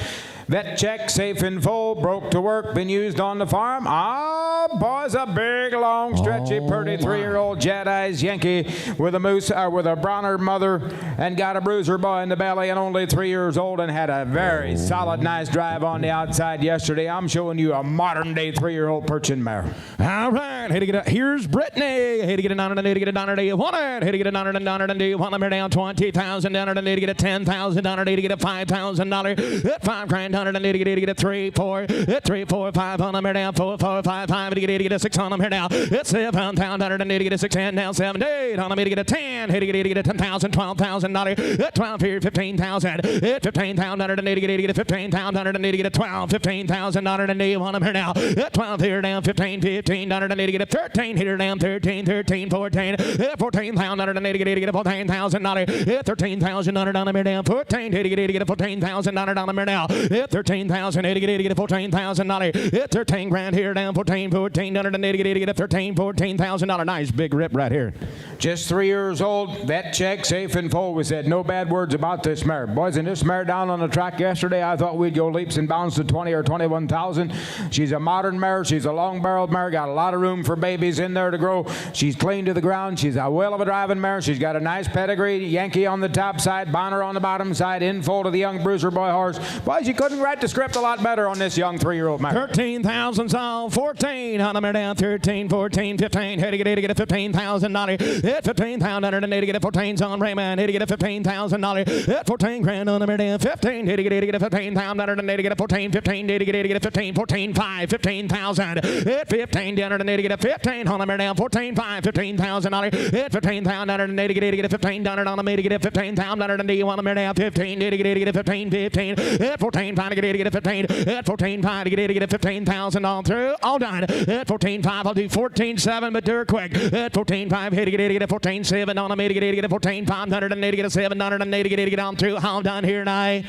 S2: Vet check, safe in full, broke to work, been used on the farm. Ah, boys, a big, long, stretchy, pretty 3-year-old Jedi's Yankee with a moose, with a Bronner mother, and got a Bruiser Boy in the belly, and only 3 years old, and had a very solid, nice drive on the outside yesterday. I'm showing you a modern-day 3-year-old Perchin mare.
S4: All right, here's Brittany. Had to get a $900, need to get a $900, you want it. Had to get a $900, do you want them down 20,000, down need to get a $10,000, need to get a $5,000, hit 5 grand. And need to get a 3, 4, hit 3, 4, 5 on them here down, 4, 4, 5, 5 to get a 6 on them here now. Hit 7,000 and need to get a 6, 10 down 7, 8 on them to get a 10, hit to get a 10,000, $12,000, hit 12 here, 15,000, hit 15,000 and need to get a 15,000 and need to get a 12, $15,000 and need on them here now. Hit 12 here down 15, $15 and need to get a 13 here down 13, 13, 14, hit 14,000 and need to get a $14,000, hit 13,000 on them here down 14, hit to get a $14,000 on them here now. Hit 13,000, to get a $14,000. Hit 13 grand here down 14, 1400 and to get a 13, $14,000. Nice big rip right here.
S2: Just 3 years old, vet check, safe and full. We said no bad words about this mare. Boys, and this mare down on the track yesterday, I thought we'd go leaps and bounds to 20 or 21,000. She's a modern mare. She's a long-barreled mare. Got a lot of room for babies in there to grow. She's clean to the ground. She's a well of a driving mare. She's got a nice pedigree. Yankee on the top side, Bonner on the bottom side, in full to the young Bruiser Boy horse. Boys, you couldn't write the script a lot better on this young 3-year-old mare.
S4: 13,000 all 14 on the mare down 13, 14, 15. Had to get a $15,000. Hit 15,000 and to get a 14 on Raymond. Had to get a $15,000. Hit 14 grand on the mare down 15. Had to get a 15,000 and to get a 14, 15. Had to get a 15, 14, 5, 15,000. Hit 15 down and to get a 15 on the mare down 14, 5, $15,000. Hit 15,000 and to get a 15 on the mare to get a 15,000 and you want the mare down 15. Had to get a 15, 15. Hit 14, 5 to get it, get it 15. At 14.5 to get it, $15,000 on through. All done. At 14.5, I'll do 14.7, but do her quick. At 14.5, hit to get it, get it 14.7 on me to get it, get it 14.500 and get it 780 get it, get on through. All done here now.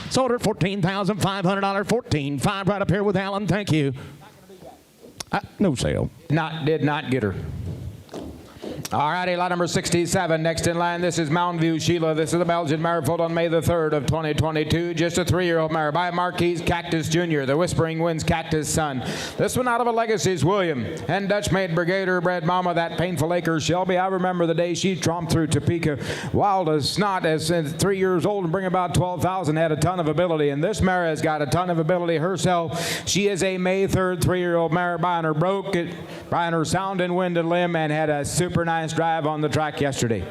S4: Sold her $14,500. 14.5 right up here with Alan. Thank you. No sale.
S2: Did not get her. All righty, lot number 67. Next in line, this is Mountain View Sheila. This is a Belgian mare foaled on May the 3rd of 2022. Just a 3-year-old mare by Marquise Cactus Jr., the Whispering Winds Cactus son. This one out of a Legacy's William. And Dutch-made Brigadier bred mama, that Painful Acres Shelby. I remember the day she tromped through Topeka. Wild as snot, as 3 years old and bring about 12,000. Had a ton of ability. And this mare has got a ton of ability herself. She is a May 3rd 3-year-old mare. Buying her broke it, buying her sound and wind and limb, and had a super nice drive on the track yesterday.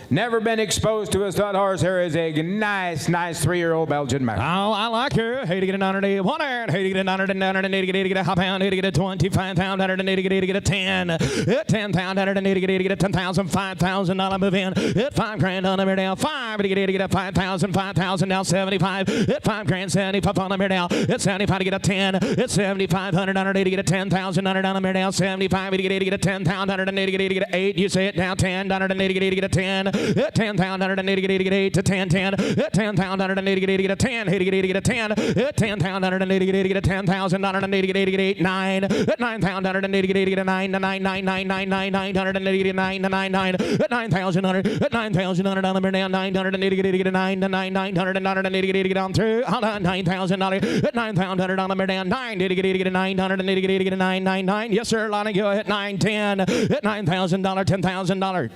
S2: Never been exposed to a stud horse. Here is a nice 3-year-old Belgian mare.
S4: Oh, I like her. Hey to get an honor to 1 iron. Hey to get an honor to 980 get a half pound. Hey to get a 25,000. 180 get a 10. At 10,000. 180 get a 10,000. $5,000 move in. At $5,000 on them now. 5 to get a 5,000. 5,000 now 75. At $5,000 75 on them now. At 75 to get a 10. At 7,500. 180 get a 10,000. On them now 75 to get a 10,000. 180 get a 8. You say it now 10. 180 get a 10. At 10,000. 180 get 8 to 10. 10. At 10,000. 180 get a 10. Hey to get a 10. At 10,000. 180 get a 10,000. 180 get 8. 9. At 9,000. 180 get a 9 to 9 9 9 9 9 980 get 9 to 9 9. At 9,000. At 9,000 on them now 980 get a 9 to 9 900 and 180 get on through. Hold on. $9,000. At 9,000 on them down 9 get a 980 get a 999. Yes sir, Lonnie, go ahead. 910. At $9,000. $10,000.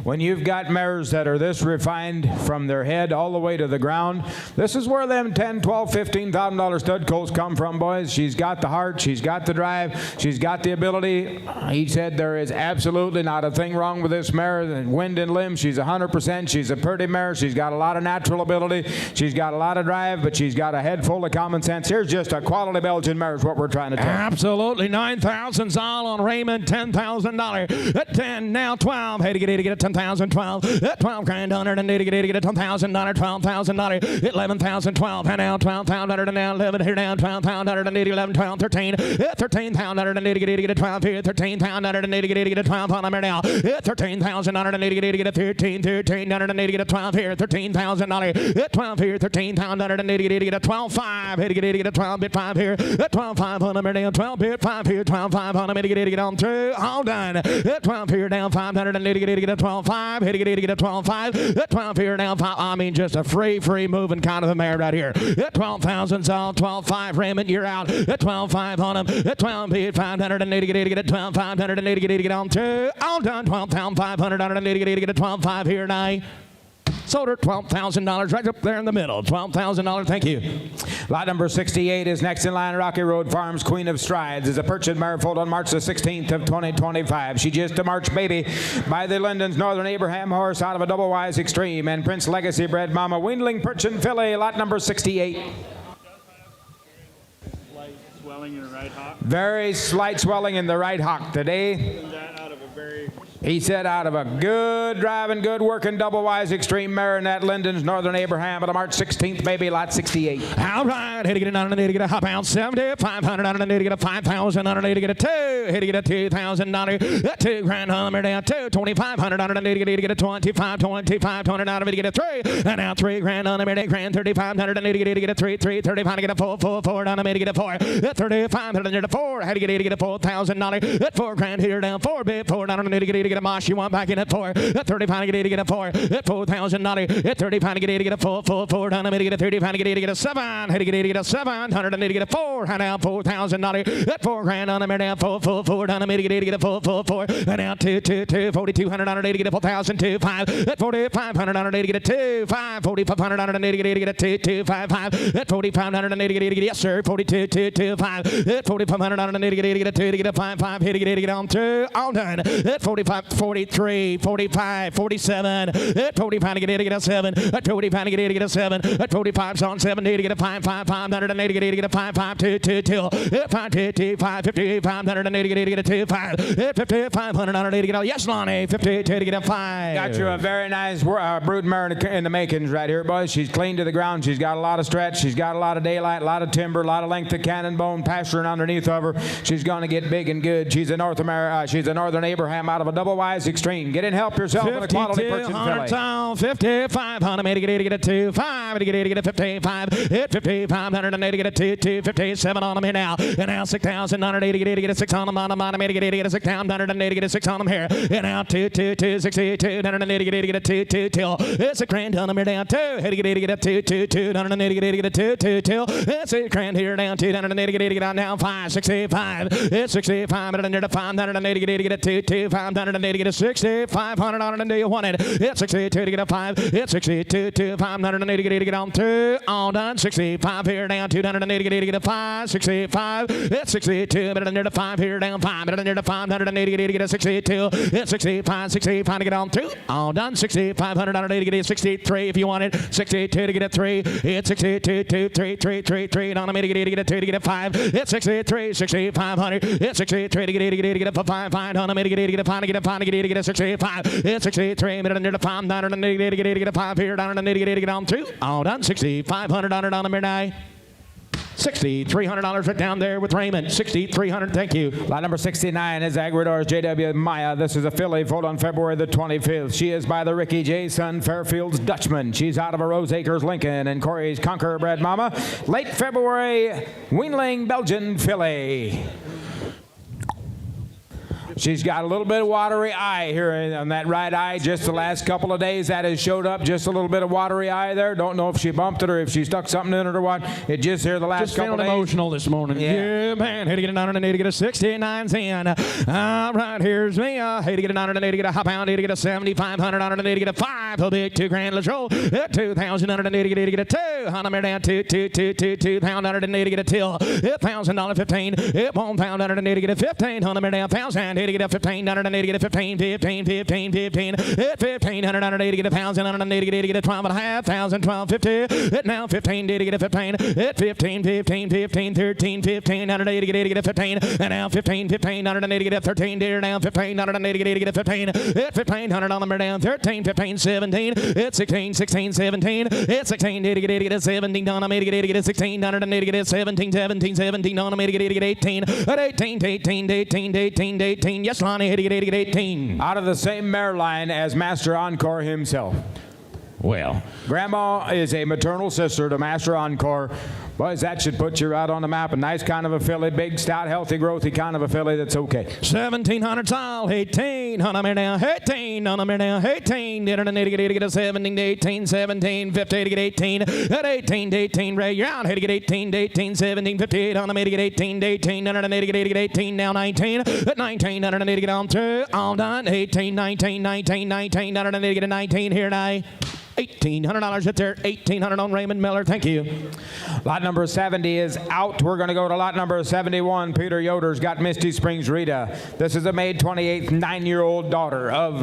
S2: When you've got mares that are this refined from their head all the way to the ground, this is where them $10,000, $12,000, $15,000 stud colts come from, boys. She's got the heart, she's got the drive, she's got the ability. He said there is absolutely not a thing wrong with this mare. The wind and limb, she's 100%. She's a pretty mare. She's got a lot of natural ability. She's got a lot of drive, but she's got a head full of common sense. Here's just a quality Belgian mare is what we're trying to tell.
S4: Absolutely. 9,000 all on Raymond. $10,000. At 10, now 12. Hey to get a 10,000. 12. At 12,000 180 get a $10,000. $12,000. 11,000. 12. And now 12,000 and now 11 here now 12,000 180 11 12 13. At 13,000 180 get a 12 here. 13,000 180 get a 12 on them now. At 13,000 180 get a 13. 13,080 get a 12 here. $13,000. At 12 here. 13,000 180 get a 12.5. Hey to get a 12 bit 5 here. At 12.5 on them now 12 bit 5 here. 12.5 on them get on through. All done. At 12 here down 580 get a 12.5. Hit to get a 12.5. At 12 here now 5. I mean, just a free moving kind of a mare right here. At 12,000 all 12.5. Raymond, you're out. At 12.5 on them. At 12 bid 580 get a 12,580 get on through. All done. 12,580 get a 12.5 here now. Sold her $12,000 right up there in the middle. $12,000. Thank you.
S2: Lot number 68 is next in line. Rocky Road Farms Queen of Strides is a purchased mare foaled on March the 16th of 2025. She just a March baby by the Lindens Northern Abraham horse out of a Double Wise Extreme and Prince Legacy bred mama Windling Perchin filly. Lot number 68.
S7: Slight swelling in the right hock.
S2: Very slight swelling in the right hock today.
S7: That out of a very
S2: He said out of a good driving, good working Double Wise Extreme mare in that Linden's Northern Abraham, but a March 16th baby, lot 68.
S4: All right, hit to get a 980, get a hop out 70, 500, 980, get a 5,000, 980, get a 2, hit to get a $2,000, $2,000 on the down 2, 2,500, 980, get a 25, 25, 20, 980, get a 3, and now $3,000 on the $8,000, 3,500, 980, get a 3, 3, 35, get a 4, 4, 4, 980, get a 4, 3,500, get a 4, had to get a $4,000, at $4,000 here down 4, bit 4, 980, get a mosh, you want back in at 4, at 35, get a 4, at $4,000, at 35, get a 4, 4, 4, 980, get a 35, get a 7, had to get a 780, get a 4, had now $4,000, at $4,000 on the down 4, 4, 4, 980, get a 4, 4, 4, and now 2, 2, 2, 4,200, 980, get a 4,000, 2, 5, at 4,500, 980, get a 2, 5, 4,500, 980, get a 2, 2, 5, 5, at 4,500, 980, get a yes sir, 42, 2, 2, 5, at 4,500, 980, get a 2, get a 5, 5, hit, get on through, all done, at 4,500, 43, 45, 47. At 45 to get it, to get a 7. At 45 to get it, to get a 7. At 45's on 70 to get a 5, 580 to get a 5, 5, 2, 2, 2. At 5, 2, 5, 50, 580 to get a 2, 5. At 50, 580 to get a, yes, Lonnie, 52 to get a 5.
S2: Got you a very nice broodmare in the makings right here, boys. She's clean to the ground. She's got a lot of stretch. She's got a lot of daylight, a lot of timber, a lot of length of cannon bone pasturing underneath of her. She's going to get big and good. She's a she's a Northern Abraham out of a double wise extreme. Get in, help yourself with a quality purchase fillet.
S4: 55 to get a 2, 5 to get a 55. At 5,580 to get a 2, 257 on them here now. And now 6,980 to get a 6 on them on them on them to get a 6,980 to get a 6 on them here. And now 2, 2, 2, 62 to get a 2, 2 till. It's a grand on them here down 2. Had to get a 2, 2, 2 to get a 2, 2 till. It's a grand here down 2 to get out now 5, 65. It's 65 and under the 580 to get a 2, 2, 580 to get a 6,500 on it and do you want it? It's 62 to get a 5. It's 62 to 580 to get on 2. All done. 65 here down 280 to get a 5. 65. It's 62 but under the 5 here down 5 but under the 580 to get a 62. It's 65 65 to get on 2. All done. 6,580 to get a 63 if you want it. 62 to get a 3. It's 62 2 3 3 3 3 and on a to get a 2 to get a 5. It's 63 6,500. It's 63 to get a 5 5 on a to get a 5 to get a 5 to get a 65. It's 63 minute under the 500 to get a 5 here down and to get on 2. All done. 6,500 on a midnight. $6,300 right down there with Raymond. 6,300. Thank you.
S2: Lot number 69 is Aguador's J.W. Maya. This is a filly foaled on February the 25th. She is by the Ricky J. Son Fairfield's Dutchman. She's out of a Rose Acres Lincoln and Corey's Conqueror bred mama. Late February weanling Belgian filly. She's got a little bit of watery eye here on that right eye. Just the last couple of days that has showed up. Just a little bit of watery eye there. Don't know if she bumped it or if she stuck something in it or what. It just here the last couple of days.
S4: Emotional this morning. Yeah, man. Had to get a 980 to get a 69 in. All right, here's me. Had to get a 980 to get a hop pound. Had to get a 7,500 on it. To get a 5. A big 2 grand. Let's roll. 2,980 to get a 2. $100 down 2 pound under to get a till. $1,000 15. $1,000 under to get a 15. $100 down 1,000. To get a 1,500 to get a 15, 15, 15, 15. At 1,500 to get a 1,000 to get a 12 and a half, 1,000, 12, 50. At now 15 to get a 15. At 15, 15, 15, 13, 1,500 to get a 15. And now 15, 1,500 to get a 13. Dear now 1,500 to get a 15. At 1,500 on them down 13, 15, 17. At 16, 16, 17. At 16 to get a 17 on them to get a 1600 to get a 17, 17, 17 on them to get 18. At 18, 18, 18, 18, 18. Yes, Lonnie, 18.
S2: Out of the same mare line as Master Encore himself.
S4: Well,
S2: Grandma is a maternal sister to Master Encore. Boys, that should put you right on the map. A nice kind of a filly, big, stout, healthy, growthy kind of a filly that's okay.
S4: 1,700 style, 18 on them now, 18 on them now, 18. Did it to get a 17 to 18, 17, 50 to get 18. At 18 to 18, Ray, you're out. Had to get 18 to 18, 17, 58 on them to get 18 to 18. Under to get 18 now, 19. At 19, under to get on through. All done. 18, 19, 19, 19. Under to get a 19 here now. $1,800 at there. $1,800 on Raymond Miller. Thank you.
S2: Lot number 70 is out. We're going to go to lot number 71. Peter Yoder's got Misty Springs Rita. This is a May 28th 9-year-old daughter of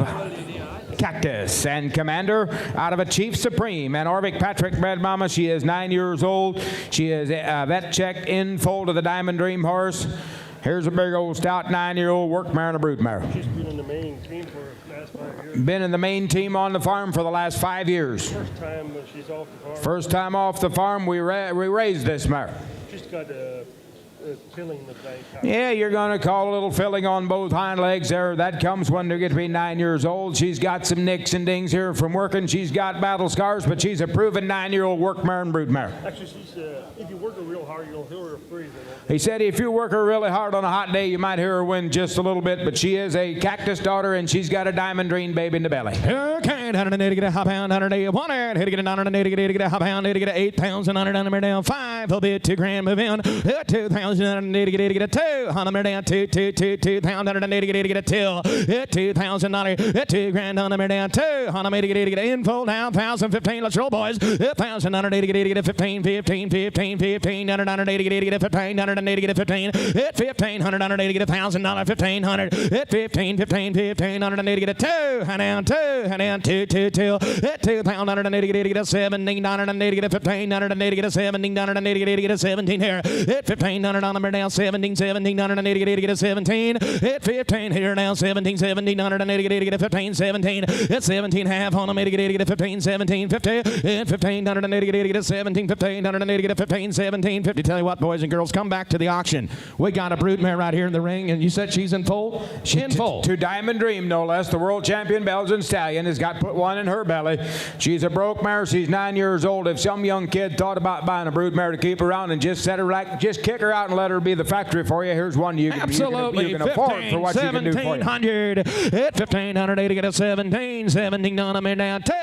S2: Cactus and Commander out of a Chief Supreme and Orvick Patrick bred mama. She is 9 years old. She is vet checked in full to the Diamond Dream horse. Here's a big old stout 9-year-old work mare and a brood mare.
S7: She's been in the main team for the last 5 years.
S2: Been in the main team on the farm for the last 5 years.
S7: First time she's off the farm.
S2: First time off the farm, we raised this mare.
S7: She's got a filling in the bank.
S2: Yeah, you're going to call a little filling on both hind legs there. That comes when they get to be 9 years old. She's got some nicks and dings here from working. She's got battle scars, but she's a proven 9-year-old work mare and brood mare.
S7: Actually, she's, if you work her real hard, you'll hear her freezing.
S2: He said if you work her really hard on a hot day, you might hear her win just a little bit, but she is a Cactus daughter, and she's got a Diamond Dream baby in the belly.
S4: Okay, 180 to get a hop pound, 180 100, hit to get a 980 to get a hop pound, hit to get a 8,000 down 5, a bit 2 grand move in, 2,000 2,000 underneath to get a 2. On the mare down 2,000 underneath to get a 2. Hit $2,000. Hit $2,000 on the mare down 2. On the mare to get in full down 1,015. Let's roll, boys. 1,000 underneath to get a 15, 15, 15, 15 underneath to get a 15 underneath to get a 15. Hit 1,500 underneath to get a $1,000. 1,500. Hit 15, 15, 15 underneath to get a 2. And down 2. And down 2, 2, 2. Hit 2,000 underneath to get a 17 underneath to get a 15 underneath to get a 17 underneath to get a 17 here. Hit 1,500 on the mare down 17, 17 underneath to get a 17. Hit 15 here now 17, 17 underneath to get a 15, 17. Hit 17 half on the mare to get a 15, 17, 50. Hit 15 underneath to get a 17, 15 underneath to get a 15, 17, 50. Tell you what, boys and girls, come back to the auction. We got a broodmare right here in the ring, and you said she's in full? In full.
S2: To Diamond Dream, no less. The world champion Belgian stallion has got put one in her belly. She's a broke mare. She's 9 years old. If some young kid thought about buying a broodmare to keep around and just set her right, just kick her out and let her be the factory for you, here's one you can afford for what you can do for you.
S4: 1,700. Hit 1,500 to get a 17. 17 on them down 2.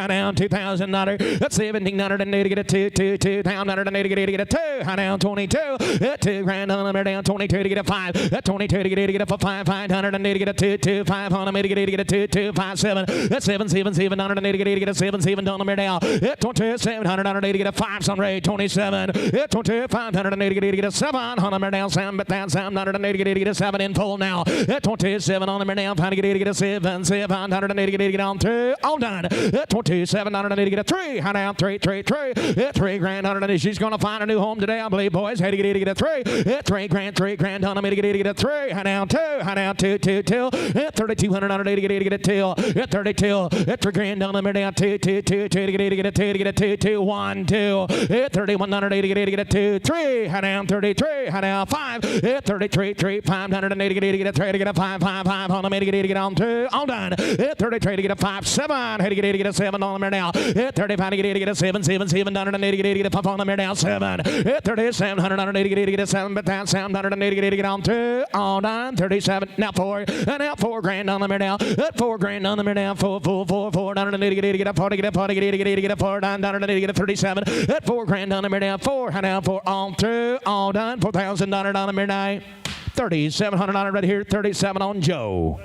S4: Down $2,000. That's 1,700 and to get a 2. Down 100 and to get a 2. Down 22. Hit $2,000 on them down 22 to get a 5. At 22 to get a 5. 500 and to get a 2. 5 on them to get a 2. 5 7. That's 7 7 700 and to get a 7 7 on them down. Hit 2700 on to get a 5 some rate 27. Hit 2500 and to get a 7 on them down 7 but down 700 and to get a 7 in full now. Hit 27 on them down trying to get a 7 700 and to get on 2. All done. Hit 2700 and to get a 3. Down 3 3 3. Hit $3,000 and she's gonna find a new home today, I believe, boys. Had to get a 3. Hit $3,000 on me to get a 3. Down 2. Down 2 2 2. Hit 3,200 on to get a 2. Hit 32. Hit $3,000 on me down 2 2 2 2 to get a 2 to get a 2 2 1 2. Hit 3,100 to get a 2 3. Down 33. Down 5. Hit 33 3 500 and to get a 3 to get a 5 5 5 on me to get on 2. All done. Hit 33 to get a 5 7. Hit to get a 7 on the now. Hit 35 to get a 7 7 7 down and to get a 5 on the now 7. Hit 3700 on to get a 7 but down 700 and to get on 2. All done. 37 now 4 and now $4,000 on the now. Hit $4,000 on the now 4 down and to get a 4 to get a 4 to get a 4 down and to get a 37. Hit $4,000 on the now 4 and now 4 on 2. All done. $4,000 on the midnight. $3,700 right here. 37 on Joe.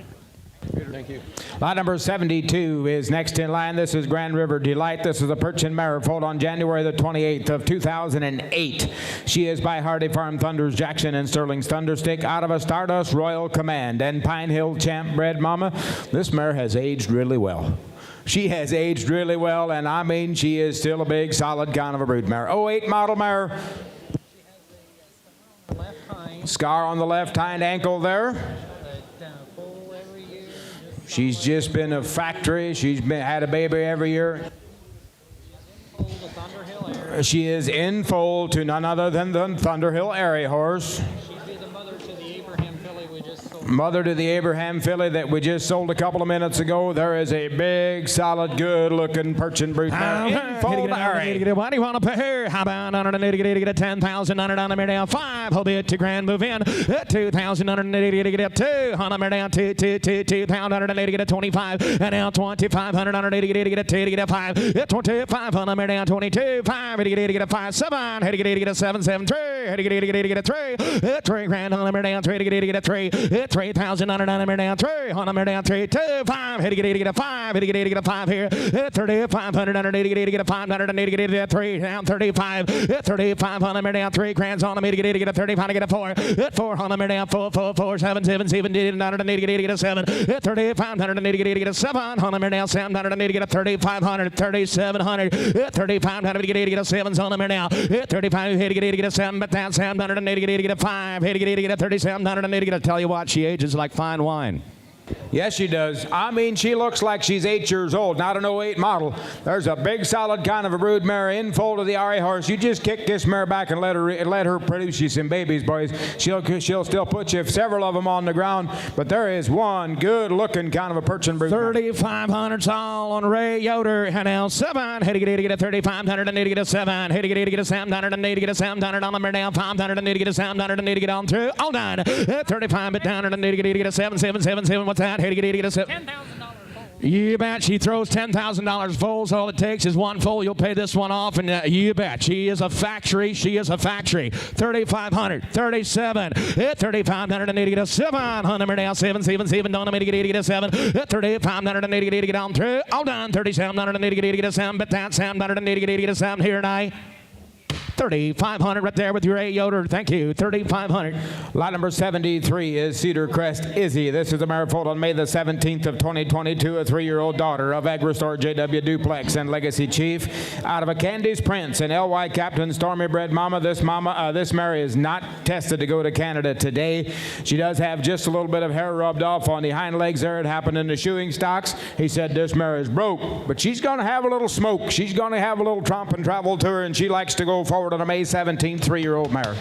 S2: Thank you. Lot number 72 is next in line. This is Grand River Delight. This is a Perchin mare foaled on January the 28th of 2008. She is by Hardy Farm Thunders Jackson and Sterling's Thunderstick out of a Stardust Royal Command and Pine Hill Champ bred mama. This mare has aged really well. She has aged really well, and I mean she is still a big, solid kind of a brood mare. 08 model mare. Scar on the left hind ankle there. She's just been a factory. She's had a baby every year. She is in foal to none other than the Thunderhill Area horse.
S6: She'd be the mother to the Abraham filly we just sold.
S2: Mother to the Abraham filly that we just sold a couple of minutes ago. There is a big, solid, good-looking Perchin brood mare in foal to Area.
S4: What do you want to pay here? How about on to get a 10,000 on the mare down 5? He'll be at $2,000 move in. At 2,000 on to get a 2 on the mare down 2,000 on to get a 25 and now 2,500 on to get a 2 to get a 5. At 25 on the mare down 22 5 to get a 5 7 to get a 7 7 3 to get a 3 at $3,000 on the mare down 3 to get a 3 at 3,000 on the mare down 3 on the mare down 3 2 5 to get a 5 to get a 5 here at 3,500 on to get a 500 and to get a 3 down 35 at 35 on the mare down $3,000 on the mare to get a 35 to get a 4 at 4 on the mare down 4 4 4 7 7 7 did not to get a 7 at 3,500 and to get a 7 on the mare down 700 and to get a 3,500 3,700 at 3,500 to get a 7s on the mare now at 35 to get a 7 but down 700 and to get a 5 to get a 3,700 and to get a tell you what she ages like fine wine.
S2: Yes, she does. I mean, she looks like she's 8 years old, not an 08 model. There's a big, solid kind of a brood mare in foal to the RA horse. You just kick this mare back and let her produce you some babies, boys. She'll still put you several of them on the ground, but there is one good-looking kind of a Perchin brood mare.
S4: 3,500's all on Ray Yoder. And now 7. Had to get a 3,500 and need to get a 7. Had to get a 700 and need to get a 700 on the mare down 500 and need to get a 700 and need to get on through. All done. 35 but down and need to get a 7 7 7 7. What's that? Had to get a 7.
S6: $10,000
S4: You bet. She throws $10,000 fulls. All it takes is one full. You'll pay this one off, and you bet. She is a factory. She is a factory. 3,500, 37, 3,580 get a 700 down, 777. Don't make it 80 get a 7. 3,580 get down through. All done. 3,780 get a 7. But that 780 get a 7 here tonight. 3,500 right there with your A Yoder. Thank you. 3,500.
S2: Lot number 73 is Cedar Crest Izzy. This is a mare foaled on May the 17th of 2022, a 3-year-old daughter of AgriStore J.W. Duplex and Legacy Chief. Out of a Candy's Prince and L.Y. Captain Stormy Bred Mama. This mare is not tested to go to Canada today. She does have just a little bit of hair rubbed off on the hind legs there. It happened in the shoeing stocks. He said this mare is broke, but she's going to have a little smoke. She's going to have a little trump and travel to her, and she likes to go forward on a May 17th 3-year-old mare.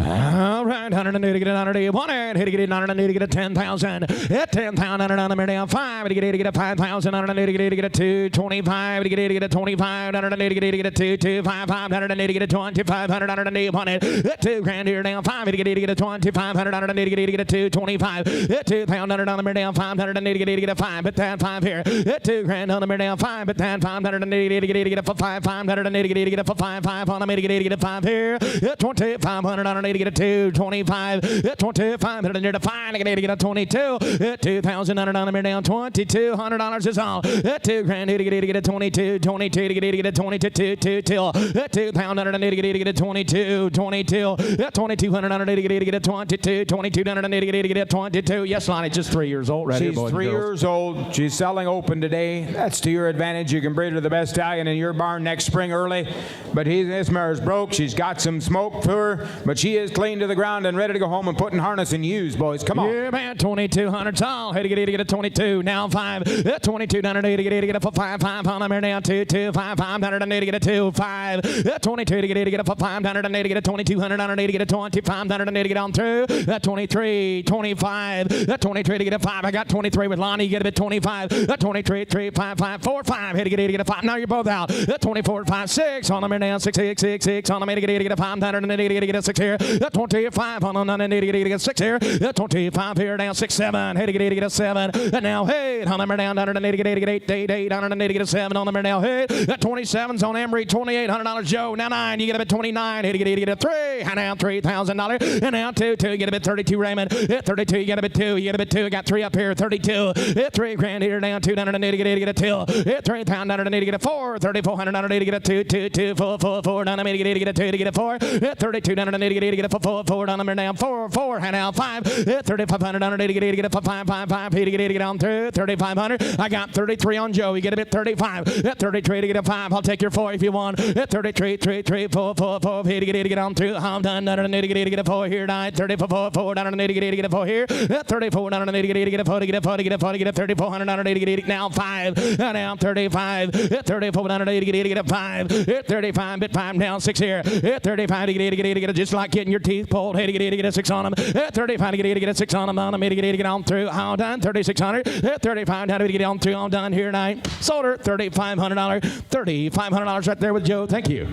S4: All right, 180 get it, 180, 180 get it, 180 get it, 10,000. Hit 10,000 on the minute down 5. To get it, get a 5,000. 180 get it, get a 225. To get it, get a 25. 180 get it, get a 225. 580 get a 2,500. 180 100. Hit 2 grand here down 5. To get it, get a 2,500. 180 get it, get a 225. Hit 2,000 on the minute down 580 get it, get a 5. But that 5 here. Hit 2 grand on the minute down 5. But that 580 get it, get a 5. 580 get it, get a 5. 5 on the minute get it, get a 5 here. Hit 2,500 on to get a 225, 2,500 near the 5, to get a 22, 2,000 on the minute down $2,200 is all. 2 grand to get a 22, 22 to get a 22, 2 till 2,000 to get a 22, 22, 2,200 to get a 22, 2,200 to get a 22. Yes, Lonnie, just 3 years old, right?
S2: She's 3 years old. She's selling open today. That's to your advantage. You can breed her the best stallion in your barn next spring early. But this mare is broke. She's got some smoke to her, but she is clean to the ground and ready to go home and put in harness and use, boys. Come on.
S4: Yeah, man, 2,200 tall. Hey, to get a 22. Now 5. 2,200 to get a 5. 5 on the mirror down 2, 2, 5, 500 to get a 2, 5. 22 to get a 500 to get a 2,200 to get a 2,500 to get on through. 23, 25. 23 to get a 5. I got 23 with Lonnie. You get a bit 25. 23, 3, 5, 5, 4, 5. Hey, to get a 5. Now you're both out. 24, 5, 6 on the mirror down 6, 6, 6, 6 on the mirror to get a 500 and get a 6 here. 25 on the 6 here. 25 here down 6, 7. Hey, to get a 7. And now, hey, on the mirror down 8, 8, 8 on the get a 7 on the mirror now. Hey, 27's on Emery. $2,800 Joe. Now 9. You get a bit 29. Hey, to get a 3. And now $3,000. And now 2, 2. You get a bit 32 Raymond. 32. You get a bit 2. You get a bit 2. Got 3 up here. 32. 3 grand here down 200 get a 2. 3 pound get a 4. 3,400 get a 2, 2, 2, 4, 4, 4 down the get a 2 to get a 4. 32 down get a 4, 4 down the mirror down 4, 4 and now 5. 3,500 to get a 5, 5, 5. He to get on through 3,500. I got 33 on Joe. You get a bit 35. 33 to get a 5. I'll take your 4 if you want. 33, 3, 3, 4, 4, 4. He to get on through. I'm done. To get a 4 here tonight. 34, 4 down to get a 4 here. 34 down to get a 4 to get a 4 to get a 4 to get a 3,400 to get now 5. Now 35. 34 down to get a 5. 35 bit 5 down 6 here. 35 to get just like getting your teeth pulled. Hey, to get a 6 on them. 35 to get a 6 on them. On them. To get on through. All done. 3,600. 35 down to get on through. All done here tonight. Sold her $3,500. $3,500 right there with Joe. Thank you.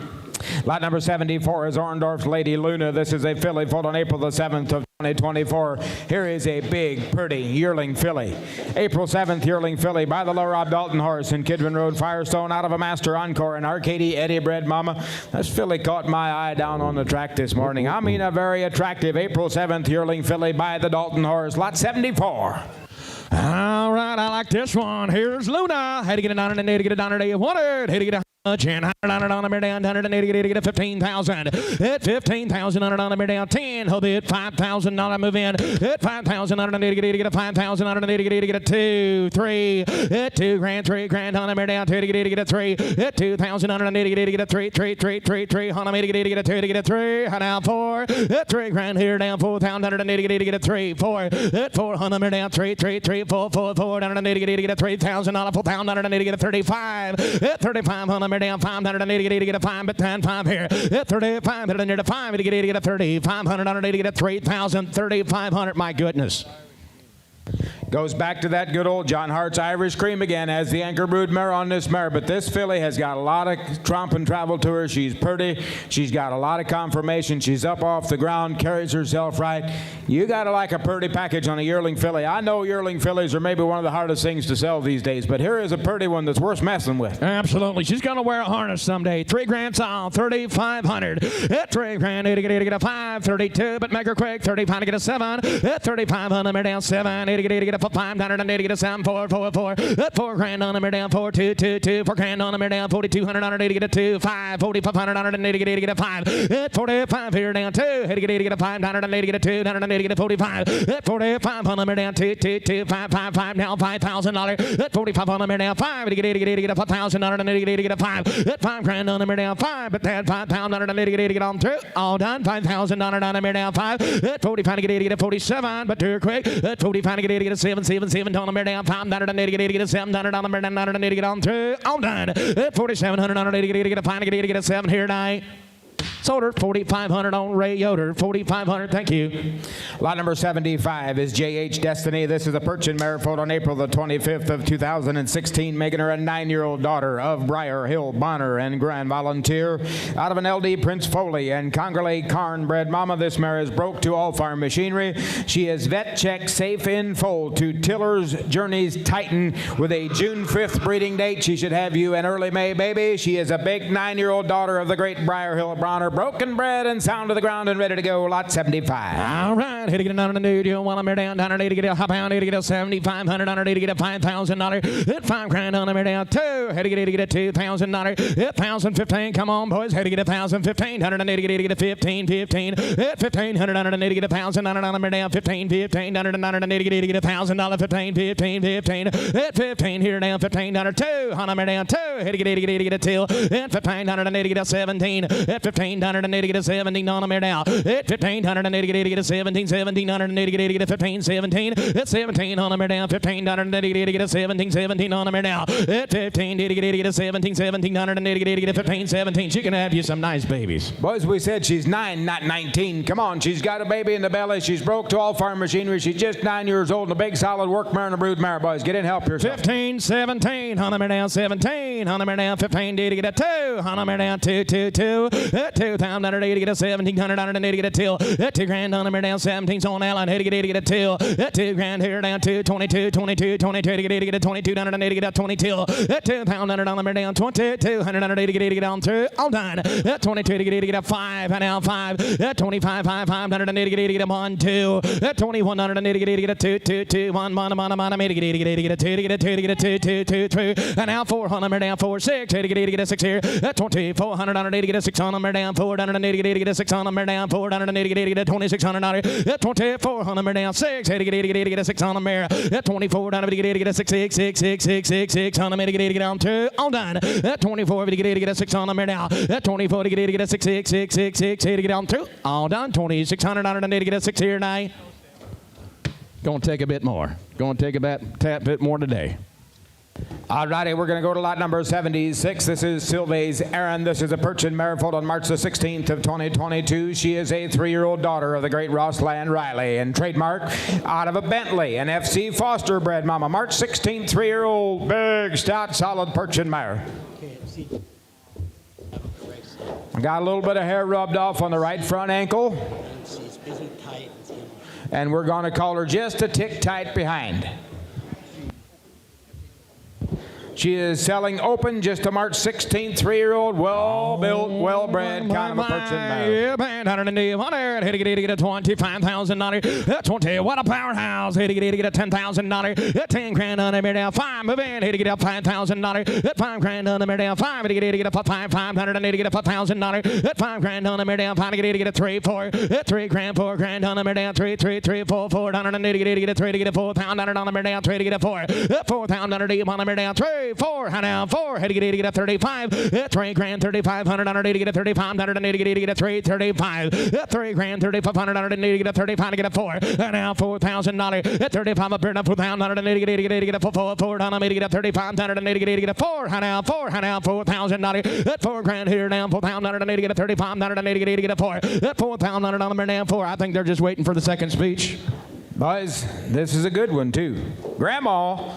S2: Lot number 74 is Orndorff's Lady Luna. This is a filly foaled on April the 7th of 2024. Here is a big, pretty yearling filly. April 7th yearling filly by the Low Rob Dalton horse in Kidron Road, Firestone, out of a Master Encore and Arcady Eddie Bred Mama. This filly caught my eye down on the track this morning. I mean, a very attractive April 7th yearling filly by the Dalton horse. Lot 74.
S4: All right, I like this one. Here's Luna. Had to get it down and get it down today. 100. Had to get a and $100 on the mirror down, 180 get a 15,000. Hit 15,000 on the mirror down, 10. He'll be at $5,000 move in. Hit 5,000 on the get a 5,000 on the get a 2, 3. Hit 2 grand, 3 grand on the mirror down, 2 to get a 3. Hit 2,000 on the get a 3, 3, 3, 3, 3. On the get a 2 to get a 3. Now 4. Hit 3 grand here down, 4,000 on the get a 3, 4. Hit 4 on the mirror down, 3, 3, 3, 4, 4, 4 down on the get a $3,000, 4,000 on the get a 35. Hit 35 on the down 580 to get a 5, but 10, 5 here. Hit 35 near the 5 to get a 30. 500 to get a 3,000, 3,500. My goodness.
S2: Goes back to that good old John Hart's Irish Cream again as the anchor broodmare on this mare. But this filly has got a lot of trump and travel to her. She's pretty. She's got a lot of conformation. She's up off the ground, carries herself right. You got to like a pretty package on a yearling filly. I know yearling fillies are maybe one of the hardest things to sell these days, but here is a pretty one that's worth messing with.
S4: Absolutely. She's going to wear a harness someday. $3,000 all, $3,500. At $3,000, to get a 532, but make her quick. 35 to get a 7. At 3,500, mare down 7. To get a 500, and to get a 7, 4, 4, 4. At $4,000 on the mare down 4, 2, 2, 2. $4,000 on the mare down 4,200 on to get a 2, 5, 4,500 on to get a 5. At 45 here down 2. To get a 500 and to get a 2, and to get a 45. At 45 on the mare down 2, 2, 2, 5, 5, 5. Now $5,000. At 45 on the mare down 5. To get a $5,000 and to get a 5. At $5,000 on the mare down 5. But that $5,000 and to get on through. All done. $5,000 on the mare down 5. At 45 to get a 47. But too quick. At 45 to get a 7, 7, 7 on the mare down 500 and to get a 700 on the mare down and to get on through. All done. At 4,700 on to get a 5 to get a 7 here tonight. Sold her $4,500 on Ray Yoder. $4,500. Thank you.
S2: Lot number 75 is J.H. Destiny. This is a Perchin mare foaled on April the 25th of 2016, making her a 9-year-old daughter of Briar Hill Bonner and Grand Volunteer. Out of an LD Prince Foley and Congerley Carn bred mama, this mare is broke to all farm machinery. She is vet check safe in foal to Tiller's Journeys Titan with a June 5th breeding date. She should have you an early May baby. She is a big 9-year-old daughter of the great Briar Hill Bonner, broken bred and sound to the ground and ready to go. Lot 75.
S4: All right, here to get another new deal. While I'm down, down to get a hop pound, here to get a $7,500, to get a $5,000. Hit $5,000 on the down 2. Here to get a $2,000. Hit $1,015. Come on, boys. Here to get a $1,015. To get a 15, 15. Hit $1,500 to get a $1,000 on the down 15, 15. To get a $1,000. 15, 15, 15. Hit 15 here down 15. 2 on the down 2. Here to get a 2. Hit $1,500 to get a 17. Hit 15. And to get a 17 on the mare now. At 1,500 and to get a 17, 1700 and to get a 15, 17. At 17 on the mare down. 1,500 and to get a 17, 17 on the mare now. At 15 to get a 17, 1700 and to get a 15, 17. She can have you some nice babies.
S2: Boys, we said she's 9, not 19. Come on, she's got a baby in the belly. She's broke to all farm machinery. She's just 9 years old and a big solid work mare and a brood mare. Boys, get in, help yourself.
S4: 15, 17 on the mare down. 17 on the mare down. 15 to get a 2 on the mare down. 2, 2, 2. At 2,000 to get a 1,700 and to get a till. At $2,000 on the mare down. 17's on Allen. Here to get a till. At $2,000 here down. 2, 22, 22, 22 to get a 22 down and to get a 20 till. At 2,000 on the mare down. 2,200 to get on through. All done. At 22 to get a 5 and now 5. At 25, 500 and to get a 1, 2. At 2,100 and to get a 2, 2, 2, 1, 1, 1, 1, to get a 2 to get a 2 to get a 2, 2, 2, 3. And now 400 down 4, 6 to get a 6 here. At 2,400 on to get a 6 on the mare down. 400 and to get a 6 on the mare down. 400 and to get a 2,600 at 2,400 mare down. 6 to get a 6 on the mare. At 24 down to get a 6, 6, 6, 6, 6, 6, 6 on the mare to get on 2. All done. At 24 to get a 6 on the mare now. At 24 to get a 6, 6, 6, 6, 6 to get on 2. All done. 2,600 on to get a 6 here tonight. Gonna take a bit more. Gonna take a bit more today.
S2: All righty, we're going to go to lot number 76. This is Sylvie's Aaron. This is a Perchin mare foaled on March the 16th of 2022. She is a 3-year-old daughter of the great Rossland Riley and trademark out of a Bentley, an FC Foster bred mama. March 16th, 3-year-old, big, stout, solid Perchin mare. Got a little bit of hair rubbed off on the right front ankle. And we're going to call her just a tick tight behind. She is selling open just to March 16th, 3-year-old, well-built, well-bred, kind of a Perchin mare.
S4: Yeah, band out of the knee. One there. Hit to get a $25,000. 20. What a powerhouse. Hit to get a $10,000. $10,000 on the mare down. 5. Move in. Hit to get a $5,000. $5,000 on the mare down. 5. Hit to get a 500 and to get a $5,000. $5,000 on the mare down. 5 to get a 3, 4. $3,000, $4,000 on the mare down. 3, 3, 3, 4, 4. Down on the to get a 3 to get a $4,000 on the mare down. 3 to get a 4. $4,000 on the mare down. 3. 4, now 4, had to get a 35, $3,000, 3,500, under to get a 3,500, and to get a 335, $3,000, 3,500, under to get a 35 to get a 4, and now $4,000, at 35 up here, now $4,000, and to get a 4, down to get a 3,500, and to get a 4, now $4,000, at $4,000 here now, $4,000, and to get a 3,500, and to get a 4, at $4,000 on the down 4. I think they're just waiting for the second speech.
S2: Boys, this is a good one, too. Grandma,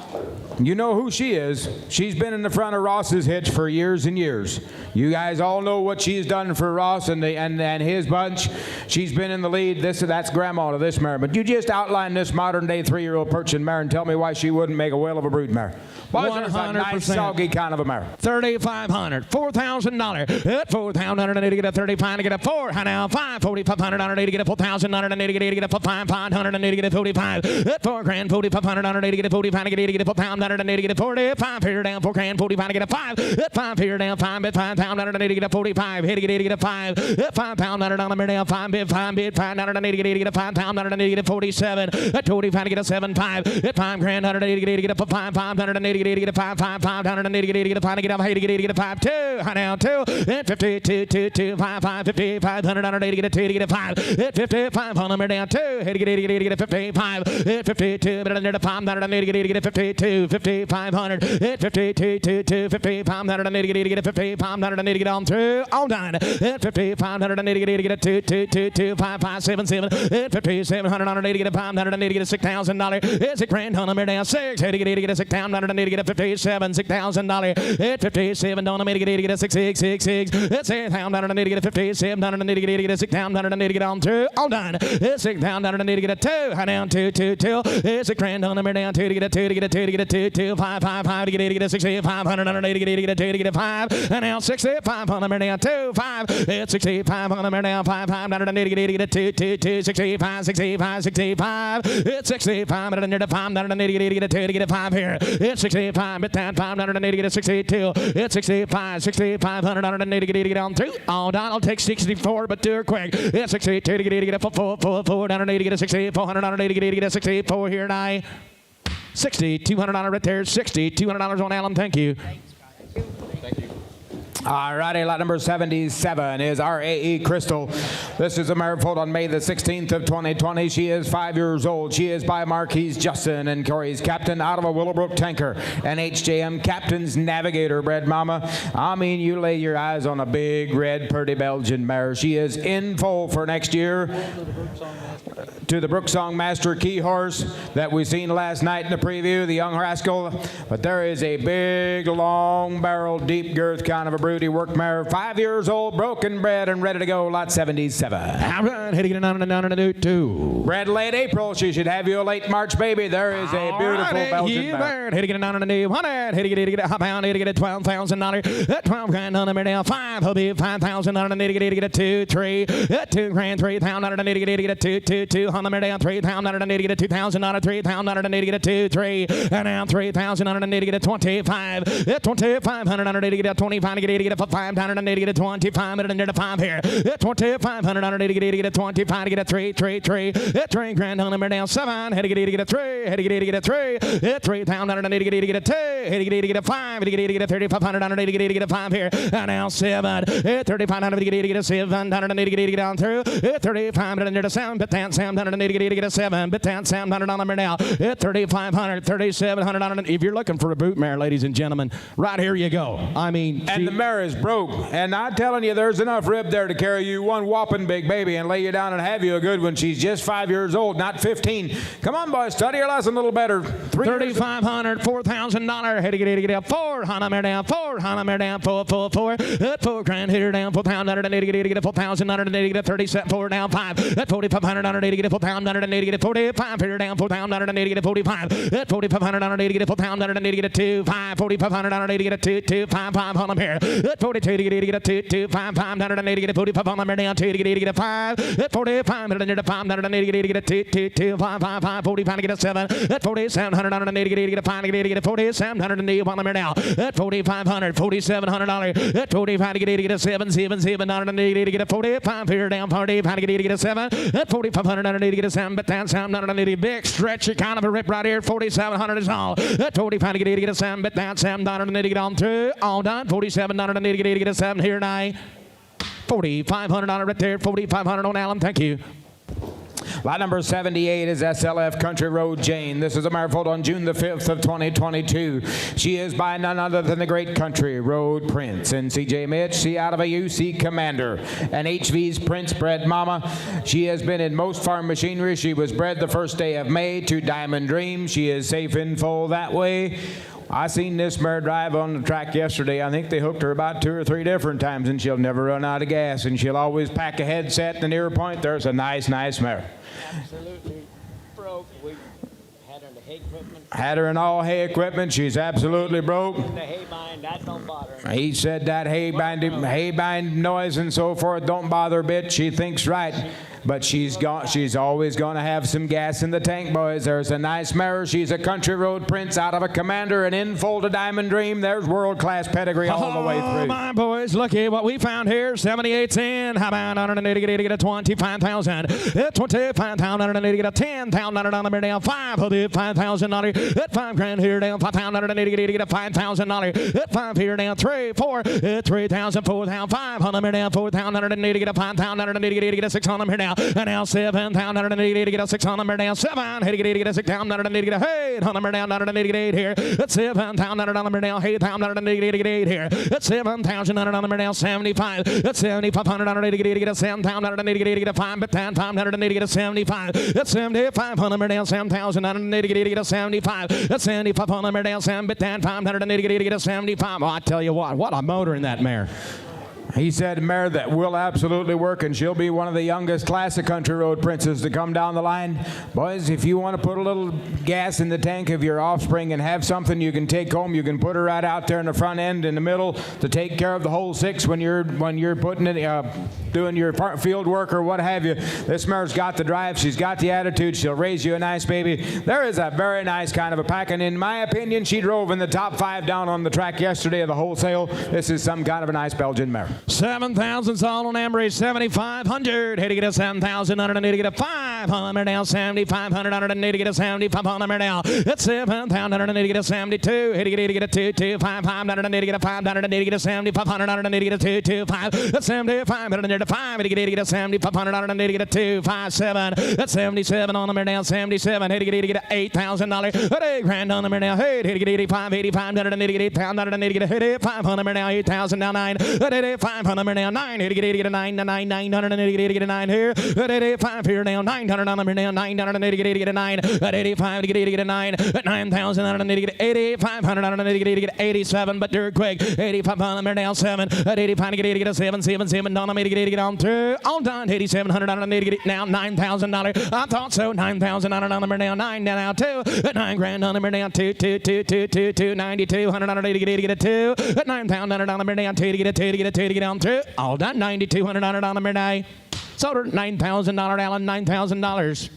S2: you know who she is. She's been in the front of Ross's hitch for years and years. You guys all know what she's done for Ross and his bunch. She's been in the lead. That's Grandma to this mare. But you just outline this modern-day 3-year-old Persian mare and tell me why she wouldn't make a whale of a broodmare. Boys, it's a nice, soggy kind of a mare.
S4: $3,500, $4,000. At $4,000 to get a 35 to get a 4. Now 5, $4,500 to get a 4,000 to get a 5,500 to get a 45. At $4,000, $4,500 to get a 45 to get a 4,000 to get a 45. Here down $4,000, 45 to get a 5. At 5 here down 5 at 5,000 to get a 45. Here to get a 5. At 5,000 on the down 5 bid 5,000 to get a 5,000 to get a 47. At 45 to get a 7 5. At $5,000 to get a 5,500 to get a 5,500 to get a 5 to get a 5 2. Now 2 at 52 2 2 5 5 5,500 to get a 2 to get a 5. At 5,500 down 2. Here to get a 55. At 52 but under the 500 to get a 52 5,500. At 52 2 2 5,500 to get a 5,500 to get on through all done. At 5,500 to get a 2 2 2 2 5 5 7 7. At 5,700 to get a 500 to get a $6,000. It's a grand number down 6. Here to get a 6,000 to get a 57 $6,000. At 57 don't make it get a 6,666. It's $8,000 to get a 57 to get a 6,000 to get on through all done. It's $6,000 to get a 2 down 2 2 2. It's a grand number down 2 to get a 2 to get a 2 to get a 2 2 5 5 5 to get a 6,500 to get a 2 to get a 5 and now 6,500 down 2 5. It's 6,500 down 5 500 to get a 2 2 2 65 65 65. It's 6,500 under the 500 to get a 2 to get a 5 here. It's 65 at that 500 to get a 62. It's 65 6,500 under the get on through. Oh, Donald takes 64 but do her quick. It's 62 to get a 4 down to get a 6,400 under to get a 64 here now. $6,200 right there. $6,200 on Allen. Thank you.
S2: All righty, lot number 77 is RAE Crystal. This is a mare foaled on May the 16th of 2020. She is 5 years old. She is by Marquise Justin and Corey's captain out of a Willowbrook tanker. And HJM Captain's Navigator bred mama. I mean, you lay your eyes on a big, red, pretty Belgian mare. She is in foal for next year to the Brooksong Master Key Horse that we seen last night in the preview, the young rascal. But there is a big, long barrel, deep girth kind of a broody work mare. 5 years old, broken bred, and ready to go, lot 77.
S4: All right, heading it on and do 2.
S2: Bred late April, she should have you a late March baby. There is a beautiful Belgian mare.
S4: Heading it on and do 100. Heading it a pound, heading it $12,000. That 12 grand on the down 5. He'll be 5,000 on the get a 2 3. That 2 grand 3,000 on the get a 2 2 2 on the down 3,000 on the get a 2,000 on a 3,000 on the get a 2 3. And now 3,000 on the get a 25. That 2,500 on the get a 25 to get a 500 and get a 25 and under the 5 here. 2,500 on the get a 25 to get a 3 3 3. 3 grand on the down 7. Had to get a 3. Had to get a 3. 3,000 on the get a 2. Had to get a 5. Had to get a 3,500 on the get a 5 here. And now 7. 3,500 to get a 700 and get on through. 3,500 under the 7. But that 700 and get a 7. But that 700 on the now. 3,500, 3,700 on it. If you're looking for a broodmare, ladies and gentlemen, right here you go. I mean,
S2: and the mare is broke. And I'm telling you, there's enough rib there to carry you one whopping big baby and lay you down and have you a good one. She's just 5 years old, not 15. Come on, boys, study your lesson a little better.
S4: $3,500, $4,000. Had to get a 4. Hannah down 4. Hannah down 4 4 4. That 4 grand hitter down 4,000. And get a 4,000. And get a 37 4 down 5. That 4,500 on get a 4,000. And get a 45 hitter down 4,000. And get a 45. That 4,500 on get a 4,000. And get a 2 5. 4,500 on get a 2 2 5 5 on them here. That 42 to get a 2 2 5 500 and get a 45 on them down 2 to get a 5. That 45 and get a 500 and get a 2 2 2 5 5 5 45 to get a 7. That 4700 on and get a 5 to get a 4700 and get on them now. That 4,500 $4,700. That 45 to get a 7 7 7 on and get a 45 here down 45 to get a 7. That 4,500 on and get a 7 but that's not a big stretchy kind of a rip right here. 4,700 is all. That 45 to get a 7 but that's $7 and get on through all done. 4,700 and get a 7 here now. $4,500 right there. $4,500 on Allen. Thank you.
S2: Lot number 78 is SLF Country Road Jane. This is a mare foaled on June the 5th of 2022. She is by none other than the great Country Road Prince. And CJ Mitch, she out of a UC Commander. And HV's Prince bred mama. She has been in most farm machinery. She was bred the first day of May to Diamond Dream. She is safe in foal that way. I seen this mare drive on the track yesterday. I think they hooked her about 2 or 3 different times, and she'll never run out of gas, and she'll always pack a headset and an ear point. There's a nice mare.
S8: Absolutely broke. We had her in the hay equipment.
S2: Had her in all hay equipment. She's absolutely broke.
S8: The hay bind, that don't bother her.
S2: He said that hay bind noise and so forth don't bother her a bit. She thinks right. But she's always going to have some gas in the tank, boys. There's a nice mare. She's a Country Road Prince out of a Commander, an in-foal to Diamond Dream. There's world-class pedigree all the way through.
S4: Oh, my boys, look at what we found here. 78's in. How about 180 to get a 25,000? 25,000 to get a 10,000 on the mare down. 5 of it, $5,000. At $5,000 here down. 5,080 to get a $5,000. At 5 here down. 3, 4. At 3,000, 4,000, 5 on the mare down. 4,080 to get a 5,080 to get a 600 here down. And now 7,080 to get a 600 down. 780 to get a 6,080 to get a 800 down. 988 here. That's 7,000 on the down. 8,080 to get 8 here. That's 7,000 on the down. 75. That's 7,500 to get a 7,080 to get a 5. But 10,580 to get a 75. That's 7,500 down. 7,080 to get a 75. That's 7,500 down. 7 but 10,580 to get a 75. Oh, I tell you what a motor in that mare.
S2: He said a mare that will absolutely work, and she'll be one of the youngest classic Country Road Princes to come down the line. Boys, if you want to put a little gas in the tank of your offspring and have something you can take home, you can put her right out there in the front end in the middle to take care of the whole 6 when you're putting it, doing your field work or what have you. This mare's got the drive. She's got the attitude. She'll raise you a nice baby. There is a very nice kind of a pack, and in my opinion, she drove in the top 5 down on the track yesterday of the wholesale. This is some kind of a nice Belgian mare.
S4: 7,000's all on Embry. 7,500. Hey to get a 7,000 to get a 500 down. 7,500 to get a 7,500 down. That's 7,000 to get a 72. Hey to get a 2, 500 to get a 500 to get a 7,500 to get a 2, 5. That's 7,500 to 5 to get a 7,500 to get a 2, 5, 7. That's 77 on the mare down. 77. Hey to get a $8,000. $8,000 on the mare down. Hey to get 85. 8,500 to get 8,000 to get a 500 down. 8,000 down 9. 500 down 9. Here to get a 9 to 9 900 to get a 9 here. At 85 here down 900 on the mare down 900 to get a 9. At 85 to get a 9. At 9,000 to get 8,500 to get 87. But dirt quick 85 on the mare down 7. At 85 to get a 7 on the mare to get on 2. On down 8,700 to get now $9,000. I thought so. 9,000 on the mare down 9 now 2. At $9,000 on the mare down 2 9,200 to get a 2. At 9,000 on the mare down 2 to get a 2 to get a 2 to get on 2. All done. $9,200 on the mare day. Sold her $9,000, Alan. $9,000.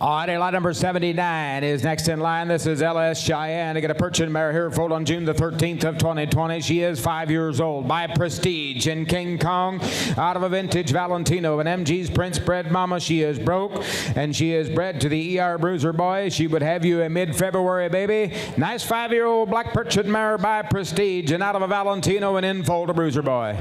S2: All right, lot number 79 is next in line. This is LS Cheyenne to get a purchase mare here foaled on June the 13th of 2020. She is 5 years old. By Prestige and King Kong out of a vintage Valentino. And MG's Prince bred mama. She is broke, and she is bred to the ER Bruiser boy. She would have you a mid-February baby. Nice 5-year-old black purchase mare by Prestige and out of a Valentino and in-foal to Bruiser boy.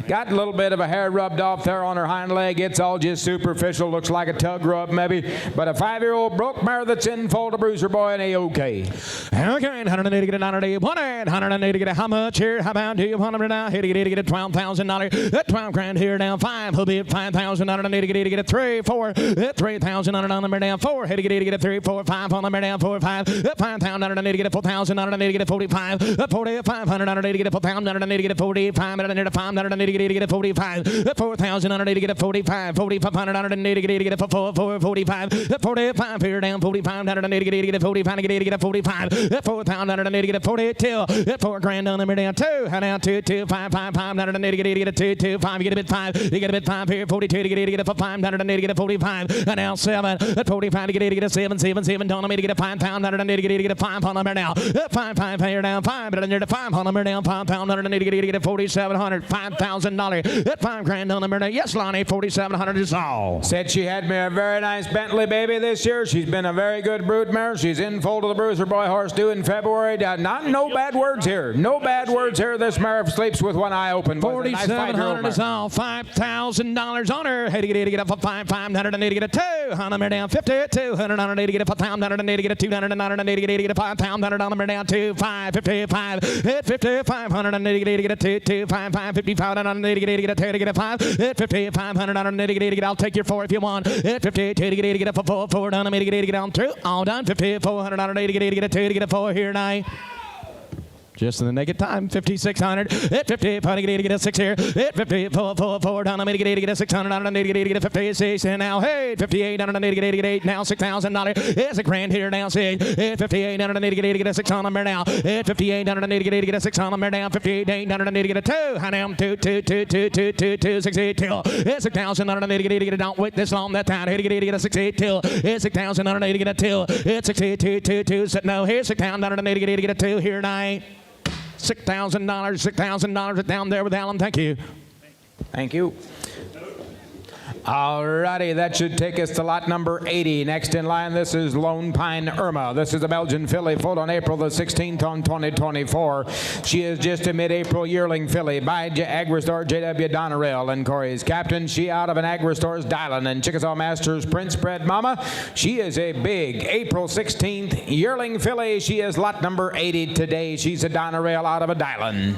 S2: Got a little bit of a hair rubbed off there on her hind leg. It's all just superficial. Looks like a tug rub maybe. But a 5-year-old broke mare that's in foal to Bruiser boy and A-OK.
S4: Okay, 180 get a 90, 180 get a how much here? How about do you want to now? Hit to get a $12,000. At $12,000 here down 5. He'll be at 5,000 on an 80 get a 3, 4. At 3,000 on the mare down 4. Hit to get a 3, 4, 5 on the mare down 4, 5. At 5,000 on an 80 get a 4,000 on an 80 get a 45. At 4,500 on an 80 get a 4,000 on an 80 get a 45. And a 500 on an 80 get a 45. At 4,000 on an 80 get a 45. 4,500 on an 80 get a 45. At 45 here down 4,500 on an 80 get a 45 to get a 45. At 4,000 on an 80 get a 42. At $4,000 on the mare down 2. And now 2, 2, 5, 5, 500 on an 80 get a 2, 2, 5. You get a bit 5. You get a bit 5 here. 42 to get a 500 on 80 get a 45. And now 7. At 45 to get a 7, 7, 7 on the mare to get a 5,000 on 80 get a 5 on the mare now. At 5, 5 here down 5. But under the 5 on the mare down 5,000 on 80 get a 4,700. $5,000. At $5,000 on the mare now. Yes, Lonnie, 4,700 is all.
S2: Said she had me a very nice Bentley. filly baby this year. She's been a very good broodmare. She's in full to the Bruiser Boy horse due in February. No bad words here. No bad words here. This mare sleeps with one eye open.
S4: 4,700 is all. $5,000 on her. Hey, to get up for 500 and to get a 200 mare down 50, 200 on her to get a 500 and to get a 200 and to get a 5,000 on her down to 555. Hit 50, 500 and to get a 2, 5, 55 on her to get a 2 to get a 5. Hit 50, 500 on her to get. I'll take your 4 if you want. Hit 50, 2 to get a 4 down to get on through. All done. 50, 400 on her to get a 2 to get a 4 here tonight. Just in the naked time, 5,600. Hit 50, to get a 6 here. Hit 50, 4, down, I'm going to get a 600, I'm going to get a 56, and now, hey, 58, I'm going to get 8, now $6,000. It's a grand here now, 6. Hit 58, I'm going to get a 600 now. Hit 58, I'm going to get a 600 now. 58, I'm going to get a 2. I am 2, 682. It's 6,000, I'm going to get a don't wait this long that time. Hit get a 682. It's 6,000, I'm going to get a 2. It's 682. No, here's 6,000, I'm going to get a 2 here tonight. $6,000 down there with Alan. Thank you.
S2: Thank you. All righty, that should take us to lot number 80. Next in line, this is Lone Pine Irma. This is a Belgian filly, foaled on April the 16th on 2024. She is just a mid-April yearling filly by Agristor J.W. Donerail and Corey's captain. She out of an Agristor's Dylan and Chickasaw Masters Prince Bred Mama. She is a big April 16th yearling filly. She is lot number 80 today. She's a Donerail out of a Dylan.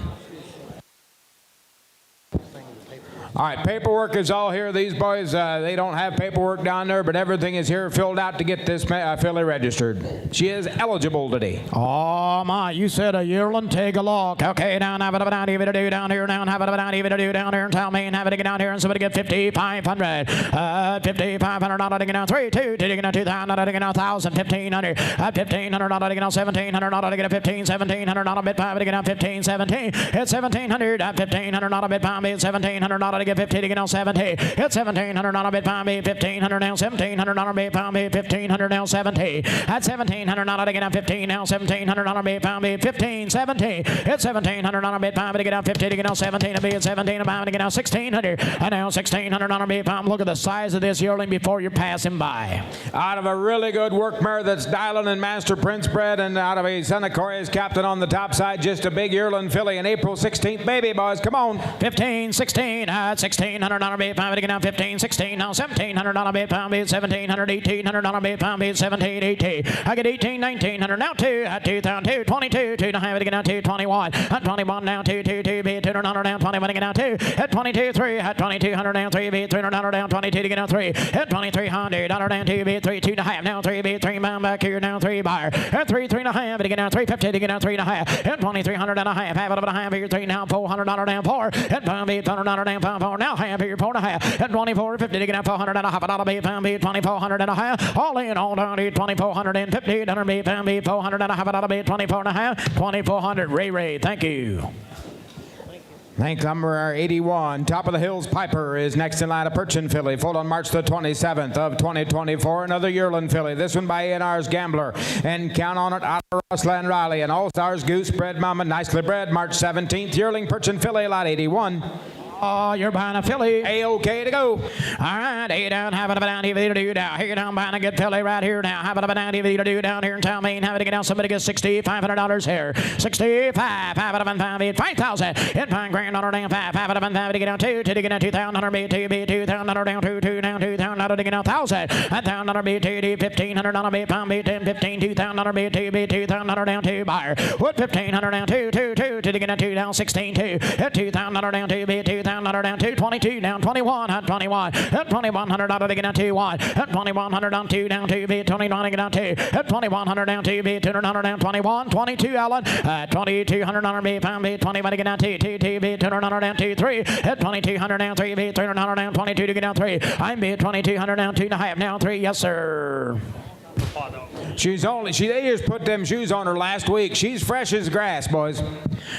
S2: All right, paperwork is all here. These boys, they don't have paperwork down there, but everything is here filled out to get this filly registered. She is eligible today.
S3: Oh, my, you said a yearling, take a look. Okay, down, have it down, even to do down here, down, have it down, even to do down here, and tell me, and have it to get down here, and somebody get 5,500. 5,500, not to get down 3, 2, to get down 2,000, not to get down 1,000, 1,500. 1,500, not to get down 1,700, not to get a 15, 1,700, not a bit 5 to get down 15, 17. It's 1,700, 1,500, not a bit 5, 1,700, not to get 50 to get on 70. It's 1,700 on a bit pound, 1,500 now, 1,700 on a bit pound, 1,500 now, 70. At 1,700 on a get on 15 now, 1,700 on a bit pound, 15, 70. It's 1,700 on a bit pound to get on 50 to get on 17 to be at 17 a pound to get on 1,600. And now 1,600 on a bit pound. Look at the size of this yearling before you're passing by.
S2: Out of a really good work mare that's Dylan and Master Prince bred, and out of a son of Corey's captain on the top side, just a big yearling filly, an April 16th baby, boys. Come on.
S3: 15, 16, 1,600 on a bit pound to get on 15, 16, now 1,700 on a bit pound, 1,700, 1,800 on a bit pound, 17, 18. I get 18, 1,900 now 2, 2,000, 22, 2 to have it to get down to 21, 21 now 2, 200 down 21 to get down 2, at 22, 3, at 2,200 down 3, 300 down 22 to get down 3, at 2,300 down 2, 3, 2 and a half now 3, 3 bound back here now 3 buyer, at 3, 3 and a half to get down 350 to get down 3 and a half, at 2,300 and a half, half it a half here 3 now 400 down 4, at 500 down 4 now half here 4 and a half, at 2450 to get down 400 and a half, $1 2,400 and a half, all in all down to 2,450, $100 400 and a half, $24 and a half, 2,400. Ray, thank you.
S2: Thanks, number 81. Top of the Hills Piper is next in line, a Perchin filly, foaled on March the 27th of 2024. Another yearling filly, this one by A&R's Gambler. And count on it, out of Rossland Riley. And All-Stars Goose Bred Mama, nicely bred, March 17th. Yearling Perchin filly, lot 81.
S3: Oh, you're buying a filly.
S2: A-okay to go.
S3: All right, hey down, have it down, do down. Here down, buying a good filly right here now. Have it down, do down here in town, Maine. Have it to get down. Somebody gets $6,500 here. 65, have it down, 5,000. In fine grand on down 5, have it down, to get down 2, to get down 2,000, be 2,000 down 2, down 2,000, to get down 1,000. 1,000 be 2, 1,500 be pound, be 10, 15, 2,000 be 2,000 down 2 buyer. What 1,500 down 2, to get down 2 down 16, 2. 2,000 down 2, be 2,000. Down 2, 22, down 21, at 21, at 2,100 to get down 2, 1, at 2,100 down 2, down 2, be 21 to get down 2, at 2,100 down 2, be 200 down 21, 22, Allen, at 2,200 be pound, be 21 to get down 2, 2, be 200 down 2, 3, at 2,200 down 3, be 300 down 22 to get down 3, I'm be 2,200 down 2 and a half, now 3, yes sir.
S7: hot dog.
S2: They just put them shoes on her last week. She's fresh as grass, boys.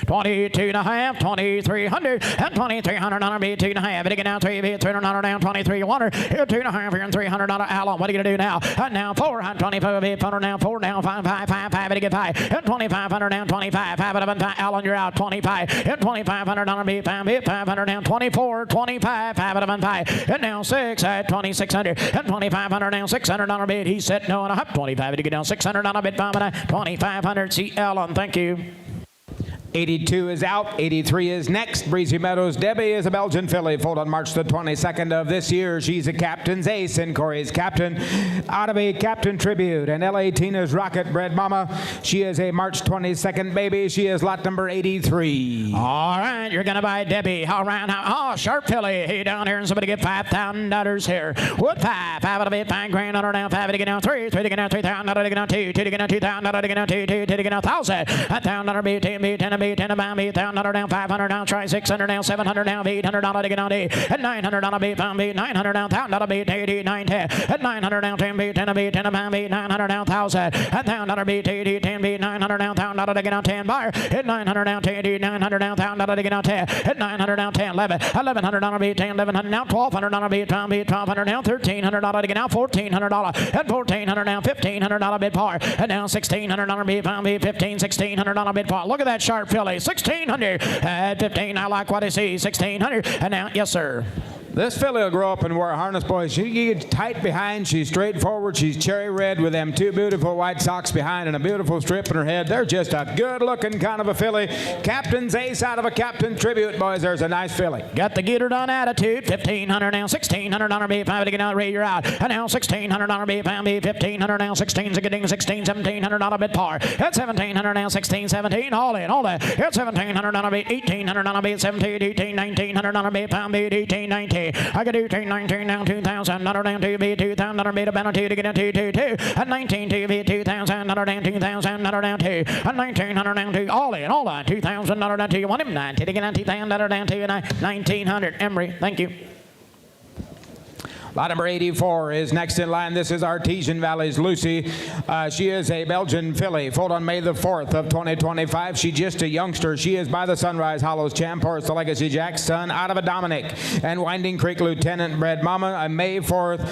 S3: 22 and a half, 2,300, and 2,300 on beat 2 and a half. It again now 3 beat 300 down 23 100. Here 2 and a half here and $300 Allen. What are you gonna do now? And now 4 and 25 beat 4 now 4 now 5 5 5 5. It again 5 and 2,500 down 25 5 and 5. Allen, you're out 25 and 2,500 on beat 5 beat 500 down 24 25 5 and 5 and now 6 at 2,600 and 2,500 down 600 on beat. He's set no and a half 25 to get down 600 on a bit 5 and 2,500. See Allen. Thank you.
S2: 82 is out. 83 is next. Breezy Meadows. Debbie is a Belgian filly, foaled on March the 22nd of this year. She's a captain's ace, and Corey's captain. Out of a captain tribute. And L.A. Tina's Rocket Bred Mama. She is a March 22nd baby. She is lot number 83.
S3: All right, you're going to buy Debbie. All right, now, sharp filly. Hey, down here, and somebody get $5,000 here. Wood 5 out of it, $5,000 down, 5 to get down 3 to get down 3,000 to get down 2 to get down 2,000 to get down 2 to get down 1,000. $1,000 be 10 be 10 be 10 about me, $1,000 down, 500 down, try 600 down, 700 down, $800 to get down 8, and $900 be 5 be 900 down, $1,000 be 80, 9 10, and $900 down 10 be 10 be 10 about me, $900 down 1,000, and $1,000 be 80, 10 be 900 down, $1,000 to get down 10 buyer, and $900 down 10, 900 down, $1,000 to get down 10, and $900 down 10, 11, $1,100 be 10, $1,100 down, $1,200 be 12 be 1,200 down, $1,300 to get down, $1,400, and $1,400 down, $1,500 bid par, and now $1,600 be 5 be 15, $1,600 bid par. Look at that sharp filly, 1,600 at 15. I like what I see, 1,600, and now yes sir.
S2: This filly will grow up and wear a harness, boys. She gets tight behind. She's straightforward. She's cherry red with them 2 beautiful white socks behind and a beautiful strip in her head. They're just a good-looking kind of a filly. Captain's ace out of a captain tribute, boys. There's a nice filly.
S3: Got the get her done attitude. 1,500 now, $1,600 be 5 to get out. Ray, you're out. And now $1,600 be 5 be 1,500 now, 16 getting 16, $1,700 bid par. At 1,700 now, 16, 17, all in, all that. At 1,700 be 1,800 be 17, 18, 1,900 be 5 be 18, 19. I could do 2, 19 now, 2,000 down 2 be 2,000 be about 2 to get down 2, 2, 2. At 19 to be 2,000 down 2,000 down 2. At 1,900 down 2, all in, all that. 2,000 down 2. You want him 90 to get down 2,000 down 2 and 1,900. Emery, thank you.
S2: Lot number 84 is next in line. This is Artesian Valley's Lucy. She is a Belgian filly, foaled on May the 4th of 2025. She's just a youngster. She is by the Sunrise Hollows champ horse, the Legacy Jack's son, out of a Dominic. And Winding Creek Lieutenant Bred Mama, a May 4th.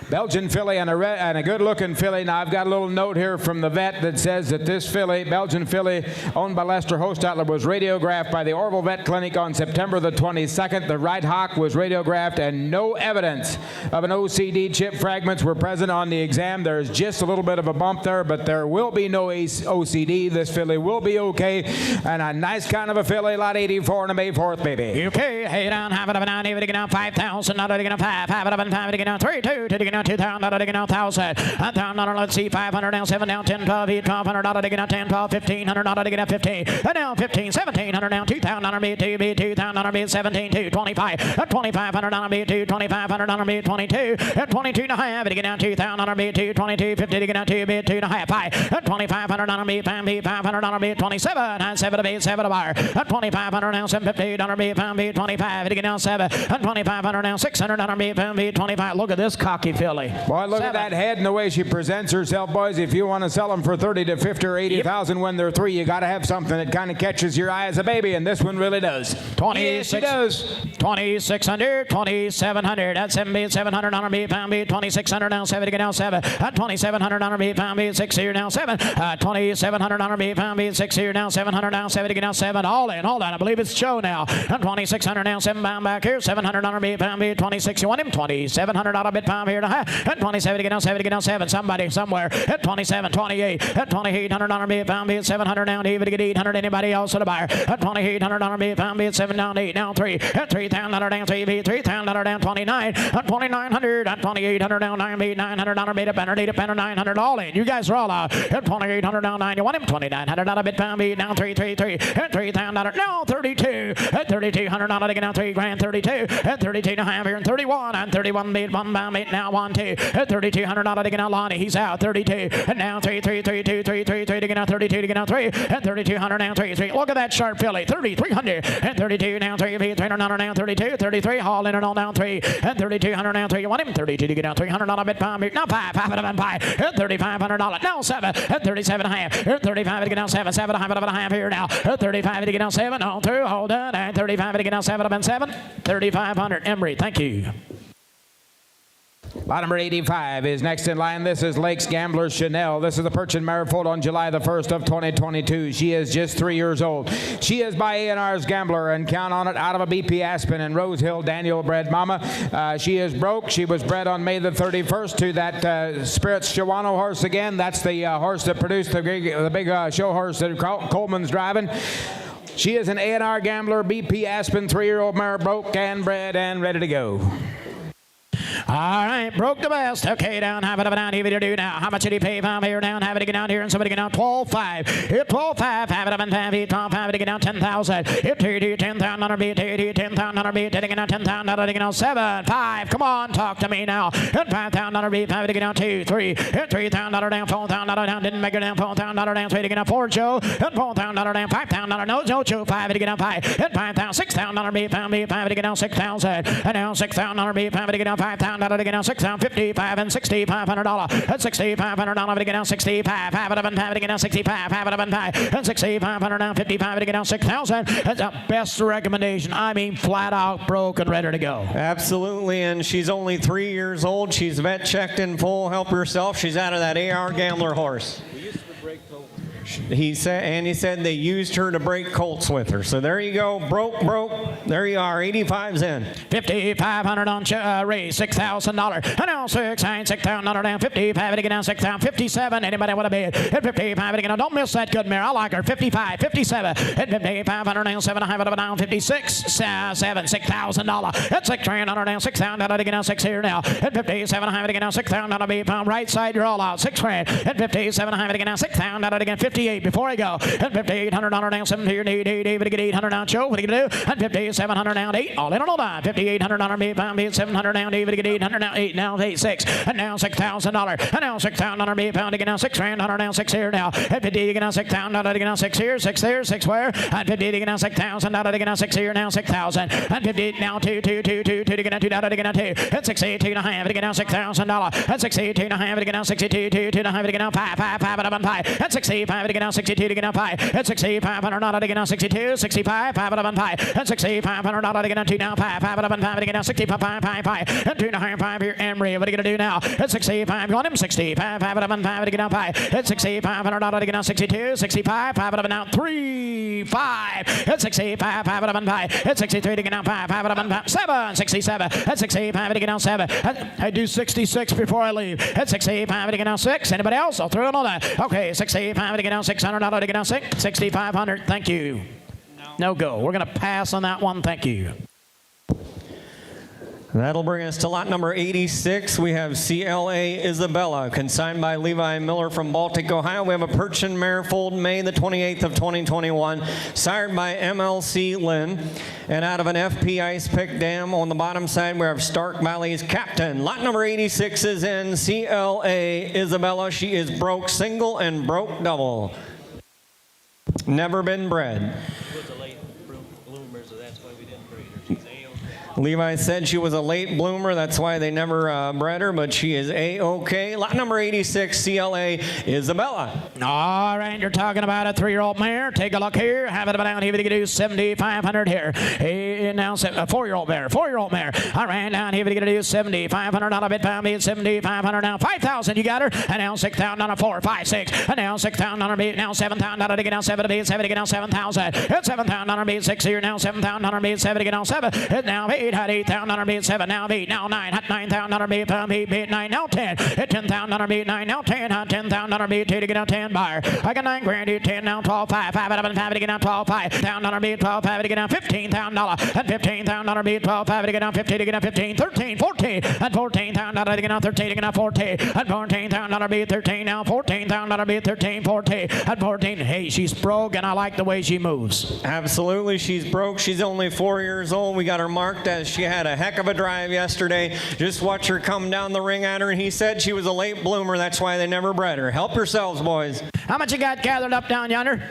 S2: Belgian filly and a good-looking filly. Now, I've got a little note here from the vet that says that this filly, Belgian filly, owned by Lester Hostetler, was radiographed by the Orville Vet Clinic on September the 22nd. The right hock was radiographed, and no evidence of an OCD chip fragments were present on the exam. There's just a little bit of a bump there, but there will be no OCD. This filly will be okay, and a nice kind of a filly, lot 84 and a May 4th, baby.
S3: Okay, hey down, have it up and down, even to get down 5,000, not to get down 5, have it up and 5 to get down 3, 2 to get down 2,000, not to get down 1,000, 1,000, let's see, 500 down, 7 down, 10, 12, 1,200, not to get down 10, 12, 1,500, not to get down 15, and now 15, 1,700 down, 2,000, not to be 2, be 2,000, not to be 17, 2, 25, 2,500, not to be 2, 2,500, not to be 22, and 22 and a half, to get down 2,000, not to be 2, 22, 50 to get down 2, be 2 and a half, 5, and 2,500, not to be 5, be 500, not to be 27, and 7 to be 7 to bar, and 2,500 down, 750, not to be 5, be 25, to get down 7, and 2,500 down, 600, not to be 5, be 25. Look at this cocky filly.
S2: Boy, look at that head and the way she presents herself, boys. If you want to sell them for 30 to 50 or 80,000 when they're 3, you got to have something that kind of catches your eye as a baby, and this one really does.
S3: 26,
S2: she does.
S3: 2,600, 2,700. That's 700 on B, pound B, 2,600 down 7 to get down 7. 2,700 on B, pound B, 6 here down 7. 2,700 on B, pound B, 6 here down 700 down 7 to get down 7. All in, all that. I believe it's show now. 2,600 down 7 pound back here. 700 on B, pound B, 26. You want him? 2,700 on a bit pound here. And 27 to get down 7 to get down 7. Somebody somewhere at 27, 28. At 2,800 on B, pound B, 700 down to even to get 800. Anybody else at the buyer? At 2,800 on B, pound B, 7 down 8 down 3. At 3,000 down 3 B, 3,000 down 29. At 2,900. At 2,800 down 9 B, 900 on a bit. A banner, 900 all in. You guys are all out. At 2,800 down 9. You want him? 2,900 on a bit pound B down 333. At 3,000 now 32. At 3,200 on a get down 3 grand 32. At 32 and a half here and 31. And 31 bid 1 pound bid now 1. on 2. At $3,200 to get out Lonnie. He's out. 32. And now 3, 3, 3, 2, 3, 3, 3 to get out 32 to get out 3. And 3,200 now 3, 3. Look at that sharp filly. 3,300 and 32 now 3. 300 now 32. 33. Haul in and all down 3. And 3,200 now 3. You want him 32 to get out $300 bid palm here. Now 5. 5 and 5. And $3,500. Now 7. And 37 and a half. And 35 to get out 7. 7 and a half here now. And 35 to get out 7. On through. Hold on. And 35 to get out 7 and 7. 3,500. Emery. Thank you.
S2: Lot number 85 is next in line. This is Lakes Gambler Chanel. This is a Perchin mare foaled on July the 1st of 2022. She is just 3 years old. She is by A&R's Gambler, and count on it, out of a BP Aspen and Rose Hill Daniel bred mama. She is broke. She was bred on May the 31st to that Spirits Shawano horse again. That's the horse that produced the big show horse that Coleman's driving. She is an A&R Gambler, BP Aspen, 3-year-old mare, broke and bred and ready to go.
S3: All right, broke the best. Okay, down, have it down, here we do now. How much did he pay? 5 here, down, have it get down here, and somebody get down 12.5. Hit 12.5, have it up and 5, hit 12.5 to get down 10,000. Hit 10,000 on beat, 10,000 on beat, taking out 10,000 to get down 7, 5. Come on, talk to me now. Hit 5,000 on beat, 5 to get down 2, 3. Hit 3,000 down, 4,000 down, didn't make it down, 4,000 down, 3 to get down 4, Joe. Hit 4,000 down, 5,000 no, Joe, 5 to get down 5. Hit 5,000, 6,000 on beat, 5 to get down 6,000. And now 6,000 on beat, 5 to get down 5,000 to get down 6,000, 55 and $6,500. At $6,500 to get down 65. 5 to get down 65. 5 to 5 and 6,500 down 55 to get down 6,000. That's the best recommendation. I mean, flat out broke and ready to go.
S9: Absolutely, and she's only 3 years old. She's vet checked in full. Help herself. She's out of that AR Gambler horse. He said they used her to break colts with her. So there you go. Broke. There you are. 85's in.
S3: 5,500 on Ray. $6,000. And now 6,000 down 55 to get down 6,000. 57. Anybody want to bid? At 55 to get down. Don't miss that good mare. I like her. 55. 57. At 5,500 down 7,500 down 56. 7. $6,000. At 6,300 down 6,000 to get down 6 here now. At 57 to get down 6,000 to be found right side. You're all out. 6 grand. At 57 to get down 6,000 to get 58 before I go. At $5,800 down 7 here. David to get 800 down. Show. What are you going to do? At 5,700 down 8. All in all dime. $5,800 be found. 700 down. David to get 800 down 8. Now 8 6. And now $6,000. And now $6,000 be found to get down 6 grand. 100 down 6 here now. At 50 to get down 6,000 to get down 6 here. 6 there. 6 where? At 50 to get down 6,000 to get down 6 here now. 6,000. At 50 now 2 to get down 2 to get down 2. At 62 and a half to get down $6,000. At 62 and a half to get down 62 2 to get down 5 At 65 to get down 62 to get down 5. At 6,500 to get down 62. 65 5 At 6,500 to get down 2 down 5 to get down 65 5 And 2.5 here. Emery, what are you going to do now? At 65, you want him 65 5 to get down 5. At 6,500 to get down 62. 65 5 down 3 5. At 65 5 At 63 to get down 5 7 67. At 65 to get down 7. I do 66 before I leave. At 65 to get down 6. Anybody else? I'll throw another. Okay, 65 to get down 600 to get down 6. 6,500. Thank you. No go. We're going to pass on that one. Thank you.
S9: That'll bring us to lot number 86. We have CLA Isabella, consigned by Levi Miller from Baltic, Ohio. We have a Perchin mare foaled May the 28th of 2021, sired by MLC Lynn. And out of an FP Ice Pick dam on the bottom side, we have Stark Valley's Captain. Lot number 86 is in CLA Isabella. She is broke single and broke double. Never been bred. Levi said she was a late bloomer. That's why they never bred her, but she is A-OK. Lot number 86, CLA Isabella.
S3: All right, you're talking about a 3-year-old mare. Take a look here. Have it down here. We can do 7,500 here. Hey, now a 4-year-old mare. 4-year-old mare. All right, down here we can do 7,500 on a bid pound. 7,500 now. 5,000 you got her. And now 6,000 on a 4, 5, 6. And now 6,000 on a beat. Now 7,000 on a get down 7 to beat. 7 to get down 7,000. And 7,000 on a beat. 6 here. Now 7,000 on a beat. 7 to get down 7. And now 8. Had 8,000 on beat 7, now 8, now 9, had 9,000 on beat, 9, now 10, hit 10,000 on beat 9, now 10, had 10,000 on beat 2 to get out 10 buyer. I got 9 grand, 10, now 12, 5, 5, 5 to get out 12, 5, down on beat 12, 5 to get out $15,000, and 15,000 on beat 12, 5 to get out 50 to get out 15, 13, 14, and 14,000 to get out 13 to get out 14, and 14,000 on beat 13, now 14,000 on beat 13, 14, and 14. Hey, she's broke, and I like the way she moves.
S9: Absolutely, she's broke. She's only 4 years old. We got her marked at says she had a heck of a drive yesterday. Just watch her come down the ring at her, and he said she was a late bloomer. That's why they never bred her. Help yourselves, boys.
S3: How much you got gathered up down yonder?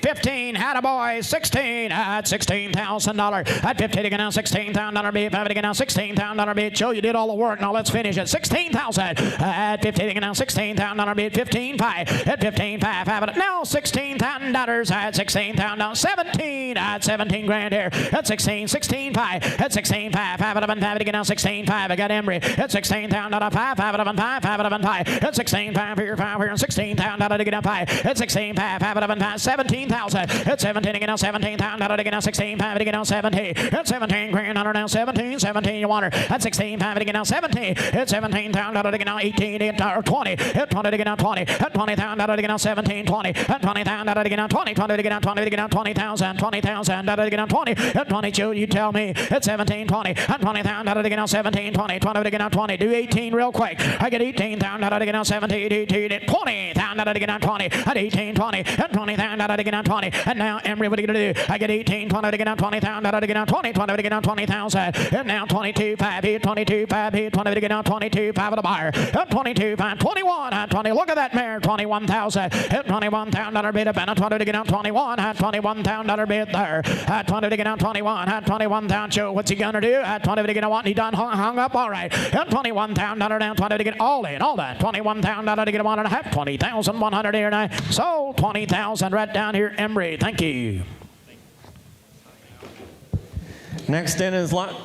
S3: 15, had a boy, 16, at $16,000. At 50 to get down, $16,000 bid, 50 to get down, $16,000 bid. Joe, you did all the work. Now let's finish it. 16,000. At 50 to get down, $16,000 bid, 15.5. At 15.5, have it now, $16,000. At $16,000, 17. At 17 grand here. At 16, 16.5. At 16.5, have it up and 5 to get down, 16.5. I got Embry. At $16,000, 5, have it up and 5, have it up and 5. At 16.5 here, 5 here, and $16,000 to get down 5. At 16.5, have it up and 5, 17,000. At 17 to get down, $17,000 to get down, 16.5 to get down, 17. At 17 grand under down, 17, 17 you want her. At 16.5 to get down, 17. At 17,000 to get down, 18 or 20. At 20 to get down, 20. At 20,000 to get down, 17, 20. At 20,000 to get down, 20, 20 to get down, 20 to get down, 20,000, 20,000 to get down, 20. At 22 you tell me. At 17, 20. At 20,000 to get down, 17, 20, 20 to get down, 20. Do 18 real quick. I get 18,000 to get down, 17, 18, 20,000 to get down, 20. At 18, 20. At 20,000 to get down, 20. And now, Emery, what are you going to do? I get 18, 20 to get down, 20,000 to get down, 20, 20 to get down, 20,000. And now 22, 5 here, 22, 5 here, 20 to get down, 22, 5 of the buyer. At 22, 5, 21, at 20. Look at that mare, 21,000. At $21,000 bid, at 20 to get down, 21, at $21,000 bid there. At 20 to get down, 21, at 21,000. Joe, what's he going to do? At 20 to get down, what? He done hung up, all right. At $21,000 down, 20 to get all in, all that. $21,000 to get 1.5, 20,100 here now. So 20,000 right down here, Emery. Thank you.
S9: Next in is lot.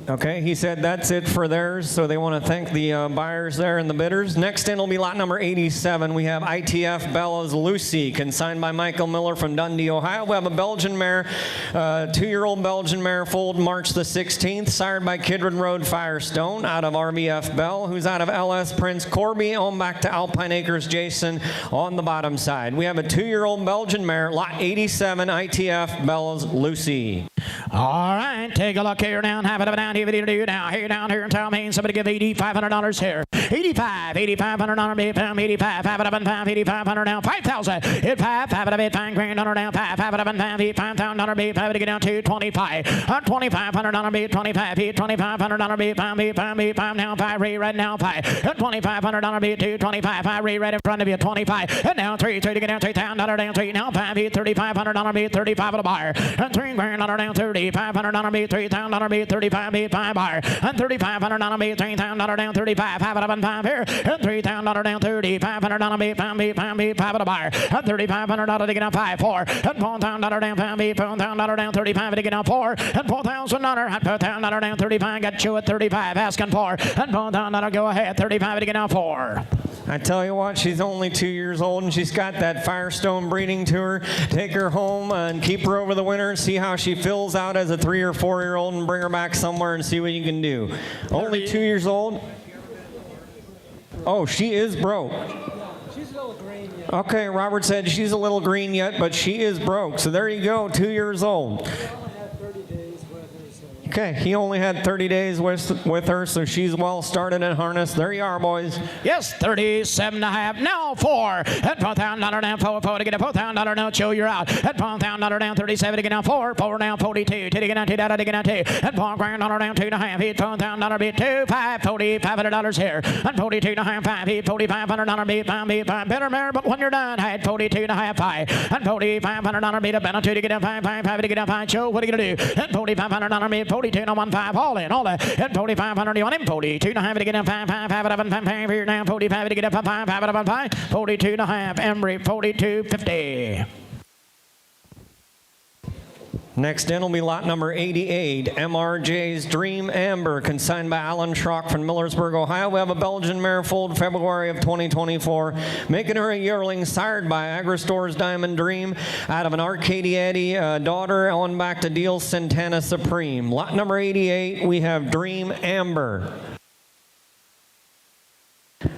S9: Okay, he said that's it for theirs, so they want to thank the buyers there and the bidders. Next in will be lot number 87. We have ITF Bella's Lucy, consigned by Michael Miller from Dundee, Ohio. We have a Belgian mare, 2-year-old Belgian mare, foaled March the 16th, sired by Kidron Road Firestone out of RBF Bell, who's out of LS Prince Corby, on back to Alpine Acres Jason on the bottom side. We have a 2-year-old Belgian mare, lot 87, ITF Bella's Lucy.
S3: All right, take a look here now. Have it up down here. Now, here down here and tell me somebody give $8,500 here. $8,500 bid, 85. Have it up and 5, 8,500 now. 5,000. Hit 5, have it up, 5 grand under down 5. Have it up and 5, $5,000 bid, 5 to get down to 25. $2,500 bid, 25. Hit $2,500 bid, 5 now 5 right now 5. $2,500 bid, 225. 5 right in front of you 25. And now 3 to get down $3,000 down 3 now 5. Hit $3,500 bid, 35 of the buyer. And 3 grand under down 3,500 bid, $3,000 bid, 35 bid, 5 buyer. And $3,500 bid, $3,000 down 35. Have it up and 5 here. And $3,000 down 30. $500 bid, 5 of the buyer. And $3,500 to get down 5 4. And $4,000 down 5 bid, $4,000 down 35 to get down 4. And $4,000 and $4,000 down 35. Got you at 35 asking for. And $4,000 go ahead 35 to get down 4.
S9: I tell you what, she's only 2 years old and she's got that Firestone breeding to her. Take her home and keep her over the winter and see how she fills out as a 3 or 4-year-old and bring her back somewhere and see what you can do. Only 2 years old? Oh, she is broke.
S6: She's a little green yet.
S9: Okay, Robert said she's a little green yet, but she is broke. So there you go, 2 years old. Okay, he only had 30 days with her, so she's well started in harness. There you are, boys.
S3: Yes, 37.5. Now 4. At $4,000 down 4 to get a $4,000 now. Joe, you're out. At $4,000 down 37 to get down 4. 4 down 42. 2 to get down 2 to get down 2. At $4,000 down 2.5. Hit $4,000 bid 2 5 $4,500 here. At 42.5 5. Hit $4,500 bid 5 better mare, but when you're done, I had 42.5 5. At $4,500 bid a better 2 to get down 5 to get down 5. Joe, what are you gonna do? At $4,500 bid 42 no 1 5 all in all that. At 4,500 you want him 42.5 to get down 5 5 it up and 5 here now 45 to get up 5 it up and 5 42.5 Embry 42.50.
S9: Next in will be lot number 88, MRJ's Dream Amber, consigned by Alan Schrock from Millersburg, Ohio. We have a Belgian mare foaled February of 2024, making her a yearling, sired by Agristore's Diamond Dream, out of an Arcadiati daughter, on back to Deal Santana Supreme. Lot number 88, we have Dream Amber.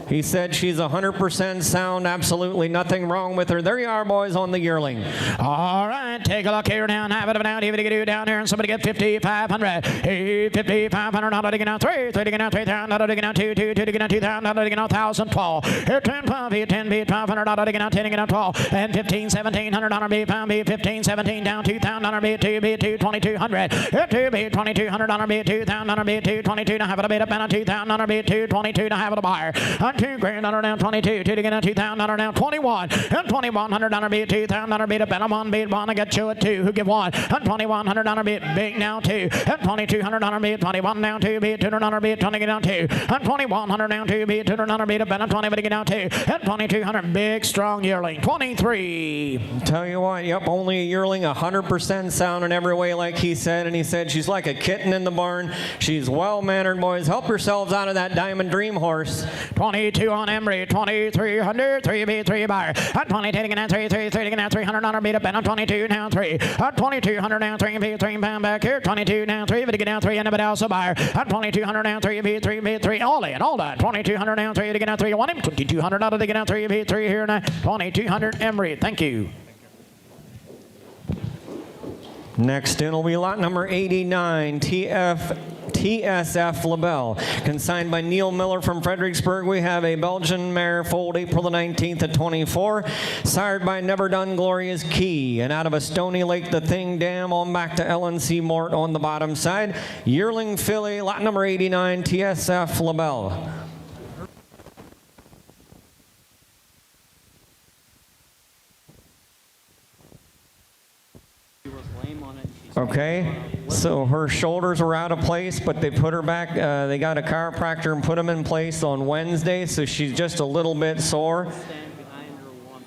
S9: He said she's 100% sound, absolutely nothing wrong with her. There you are, boys, on the yearling.
S3: All right, take a look here now. Have it down, even to do down here, and somebody get 5,500. Hey, 5,500. Not digging out 3, 3 digging out 3,000. Not digging out 2, 2 digging out 2,000. Not digging out 1,000. 12. Here 10, 5, 10, 500. Not digging out 10, digging out 12. And 15, 1,700. Not be 5, 15, 17 down 2,000. Not be 2, 2,200. Here 2, 2,200. Not be 2,000. Not be 2,22. Now have it a bit up and 2,000. Not be 2,22. Now have it a buyer. On 2 grand. Not down 22. 2 digging out 2,000. Not down 21. And 2,100. Not be 2,000. Not be a bit. I'm on beat 1. I got you at 2. Who give 1? And 2,100. Not be big now 2. And 2,200. Not be 21 down 2. Be 200. Be 20 down 2. And 2,100 down 2. Be 200. Be a bit. 20. But get down 2. And 2,200. Big strong yearling. 23.
S9: Tell you what, yep, only a yearling, 100% sound in every way, like he said. And he said she's like a kitten in the barn. She's well-mannered, boys. Help yourselves out of that Diamond Dream horse.
S3: 22 on Emery. 2,300. 3B3 buyer. And 20 taking that 3, 3 taking that 300 on beat up and 22 now 3. 2,200 now 3B3 pound back here. 22 now 3. But to get down 3 and a bit else a buyer. And 2,200 now 3B3 B3 all in all done. 2,200 now 3 to get down 3. You want him? 2,200 out of the get down 3B3 here now. 2,200 Emery. Thank you.
S9: Next in will be lot number 89, TSF LaBelle. Consigned by Neil Miller from Fredericksburg. We have a Belgian mare foaled April the 19th at 24. Sired by Never Done Gloria's Key. And out of a Stony Lake, the Thing Dam on back to LNC Mort on the bottom side. Yearling filly, lot number 89, TSF LaBelle. Okay, so her shoulders were out of place, but they put her back, they got a chiropractor and put them in place on Wednesday, so she's just a little bit sore.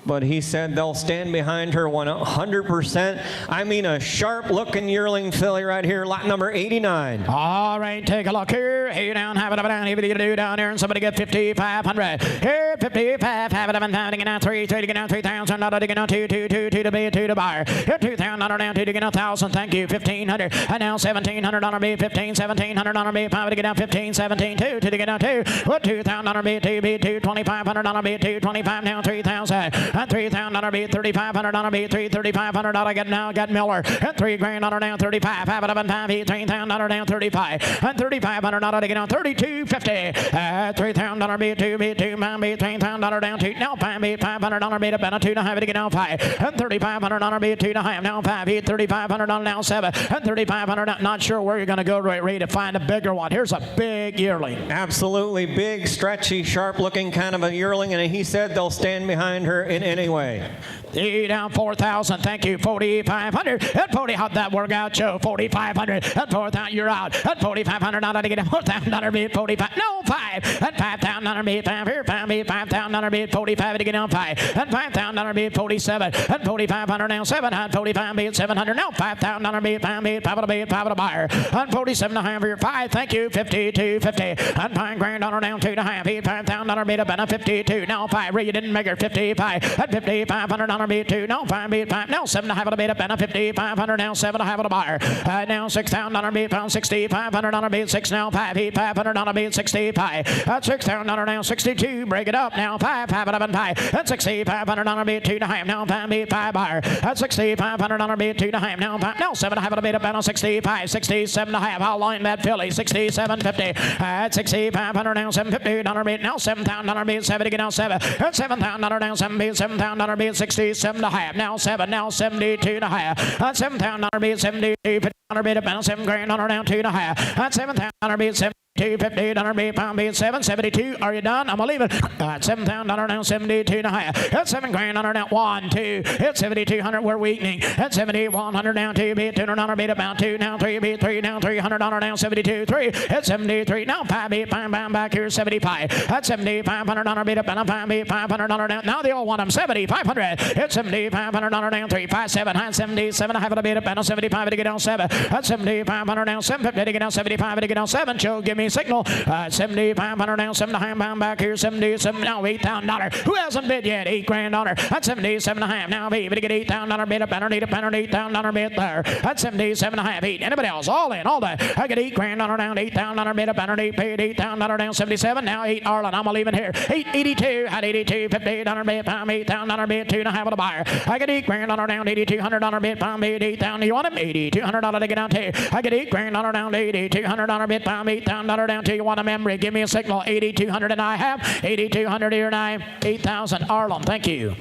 S9: But he said they'll stand behind her 100%. I mean, a sharp-looking yearling filly right here, lot number 89.
S3: All right, take a look here. Hey, down, have it up and down. Here, what do you do down there? And somebody get 5,500. Here, 55, have it up and down. Digging out 3, 3 digging out 3,000. Not digging out 2, 2, 2, 2 to be 2 to buyer. Here, 2,000, not down 2 digging out 1,000. Thank you, 1,500. And now 1,700 on B, 15, 1,700 on B, 5 to get out 15, 17, 2 to get out 2. What 2,000 on B, 2, B, 2, 2,500 on B, 2, 25 now 3,000. And 3,000 on B, 3,500 on B, 3, 3,500 on I got now got Miller. And 3 grand on down 35. Have it up and 5, 3,000 on down 35. And 3,500 on to get on 32.50. 3,000 on B, 2, B, 2, man B, 3,000 on down 2. Now 5 B, 500 on B, up and 2 to have it to get on 5. And 3,500 on B, 2 to have now 5 B, 3,500 on now 7. And 3,500. Not sure where you're going to go ready to find a bigger one. Here's a big yearling.
S9: Absolutely big, stretchy, sharp-looking kind of a yearling, and he said they'll stand behind her in any way.
S3: Down 4,000. Thank you. 4,500. And 40. How'd that work out, Joe? 4,500. And 4,000. You're out. And 4,500. Not to get a 4,000 beat. 45. No 5. And 5,000 beat. 5 here. 5 beat. 5,000 beat. 45 to get down 5. And 5,000 beat. 47. And 4,500 now 7. And 45 beat. 700 now 5,000 beat. 5 beat. 5 to beat. 5 to buyer. And 47 and a half here. 5. Thank you. 52.50. And 5 grand on down 2 and a half. 5,000 beat up and a 52. Now 5. You didn't make her 55. And 5,500 on beat 2. Now 5 beat 5. Now 7 to have it a beat up and a 5,500 now 7 to have it a buyer. Now 6,000 on beat pound 6,500 on beat 6 now 5 beat 500 on beat 65. 6,000 now 62. Break it up now 5 have it up and 5. And 6,500 on beat 2 to have now 5 beat 5 buyer. 6,500 on beat 2 to have now 5. Now 7 to have it a beat up and a 65. 67 to have. I'll line that filly 67.50. At 6,500 now 750 on beat now 7,000 on beat 7 to get now 7. At 7,000 on now 7 beat 7,000 on beat 67 to have. Now 7 now 72 to have. At 7,000 on beat 72 on beat about 7 grand on down 2 to have. At 7,000 on beat 250 $100 beat pound beat 772. Are you done? I'm gonna leave it. At $7,000 now 72 and a half. At 7 grand on now 1 2. At 7,200 we're weakening. At 7,100 down 2 beat 200 beat about 2 now 3 beat 3 now $300 now 72 3. At 73 now 5 beat pound back here 75. At 7,500 beat up and a 5 beat $500 down. Now they all want them 7,500. At 7,500 down 3 5 7 high 77. I have it a beat up and a 75 to get down 7. At 7,500 down 750 to get down 75 to get down 7. Joe give me me a signal. 7,500 now, 7.5 back here, 77 now, $8,000. Who hasn't bid yet? $8,000 on her. That's 77.5 now, baby, to get $8,000 bid up, $8,000 bid there. That's 77.5, 8. Anybody else? All in, all day. I get $8,000 down, $8,000 bid up, $8,000 paid, $8,000 down, 77 now, 8. Arlen, I'm gonna leave it here. 882 at 82, $58 bid, pound, $8,000 bid, 2.5 with a buyer. I get $8,000 down, $8,200 bid, pound, bid, $8,000. You want him? $8,200 to get down to. I get $8,000 down, $8,200 bid, pound, $8,000 down to. You want a memory? Give me a signal. 8,200 and I have 8,200 here and I 8,000. Arlen, thank you.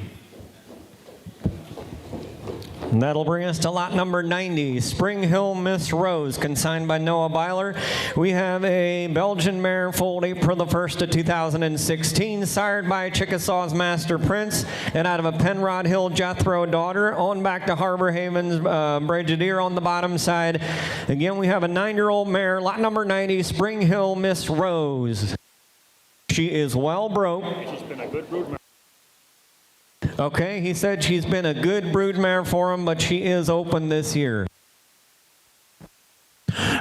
S9: And that'll bring us to lot number 90, Spring Hill Miss Rose, consigned by Noah Byler. We have a Belgian mare foaled April the 1st of 2016, sired by Chickasaw's Master Prince, and out of a Penrod Hill Jethro daughter, on back to Harbor Haven's Brigadier on the bottom side. Again, we have a 9-year-old mare, lot number 90, Spring Hill Miss Rose. She is well broke.
S7: She's been a good broodmare.
S9: Okay, he said she's been a good broodmare for him, but she is open this year.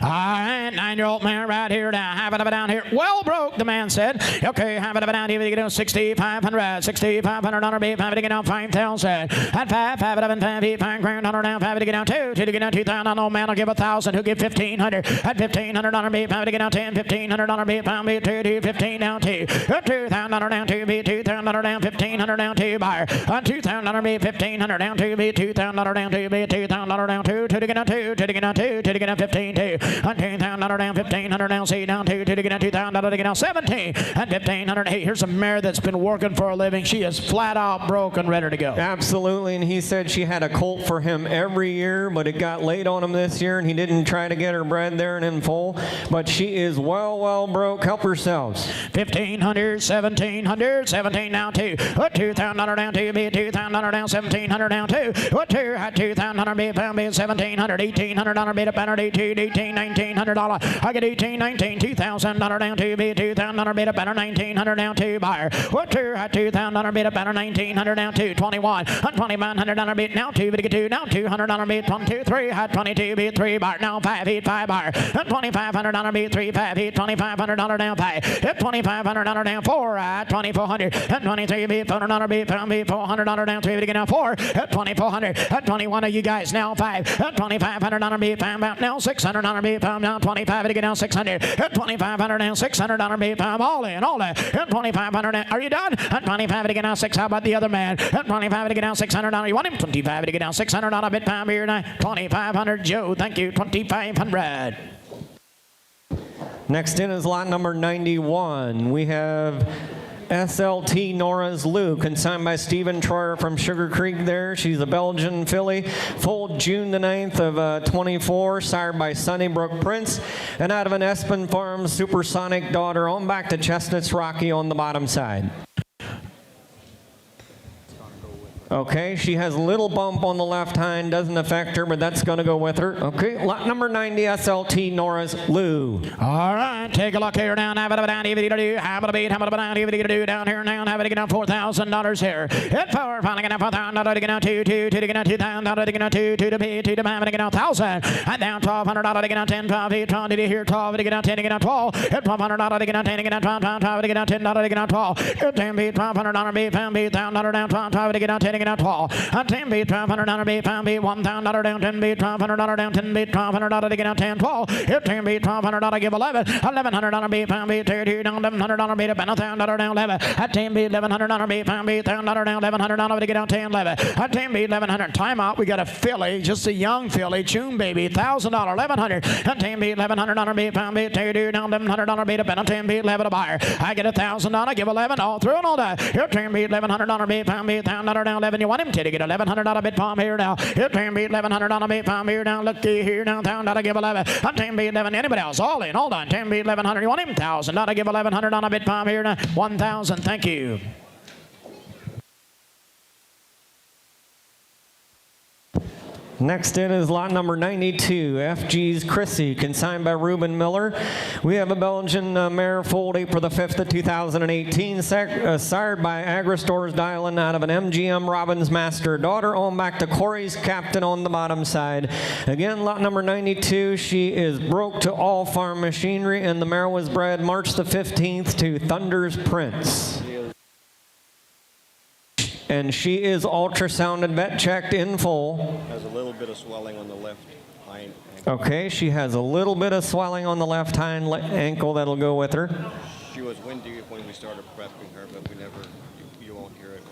S3: All right, 9-year-old man right here now, half of it down here. Well broke, the man said. Okay, half of it down here, we get down 6,500, 6,500 on our beat, 5 to get down 5,000. At 5 of it, 5 grand on her down, 5 to get down 2 to get down 2,000. I know man will give 1,000, who give 1,500. At 1,500 on our beat, 5 to get down 10, 1,500 on our beat, pound beat 2 to 15 down 2. 2,000 on her down 2 beat, 2,000 on her down 1,500 down 2 buyer. 2,000 on her beat, 1,500 down 2 beat, 2,000 on her down 2 beat, 2,000 on her down 2 to get down 2 to get down 2 to get down 15 2. $2,000 down, 1,500 down, C down 2 to get down $2,000 to get down 17 and 1,500. Hey, here's a mare that's been working for a living. She is flat out broke and ready to go.
S9: Absolutely, and he said she had a colt for him every year, but it got late on him this year, and he didn't try to get her bred there and in full. But she is well broke. Help yourselves.
S3: 1,500, 1,700, 17 down 2. $2,000 down 2, be 2,000 down, 1,700 down 2. 2,000 be pound, be 1,700, $1,800 be up, 18, 1,900. I get 18, 19, $2,000 down 2, be 2,000 be up, 1,900 down 2 buyer. 2,000 be up, 1,900 down 2, 21, $2,100 bid now 2, but get 2 now $200 bid 1, 2, 3, had 22 bid 3 buyer now 5, 8, 5 buyer. $2,500 bid 3, 5, 8, $2,500 down 5, $2,500 down 4, at 2,400, and 23 bid $400 bid pound bid $400 down 3, but get now 4, at 2,400, at 21 of you guys now 5, at $2,500 bid pound out now $600 bid pound now 25 to get down 600, at 2,500 down $600 bid pound all in, at 2,500. Are you done? At 25 to get down 6. How about the other man? At 25 to get down $600. You want him? 25 to get down $600 bid pound here now. 2,500. Joe, thank you. 2,500.
S9: Next in is lot number 91. We have SLT Nora's Lou, consigned by Stephen Troyer from Sugar Creek there. She's a Belgian filly, foaled June the 9th of 24, sired by Sunnybrook Prince, and out of an Espen Farms Supersonic daughter, on back to Chestnuts Rocky on the bottom side. Okay, she has a little bump on the left hind, doesn't affect her, but that's going to go with her. Okay, lot number 90, SLT Nora's Lou.
S3: All right, take a look here now. Have it down, have it down, have it down here now. Have it down $4,000 here. Hit forward, finally get down $4,000 to get down 2 to get down $2,000 to get down 2 to be 2 to 5 to get down 1,000. And down $1,200 to get down 10, 12, 8, 12 to here 12 to get down 10 to get down 12. Hit $1,200 to get down 10 to get down 12, 12 to get down $10 to get down 12. Hit 10 be $1,200 be pound be $1,000 down 12, 12 to get down 10 to get down 12. 10 be $1,200 be pound be $1,000 down 10 be $1,200 down 10 be $1,200 to get down 10, 12. Hit 10 be $1,200 give 11. $1,100 be pound be 2 down $1,100 be $1,000 down 11. At 10 be $1,100 be pound be $1,000 down $1,100 to get down 10, 11. At 10 be $1,100. Timeout. We got a filly, just a young filly, Tune Baby, $1,000, $1,100. At 10 be $1,100 be pound be 2 down $1,100 be $10 be 11 a buyer. I get $1,000, give 11 all through and all that. Here 10 be $1,100 be pound be $1,000 down 11. You want him to get $1,100 bid palm here now. Here 10 be $1,100 bid palm here now. Looky here now. $1,000 give 11. 10 be 11. Anybody else? All in. All done. 10 be $1,100. You want him? $1,000 give $1,100 bid palm here now. 1,000. Thank you.
S9: Next in is lot number 92, FG's Chrissy, consigned by Reuben Miller. We have a Belgian mare foaled April the 5th of 2018, sired by Agri-Stores Dylan out of an MGM Robbins Master daughter, on back to Corey's Captain on the bottom side. Again, lot number 92, she is broke to all farm machinery, and the mare was bred March the 15th to Thunder's Prince. And she is ultrasounded, vet checked in full.
S10: Has a little bit of swelling on the left hind ankle.
S9: Okay, she has a little bit of swelling on the left hind ankle that'll go with her.
S10: She was windy when we started prepping her, but we never, you won't hear it.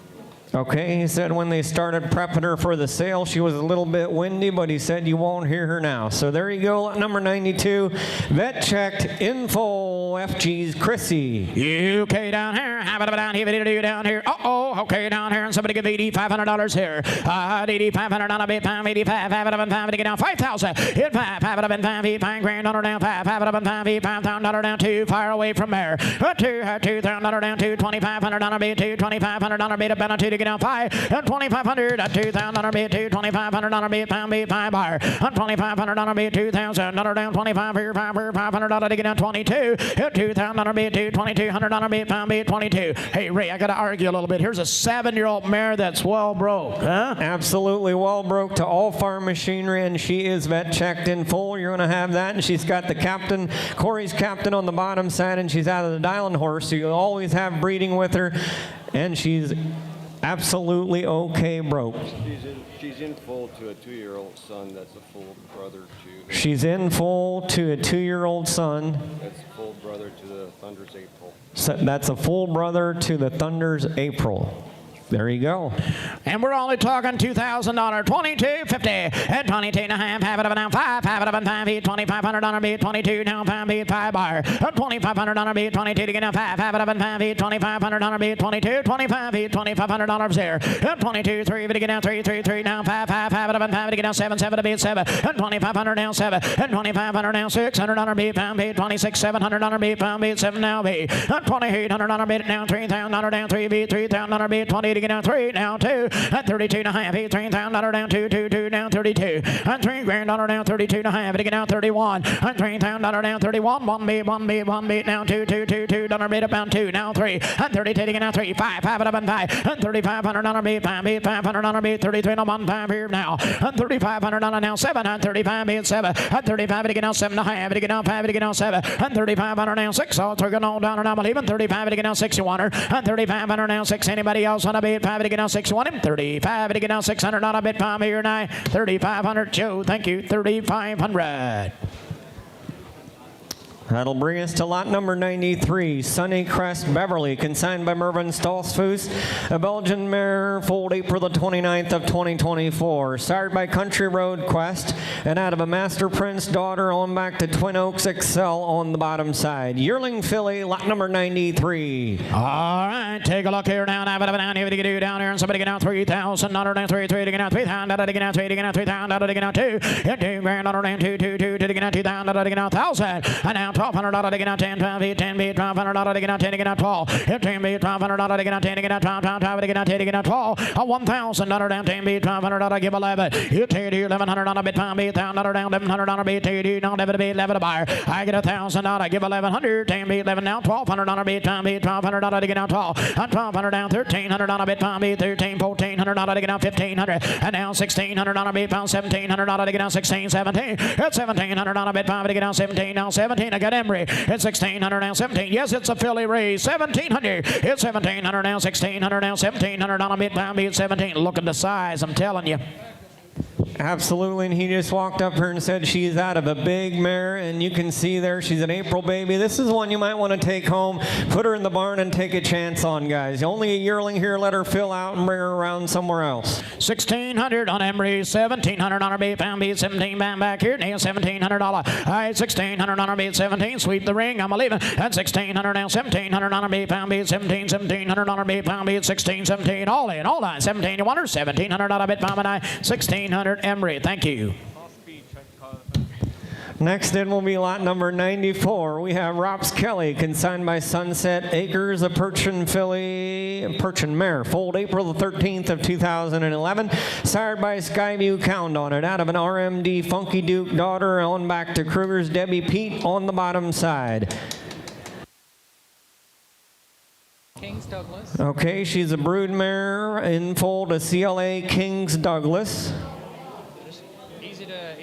S9: Okay, he said when they started prepping her for the sale, she was a little bit windy, but he said you won't hear her now. So there you go, number 92, vet checked in full, FG's Chrissy.
S3: UK down here, have it down here, down here. Okay, down here, and somebody give $8,500 here. $8,500 on a bit, $5, $85, have it up and $5 to get down 5,000. Hit 5, have it up and $5, $5,000 down 5, have it up and $5, $5,000 down 2, fire away from there. $2,000 down 2, $2,500 on a bit, $2,500 on a bit, up and 2 to get down 5, and $2,500, $2,000 on a bit, $2,500 on a bit, $5 bar, and $2,500 on a bit, $2,000 down 25 here, $500 to get down 22, $2,000 on a bit, $2,200 on a bit, $5, 22. Hey Ray, I got to argue a little bit. Here's a 7-year-old mare that's well broke, huh?
S9: Absolutely well broke to all farm machinery, and she is vet checked in full. You're going to have that, and she's got the captain, Corey's Captain on the bottom side, and she's out of the Dylan horse, so you'll always have breeding with her, and she's absolutely okay broke.
S10: She's in full to a 2-year-old son that's a full brother to...
S9: She's in full to a 2-year-old son.
S10: That's a full brother to the Thunder's April.
S9: So that's a full brother to the Thunder's April. There you go.
S3: And we're only talking $2,000, $22.50, and 22 and a half, have it up and down 5, have it up and 5, $2,500 beat, 22 down 5 beat, 5 bar, $2,500 beat, 22 to get down 5, have it up and 5 beat, $2,500 beat, 22, 25 beat, $2,500 there, and 22, 3 to get down 3, 3, 3 down 5, 5, have it up and 5 to get down 7, 7 to beat 7, and $2,500 down 7, and $2,500 down 6, $100 beat, pound beat, 26, $700 beat, pound beat, 7 now beat, and $2,800 beat down 3,000 down 3 beat, $3,000 beat, 20 to get down 3, now 2, and 32 and a half, $3,000 down 2, 2, 2 down 32, and $3,000 down 32 and a half, to get down 31, and $3,000 down 31, 1 beat, 1 beat, 1 beat, now 2, 2, 2, $2 beat up down 2, now 3, and 32 to get down 3, 5, 5 it up and 5, and $3,500 beat, 5 beat, $500 beat, 33 and 1, 5 here now, and $3,500 now 7, and 35 beat 7, and 35 to get down 7 and a half, to get down 5 to get down 7, and $3,500 now 6, all taken all down, and I'm leaving 35 to get down 61, and $3,500 now 6, anybody else on a beat, 5 to get down 61, and 35 to get down 600 on a bit, 5 here now, 3,500, Joe, thank you, 3,500.
S9: That'll bring us to lot number 93, Sunnycrest Beverly, consigned by Mervyn Stolzfus, a Belgian mare foaled April the 29th of 2024, sired by Country Road Quest, and out of a Master Prince daughter on back to Twin Oaks Excel on the bottom side. Yearling filly, lot number 93.
S3: All right, take a look here now. Down here, to do down here, and somebody get down 3,000, down 3, 3 to get down 3,000, to get down 3 to get down 3,000, to get down 2, and $2,000 down 2, 2, 2 to get down 2,000, to get down 1,000, and now $1,200 to get down 10, 12 feet, 10 feet, $1,200 to get down 10 to get down 12, 15 feet, $1,200 to get down 10 to get down 12, 12 to get down 10 to get down 12, $1,000 down 10 feet, $1,200 give 11, you take $1,100 bit, $5 feet, $1,000 down $1,100 bit, you don't have to be 11 to buy. I get $1,000, give 1,100, 10 feet, 11 now, $1,200 bit, 5 feet, $1,200 to get down 12, and $1,200 down $1,300 bit, 5 feet, 13, $1,400 to get down 1,500, and now $1,600 bit, pound $1,700 to get down 16, 17, it's $1,700 bit, 5 to get down 17, now 17, I got Emery. It's 1,600 now 17. Yes, it's a filly race. 1,700. It's 1,700 now 1,600 now 1,700 on a mid pound beat 17. Look at the size. I'm telling you.
S9: Absolutely, and he just walked up here and said she's out of a big mare, and you can see there she's an April baby. This is one you might want to take home, put her in the barn, and take a chance on, guys. Only a yearling here, let her fill out and bring her around somewhere else.
S3: 1,600 on Emery, 1,700 on her beat, pound beat 17, bam back here, now $1,700. All right, 1,600 on her beat 17, sweep the ring, I'm leaving. That's 1,600 now, 1,700 on her beat, pound beat 17, 1,700 on her beat, pound beat 16, 17, all in, all on, 17 to 1, 1,700 on a bit, pound beat 1,600 Emery, thank you.
S9: Next in will be lot number 94. We have Rops Kelly, consigned by Sunset Acres, a Perchin mare, foaled April the 13th of 2011, sired by Skyview Count on it, out of an RMD Funky Duke daughter, on back to Kruger's Debbie Pete on the bottom side.
S6: Kings Douglas.
S9: Okay, she's a broodmare in foal to CLA Kings Douglas.
S6: Just easy to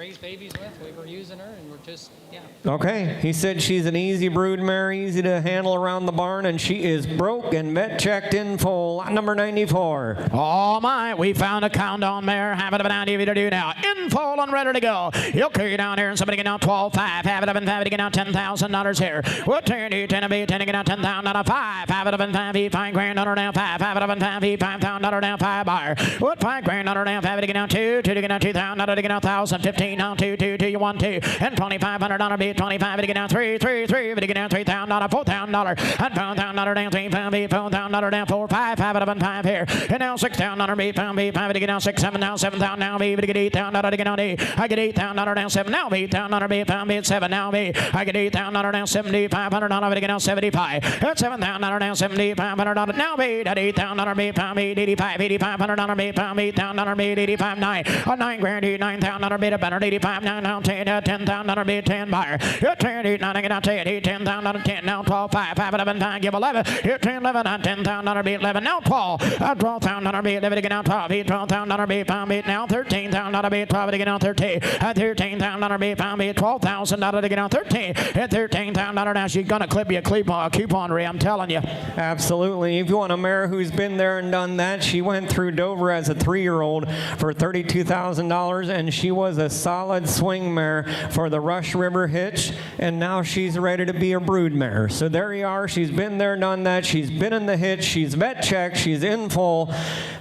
S6: raise babies with. We were using her, and we're just, yeah.
S9: Okay, he said she's an easy broodmare, easy to handle around the barn, and she is broke and vet checked in full. Lot number 94.
S3: Oh my, we found a countdown mare. Have it up and down, to do now. In full and ready to go. He'll carry you down here, and somebody get out 12.5. Have it up and 5 to get out $10,000 here. We'll turn you 10 to be 10 to get out $10,000 5. Have it up and 5 feet, $5,000 down 5. Have it up and 5 feet, $5,000 down 5 bar. What $5,000 down 5 to get out 2 to get out $2,000 to get out 1,000 15 down 2 you want 2 and $2,500 be 25 to get down 3 to get down $3,000 $4,000 and $4,000 down 3 $4,000 down 4 5 have it up and 5 here and now $6,000 be 5 to get down 6 7 now 7,000 now be to get $8,000 to get down 8 I get $8,000 down 7 now be $8,000 be 5 be 7 now be I get $8,000 down $7,500 to get down 75 that's $7,000 down $7,500 now be that $8,000 be 5 be 85 $8,500 be 5 be $8,000 be 85 9 $9 grand $9,000 be better 85 9 now $10,000 be 10 buyer. You're 10 8 9 get out 10 $10,000 10 now 12 5 5 11 5 give 11 you're 10 11 $10,000 be 11 now 12 $12,000 be 11 to get out 12 $12,000 be 5 be now $13,000 be 12 to get out 13 $13,000 be 5 be $12,000 to get out 13 $13,000 now she's gonna clip you a coupon Ray I'm telling you.
S9: Absolutely. If you want a mare who's been there and done that, she went through Dover as a 3-year-old for $32,000, and she was a solid swing mare for the Rush River Hitch, and now she's ready to be a brood mare. So there you are. She's been there, done that. She's been in the hitch. She's vet checked. She's in full.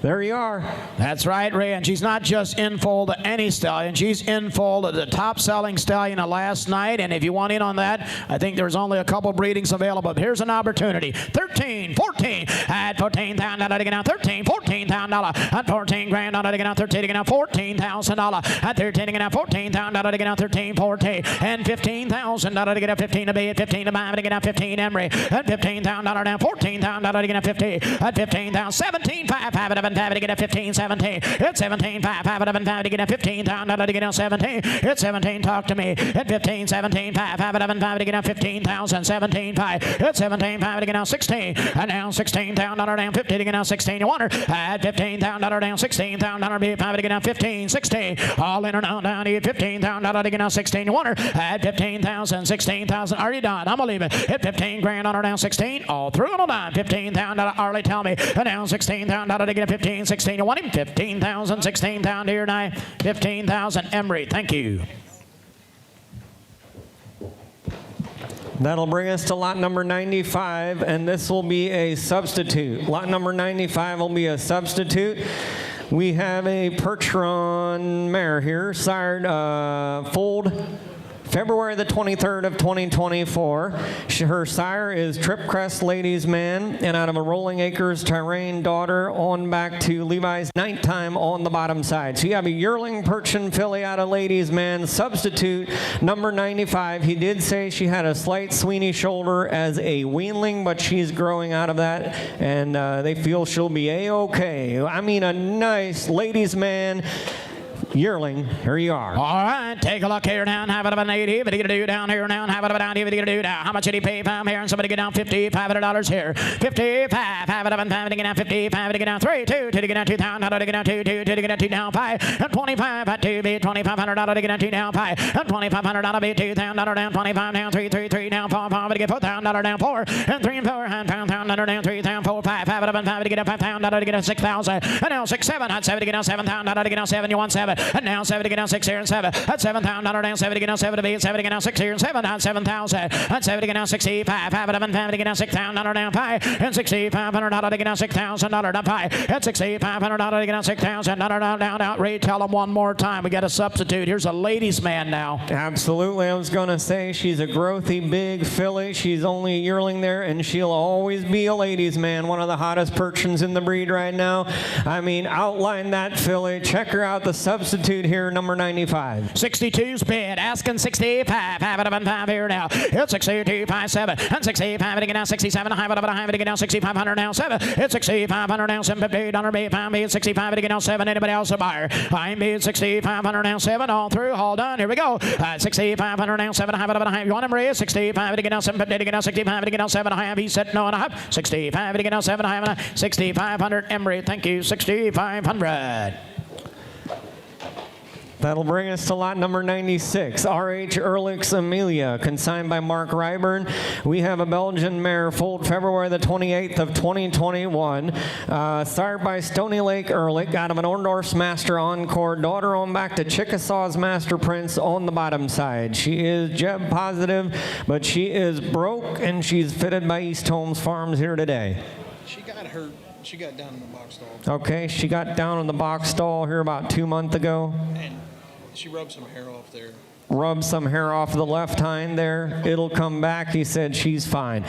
S9: There you are.
S3: That's right, Ray. And she's not just in full to any stallion. She's in full to the top-selling stallion of last night. And if you want in on that, I think there's only a couple breedings available. But here's an opportunity. 13, 14, at $14,000 to get out 13, $14,000 at 14 grand to get out 13 to get out $14,000 at 13 to get out $14,000 to get out 13, 14, and $15,000 to get out 15 to be at 15 to 5 to get out 15 Emery at $15,000 down $14,000 to get out 50 at 15,000 17 5 5 it up and 5 to get out 15 17 it's 17 5 5 it up and 5 to get out 15,000 to get out 17 it's 17 talk to me at 15 17 5 5 it up and 5 to get out 15,000 17 5 it's 17 5 to get out 16 and now $16,000 down 50 to get out 16 you want her at $15,000 down 16,000 be 5 to get out 15 16 all in or down to $15,000 to get out 16 you want her at 15,000 16,000 are you done I'm gonna leave it at 15 grand on her down 16 all through and on 15,000 Arlie tell me and now 16,000 to get a 15 16 you want him 15,000 16,000 here tonight 15,000 Emery thank you.
S9: That'll bring us to lot number 95, and this will be a substitute. Lot number 95 will be a substitute. We have a Percheron mare here, sired foaled February the 23rd of 2024. Her sire is Tripcrest Ladies Man, and out of a Rolling Acres Terrain daughter on back to Levi's nighttime on the bottom side. So you have a yearling Perchin filly out of Ladies Man, substitute number 95. He did say she had a slight Sweeney shoulder as a weanling, but she's growing out of that, and they feel she'll be a-okay. I mean, a nice Ladies Man yearling. Here you are.
S3: All right, take a look here now. Have it up an 80. But you do down here now. Have it up down here. But you do down. How much did he pay from here? And somebody get down $500 here. 55. Have it up and 5 to get down 55 to get down 3 2 to get down 2,000 to get down 2 2 to get down 2 down 5 and 25 at 2 be $2,500 to get down 2 down 5 and $2,500 be $2,000 down 25 down 3 3 3 down 4 5 to get $4,000 down 4 and 3 and 4 and $5,000 down 3 down 4 5 have it up and 5 to get down $5,000 to get down 6,000 and now 6 7 at 7 to get down $7,000 to get down 7 you want 7 and now 7 to get down 6 here and 7 at $7,000 down 7 to get down 7 to be 7 to get down 6 here and 7 at 7,000 at 7 to get down 65 have it up and 5 to get down $6,000 down 5 and $6,500 to get down $6,000 down 5 at $6,500 to get down $6,000 down Ray tell them one more time we got a substitute here's a Ladies Man now.
S9: Absolutely. I was going to say she's a growthy big filly. She's only a yearling there, and she'll always be a Ladies Man, one of the hottest Perchins in the breed right now. I mean, outline that filly, check her out, the substitute substitute here, number 95.
S3: 62's bid, asking 65. Have it up and 5 here now. It's 6257 and 65 it again now. 67 have it up and have it again now. 6500 now. 7. It's 6500 now. 750 dollar bid. 5 bid 65 it again now. 7. Anybody else a buyer? 5 bid 6500 now. 7 all through, all done. Here we go. 6500 now. 7 have it up and have. You want him raised? 65 it again now. 750 it again now. 65 it again now. 7 have. He's sitting on a half. 65 it again now. 7 have. 6500 Emery. Thank you. 6500.
S9: That'll bring us to lot number 96, R.H. Ehrlich's Amelia, consigned by Mark Ryburn. We have a Belgian mare foaled February the 28th of 2021, sired by Stony Lake Ehrlich, out of an Orndorff's Master Encore, daughter on back to Chickasaw's Master Prince on the bottom side. She is Jeb positive, but she is broke, and she's fitted by East Holmes Farms here today.
S11: She got hurt. She got down in the box stall.
S9: Okay, she got down in the box stall here about 2 months ago.
S11: And she rubbed some hair off there.
S9: Rubbed some hair off the left hind there. It'll come back. He said she's fine.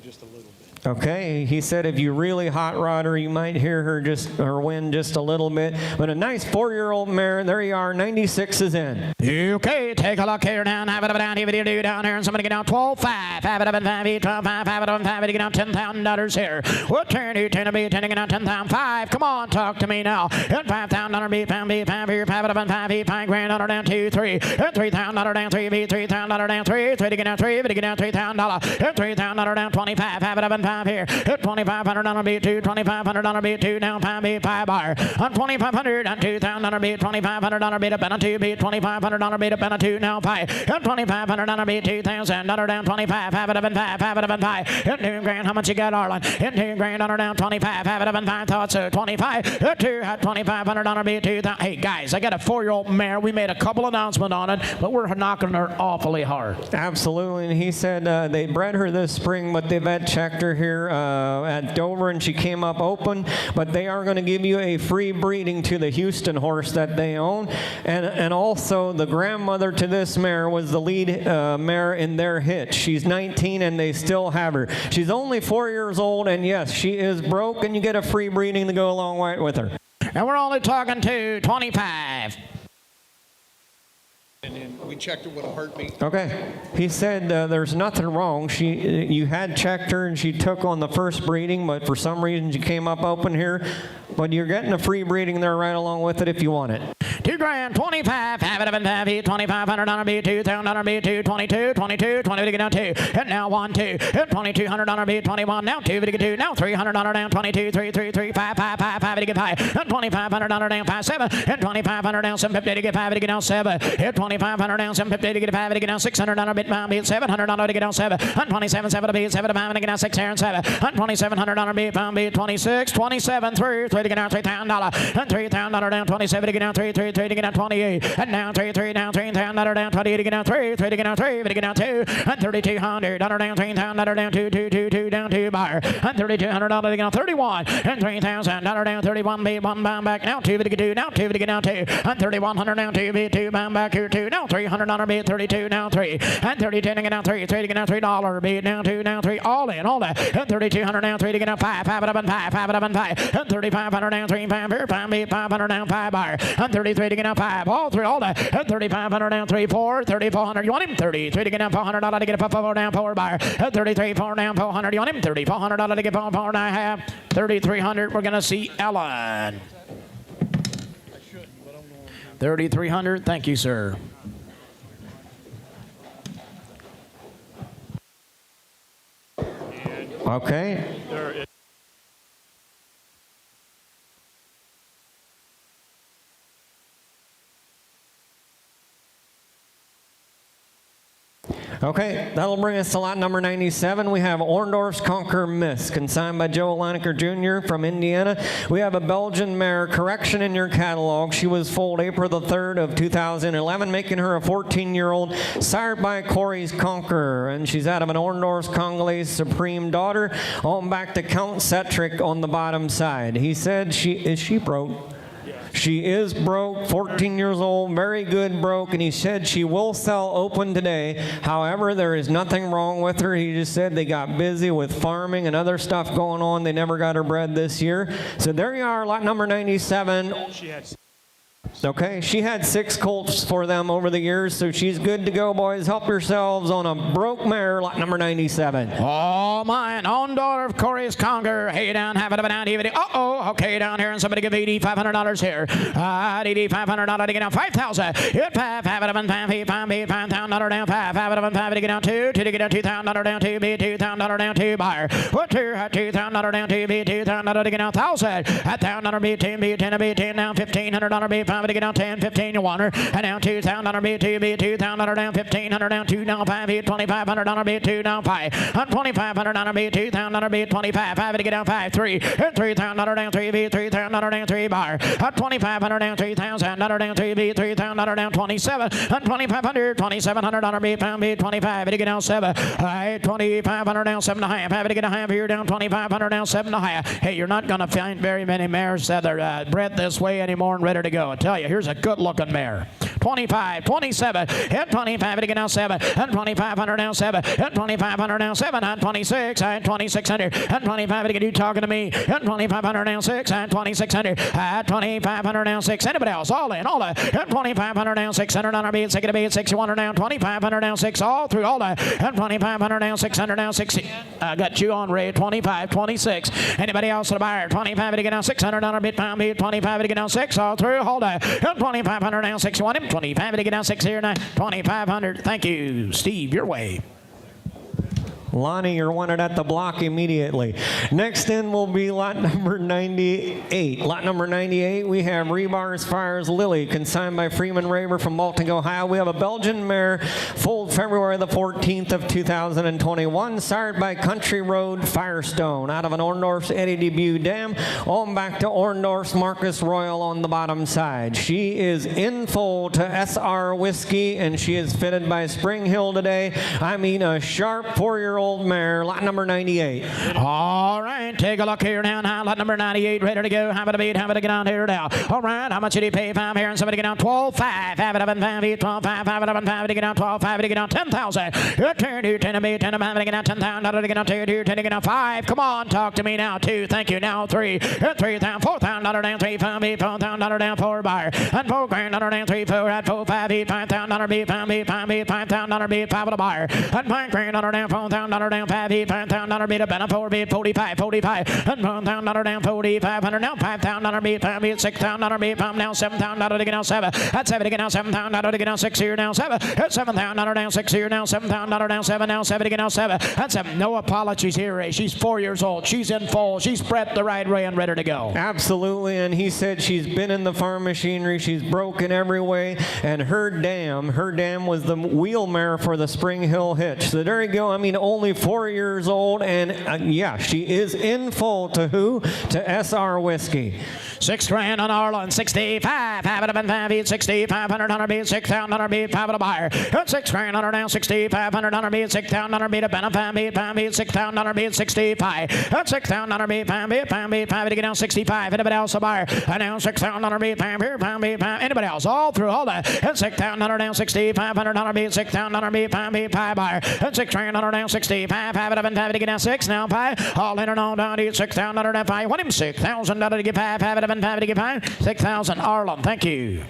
S11: Just a little bit.
S9: Okay, he said if you really hot rod her, you might hear her wind just a little bit. But a nice 4-year-old mare. There you are. 96 is in.
S3: Okay, take a look here down. Have it up down here. Do down here, and somebody get down 12-5. Have it up and 5, 12-5. Have it up and 5. Get down $10,000 here. What turn you 10 to be 10 to get down 10,005? Come on, talk to me now. And $5,000 be 5 be 5 here. Have it up and 5 be $5,000 down 2 3. And $3,000 down 3 be $3,000 down 3 3 to get down 3 to get down $3,000. And $3,000 down 25. Have it up and 5 here. At $2,500 be 2. $2,500 be 2 down 5 be 5 bar. On $2,500 and $2,000 be $2,500 be up and a 2 be $2,500 be up and a 2 now 5. And $2,500 be $2,000 down 25. Have it up and 5. Have it up and 5. And $2,000. How much you got, Arlen? And $2,000 down 25. Have it up and 5. Thought so 25. At $2,500 be 2,000. Hey guys, I got a 4-year-old mare. We made a couple announcements on it, but we're knocking her awfully hard.
S9: Absolutely, and he said they bred her this spring, but they've had checked her here at Dover, and she came up open. But they are going to give you a free breeding to the Houston horse that they own, and also the grandmother to this mare was the lead mare in their hitch. She's 19, and they still have her. She's only 4 years old, and yes, she is broke, and you get a free breeding to go along with her.
S3: And we're only talking to 25.
S11: And then we checked her with a heartbeat.
S9: Okay. He said there's nothing wrong. You had checked her and she took on the first breeding, but for some reason she came up open here. But you're getting a free breeding there right along with it if you want it.
S3: $2,000, 25. Have it up and 5 $2,500 be $2,000 be 2 22 22 20 to get down 2. And now 1 2. And $2,200 be 21. Now 2 to get 2. Now $300 down 22 3 3 3 5 5 5 5 to get 5. And $2,500 down 5 7. And $2,500 down 750 to get 5 to get down 7. And $2,500 down 750 to get 5 to get down $600 bit 5 be $700 to get down 7. And 27 7 to be 7 to 5 to get down 6 here and 7. And $2,700 be 5 be 26 27 3 3 to get down $3,000. And $3,000 down 27 to get down 3 3 3 to get down 28. And now 3 3 down $3,000 down 28 to get down 3 3 to get down 3 to get down 2. And $3,200 down $3,000 down 2 2 2 2 down 2 bar. And $3,200 to get down 31. And $3,000 down 31 be 1 bound back. Now 2 to get 2. Now 2 to get down 2. And $3,100 down 2 be 2 bound back here 2. Now $300 be 32 now 3. And 32 to get down 3 3 to get down $3 be down 2 now 3 all in all that. And $3,200 down 3 to get down 5 5 it up and 5 5 it up and 5. And $3,500 down 3 5 here 5 be 500 down 5 bar. And 33 to get down 5 all 3 all that. And $3,500 down 3 4 $3,400 you want him 33 to get down $400 to get a 4 down 4 bar. And 33 4 down $400 you want him $3,400 to get 4 4 and a half. $3,300 we're gonna see Ellen. $3,300 thank you sir.
S9: Okay. Okay, that'll bring us to lot number 97. We have Orndorff's Conquer Miss, consigned by Joe Leinecker Jr. from Indiana. We have a Belgian mare, correction in your catalog. She was foaled April the 3rd of 2011, making her a 14-year-old, sired by Corey's Conqueror. And she's out of an Orndorff's Congolese Supreme daughter, on back to Count Cetric on the bottom side. He said, is she broke?
S4: She is broke, 14 years old, very good broke, and he said she will sell open today. However, there is nothing wrong with her. He just said they got busy with farming and other stuff going on. They never got her bred this year. So there you are, lot number 97. Okay, she had 6 colts for them over the years, so she's good to go, boys. Help yourselves on a broke mare, lot number 97.
S3: Oh, mine. Ondorf, Corey's Conger. Hey, down, have it, down, DVD. Uh-oh, okay, down here, and somebody give $8,500 here. $8,500 to get down 5,000. Hit 5, have it, $5,000 down 5, have it, $5 to get down 2 to get down $2,000 down 2, be $2,000 down 2, buyer. Put 2, $2,000 down 2, be $2,000 to get down 1,000. $1,000 be 10, be 10, be 10, down $1,500 be 5 to get down 10, 15 you want her, and down $2,000 be 2, be $2,000 down 1,500 down 2, down 5, be $2,500 be 2, down 5, $2,500 be 2,000 be 25, 5 to get down 5, 3, and $3,000 down 3, be $3,000 down 3 bar, $2,500 down $3,000 down 3, be $3,000 down 27, $2,500 be 5, be 25 to get down 7, $2,500 down 7.5, 5 to get a half here down 2,500 down 7.5. Hey, you're not going to find very many mares that are bred this way anymore and ready to go. I tell you, here's a good-looking mare. 25, 27, and 25 to get down 7, and 2,500 down 7, and 2,500 down 7, and 26, and 2,600, and 25 to get you talking to me, and 2,500 down 6, and 2,600, and 2,500 down 6. Anybody else? All in, and 2,500 down 600 on our beat, 6 to beat, 6,100 down, 2,500 down 6, all through all that, and 2,500 down 600 down 60. I got you on Ray, 25, 26. Anybody else at the buyer? 25 to get down 600 on our beat, pound beat, 25 to get down 6, all through, hold on, and 2,500 down 61, 25 to get down 6 here, 2,500. Thank you, Steve, your way.
S9: Lonnie, you're wanted at the block immediately. Next in will be lot number 98. Lot number 98, we have Rebar's Fires Lily, consigned by Freeman Raver from Baltic, Ohio. We have a Belgian mare, foaled February the 14th of 2021, sired by Country Road Firestone, out of an Orndorff's Eddie Debut Dam, on back to Orndorff's Marcus Royal on the bottom side. She is in foal to SR Whiskey, and she is fitted by Spring Hill today. I mean, a sharp 4-year-old mare, lot number 98.
S3: All right, take a look here now. Lot number 98, ready to go. Have it a beat, have it to get on here now. All right, how much did he pay? 5 here, and somebody get down 12.5. Have it up and 5, 12.5, have it up and 5 to get down 12.5 to get down 10,000. 10 to beat, 10 to 5 to get down 10,000 to get down 2, 10 to get down 5. Come on, talk to me now. 2, thank you. Now 3, 3,000, 4,000 down 3, 5, 4,000 down 4 buyer, and $4,000 down 3, 4 at 4, 5, 5,000 beat, 5 beat, 5,000 beat, 5 of the buyer, and $5,000 down 4,000 down 5, 5,000 beat, a 4 beat, 45, 45, and $1,000 down 4,500 now 5,000 beat, 5 beat, 6,000 beat, 5 now 7,000 to get down 7, at 7 to get down 7,000 to get down 6 here now 7, at 7,000 down 6 here now 7,000 down 7 now 7 to get down 7, at 7. No apologies here, Ray. She's 4 years old. She's in full. She's bred the right way and ready to go.
S9: Absolutely, and he said she's been in the farm machinery. She's broken every way, and her dam was the wheel mare for the Spring Hill Hitch. So there you go. I mean, only 4 years old, and yeah, she is in full to who? To SR Whiskey.
S3: $6,000 on Arlen, 65. Have it up and 5 beat, 6,500 beat, 6,000 beat, 5 of the buyer. $6,000 down, 6,500 beat, 6,000 beat, a 5 beat, 6,000 beat, 65. $6,000 beat, 5 beat, 5 to get down 65. Anybody else a buyer? And now 6,000 beat, 5 here, 5 beat, 5. Anybody else? All through all that. And 6,000 down, 6,500 beat, 6,000 beat, 5 beat, 5 buyer. And 6,000 down, 65. Have it up and 5 to get down 6 now 5. All in and all down to 6,000 down 5. Want him $6,000 to get 5. Have it up and 5 to get 5. 6,000 Arlen. Thank you.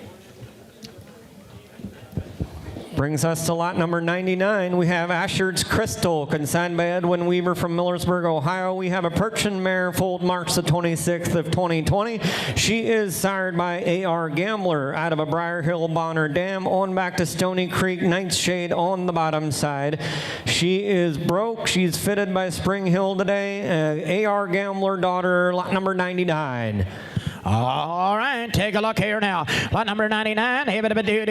S9: Brings us to lot number 99. We have Ashard's Crystal, consigned by Edwin Weaver from Millersburg, Ohio. We have a Perchin mare, foaled March the 26th of 2020. She is sired by A.R. Gambler out of a Briar Hill Bonner Dam, on back to Stony Creek Nightshade on the bottom side. She is broke. She's fitted by Spring Hill today. A.R. Gambler daughter, lot number 99.
S3: All right, take a look here now. Lot number 99. Have it up and do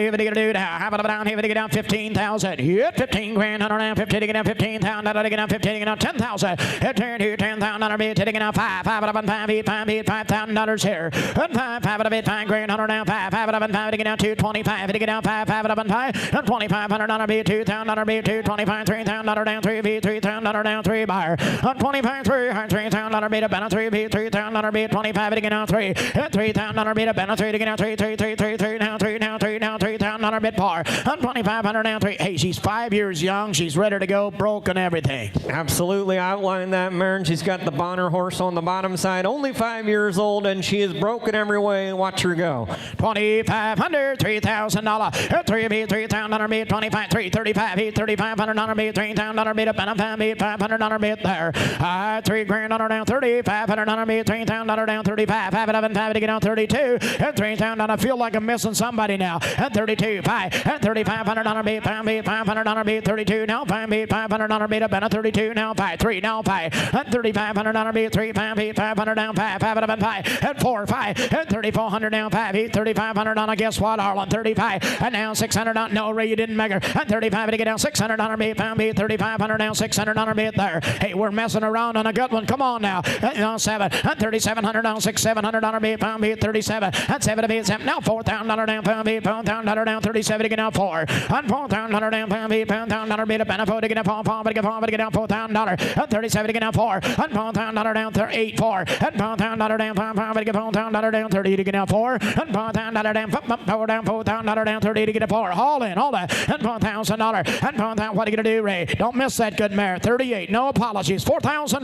S3: now. Have it up and down. Have it to get down 15,000. Yeah, 15 grand. 150 to get down 15,000. To get down 15 to get down 10,000. Turn to 10,000 bid to get down 5. 5 up and 5 $5,000 here. And 5 it up and 5 grand. 100 down 5. 5 it up and 5 to get down 225 to get down 5. 5 it up and 5. And $2,500 bid 2,000 bid 225 $3,000 down 3 bid 3,000 down 3 buyer. And 25 3,000 bid up and 3 bid 3,000 bid 25 to get down 3. At $3,000 bid, a banner, three to get out, three now, $3,000 bid par. On 2,500 now, three. Hey, she's 5 years young. She's ready to go, broken everything.
S9: Absolutely outlined that mare, and she's got the Bonner horse on the bottom side. Only 5 years old, and she is broken every way. Watch her go.
S3: 2,500, $3,000. At three bid, $3,000 bid, 25, 335, bid, $3,500 bid, $3,000 bid, a banner, $500 bid there. $3,000 down, $3,500 bid, $3,000 down, 35, 511, to get on 32. At $3,000, I feel like I'm missing somebody now. At 32, 5, at $3,500 bid, $500 bid, 32 now, 5 bid, $500 bid, up and a 32 now, 5, 3 now, 5, at $3,500 bid, 3, 5 bid, 500 down, 5, 5 up and 5, at 4, 5, at $3,400 down, 5, bid, $3,500 on, guess what, Harlan, 35, and now $600 down, no, Ray, you didn't make her, at 35 to get down, $600 bid, 5 bid, $3,500 down, $600 bid there. Hey, we're messing around on a good one, come on now, at 7, at $3,700 down, $700 bid, 5 bid, 37, at 7 bid, 7, now $4,000 down, 5 bid, $4,000 down, 37 to get down, 4, and $4,000 down, 5 bid, $4,000 bid, a benefit to get down, 4, to get down, $4,000, at 37 to get down, 4, and $4,000 down, 8, 4, and $4,000 down, 5 to get $4,000 down, 30 to get down, 4, and $4,000 down, 4 down, $4,000 down, 30 to get a 4, all in, all that, and $4,000, and $4,000, what are you going to do, Ray? Don't miss that good mare, 38, no apologies, $4,000,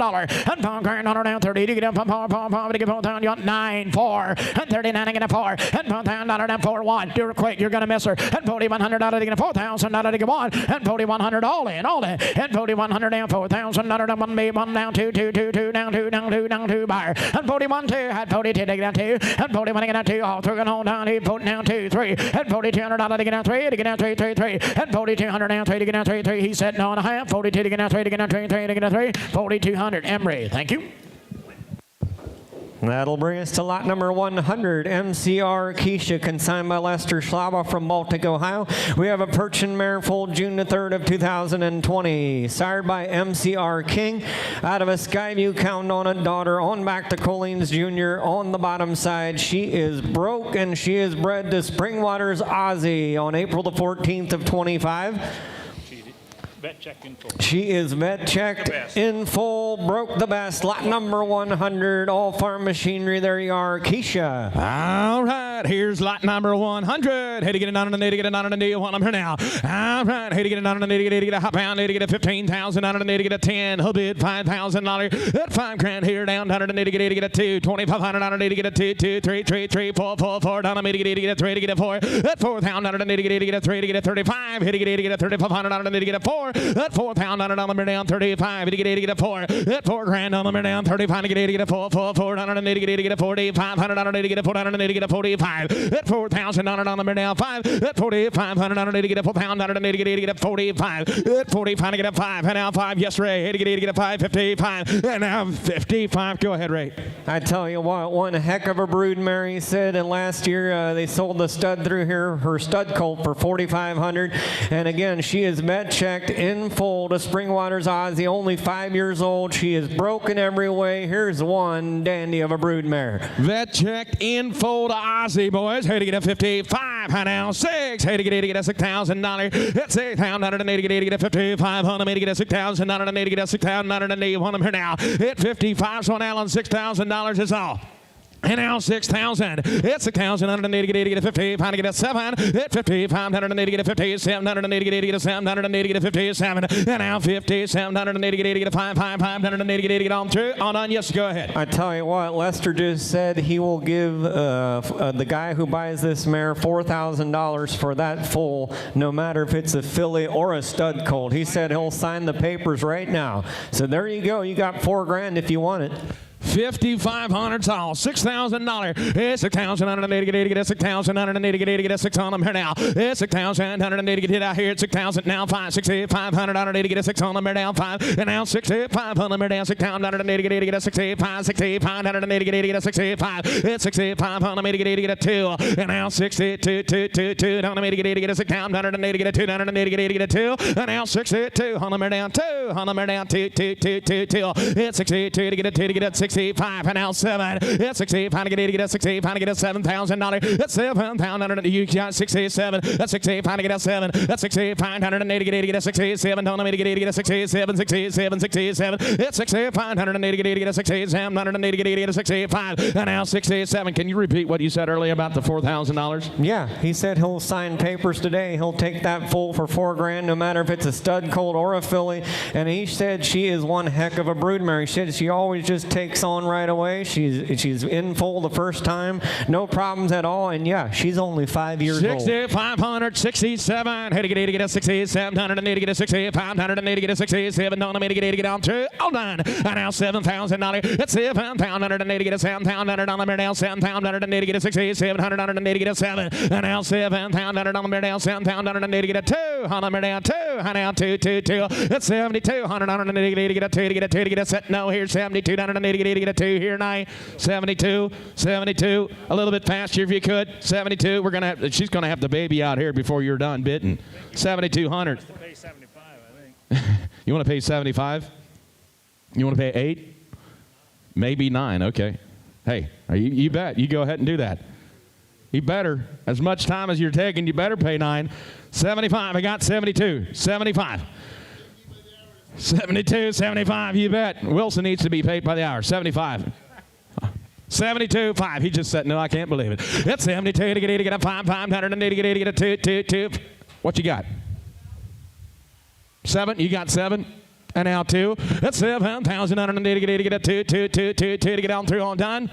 S3: and $4,000 down, 30 to get down, 4, to get $4,000, 9, 4, and 39 to get a 4, and $4,000 down, 4, 1, do it quick, you're going to miss her, and $4,100 to get a $4,000 to get 1, and $4,100 all in, and $4,100 down, $4,000 down, 1 bid, 1 down, 2, 2, 2, 2 down, 2 down, 2 down, 2 buyer, and 41, 2, had 42 to get down 2, and 41 to get down 2, all through and hold down, he put down 2, 3, and $4,200 to get down 3, to get down 3, 3, 3, and $4,200 down 3 to get down 3, 3, he said no and a half, 42 to get down 3, to get down 3, 3 to get down 3, $4,200, Emery, thank you.
S9: That'll bring us to lot number 100, MCR Keisha, consigned by Lester Schlaba from Baltic, Ohio. We have a Perchin mare foal June the 3rd of 2020, sired by MCR King, out of a Skyview Count on a daughter, on back to Colleen's Jr. on the bottom side. She is broke, and she is bred to Springwater's Aussie on April the 14th of 25.
S12: Vet checked in full.
S9: She is vet checked in full, broke the best. Lot number 100, all farm machinery. There you are, Keisha.
S4: All right, here's lot number 100. Hey, to get it on the knee, to get it on the knee, while I'm here now. All right, hey, to get it on the knee, to get a hot pound, to get a 15,000 on the knee, to get a 10. He'll bid $5,000. At $5 grand here down to the knee, to get a 2. 2,500 on the knee, to get a 2, 2, 3, 3, 3, 4, 4, 4 down the knee, to get a 3, to get a 4. At 4,000 on the knee, to get a 3, to get a 35. Hey, to get a 3,500 on the knee, to get a 4. At 4,000 on the mirror down 35. To get a 4. At $4 grand on the mirror down 35. To get a 4, 4, 4 on the knee, to get a 4,500 on the knee, to get a 4 on the knee, to get a 45. At 4,000 on the mirror down 5. At 4,500 on the knee, to get a 4,000 on the knee, to get a 45. At 45 to get a 5. And now 5. Yes, Ray. To get a 5, 55. And now 55. Go ahead, Ray.
S9: I tell you what, one heck of a broodmare, he said. And last year they sold the stud through here, her stud colt, for $4,500. And again, she is vet checked in full to Springwater's Aussie, only 5 years old. She is broken every way. Here's one dandy of a broodmare.
S4: Vet checked in full to Aussie, boys. Hey, to get a 55. High now 6. Hey, to get a $6,000. At $6,000 to get a 55. On me to get a $6,000 to get a $6,000 to need one of them here now. At 55, so on Allen, $6,000 is all. And now 6,000. It's 6,000 underneath to get a 50. Find to get a 7. At 5,500 underneath to get a 50. 700 underneath to get a 700 underneath to get a 57. And now 50. 700 underneath to get a 5. 500 underneath to get on through. On. Yes, go ahead.
S9: I tell you what, Lester just said he will give the guy who buys this mare $4,000 for that foal, no matter if it's a filly or a stud colt. He said he'll sign the papers right now. So there you go. You got $4 grand if you want it.
S4: $5,500 all. $6,000. It's 6,000 underneath to get a 6,000 underneath to get a 6 on them here now. It's 6,000 underneath to get out here. It's 6,000 now 5. 6,500 underneath to get a 6 on them here down 5. And now 6,500 here down 6,000 underneath to get a 6,500. 6,500 underneath to get a 6,500. It's 6,500 underneath to get a 2. And now 6,222 underneath to get a 6,000 underneath to get a 2 underneath to get a 2. And now 6,200 here down 2. On them here down 2. 2. It's 6,2 to get a 2 to get a 6. 65, and now 7. It's 65 to get 8 to get a 65 to get a $7,000. That's $7,000. You got 67. That's 65 to get a 7. That's 6,580 to get 8 to get a 67. Don't let me to get 8 to get a 67, 67, 67. It's 6,580 to get 8 to get a 67, 180 to get 8 to get a 65, and now 67. Can you repeat what you said earlier about the $4,000?
S9: Yeah, he said he'll sign papers today. He'll take that full for $4,000, no matter if it's a stud colt or a filly. And he said she is one heck of a broodmare. He said she always just takes on right away. She's in full the first time, no problems at all. And yeah, she's only 5 years old.
S4: 6,567. Had to get 8 to get a 67. 180 to get a 65. 180 to get a 67. Don't let me to get 8 to get down to. All done. And now $7,000. It's 7,180 to get a 7,000 on the mirror now. 7,180 to get a 67. 180 to get a 7. And now 7,100 on the mirror now. 7,180 to get a 2. On the mirror now 2. And now 2, 2, 2. It's 72. 180 to get a 2 to get a 2 to get a set. No, here 72. 180 to get a 2 here now. 72. 72. A little bit faster if you could. 72. We're gonna have. She's gonna have the baby out here before you're done bidding. 7,200. You want to pay 75? You want to pay 8? Maybe 9. Okay. Hey, you bet. You go ahead and do that. You better. As much time as you're taking, you better pay 9. 75. I got 72. 75. 72, 75. You bet. Wilson needs to be paid by the hour. 75. 72, 5. He just said, no, I can't believe it. It's 72 to get 8 to get a 5, 580 to get 8 to get a 2, 2, 2. What you got? 7. You got 7. And now 2. That's 7,180 to get 8 to get a 2, 2, 2, 2, 2 to get on through all done.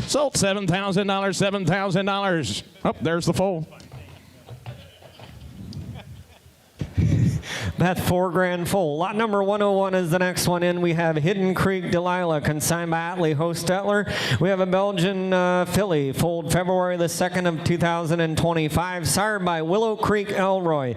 S4: Sold $7,000, $7,000. Oh, there's the full.
S9: That's $4,000 full. Lot number 101 is the next one in. We have Hidden Creek Delilah, consigned by Atlee Hostetler. We have a Belgian filly, foaled February the 2nd of 2025, sired by Willow Creek Elroy.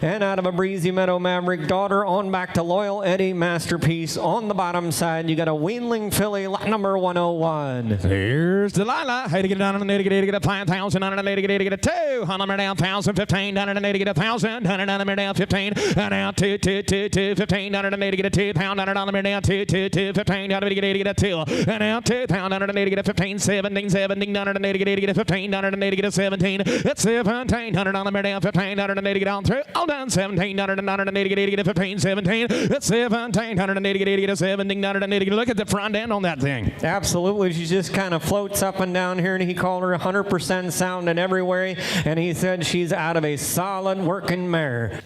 S9: And out of a Breezy Meadow Maverick daughter, on back to Loyal Eddie Masterpiece. On the bottom side, you got a Weanling filly, lot number 101.
S4: Here's Delilah. Hey to get it down on the 80 to get a 5,000, on the 80 to get a 2. On the down 1,000, 15, down on the 80 to get a 1,000, on the down 15. And now 2, 2, 2, 2, 15, down on the 80 to get a 2 pound, on the mirror down 2, 2, 2, 15, down on the 80 to get a 2. And now 2 pound, down on the 80 to get a 15, 17, 17, down on the 80 to get a 15, down on the 80 to get a 17. It's 1700 on the mirror down 15, down on the 80 to get on through. All done 17, down on the 80 to get a 15, 17. It's 1780 to get a 17, down on the 80. Look at the front end on that thing.
S9: Absolutely. She just kind of floats up and down here, and he called her 100% sound in every way, and he said she's out of a solid working mare.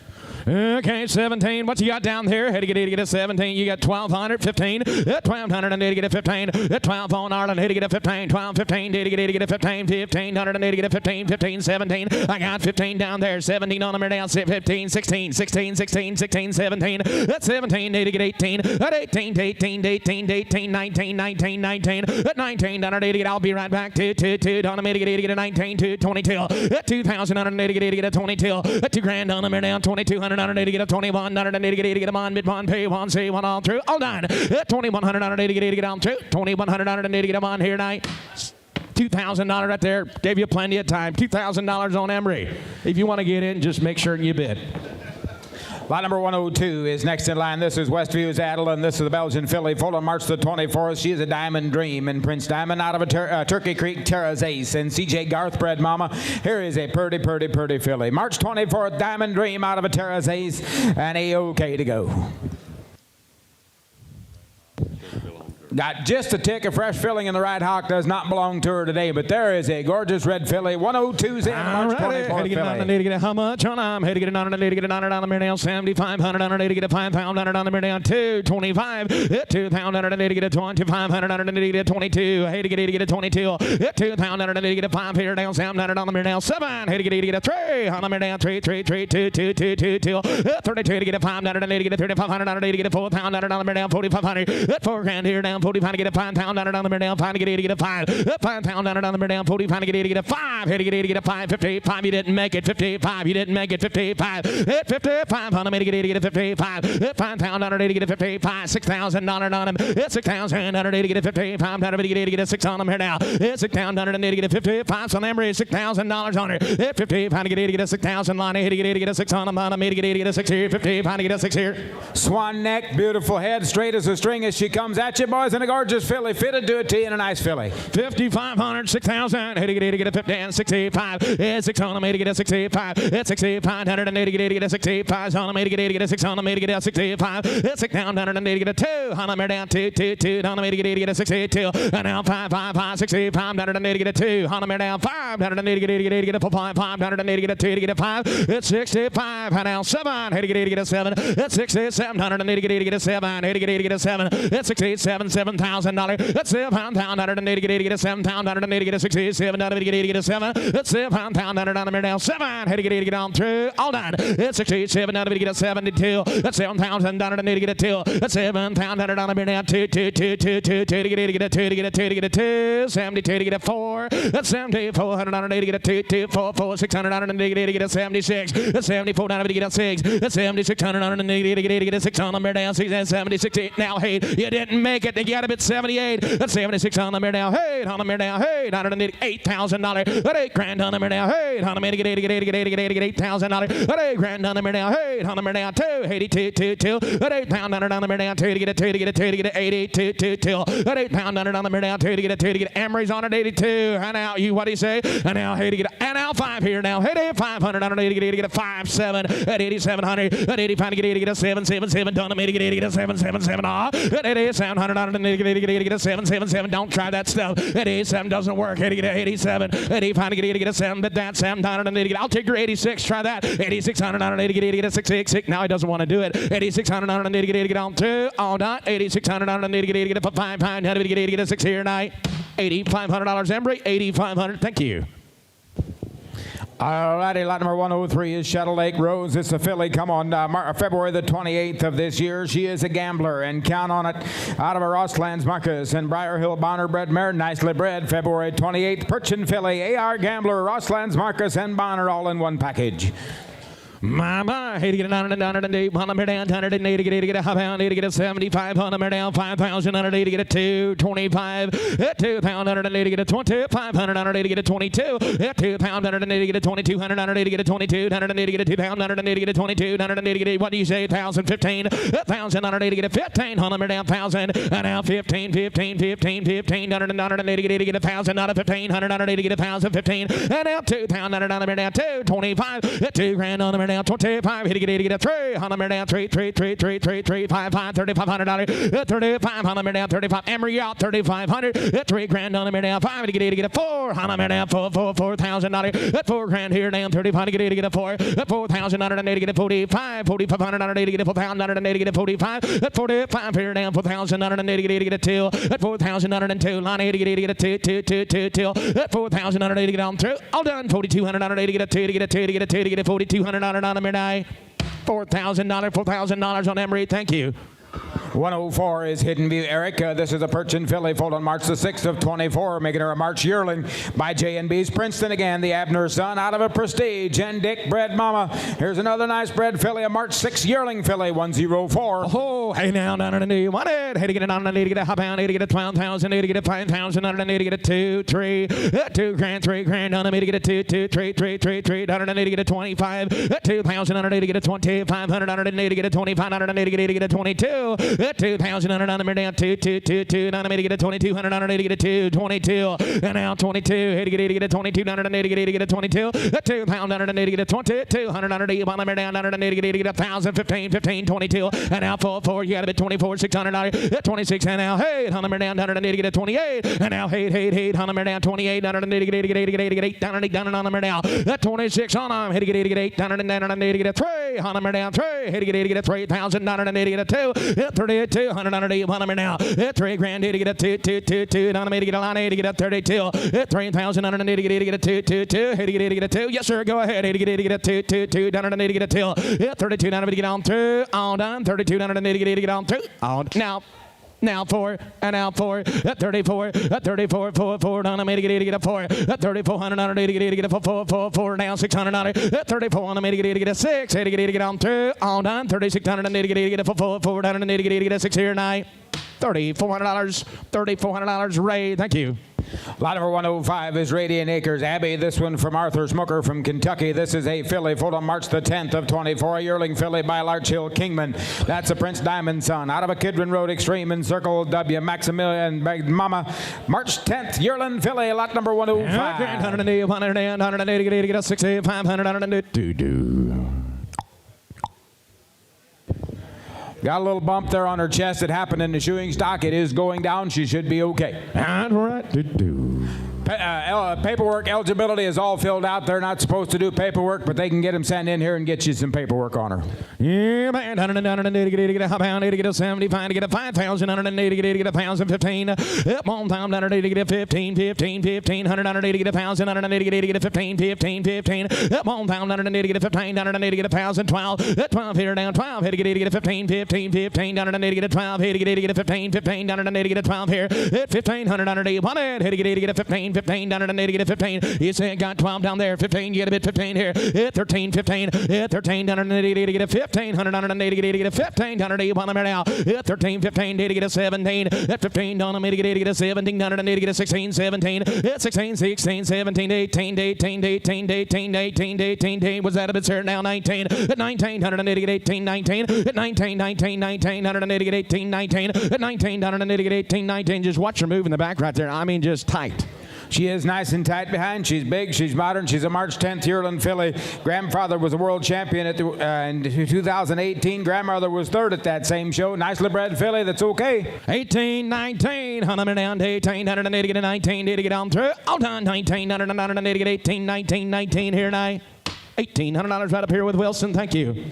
S4: Okay, 17. What you got down there? Had to get 8 to get a 17. You got 1,200, 15. 1,200 and 8 to get a 15. 12 on Ireland, 8 to get a 15. 12, 15, 8 to get 8 to get a 15. 1,500 and 8 to get a 15. 15, 17. I got 15 down there. 17 on them down. 15, 16, 16, 16, 16, 17. That's 17, 8 to get 18. At 18, 18, 18, 18, 19, 19, 19. At 19, down at 8 to get. I'll be right back. 2, 2, 2. Down them 8 to get 8 to get a 19, 2, 22. At 2,000 on 8 to get 8 to get a 22. At 2 grand on them down. 2,200. 180 to get a 21, 180 to get 8 to get a on, mid one, pay one, say one all through, all done. 2,100, 180 to get 8 to get on through, 2,100, 180 to get them on here tonight. $2,000 right there, gave you plenty of time. $2,000 on Emery. If you want to get in, just make sure you bid.
S2: Lot number 102 is next in line. This is Westview's Adeline. This is the Belgian filly. Full on March the 24th. She is a Diamond Dream. And Prince Diamond out of a Turkey Creek, Tara's Ace. And CJ Garth bred mama. Here is a pretty, pretty, pretty filly. March 24th, Diamond Dream out of a Tara's Ace. And A-OK to go. Got just a tick of fresh filling in the right hock. Does not belong to her today, but there is a gorgeous red filly. 102's in March 24th
S4: filly. Need to get a how much on them? Had to get it on the need to get it on the mirror down 7,500 on the need to get a 5,000 on the mirror down 225. 2,000 on the need to get a 2,500 on the need to get a 22. Had to get 8 to get a 22. 2,000 on the need to get a 5 here down 700 on the mirror down 7. Had to get 8 to get a 3 on the mirror down 3, 3, 3, 2, 2, 2, 2, 2. 32 to get a 500 on the need to get a 3,500 on the need to get a 4,000 on the mirror down 4,500. 4 grand here down 45 to get a 5 pound on it on the mirror down 5 to get 8 to get a 5. 5 pound on it on the mirror down 45 to get 8 to get a 5. Had to get 8 to get a 5. 55 you didn't make it. 55 you didn't make it. 55. 55 on him to get 8 to get a 55. 5 pound on it 8 to get a 55. $6,000 on him. It's 6,000 on it 8 to get a 55. Down to get 8 to get a 6 on him here now. It's 6,000 on it 8 to get a 55. So Emery is $6,000 on her. 55 to get 8 to get a 6,000 line. 8 to get 8 to get a 6 on him. On him 8 to get 8 to get a 6 here. 55 to get a 6 here.
S2: Swan neck, beautiful head, straight as a string as she comes at you, boys. in a gorgeous filly, fitted to a T and a nice filly.
S4: 5,500, 6,000. Hit it, get a 50 and 65. It's 6 on me to get a 65. It's 6,500 and 80 get a 65. On me to get a 6 on me to get a 65. It's 6,000 and 80 get a 2. On me down 2, 2, 2. On me to get a 62. And now 5, 5, 5, 6,500 and 80 get a 2. On me down 500 and 80 get a 5, 500 and 80 get a 2 to get a 5. It's 65. And now 7. Hit it, get a 7. It's 6,700 and 80 get a 7. Hit it, get a 7. It's 67, $7,000. It's 7,000 and 80 get a 7,000 and 80 get a 67. Out of it, get a 7. It's 7,000 on me down 7. Hit it, get on through. All done. It's 67. Out of it, get a 72. That's 7,000 and 80 get a 2. That's 7,000 on me down 2, 2, 2, 2, 2, 2 to get a 2 to get a 2 to get a 2. 72 to get a 4. That's 7400 on 80 get a 2, 2, 4, 4, 600 on 80 get a 76. That's 74 down to get a 6. That's 7600 on 80 get a 6 on me down 6 and 76. Now, hey, you didn't make it. You got a bit 78. That's 76 on the mirror now. Hey, on the mirror now. Hey, $8,000. That $8,000 on the mirror now. Hey, on the mirror get $8,000. That $8,000 on the mirror now. Hey, on the mirror now. 2, 82, 2, 2. That $8,000 on the mirror now. 2 to get a 2 to get a 2 to get a 82, 2, 2. That $8,000 on the mirror now. 2 to get a 2 to get Emery's on it 82. And now you what do you say? And now hey to get and now 5 here now. Hey, 500 on it to get a 5, 7. At 8,700. At 85 to get a 7, 7, 7. Done to me to get a 7, 7, 7. At 8,700 on it to get a 7, 7, 7. Don't try that stuff. At 87 doesn't work. At 87. At 85 to get a 7. But that's 700 and I'll take your 86. Try that. 8,600 on it to get a 6, 6, 6. Now he doesn't want to do it. 8,600 on it to get on 2. All done. 8,600 on it to get a 5, 5. How do we get a 6 here tonight? $8,500, Embry. 8,500. Thank you.
S2: All righty, lot number 103 is Shadow Lake Rose. It's a filly. Come on, February the 28th of this year. She is a gambler, and count on it. Out of a Rosslands Marcus and Briar Hill Bonner bred mare, nicely bred. February 28th, Perchin filly, AR Gambler, Rosslands Marcus, and Bonner all in one package.
S4: My, hey to get a 908, on the down, 180, get a half pound, to get a 75, on the down, 5,000, on to get a 225, at 2,000, get a 20, 500, on to get a 22, at 2,000, get a 2,200, on to get a 22, 180, get a 2,000, get a 22, 180, get a, what do you say, 1,000, 15, 1,000, on to get a 15, on the down, 1,000, and now 15, 15, 15, 15, 180, get a 1,000, on a 1,500, on to get a 1,000, 15, and now 2,000, on the down, 225, at $2,000 on the down, 25, hit to get a 3, on the down, 3, 3, 3, 3, 3, 3, 5, 5, $3,500, 35, on the down, 35, Emery out, 3,500, at $3,000 on the down, 5 to get a 4, on the down, 4,000, at $4,000 here down, 35 to get a 4, at 4,000 on it, get a 45, 4,500 on it, get a 4,000 on it, get a 45, at 45 here down, 4,000 on it, get a 2, at 4,000 on it and 2, line 80, get a 2, 2, 2, 2, 2, at 4,000 on it, get on through, all done, 4,200 on it, get a 2 to get a 2 to get a 2 to get a 4,200 on it on the midnight, $4,000 on Emery, thank you.
S2: 104 is Hidden View Eric. This is a Perchin filly foaled on March the 6th of 24, making her a March yearling by J&B's Princeton again, the Abner son out of a Prestige and Dick bred mama. Here's another nice bred filly, a March 6 yearling filly, 104.
S4: Oh, hey now, down on the one head, hey to get it on, hey to get a half pound, hey to get a 12,000, hey to get a 5,000, on hey to get a 2, 3, $2,000, $3,000, on hey to get a 2, 2, 3, 3, 3, 3, on hey to get a 25, 2,000, on hey to get a 2,500, on hey to get a 2,500, on hey to get a 22. 2,000 on it on the down 2, 2, 2, 2, on to get a 2,200 on it to get a 2, 22, and now 22, hey to get a 22, on it to get a 22, a 2,000 on it to get a 2,200 on it on the down on it to get a 1,000, 15, 15, 22, and now 4, you got a bit 24, 600 on it, 26, and now hey on the down on it to get a 28, and now hey on the down 28 on it to get 8 down on the down, that 26 on them, hey to get 8 down on it to get a 3 on the down 3, hey to get a 3,000 on it to get a 2, 32, 180 on them now. $3,000 to get a 2, 2, 2, 2, on me to get a line 8 to get a 32, 3,000 on it to get a 2, 2, 2, hey to get a 2, yes sir, go ahead, hey to get a 2, 2, 2, down on it to get a 2, 32 on it to get on through, all done, 32 on it to get on through, all now 4, and now 4, at 34, 4, on a to get a 4, at 3,400 on a to get a 4, now 600 on it, at 34 on a to get a 6, to get on through, all done, 3,600 on a to get a 4, down on a to get a 6 here tonight, $3,400, Ray, thank you.
S2: Lot number 105 is Radiant Acres Abbey. This one from Arthur Smoker from Kentucky. This is a filly foaled on March the 10th of 24. A yearling filly by Larch Hill Kingman. That's a Prince Diamond son. Out of a Kidron Road Extreme in Circle W. Maximilian Mama. March 10th, yearling filly, lot number 105.
S4: 180, 180, 180, 60, 500, 180.
S2: Got a little bump there on her chest. It happened in the shoeing stock. It is going down. She should be okay. Paperwork eligibility is all filled out. They're not supposed to do paperwork, but they can get them sent in here and get you some paperwork on her.
S4: Yeah, man, 180, get a pound, get a 75, get a 5,000, 180, get a 1,015. Up on time, 180, get a 15, 15, 15, 180, get a 1,000, 180, get a 15, 15, 15. Up on time, 180, get a 15, 180, get a 1,000, 12. 12 here down, 12, hit get a 15, 15, 15, 180, get a 12, hit get a 15, 15, 180, get a 12 here. Hit 15, 180, 1 hit get a 15, 15, 180, get a 15. You say got 12 down there, 15, you get a bit 15 here. Hit 13, 15, hit 13, 180, get a 15, 180, get a 15, 180, 1 now. Hit 13, 15, get a 17. Hit 15, on a get a 17, 180, get a 16, 17. Hit 16, 16, 17, 18, 18, 18, 18, 18, 18. Was that a bit certain now? 19. At 19, 180, get 18, 19. At 19, 19, 19, 180, get 18, 19. At 19, 180, get 18, 19. Just watch her move in the back right there. I mean, just tight.
S2: She is nice and tight behind. She's big. She's modern. She's a March 10th yearling filly. Grandfather was a world champion at in 2018. Grandmother was third at that same show. Nicely bred filly that's okay.
S4: 18, 19, 100 down to 18, 180 get a 19, did it get on through? All done, 19, 180 get 18, 19, 19 here tonight. $1,800 right up here with Wilson. Thank you.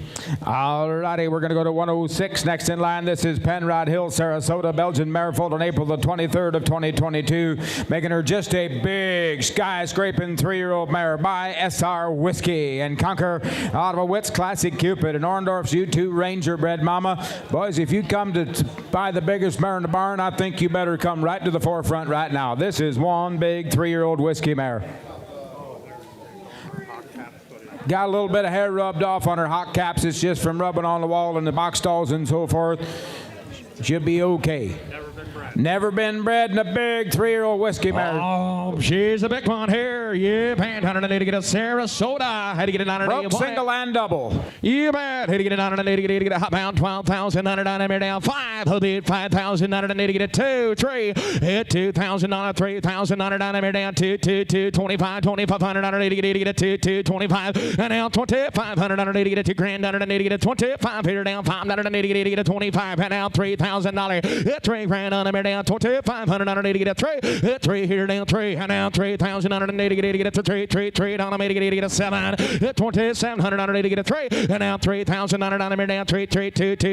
S2: All righty, we're going to go to 106 next in line. This is Penrod Hill, Sarasota, Belgian mare foaled on April the 23rd of 2022, making her just a big skyscraping 3-year-old mare by SR Whiskey and Conquer out of a Wits Classic Cupid and Orndorff's U2 Ranger bred mama. Boys, if you come to buy the biggest mare in the barn, I think you better come right to the forefront right now. This is one big 3-year-old whiskey mare. Got a little bit of hair rubbed off on her hot caps. It's just from rubbing on the wall and the box stalls and so forth. Should be okay. Never been bred in a big 3-year-old whiskey mare.
S4: Oh, she's a big one here. Yeah, man. 180 get a Sarasota. Had to get a 980.
S2: Broke single and double.
S4: Yeah, man. Had to get a 980. Get a hot pound. 12,000. 990 down. 5. He'll be at 5,000. 980 get a 2. 3. Hit 2,000. 3,000. 990 down. 2. 2. 2. 25. 2,500. 980 get a 2. 2. 25. And now 2,500. 980 get a 2 grand. 980 get a 25 here down. 5. 980 get a 25. And now $3,000. Hit 3 grand on him. Down 2,580 get a 3, hit 3 here down 3, and now 3,080 get a 3 down 80 get a 7, hit 2,780 get a 3, and now 3,990 down 3, 2,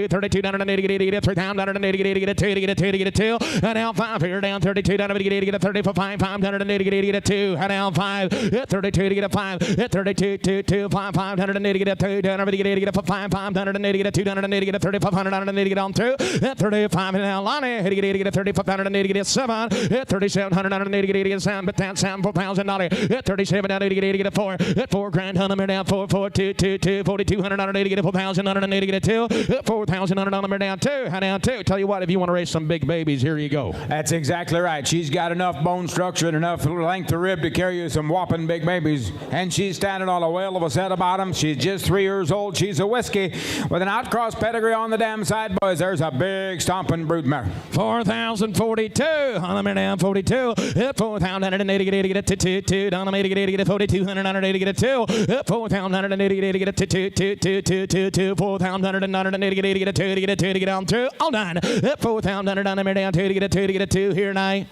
S4: 3,280 get a 3,980 get a 2 to get a 2, and now 5 here down 32,980 get a 30 for 5, 580 get a 2, and now 5, hit 32 to get a 5, hit 32, 2, 2, 5, 580 get a 2, 280 get a 5, 580 get a 280 get a 3,580 get on through, hit 35, and now Lonnie hit get a 3,580 get a 7, hit 3,780 get a 7, but that's $4,000, hit 3,780 get a 4, hit 4 grand, 100 down 4, 4, 2, 2, 2, 4,280 get a 4,180 get a 2, hit 4,100 down 2, and down 2. Tell you what, if you want to raise some big babies, here you go.
S2: That's exactly right. She's got enough bone structure and enough length of rib to carry you some whopping big babies, and she's standing on a whale of a set of bottoms. She's just 3 years old. She's a whiskey with an outcross pedigree on the damn side, boys. There's a big stomping broodmare.
S4: 4,042, on a minute down 42, hit 4,180 get a 2, 2, down a minute get a 4,280 get a 2, hit 4,180 get a 2, 2, 2, 2, 2, 2, 4,180 get a 2 to get on through, all done, hit 4,100 down a minute down 2 to get a 2 here tonight,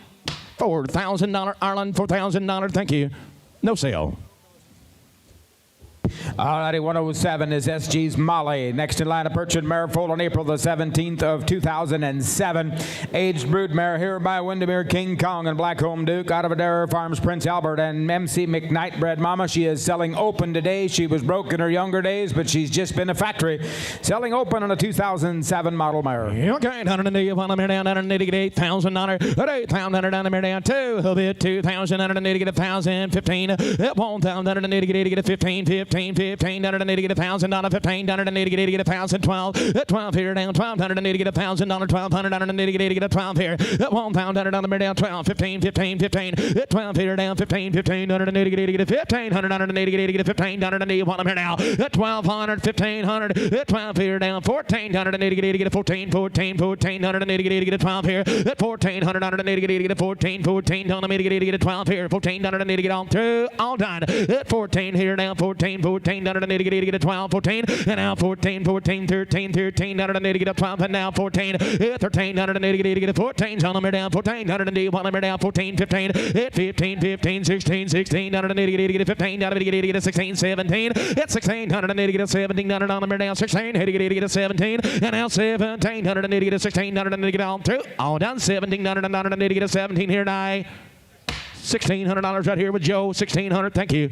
S4: $4,000 Ireland, $4,000, thank you, no sale.
S2: Alrighty, 107 is SG's Molly. Next in line, a Perchin mare foaled on April the 17th of 2007. Aged broodmare here by Windermere King Kong and Blackcomb Duke out of Adair Farms Prince Albert and MC McKnight bred mama. She is selling open today. She was broke in her younger days, but she's just been a factory. Selling open on a 2007 model mare.
S4: Okay, 180 on a minute down, 180 get $8,000. At 8,000 down a minute down 2. He'll be at 2,000, 180 get 1,015. At 1,080 get a 15, 15. 15, 1,580, get $1,000, 1,580, get 1,000, 12, 12 here down, 1,280, get $1,000, 1,280, get 12 here, 1,100 down, 12, 15, 15, 15, 12 here down, 15, 1,580, get 1,580, get 1,580, one here now, 1,200, 1,500, 12 here down, 1,480, get 14, 14, 1,480, get 12 here, 1,480, get 14, 1,480, get 12 here, 1,480, get on through, all done, 14 here now, 14, 1,480, get 12, 14, and now 14, 14, 13, 1,380, get 12, and now 14, 1,380, get 14, on them down, 1,480, one them down, 14, 15, 15, 15, 16, 1,680, get 15, get 16, 17, get 1,680, get 1,700 on them down, 1,680, get 17, and now 1,780, get 1,680, get on through, all done, 1,780, get 17 here now. $1,600 right here with Joe. 1,600. Thank you.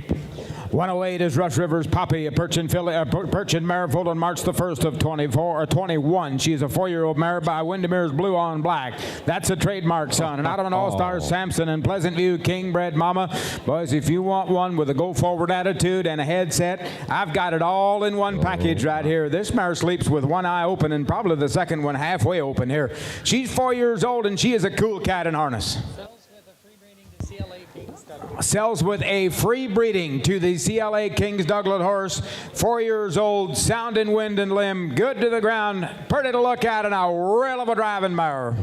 S2: 108 is Rush River's Poppy, a Perchin mare foaled on March the 1st of 21. She's a 4-year-old mare by Windermere's Blue on Black. That's a trademark, son. And out of an All-Star Samson and Pleasant View King bred mama. Boys, if you want one with a go-forward attitude and a headset, I've got it all in one package right here. This mare sleeps with one eye open and probably the second one halfway open here. She's 4 years old and she is a cool cat in harness. Sells with a free breeding to the CLA Kings Douglas horse. 4 years old, sound in wind and limb, good to the ground, pretty to look at, and a real of a driving mare.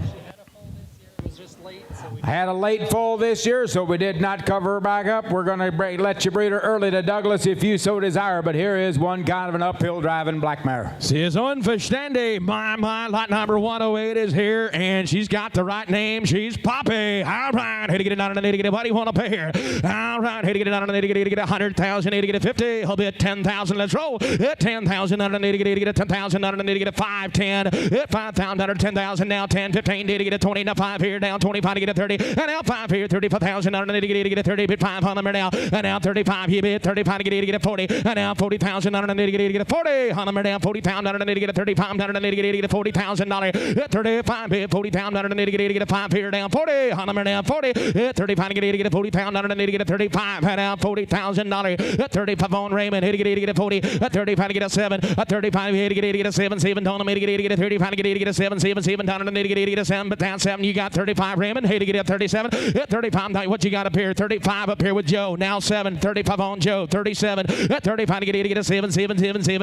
S2: Had a late foal this year, so we did not cover her back up. We're going to let you breed her early to Douglas if you so desire, but here is one kind of an uphill driving black mare.
S4: She is on Fraternity. My, lot number 108 is here, and she's got the right name. She's Poppy. All right, here to get it on and get it. What do you want to pay here? All right, here to get it on and get 100,000, here to get 50. He'll be at 10,000. Let's roll. 10,000 on and get 10,000 on and get 5, 10. 5,000 under 10,000 now. 10, 15, to get 20. Now 5 here down. 25 to get 30. And now 5 here. 35,000 on and get 30. Bid 5 on them now. And now 35. He bid 35 to get 40. And now 40,000 on and get 40. On them now 40,000 on and get 35 on and get $40,000. 35 bid 40,000 on and get 5 here down. 40 on them now 40. 35 to get 40,000 on and get 35. And now $40,000. 35 on Raymond. Hit to get 40. 35 to get a 7. 35 hit to get a 7. 7 on them to get a 35 to get a 7. 7 on and get a 7. But down 7 you got 35 Raymond. Hit to get a 37. 35 what you got up here? 35 up here with Joe. Now 7. 35 on Joe. 37. 35 to get a 7. 7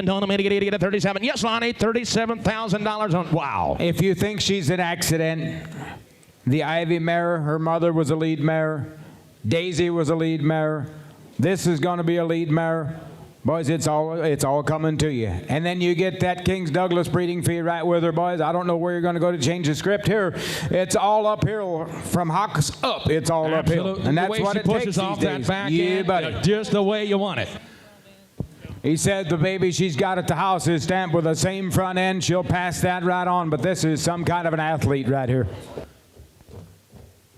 S4: on them to get a 37. Yes, Lonnie. $37,000 on. Wow.
S2: If you think she's an accident, the Ivy mare, her mother was a lead mare. Daisy was a lead mare. This is going to be a lead mare. Boys, it's all coming to you. And then you get that Kings Douglas breeding fee right with her, boys. I don't know where you're going to go to change the script here. It's all uphill from Hawks up. It's all uphill. And that's what it takes these days. Yeah, buddy.
S4: Just the way you want it.
S2: He said the baby she's got at the house is stamped with the same front end. She'll pass that right on, but this is some kind of an athlete right here.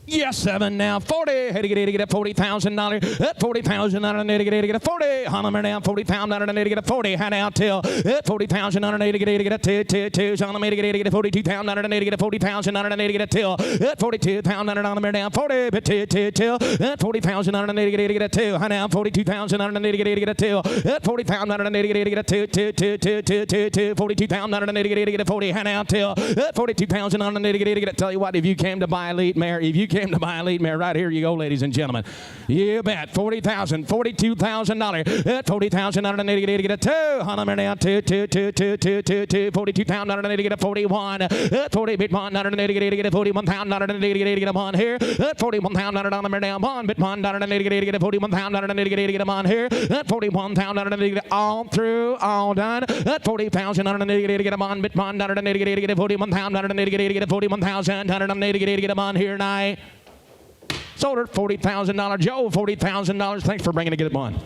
S4: Yes, 7 now. 40. Had to get $40,000. At $40,000 on to get a 40. Honor now 40,000 on to get a 40. Had out till at 40,000 on to get a 2. On the to get a 42,000 on to get a 40,000 on to get a till. At 42,000 on the down 40. But till at 40,000 on to get a 2. Had out 42,000 on to get a till. At 40,000 on to get a 2. 42,000 on to get a 40. Had out till at 42,000 on to get a. Tell you what, if you came to buy Elite Mare, if you came to buy Elite Mare, right here you go, ladies and gentlemen. You bet. $40,000, $42,000. At 40,000 on to get a 2. Hunter now 2. 42,000 on to get a 41. At 40 bit 1 on to get a 41,000 on to get a 1 here. At 41,000 on the down 1 bit 1 on to get a 41,000 on to get a 1 here. At 41,000 on to get all through, all done. At 40,000 on to get a 1 bit 1 on to get a 41,000 on to get a 41,000 on to get a 1 here tonight. Sold her $40,000. Joe, $40,000. Thanks for bringing a good one.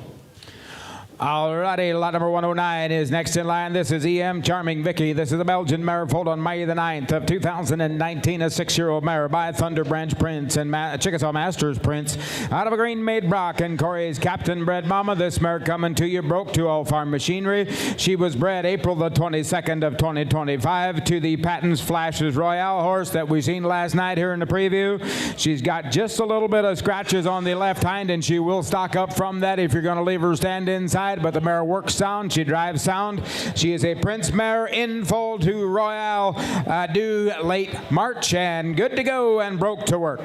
S2: All righty, lot number 109 is next in line. This is EM Charming Vicky. This is a Belgian mare foaled on May the 9th of 2019, a 6-year-old mare by Thunder Branch Prince and Chickasaw Masters Prince. Out of a Green Maid Brock and Corey's Captain Bred Mama. This mare coming to you broke to All Farm Machinery. She was bred April the 22nd of 2025 to the Patton's Flashes Royale horse that we seen last night here in the preview. She's got just a little bit of scratches on the left hind, and she will stock up from that if you're going to leave her stand inside. ride, but the mare works sound. She drives sound. She is a Prince mare in foal to Royale, due late March, and good to go and broke to work.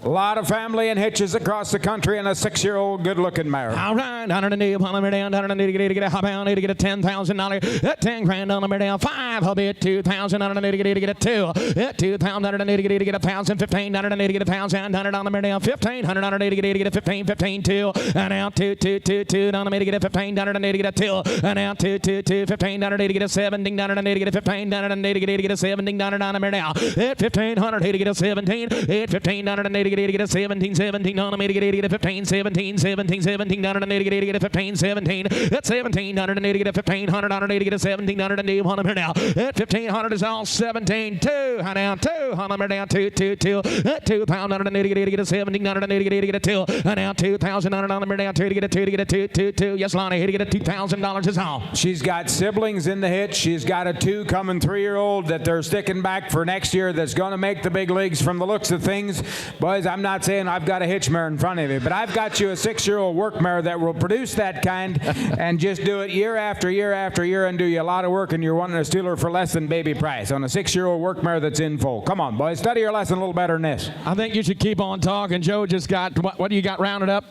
S2: A lot of family and hitches across the country, and a 6-year-old good-looking mare.
S4: All right, $100 on the mare down, $100 to get a hop out, need to get a $10,000. At $10,000 on the mare down, 5, I'll be at $2,000, $100 to get a 2. At $2,000, $100 to get a $1,000, $1,500 to get a $1,000, $100 on the mare down, $1,500, $100 to get a 15, 15, 2. And now 2, 2, 2, 2, on the mare to get a $1,500, to get a 2. And now 2, 2, 2, $1,500 to get a $1,700, to get a $1,500, to get a $1,700 on the mare now. At $1,500 to get a 17. At $1,500 to get a 17, 17 on the to get a 15, 17, 17, 17 on the to get a 15, 17. At 1,700 to get a 1,500 on the to get a 1,700 and do on the now. At 1,500 is all 17, 2. Now 2 on the down 2, 2, 2. At 2,000 on the to get a 1,700 to get a 2. And now 2,000 on the down 2 to get a 2 to get a 2, 2, 2. Yes, Lonnie, to get a $2,000 is all.
S2: She's got siblings in the hitch. She's got a 2 coming 3-year-old that they're sticking back for next year that's going to make the big leagues from the looks of things. Boys, I'm not saying I've got a hitch mare in front of you, but I've got you a 6-year-old work mare that will produce that kind and just do it year after year after year and do you a lot of work, and you're wanting to steal her for less than baby price on a 6-year-old work mare that's in full. Come on, boys, study your lesson a little better than this.
S4: I think you should keep on talking. Joe just got, what do you got rounded up?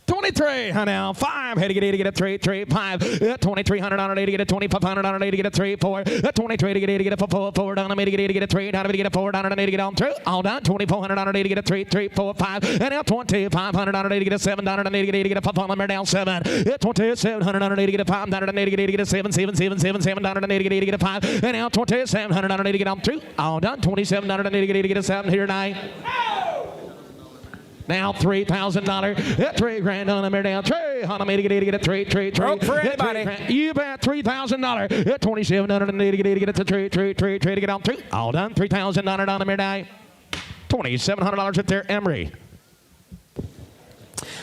S4: 23, now 5, had to get a 3, 3, 5, 2,300 on it to get a 2,500 on it to get a 3, 4, 23 to get a 4, 4 down on me to get a 3, down to get a 4 down on it to get on through, all done, 2,400 on it to get a 3, 3, 4, 5, and now 2,500 on it to get a 7 down on it to get a 5 on the down 7, 2,700 on it to get a 5 down on it to get a 7, 7, 7, 7, 7 down on it to get a 5, and now 2,700 on it to get on through, all done, 2,700 on it to get a 7 here tonight. Now $3,000. At $3,000 on the mare down. $3 on the mare to get a 3, 3, 3.
S2: Broke for anybody.
S4: You bet $3,000. At $2,700 on the to get a 3, 3, 3, 3 to get on through. All done. $3,000 on the mare down. $2,700 at there, Emery.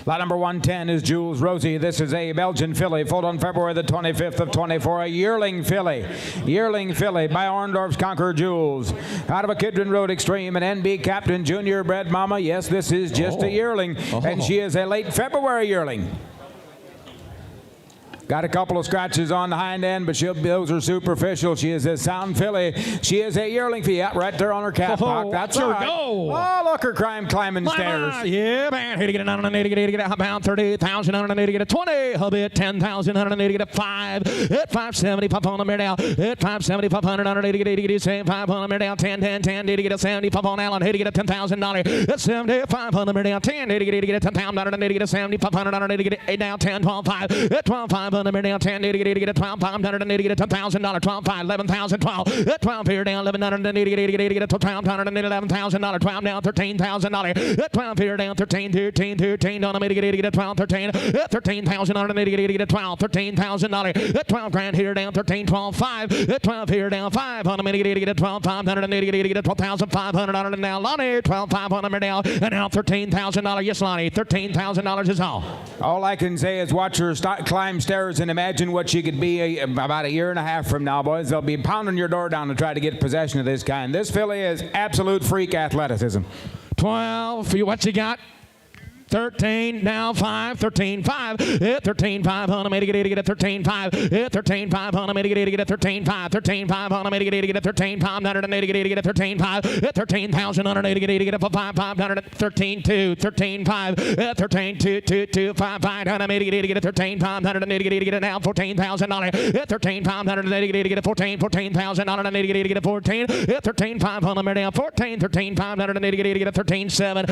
S2: Lot number 110 is Jules Rosie. This is a Belgian filly, foaled on February the 25th of 24, a yearling filly. Yearling filly by Orndorff's Conqueror Jules. Out of a Kidron Road Extreme, an NB Captain Junior bred mama. Yes, this is just a yearling, and she is a late February yearling. Got a couple of scratches on the hind end, but those are superficial. She is a sound filly. She is a yearling filly. Yeah, right there on her calf block. That's all right. Oh, look, her climbing stairs.
S4: Yeah, man. Here to get it on the to get a about 30,000 on the to get a 20. I'll be at 10,000 on the to get a 5. At 575 on the mare down. At 575 on the to get a 5 on the mare down. 10, 10, 10 to get a 75 on Allen. Here to get a $10,000. At 75 on the mare down. 10 to get a 10,000 on the to get a 7500 on the to get a down 10, 12, 5. At 12, 5 on the mare down. 10 to get a 12,500 to get a $10,000. 12, 5, 11,000, 12. At 12 here down 1,100 to get a 12,000 and $11,000. 12 down $13,000. At 12 here down 13, 13, 13 on the to get a 12, 13. At 13,000 on the to get a 12, $13,000. At 12 grand here down 13, 12, 5. At 12 here down 5 on the to get a 12,500 and get a 12,500 on it now. Lonnie 12,500 on the now, and now $13,000. Yes, Lonnie, $13,000 is all.
S2: All I can say is watch her climb stairs and imagine what she could be about a year and a half from now, boys. They'll be pounding your door down to try to get possession of this kind. This filly is absolute freak athleticism.
S4: 12, what you got? 13, now 5, 13, 5, 13, 5 on the to get a 13, 5, 13, 5 on the to get a 13, 5, 13, 5 on the to get a 13, 500 and to get a 13, 5, 13,000 on the to get a 5, 500, 13, 2, 13, 5, 13, 2, 2, 2, 5, 5 on the to get a 13, 500 and to get a now $14,000, 13, 500 and to get a 14, 14,000 on the to get a 14, 13, 5 on the down 14, 13, 500 and to get a 13, 7,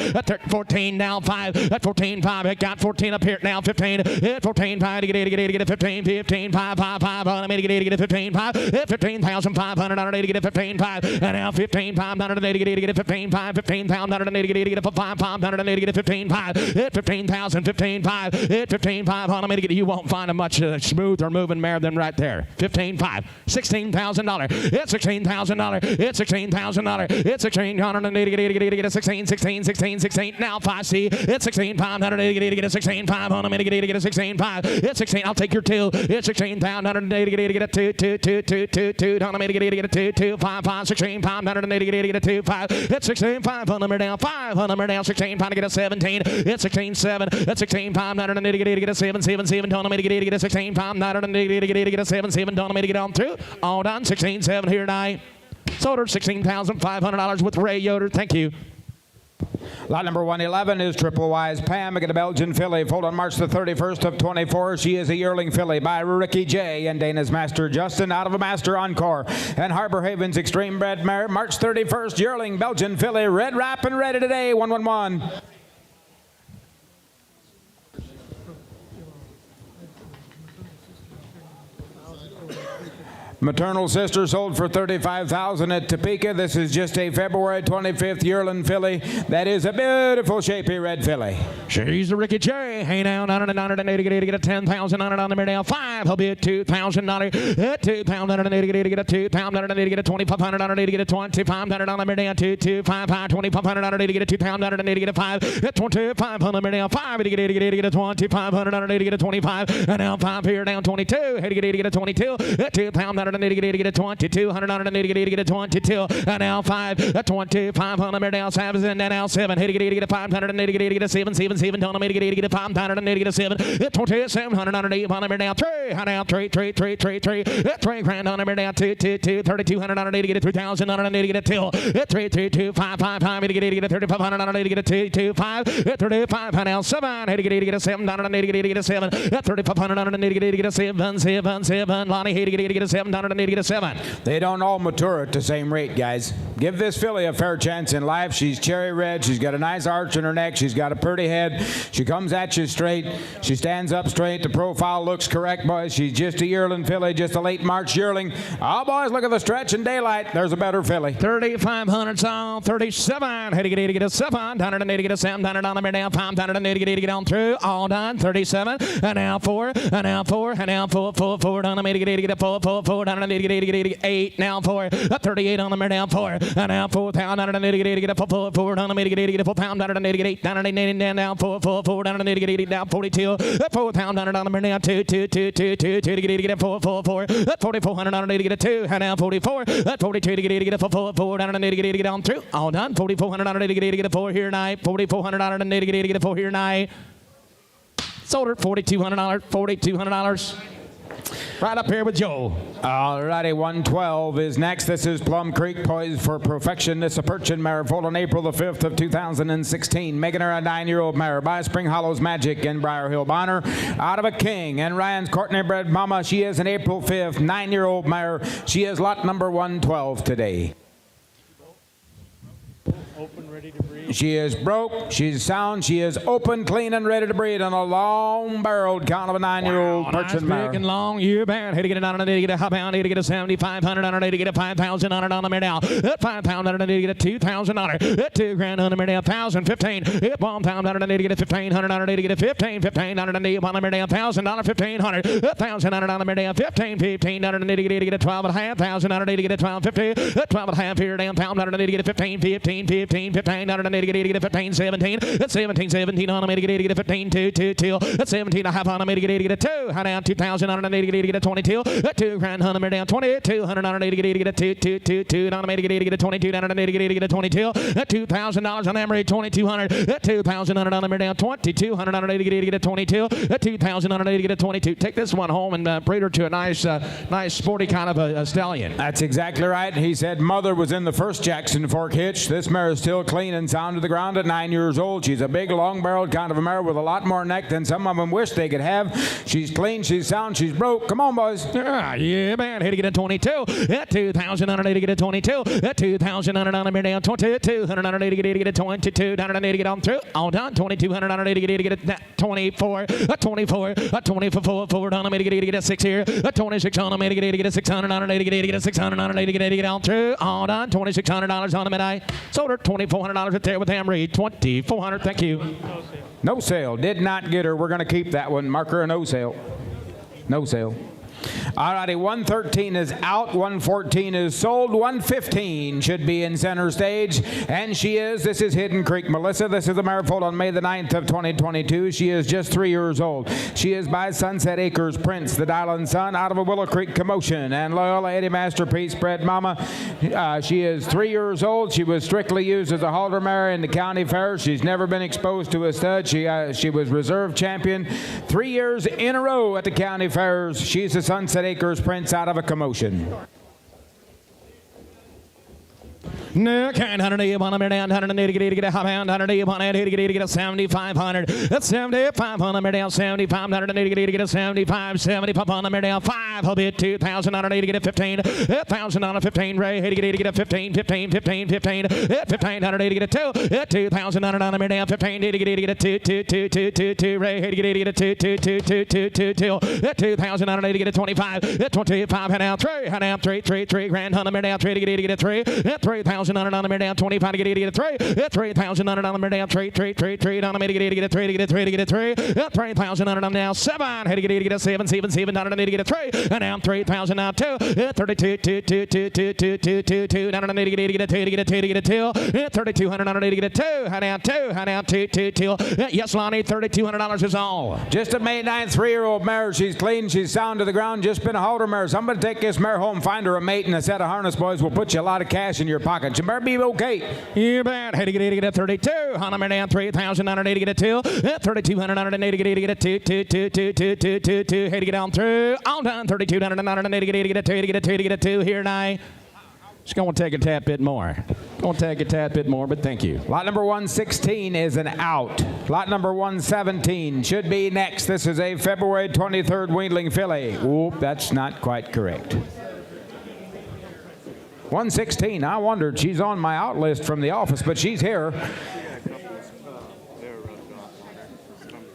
S4: 14 now 5. At 14, 5, it got 14 up here now 15. At 14, 5 to get a 15, 15, 5, 5, 5 on the to get a 15, 5. At 15,500 on the to get a 15, 5. And now 15, 500 to get a 15, 5, 15,000 on the to get a 5, 500 to get a 15, 5. At 15,000, 15, 5. At 15, 5 on the to get you won't find a much smoother moving mare than right there. 15, 5, $16,000. It's $16,000. It's $16,000. It's $16,000 on the to get a 16, 16, 16, 16. Now 5C. It's 16,500, get a 16,500, get a 16,500, it's 16, I'll take your two, it's 16,500, get a 2, 2, 2, 2, 2, 2, get a 2, 2, 5, 5, 16,500, get a 2, 5, it's 16,500 down, 500 down, 16,500, get a 17, it's 16, 7, it's 16,500, get a 7, 7, 7, get a 16,500, get a 7, 7, get on through, all done, 16, 7 here tonight. Sold her $16,500 with Ray Yoder. Thank you.
S2: Lot number 111 is Triple Wise Pam. We get a Belgian filly, foaled on March the 31st of 24. She is a yearling filly by Ricky J. and Dana's Master Justin out of a Master Encore. And Harbor Haven's Extreme Bred Mare, March 31st, yearling Belgian filly, red wrap and ready today, 111. Maternal Sister sold for $35,000 at Topeka. This is just a February 25th yearling filly. That is a beautiful, shapy red filly.
S4: She's a Ricky J. Hey now, 980, get a 10,000 on the mare now. 5, he'll be at $2,000. At 2,080, get a 2,080, get a 2,500, get a 2,500 on the mare now. 2,255, 2,500, get a 2,080, get a 5. At 2,500 now. 5, get a 2,500, get a 25. And now 5 here down 22. Hey, get a 22. At 2,000. Get a 2,280, get a 22, and now 5, a 2,500, now 7, and now 7, get a 580, get a 7, 7, 7, get a 580, get a 7, 2,780, now 3, now 3, 3 grand on the now 2, 3,280, get a 3,080, get a 2, 3, 2, 5, 5, 5, get a 3,580, get a 2, 5, 35, and now 7, get a 780, get a 7, 3,580, get a 7, 7, 7, Lonnie, get a 7. Get a 7.
S2: They don't all mature at the same rate, guys. Give this filly a fair chance in life. She's cherry red. She's got a nice arch in her neck. She's got a pretty head. She comes at you straight. She stands up straight. The profile looks correct, boys. She's just a yearling filly, just a late March yearling. Oh, boys, look at the stretch in daylight. There's a better filly.
S4: 3,500 sold. 37. Get a 780, get a 700 on the mare now. 580, get on through. All done. 37. And now 4. And now 4. And now 4. 4 on the mare. Get a 4. 8 now 4, 38 on the mare now 4, and now 4,080 get a 4 on the mare get a 4,080 8 now 4 4,080 now 42 4,000 on the mare now 2 get a 4,480 get a 2 and now 44 42 get a 4,480 get on through all done 4,480 get a 4 here night 4,480 get a 4 here night sold her $4,200 right up here with Joe.
S2: All righty, 112 is next. This is Plum Creek, poised for perfection. This is a Perchin mare, foaled on April the 5th of 2016, making her a 9-year-old mare by Spring Hollow's Magic and Briar Hill Bonner. Out of a King and Ryan's Courtney bred mama. She is an April 5th, 9-year-old mare. She is lot number 112 today.
S7: Open, ready to breed.
S2: She is broke, she's sound, she is open, clean, and ready to breed on a long-barreled count of a 9-year-old Perchin mare.
S4: Big and long, you bet. Hey, to get it on a get a hop out, to get a 7,500 on a get a 5,000 on the mare now. At 5,000 to get a 2,000 on it. At 2 grand on the mare now, 1,000, 15. At 1,000 to get a 1,500 on it, to get a 15, 1,500 on the mare now, $1,000, 1,500. 1,000 on the mare now, 15, 1,500 to get a 12,500 on it, to get a 12.50. 12.5 here down, 1,000 to get a 15, 15, 15, 1500 to get a 15, 17. At 17, 17 on the get a 15, 2, 2, 2. At 17 a half on the get a 2. High down 2,000 on the get a 22. At 2 grand on the down 20. 200 on the get a 2, 2, 2, 2. On the get a 22 down on the get a 22. At $2,000 on Emery 2,200. At 2,000 on the down 2,200 on the get a 22. At 2,000 on the get a 22. Take this one home and breed her to a nice sporty kind of a stallion.
S2: That's exactly right. He said mother was in the first Jackson Fork hitch. This mare is still clean and sound to the ground at 9 years old. She's a big, long-barreled kind of a mare with a lot more neck than some of them wish they could have. She's clean, she's sound, she's broke. Come on, boys.
S4: Yeah, man. Here to get a 22. At 2,000 on it to get a 22. At 2,000 on it on the down 22. 200 on it to get a 22. Down on it to get on through. All done. 2,200 on it to get a 24. A 24. A 24 forward on it to get a 6 here. A 26 on it to get a 600 on it to get a 600 on it to get on through. All done. $2,600 on the midnight. Sold her $2,400 right there with Emery. 2,400. Thank you.
S2: No sale. Did not get her. We're going to keep that one. Mark her a no sale. No sale. All righty, 113 is out, 114 is sold, 115 should be in center stage, and she is. This is Hidden Creek Melissa. This is a mare foaled on May the 9th of 2022. She is just 3 years old. She is by Sunset Acres Prince, the Dylan Son, out of a Willow Creek Commotion, and Loyola Eddie Masterpiece bred mama. She is 3 years old. She was strictly used as a halter mare in the county fair. She's never been exposed to a stud. She was reserve champion 3 years in a row at the county fairs. She's a Sunset Acres Prince out of a Commotion.
S4: No, can't 100 1 down 180 get a hop pound 180 180 get a 7500. That's 7500 down 7580 get a 75 7500 down 5 will be 2080 get a 15 $1,015 Ray 80 get a 15 15 15 15 1580 get a 2 2000 down 15 80 get a 2 2 2 2 2 2 Ray 80 get a 2 2 2 2 2 2 2 2080 get a 25 25 and out 3 and out 3 3 3 grand 100 down 3 get a 3 $3,000 on the down 25 to get 80 to 3 $3,000 on the down 3 3 3 3 down to get 80 to get 3 to get 3 to get 3 $3,000 on now 7 had to get 80 to get 7 7 7 down to get 3 and now 3,000 now 2 32 2 2 2 2 2 2 2 2 down to get 80 to get 2 to get 2 to get 2 $3,200 on to get 2 and now 2 and now 2 2 2 yes Lonnie $3,200 is all.
S2: Just a May 9th 3-year-old mare. She's clean, she's sound to the ground, just been a halter mare. Somebody take this mare home, find her a mate and a set of harness boys will put you a lot of cash in your pocket. You better be okay.
S4: You bet. Had to get a 32. Hunter down 3,980 to get a 2. 3,280 to get a 2 2 2 2 2 2 2 2. Had to get on through. All done. 3,280 to get a 2 to get a 2 to get a 2 here tonight. Just going to take a tad bit more. Going to take a tad bit more, but thank you.
S2: Lot number 116 is an out. Lot number 117 should be next. This is a February 23rd weanling filly. Whoop, that's not quite correct. 116, I wondered. She's on my out list from the office, but she's here.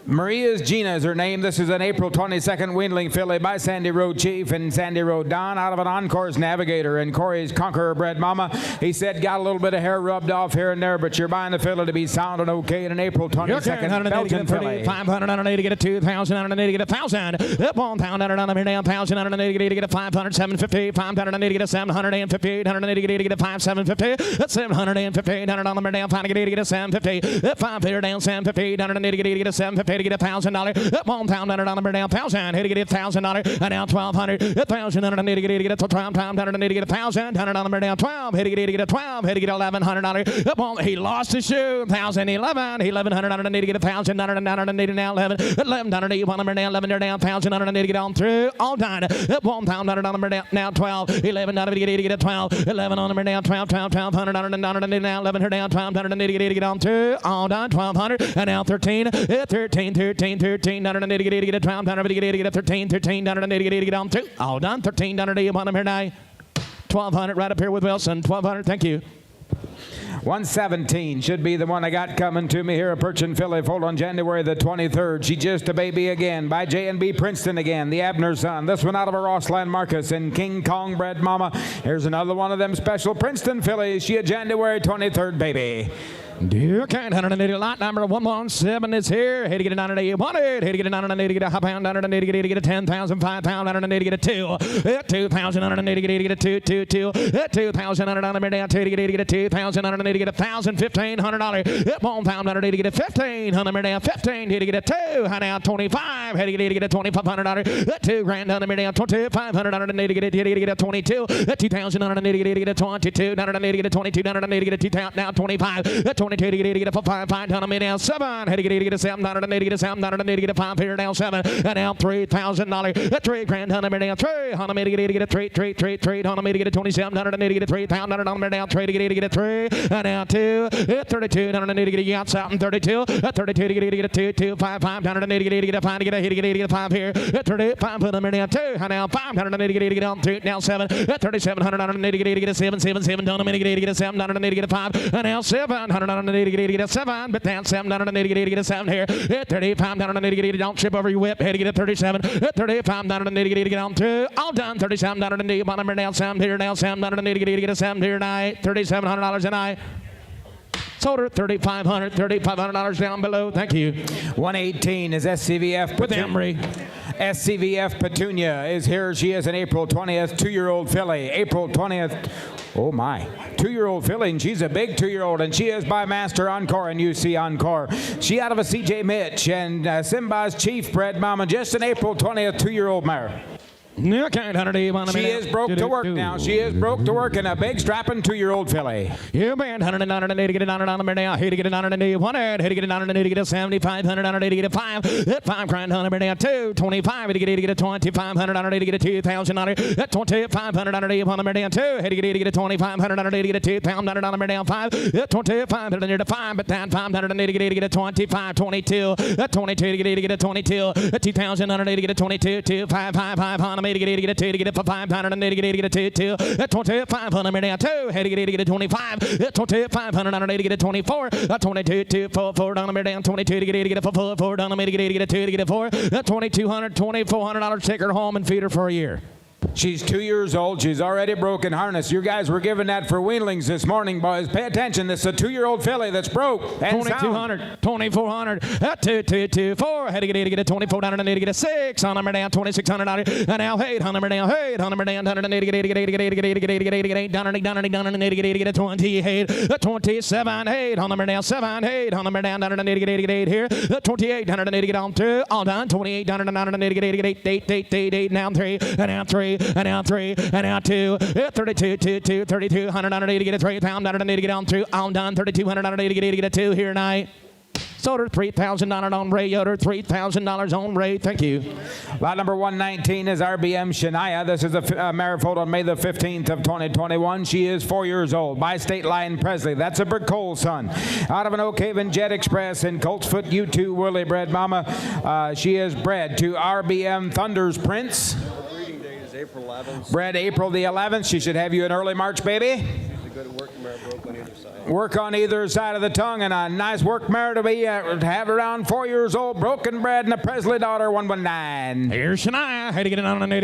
S2: Maria's Gina is her name. This is an April 22nd weanling filly by Sandy Road Chief and Sandy Road Don out of an Encore's Navigator and Corey's Conqueror bred mama. He said got a little bit of hair rubbed off here and there, but you're buying the filly to be sound and okay in an April 22nd Belgian filly.
S4: 580 get a 2,080 get a 1,000. Up 1,000 on the down 1,080 get a 500 750 580 get a 750 880 get a 5 750 750 800 on the down 580 get a 750 550 down 750 880 get a 750 to get $1,000. Up 1,000 on the down 1,000. Hit to get $1,000 and now 1,200. 1,000 on the get a 12 times 100 to get 1,000. 100 on the down 12. Hit to get a 12. Hit to get $1,100. Up on he lost his shoe. 1,011. 1,100 on the get 1,000. 980 now 11. 1,100 on the down 11 down 1,000 on the get on through. All done. Up 1,000 on the down now 12. 11 on the get a 12. 11 on the down 12 1,200 on the now 11 down 1,200 on the get on through. All done. 1,200 and now 13. 13 13 down to get a 12 down to get a 13 down to get on through. All done. 13 down to get on here now. 1,200 right up here with Wilson. 1,200. Thank you.
S2: 117 should be the one I got coming to me here. A Perchin filly foaled on January the 23rd. She just a baby again by J&B Princeton again. The Abner son. This one out of a Rossland Marcus and King Kong bred mama. Here's another one of them special Princeton fillies. She a January 23rd baby.
S4: Okay, 180 lot number 117 is here. Hey to get a 980 wanted. Hey to get a 980 get a hop pound 980 get a 10,000 5 pound 980 get a 2. 2,000 980 get a 2 2 2. 2,000 980 down 2 get a 2,000 980 get a 1,000 $1,500. 1,000 980 get a 1,500 down 15 to get a 2. And now 25. Hey to get a $2,500. 2 grand down down 2,500 980 get a 22. 2,000 980 get a 22 980 get a 22 980 get a 2,000 now 25. 22 to get a 5 down a down 7. Had to get a 7 down to get a 7 down to get a 5 here down 7 and now $3,000. 3 grand down down 3. On the to get a 3 on the to get a 27 down to get a 3,000 on the down 3 to get a 3 and now 2. 32 down to get a yacht out 32. 32 to get a 2 2 5 down to get a 5 to get a hit to get a 5 here. 35 for the down 2 and now 500 to get on 3 now 7. 3,700 on the to get a 7 7 7 down to get a 7 down to get a 5 and now 700 on the to get a 7, but that's 7 down to get a 7 here. 35 down to get a don't trip over your whip. Had to get a 37. 35 down to get on 2. All done. 37 down to the bottom down 7 here now 7 down to get a 7 here tonight. $3,700 a night. Sold her $3,500 down below. Thank you.
S2: 118 is SCVF
S4: with Emery.
S2: SCVF Petunia is here. She is an April 20th 2-year-old filly. April 20th. Oh my, 2-year-old filly, and she's a big 2-year-old, and she is by Master Encore and UC Encore. She out of a CJ Mitch and Simba's Chief bred mama, just an April 20th 2-year-old mare. She is broke to work now. She is broke to work in a big strapping 2-year-old filly.
S4: You band 180 get it on the mare now. Hit to get it on the 100. Hit to get it on the get a 7,500 on it to get a 5. Hit 5 grand on the mare now 225. Hit to get a 2,500 on it to get a 2,000 on it. Hit 2,500 on it on the mare now 2. Hit to get a 2,500 on it to get a 2,000 on the mare now 5. Hit 2,500 on it to 5. But then 500 on it to get a 25, 22. Hit 22 to get a 22. Hit 2,000 on it to get a 22, 2, 5, 5, 5 on to get a 2 to get it for 500 and to get a 2 2 at 2,500 now 2 had to get a 25 at 2,500 on to get a 24 at 22 2 4 4 down the down 22 to get a 4 4 down the to get a 2 to get a 4 at 2,200 $2,400 take her home and feed her for a year.
S2: She's 2 years old. She's already broken harness. You guys were giving that for weanlings this morning, boys. Pay attention. This is a 2-year-old filly that's broke.
S4: 2,200, 2,400, 2, 2, 2, 4. Had to get a 24 down and to get a 6 on them down 2,600 and now 800 down 800 down 100 and get down and get a 28 27 8 on them down 7 8 on them down and get here 2800 and get on 2 all done 2800 and get 8 now 3 and now 3 and now 3 and now 2 32 2 2 3,200 on to get a 3 pound on to get on 2 all done 3,200 on to get a 2 here tonight. Sold her $3,000 on Ray Yoder, $3,000 on Ray. Thank you.
S2: Lot number 119 is RBM Shania. This is a mare foaled on May the 15th of 2021. She is 4 years old. By State Line Presley. That's a Brick Cole son. Out of an Oak Haven Jet Express in Coltsfoot U2 Willie bred mama. She is bred to RBM Thunder's Prince.
S10: Breeding date is April 11th.
S2: Bred April the 11th. She should have you in early March, baby.
S10: She's a good working mare, broke on either side.
S2: Work on either side of the tongue, and a nice work mare to be have around 4 years old, broken bred, and a Presley daughter, 119.
S4: Here's Shania. Had to get it on the mare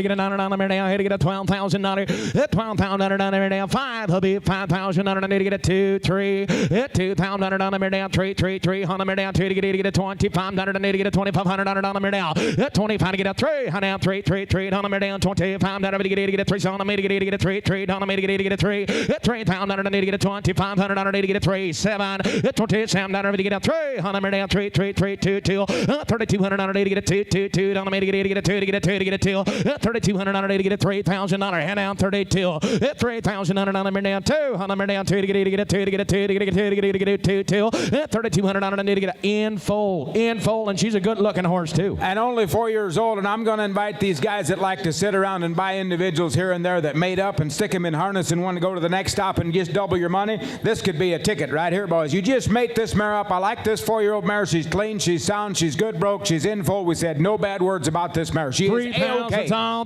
S4: now. Had to get a $12,000. Hit $12,000 on the mare now. 5. He'll be 5,000 on to get a 2 3. Hit 2,000 on the mare now. 3 3 3 on the mare now. 2 to get a 2,500 and to get a 2,500 on the mare now. Hit 25 to get a 3. On now 3 3 3 on the mare now. 2500 to get a 3 on the mare to get a 3 3 on the mare to get a 3. Hit 3,000 to get a 2,500 on to get a 3 7. Hit 27 to get a 3 on the mare now. 3 3 3 2 2. 3,200 on to get a 2 2 2 on the mare to get a 2 to get a 2 to get a 2. 3,200 on to get a $3,000 and down 32. Hit 3,000 on the mare now. 2 on the mare now. 2 to get a 2 to get a 2 to get a 2 to get a 2 2. Hit 3,200 on to get a in full, and she's a good looking horse too.
S2: And only 4 years old, and I'm going to invite these guys that like to sit around and buy individuals here and there that made up and stick them in harness and want to go to the next stop and just double your money. This could be a ticket right here, boys. You just make this mare up. I like this 4-year-old mare. She's clean, she's sound, she's good broke, she's in full. We said no bad words about this mare. She is A-okay.
S4: 32. Down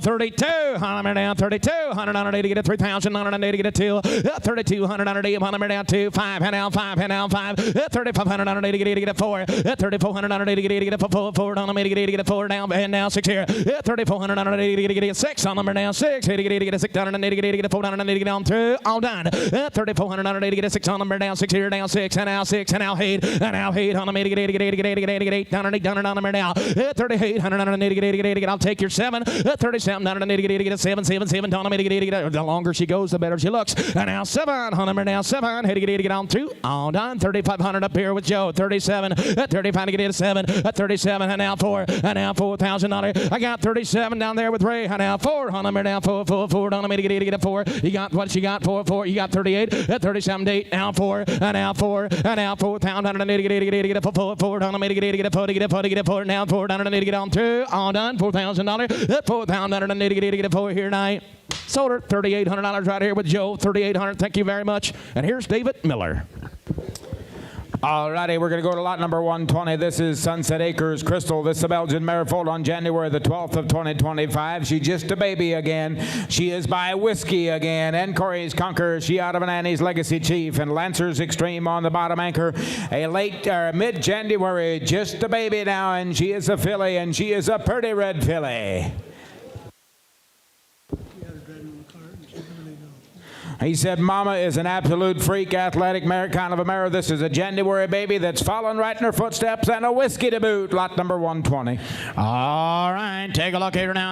S4: 32. 100 on to get a 3,000 on to get a 2. 3,200 on to on the down 2. 5 and now 5 and now 5. 3,500 on to get a 4. 3,400 on to get a 4 on the to get a 4 down and now 6 here. 3,400 on to get a 6 on the now 6. Hit to get a 6 down and to get a 4 down and to get on 2. All done. 3,400 on to get a 6 on the down 6 here down 6 and now 6 and now 8 and now 8 on the to get 8 down and on the now. 3,800 on to get I'll take your 7. 37 down and to get a 7 7 7 on the to get the longer she goes the better she looks. And now 7 on the now 7 hit to get on 2. All done. 3,500 up here with Joe. 37 35 to get a 7 37 and now 4 and now $4,000. I got 37 down there with Ray and now 4 on them now 4 on the to get a 4. You got what she got 4 you got 38 37 to 8 now 4 and now 4 and now 4,000 on the to get a 4 on the to get a 4 to get a 4 now 4 down and to get on 2. All done. $4,000. $4,000 on the to get a 4 here tonight. Sold her $3,800 right here with Joe. $3,800. Thank you very much. And here's David Miller.
S2: All righty, we're going to go to lot number 120. This is Sunset Acres Crystal. This is a Belgian mare foaled on January the 12th of 2025. She's just a baby again. She is by Whiskey again. And Corey's Conqueror. She out of an Annie's Legacy Chief. And Lancer's Extreme on the bottom anchor. A late mid-January, just a baby now. And she is a filly, and she is a pretty red filly. He said, Mama is an absolute freak, athletic mare, kind of a mare. This is a January baby that's following right in her footsteps, and a whiskey to boot, lot number 120.
S3: All right, take a look here now.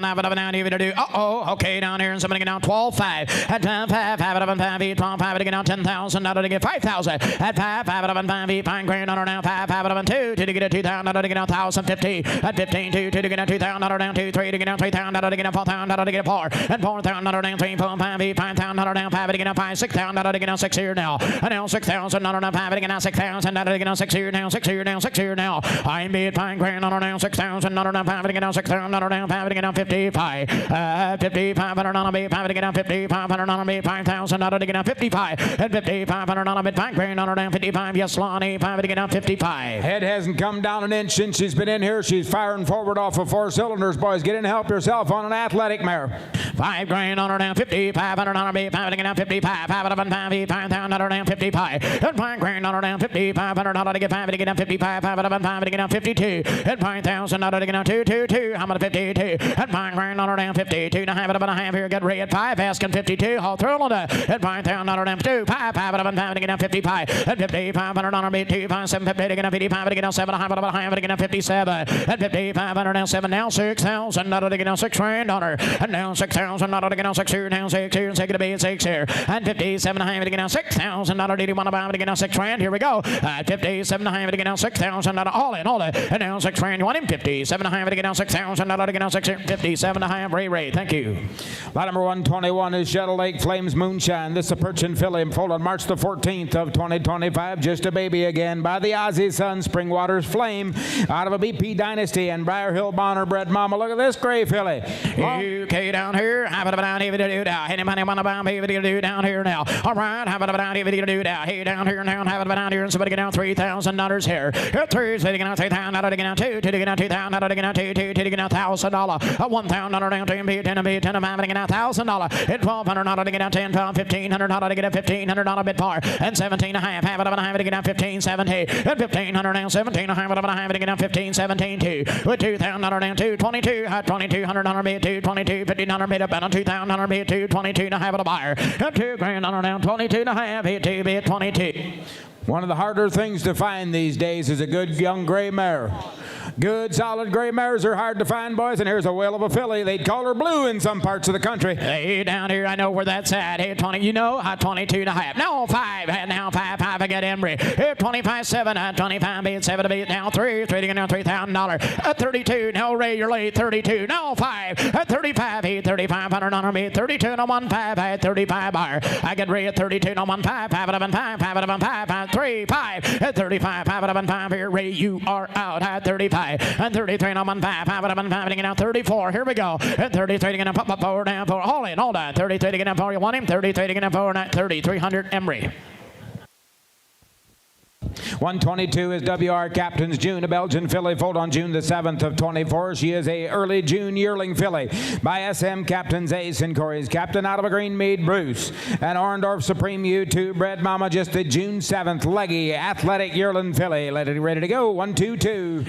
S3: Okay, down here, and somebody get down 12-5. At 5, 5, 5, 8, 12, 5, to get down 10,000. Now to get 5,000. At 5, 5, 5, 8, 5 grand on her now. 5, 5, 2, to get 2,000. Now to get down 1,050. At 15, 2, to get down 2,000. Now down 2, 3 to get down 3,000. Now to get down 4,000. Now to get 4. And 4,000. Now down 3, 4, 5, 8, 5,000. Now down 5 to get down 5, 6,000. Now to get down 6 here now. And now 6,000. Now down 5 to get down 6,000. Now to get down 6 here now. 6 here now. 6 here now. I made 5 grand on her now. 6,000. Now down 5 to get down 6,000. Now down 5 to get down 55. 5,500 on a bid. 5 to get down 5,500 on a bid. 5,000. Now to get down 55. And 5,500 on a bid. 5 grand on her down 55. Yes, Lonnie. 5 to get down 55.
S2: Head hasn't come down an inch since she's been in here. She's firing forward off of 4 cylinders, boys. Get in and help yourself on an athletic mare.
S3: 5 grand on her down 5,500 on her bid. 5 to get down 55. 5,000 on her down 55. And 5 grand on her down 5,500 on her to get 5 to get down 55. 5,000 to get down 52. And 5,000 on her to get down 222. I'm on 52. And 5 grand on her down 52. Now have it about a half here. Get red 5. Asking 52. All through on her. And 5,000 on her down 2. 5 to get down 55. And 5,500 on her bid. 2 5 750 to get down 55 to get down 7. Half about a half to get down 57. And 5,500 down 7. Now 6,000 not to get down 6 grand on her. And now 6,000 not to get down 6 here. Now 6 here. And 6 to be 6 here. And 57 half to get down 6,000 not to get down 6 grand. Here we go. 57 half to get down 6,000 not all in all. And now 6 grand. You want him 57 half to get down 6,000 not to get down 6 here. 57 half. Ray. Thank you.
S2: Lot number 121 is Shadow Lake Flames Moonshine. This is a Perchin filly foaled on March the 14th of 2025. Just a baby again by the Ozzie Son Springwater's Flame out of a BP Dynasty and Briar Hill Bonner bred mama. Look at this gray filly.
S3: Okay, down here. Have it down here to do now. Anybody want to buy me to do down here now? All right, have it down here to do now. Hey, down here now. Have it down here and somebody get down $3,000 here. 3 to get down 3,000. Now to get down 2 to get down 2,000. Now to get down 2 to get down $1,000. 1,000 down 10 to get down $5 to get down $1,000. And 1,200 to get down 10, 12, 1,500 to get down $1,500 bit par. And 17 and a half. Have it to get down 15, 17. And 1,500 down 17 and a half to get down 15, 17 2. With 2,000 down 2, 22. 2,200 bid 2, 22. 1,500 bid up and 2,000 bid 2, 22 and a half at a buyer. And 2 grand down 22 and a half. Bid 2, bid 22.
S2: One of the harder things to find these days is a good young gray mare. Good, solid gray mares are hard to find, boys, and here's a whale of a filly. They'd call her blue in some parts of the country.
S3: Hey, down here, I know where that's at. Hey, 20, you know, 22 and a half. No, 5, and now 5, I got Emery. Hey, 25, 7, 25, bid 7 to beat. Now 3 to get down $3,000. At 32, now Ray, you're late. 32, now 5. At 35, he 3,500 on her bid. 32 no 1 5 at 35 bar. I get Ray at 32 no 1 5 5 5 3 5 at 35 5 here. Ray, you are out at 35. And 33 no 1 5 5 to get down 34. Here we go. And 33 to get down 4 down 4. All in, all down. 33 to get down 4. You want him? 33 to get down 4. 3,300 Emery.
S2: 122 is WR Captain's June, a Belgian filly foaled on June the 7th of 24. She is a early June yearling filly by SM Captain's Ace and Corey's Captain out of a Greenmead Bruce. An Orendorf Supreme U2 bred mama, just a June 7th leggy athletic yearling filly. Let it ready to go. 1 2 2.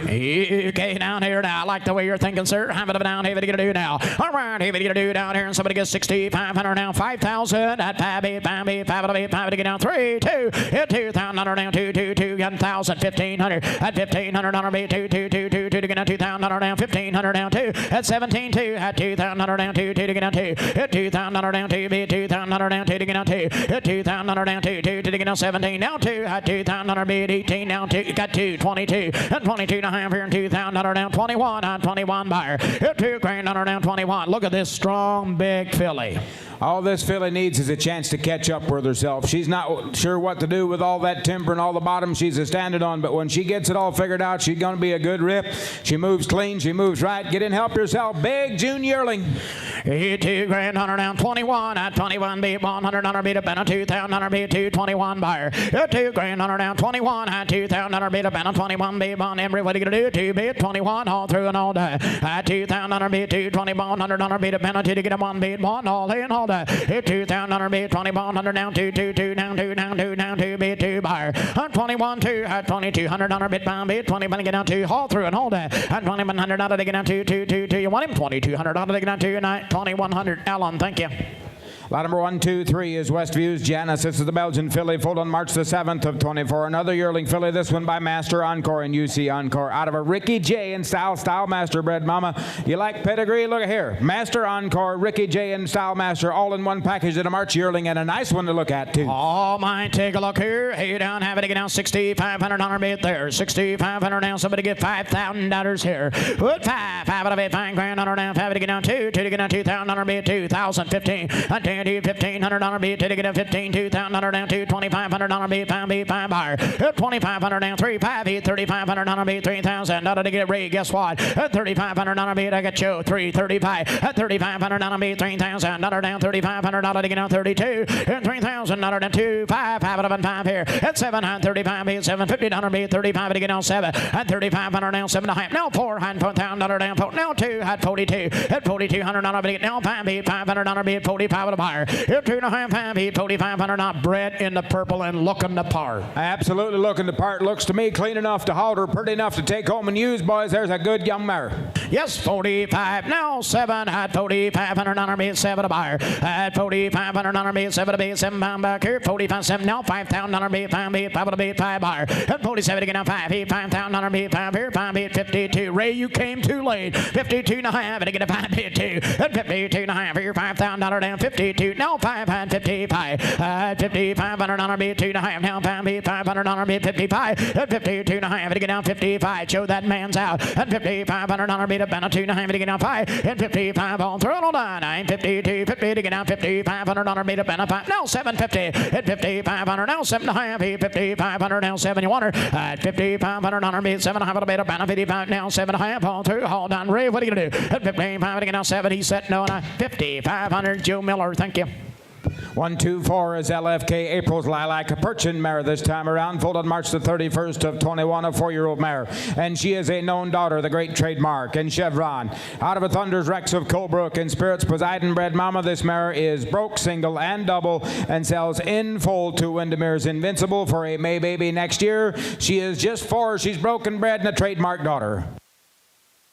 S3: Okay, down here now. I like the way you're thinking, sir. Have it down here. What are you gonna do now? All right, here. What are you gonna do down here? And somebody gets 6,500 now. 5,000 at 5 8 5 8 5 to get down 3 2. Hit 2,000 down 2 2 2. 1,000, 1,500 at 1,500 on our bid 2 2 2 2 2 to get down 2,000 down 1,500 down 2 at 17 2 at 2,000 down 2 2 to get down 2 at 2,000 down 2 bid 2,000 down 2 to get down 2 at 2,000 down 2 2 to get down 17 down 2 at 2,000 on our bid 18 down 2 got 2 22 and 22 and a half here and 2,000 down 21 on 21 buyer at 2 grand down 21. Look at this strong big filly.
S2: All this filly needs is a chance to catch up with herself. She's not sure what to do with all that timber and all the bottom she's standing on, but when she gets it all figured out, she's going to be a good rip. She moves clean, she moves right. Get in, help yourself. Big June yearling.
S3: 2 grand down 21 at 21 beat 100 on her beat up and a 2,000 on her beat 221 buyer. 2 grand down 21 at 2,000 on her beat up and a 21 beat on Emery. What are you going to do? 2 beat 21 all through and all day. At 2,000 on her beat 220 100 on her beat up and a 2 to get a 1 beat 1 all in all day. 2,000 on her beat 20 100 down 2 2 2 down 2 down 2 down 2 beat 2 buyer. 21 2 at 2,200 on her beat 1 beat 20 to get down 2 all through and all day. At 2,100 to get down 2 2 2 2. You want him? 2,200 to get down 2 and 2,100. Alan, thank you.
S2: Lot number 1, 2, 3 is Westview's Janice. This is the Belgian filly, foaled on March the 7th of 24. Another yearling filly, this one by Master Encore and UC Encore. Out of a Ricky J in Style Master bred mama. You like pedigree? Look at here. Master Encore, Ricky J and Style Master, all in one package in a March yearling, and a nice one to look at too.
S3: Oh my, take a look here. Hey down, have it to get down. $6,500 bid there. $6,500 now. Somebody get $5,000 here. Put five out of it. $5,000 down. Have it to get down. Two to get down. $2,000 bid. $2,015. $1,500 bid to get a 15, $2,000 down, $2,500 bid, $5 buyer. $2,500 down, 3, 5, $3,500 bid, $3,000 to get a Ray. Guess what? $3,500 bid, I got Joe, $335. $3,500 bid, $3,000 down, $3,500 to get down, 32, $3,000 down, 2, 5, 5 out of 5 here. At $735 bid, $750 bid, $35 to get down 7. At $3,500 down, 7.5. Now 4, $4,000 down, now 2, at 42. At $4,200 bid, now 5 bid, $500 bid, 45 of the buyer. Here, 2.5 pound heat, $4,500 bred in the purple and looking the part.
S2: Absolutely looking the part. Looks to me clean enough to halter, pretty enough to take home and use, boys. There's a good young mare.
S3: Yes, 45. Now 7 at $4,500 bid, 7 a buyer. At $4,500 bid, 7 a bid, 7 pound back here. 45, 7 now $5,000 bid, 5 bid, 5 a bid, 5 buyer. At 47 again now 5 heat, $5,000 bid, 5 here, 5 bid, 52. Ray, you came too late. 52 and a half, and to get a 5 bid 2. At 52 and a half here, $5,000 down, 52. Now 5 at 55. At $5,500 bid, 2.5. Now 5 bid, $500 bid, 55. At 52 and a half, to get down 55. Show that man's out. At $5,500 bid, about a 2.5 to get down 5. At 55 on throttle down. 952, 50 to get down 5,500 bid, about a 5. Now 750. At 5,500 now 7.5. 5,500 now 7. You want her? At 5,500 bid, 7.5 bid, about a 55 now 7.5 on through. Hold on, Ray. What are you gonna do? At 55 to get down 7. He's set no. 5,500. Joe Miller. Thank you.
S2: 1, 2, 4 is LFK April's Lilac, a Perchin mare this time around, foaled on March the 31st of 21, a 4-year-old mare. And she is a known daughter, the great Trademark and Chevron. Out of a Thunder's Rex of Colebrook and Spirits Poseidon bred mama, this mare is broke, single, and double, and sells in full to Windermere's Invincible for a May baby next year. She is just 4. She's broken bred and a Trademark daughter.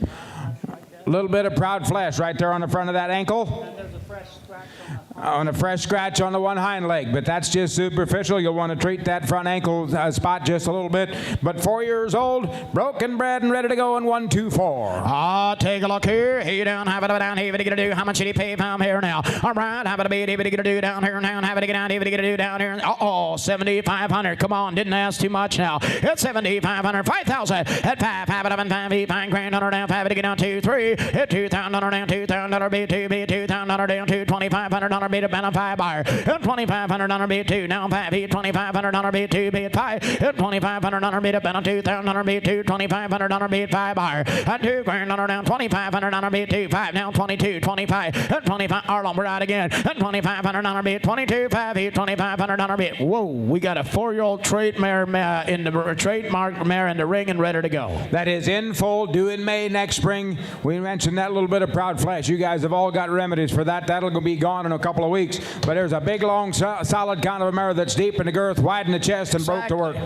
S2: A little bit of proud flesh right there on the front of that ankle.
S6: And there's a fresh scratch
S2: On a fresh scratch on the one hind leg, but that's just superficial. You'll want to treat that front ankle spot just a little bit. But 4 years old, broken bred and ready to go in 1, 2, 4.
S3: Ah, take a look here. He down, have it down, have it to do. How much did he pay from here now? All right, have it to do down here now. Have it to get down, have it to do down here. Uh-oh, 7,500. Come on, didn't ask too much now. It's 7,500, 5,000. At 5, have it up and 5, $5,000 down, have it to get down 2, 3. At $2,000 down, $2,000 bid, 2 bid, $2,000 down, $2,500 bid, about a 5 buyer. At $2,500 bid, 2. Now 5 bid, $2,500 bid, 2 bid, 5. At $2,500 bid, about a $2,000 bid, 2. $2,500 bid, 5 buyer. At $2,000 down, $2,500 bid, 2, 5. Now 22, 25. At 25, Arlen, we're out again. At $2,500 bid, 22, 5 bid, $2,500 bid. Whoa, we got a 4-year-old trademark mare in the ring and ready to go.
S2: That is in full, due in May next spring. We mentioned that little bit of proud flesh. You guys have all got remedies for that. That'll be gone in a couple of weeks. But there's a big, long, solid kind of a mare that's deep in the girth, wide in the chest, and broke to work.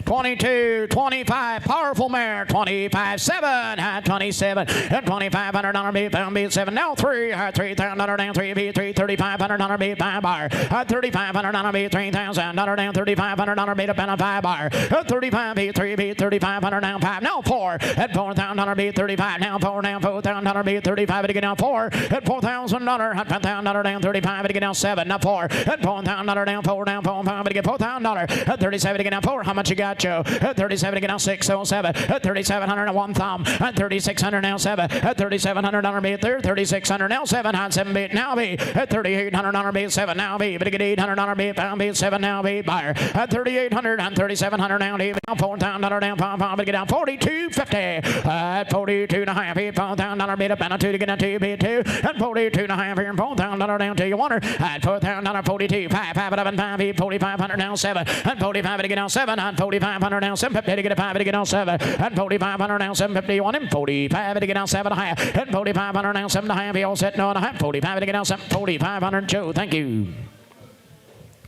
S3: 22, 25, powerful mare. 25, 7 at 27. At $2,500 bid, found bid 7. Now 3 at $3,000 down, 3 bid, 3. $3,500 bid, 5 buyer. At $3,500 bid, $3,000 down, $3,500 bid, up and a 5 buyer. At 35 bid, 3 bid, $3,500 down, 5. Now 4 at $4,000 bid, 35. Now 4 down, $4,000 bid, 35 to get down 4. At $4,000 at $5,000 down, 35 to get down 7. Now 4 at $4,000 down, 4 down, 4 5 to get $4,000 at 37 to get down 4. How much you got, Joe? At 37 to get down 607. At 3,700 at 1 thumb. At 3,600 now 7. At $3,700 bid there. 3,600 now 7. At 7 bid now be. At $3,800 bid 7 now be. But to get $800 bid pound bid 7 now be buyer. At 3,800 and 3,700 now be. Now $4,000 down 5 pound to get down 42.50. At 42 and a half bid $4,000 bid up and a 2 to get down 2 bid 2. At 42 and a half here $4,000 down to you want her. At $4,000 42 5 5 up and 5 bid 4,500 now 7. At 45 to get down 7. At 4,500 now 750 to get a 5 to get down 7. At 4,500 now 750 you want him. 45 to get down 7 and a half. At 4,500 now 7 and a half. He all set no and a half. 45 to get down 7. 4,500 Joe. Thank you.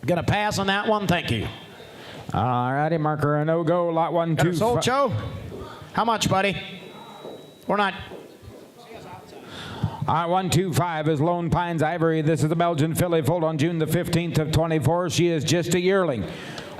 S3: Gonna pass on that one. Thank you.
S2: All righty, marker a no-go. Lot 1, 2.
S3: Sold, Joe? How much, buddy? We're not.
S2: 125 is Lone Pines Ivory. This is the Belgian filly, foaled on June the 15th of 24. She is just a yearling.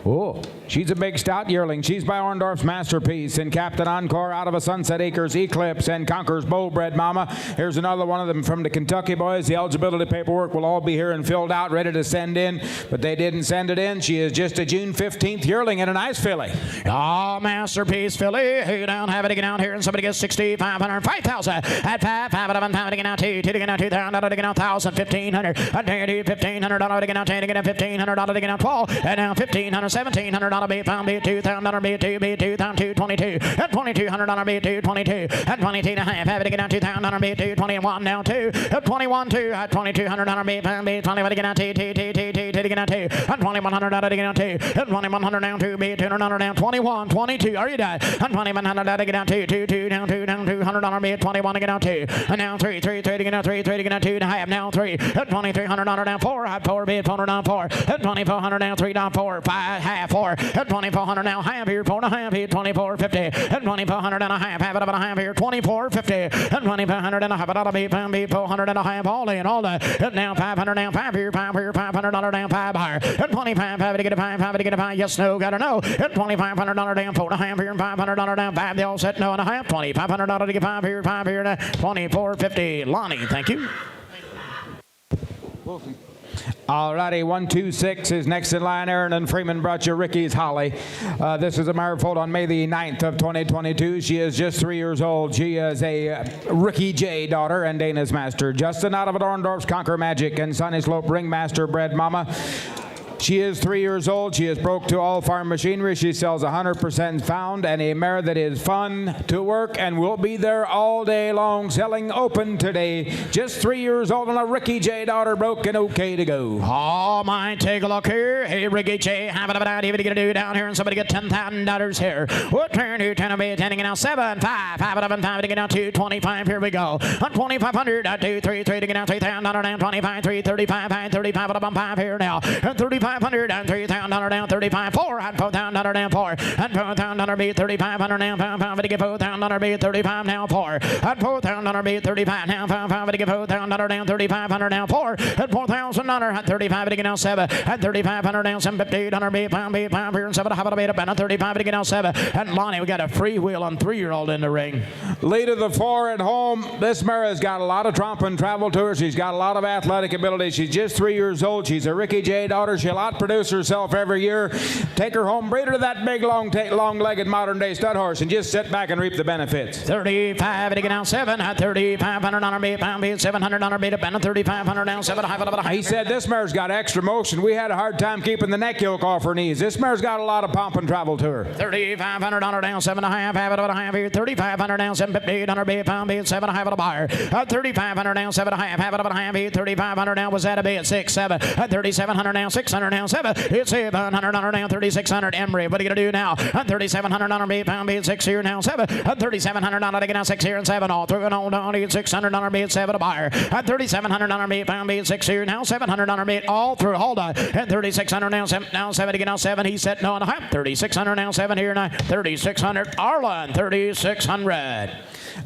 S2: Oh, she's a big stout yearling. She's by Orndorff's Masterpiece and Captain Encore out of a Sunset Acres Eclipse and Conquer's Bold Bred Mama. Here's another one of them from the Kentucky boys. The eligibility paperwork will all be here and filled out, ready to send in, but they didn't send it in. She is just a June 15th yearling and a nice filly.
S3: Oh, Masterpiece filly. Who down have it again out here, and somebody gets 6,500, 5,000 at 5, 5 of them, time to get out 2 to get out 2,000, to get out 1,000, 1,500, $1,500 to get out 10 to get out $1,500 to get out 12, and now 1,500. $1,700 be pound be $2,000 be 2 be 2,222 at $2,200 be 222 at 22 and a half. Have it again out $2,000 be 221 now 2 at 21 2 at $2,200 be pound be 20 again out 2 to get out 2 at $2,100 to get out 2 at 2,100 down 2 be $200 down 21 22. Are you done? At $2,100 to get out 2 down $200 be 21 to get out 2 and now 3 to get out 3 to get out 2 and a half now 3 at $2,300 down 4 at 4 be 4 down 4 at $2,400 down 3 down 4 5 half 4 at 2,400 now half here 4 and a half here 24.50 at 2,400 and a half have it up and a half here 24.50 at 2,400 and a half that'll be 400 and a half all in all that at now 500 now 5 here $500 down 5 higher at 25 have it to get a 5 to get a 5 yes no gotta know at $2,500 down 4 and a half here $500 down 5 they all set no and a half $2,500 to get 5 here 24.50 Lonnie thank you.
S2: All righty, 126 is next in line. Aaron and Freeman brought you Ricky's Holly. This is a mare foaled on May the 9th of 2022. She is just 3 years old. She is a Ricky J daughter and Dana's master. Justin out of Orndorff's Conquer Magic and Sunny Slope Ringmaster bred mama. She is 3 years old. She is broke to all farm machinery. She sells 100% found and a mare that is fun to work and will be there all day long selling open today. Just 3 years old and a Ricky J daughter broke and okay to go.
S3: Oh, my, take a look here. Hey, Ricky J, have it about even to get a do down here and somebody get $10,000 here. What turn to 10 be 10 now 7 5 5 11 5 to get out 225. Here we go. On 2,500 2 3 3 to get out $3,000 down 25 3 35 5 35 at 5 here now. 35 $500 and $3,000 down 35 4 and $4,000 down 4 and $4,000 be 3,500 now 5 to get $4,000 be 35 now 4 and $4,000 be 35 now 5 to get $4,000 down 3,500 now 4 and $4,000 at 35 to get out 7 and 3,500 down 750 be 5 here and 7 have it up and 35 to get out 7 and Lonnie we got a freewheel on 3-year-old in the ring.
S2: Lead of the 4 at home. This mare has got a lot of trump and travel to her. She's got a lot of athletic ability. She's just 3 years old. She's a Ricky J daughter. She'll outproduce herself every year. Take her home, breed her to that big, long-legged, modern-day stud horse, and just sit back and reap the benefits.
S3: 35 to get out 7 at $3,500 be pound be $700 be to bend 3,500 down 7
S2: He said this mare's got extra motion. We had a hard time keeping the neck yoke off her knees. This mare's got a lot of pomp and travel to her.
S3: $3,500 down 7 and a half have it about a half here 3,500 down 750 be pound be 7 have it a buyer at 3,500 down 7 and a half have it about a half here 3,500 down was that a bit 6 7 at 3,700 down 600 down 7 it's $700 down 3,600 Emery what are you gonna do now at 3,700 be pound be 6 here now 7 at $3,700 to get out 6 here and 7 all through and on down $600 be 7 a buyer at $3,700 be pound be 6 here now $700 be all through hold on at 3,600 now 7 to get out 7 he said no and a half 3,600 now 7 here now 3,600 Arlen 3,600.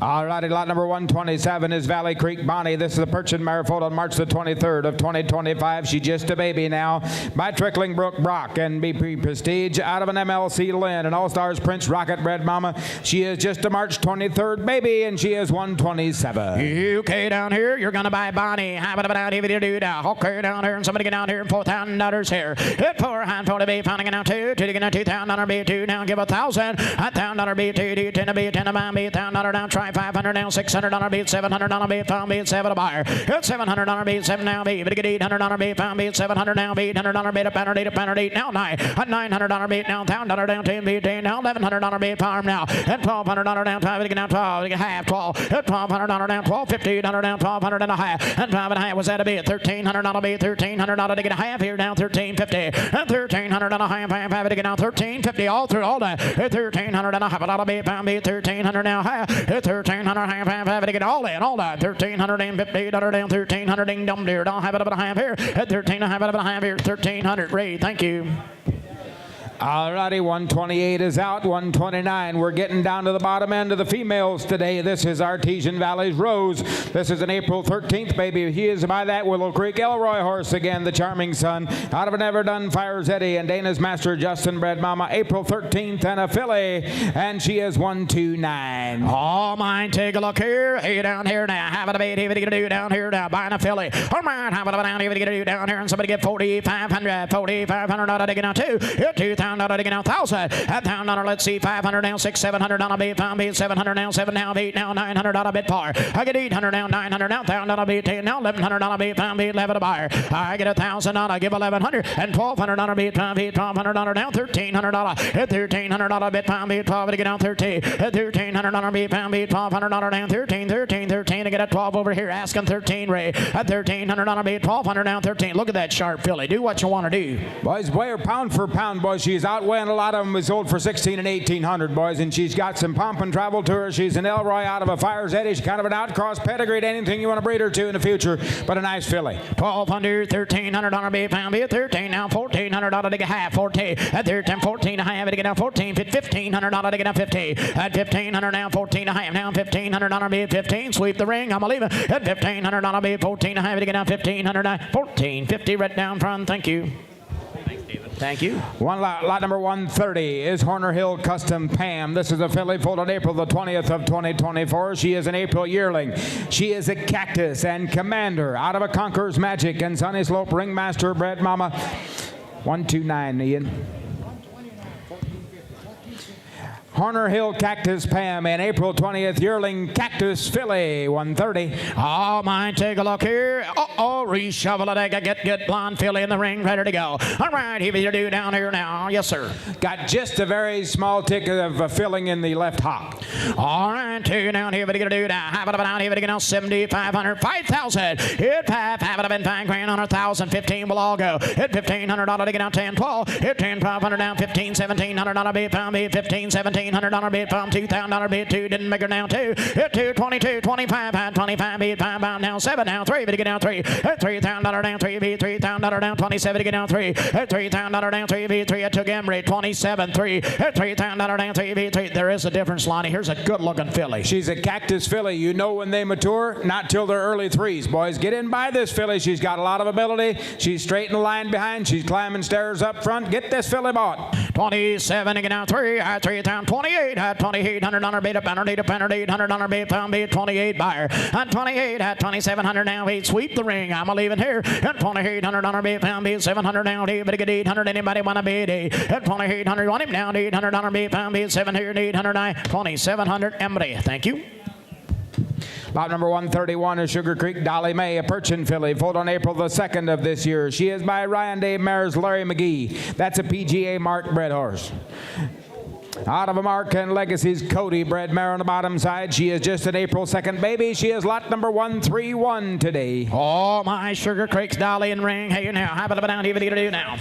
S2: All righty, lot number 127 is Valley Creek Bonnie. This is a Perchin mare foaled on March the 23rd of 2025. She's just a baby now. By Trickling Brook Brock and BP Prestige out of an MLC Lynn and All-Stars Prince Rocket bred mama. She is just a March 23rd baby and she is 127.
S3: Okay, down here, you're going to buy Bonnie. How about down here, do that? Okay, down here, and somebody get down here and $4,000 here. Hit 4 hand for the be pounding it out 2 to get out $2,000 be 2 now give 1,000 $1,000 be 2 10 be 10 be $1,000 down try 500 down $600 be $700 be pound be 7 a buyer. It's $700 be 7 now be but get $800 be pound be 700 now be $800 be to pound 8 now 9 $900 be now $1,000 down 10 be 10 now $1,100 be farm now and $1,200 down 5 to get down 12 to get half 12 at $1,200 down 12 $1,500 down 1,200 and a half and 5 and a half was that a bit $1,300 be $1,300 to get a half here down $1,350 and $1,300 and a half to get down $1,350 all through all that $1,300 and a half $1 be pound be $1,300 now half $1,300 half to get all that $1,350 down $1,300 ding dum dear don't have it up and a half here at 13 and a half here 1,300 Ray thank you.
S2: All righty, 128 is out, 129. We're getting down to the bottom end of the females today. This is Artesian Valley's Rose. This is an April 13th baby. He is by that Willow Creek Elroy horse again, the Charming Son. Out of an Never Done Fires Eddie and Dana's Master Justin bred mama, April 13th, and a filly, and she is 129.
S3: All mine, take a look here. Hey, down here now. Have it a bait, have it to do down here now. Buying a filly. All mine, have it down here to do down here. And somebody get 4,500. 4,500 out of digging out two. Hit 2,000 out of digging out 1,000. At $1,000, let's see. 500 now, 6, 700 on a bait. Found bait, 700 now, 7 now, 8 now, 900 on a bit par. I get 800 now, 900 now, 1,000 on a bait, 10 now, 1,100 on a bait. Found bait, 11 a buyer. I get 1,000 on. I give 1,100 and 1,200 on a bait. Found bait, 1,200 on now, 1,300 on. Hit 1,300 on a bit. Found bait, 12 to get down 13. Hit 1,300 on a bait. Found bait, 1,200 on down 13, 13, 13 to get a 12 over here. Asking 13, Ray. At 1,300 on a bait, 1,200 down 13. Look at that sharp filly. Do what you want to do.
S2: Boys, weigh her pound for pound, boys. She's outweighing a lot of them. We sold for 1,600 and 1,800, boys, and she's got some pomp and travel to her. She's an Elroy out of a Fires Eddie. She's kind of an outcross pedigree, anything you want to breed her to in the future, but a nice filly.
S3: 1,200, 1,300 on a bait. Pound bait, 13 now, 1,400 on a dig a half, 14. At 13, 14 a half, to get down 14, 1,500 on a dig down 15. At 1,500 now, 14 a half, now 1,500 on a bait, 15. Sweep the ring, I'm a leaving. At 1,500 on a bait, 14 a half, to get down 1,500, 14, 50 right down front. Thank you. Thank you.
S2: Lot number 130 is Horner Hill Custom Pam. This is a filly foaled on April the 20th of 2024. She is an April yearling. She is a Cactus and Commander out of a Conqueror's Magic and Sunny Slope Ringmaster bred mama. 129, Ian. Horner Hill Cactus Pam and April 20th yearling Cactus filly, 130.
S3: Oh, mine, take a look here. Uh-oh, reshovel it. Get blonde filly in the ring, ready to go. All right, here we do down here now. Yes, sir.
S2: Got just a very small tick of filling in the left hock.
S3: All right, two down here, what are you going to do now? Have it down here, what are you going to 7,500, 5,000. Hit 5, have it up in 5 grand on 1,000, 15 will all go. Hit 1,500 on to get down 10, 12. Hit 10, 500 down 15, 1,700 on a bit, pound bit, 15, 1,700 bid, pound $2,000 bid, 2, didn't make her down 2. Hit 2, 22, 25, pound 25 bid, 5 pound down 7, down 3, but to get down 3. Hit $3,000 down 3 bid, $3,000 down 27 to get down 3. Hit $3,000 down 3 bid, 3. It took Emery 27, 3. Hit $3,000 down 3 bid, 3. There is a difference, Lonnie. Here's a good looking filly.
S2: She's a Cactus filly. You know when they mature, not till their early 3s, boys. Get in by this filly. She's got a lot of ability. She's straight in the line behind. She's climbing stairs up front. Get this filly bought.
S3: 27 to get down 3. Hit 3 down 28. At 2,800 on her bait, a penalty to penalty, 800 on her bait, pound bait, 28 buyer. At 28, at 2,700 now, 8, sweep the ring. I'm leaving here. At 2,800 on her bait, pound bait, 700 down, 8, but get 800. Anybody want to bid 8? At 2,800, want him down, 800 on her bait, pound bait, 700, 800, 2,700. Emery, thank you.
S2: Lot number 131 is Sugar Creek Dolly Mae, a Perchin filly, foaled on April the 2nd of this year. She is by Ryan Dave Mares Larry McGee. That's a PGA Mark bred horse. Out of a Mark and Legacy's Cody bred mare on the bottom side. She is just an April 2nd baby. She is lot number 131 today.
S3: Oh, my Sugar Creek's Dolly and ring. Hey, now, how about down here? What do you do now?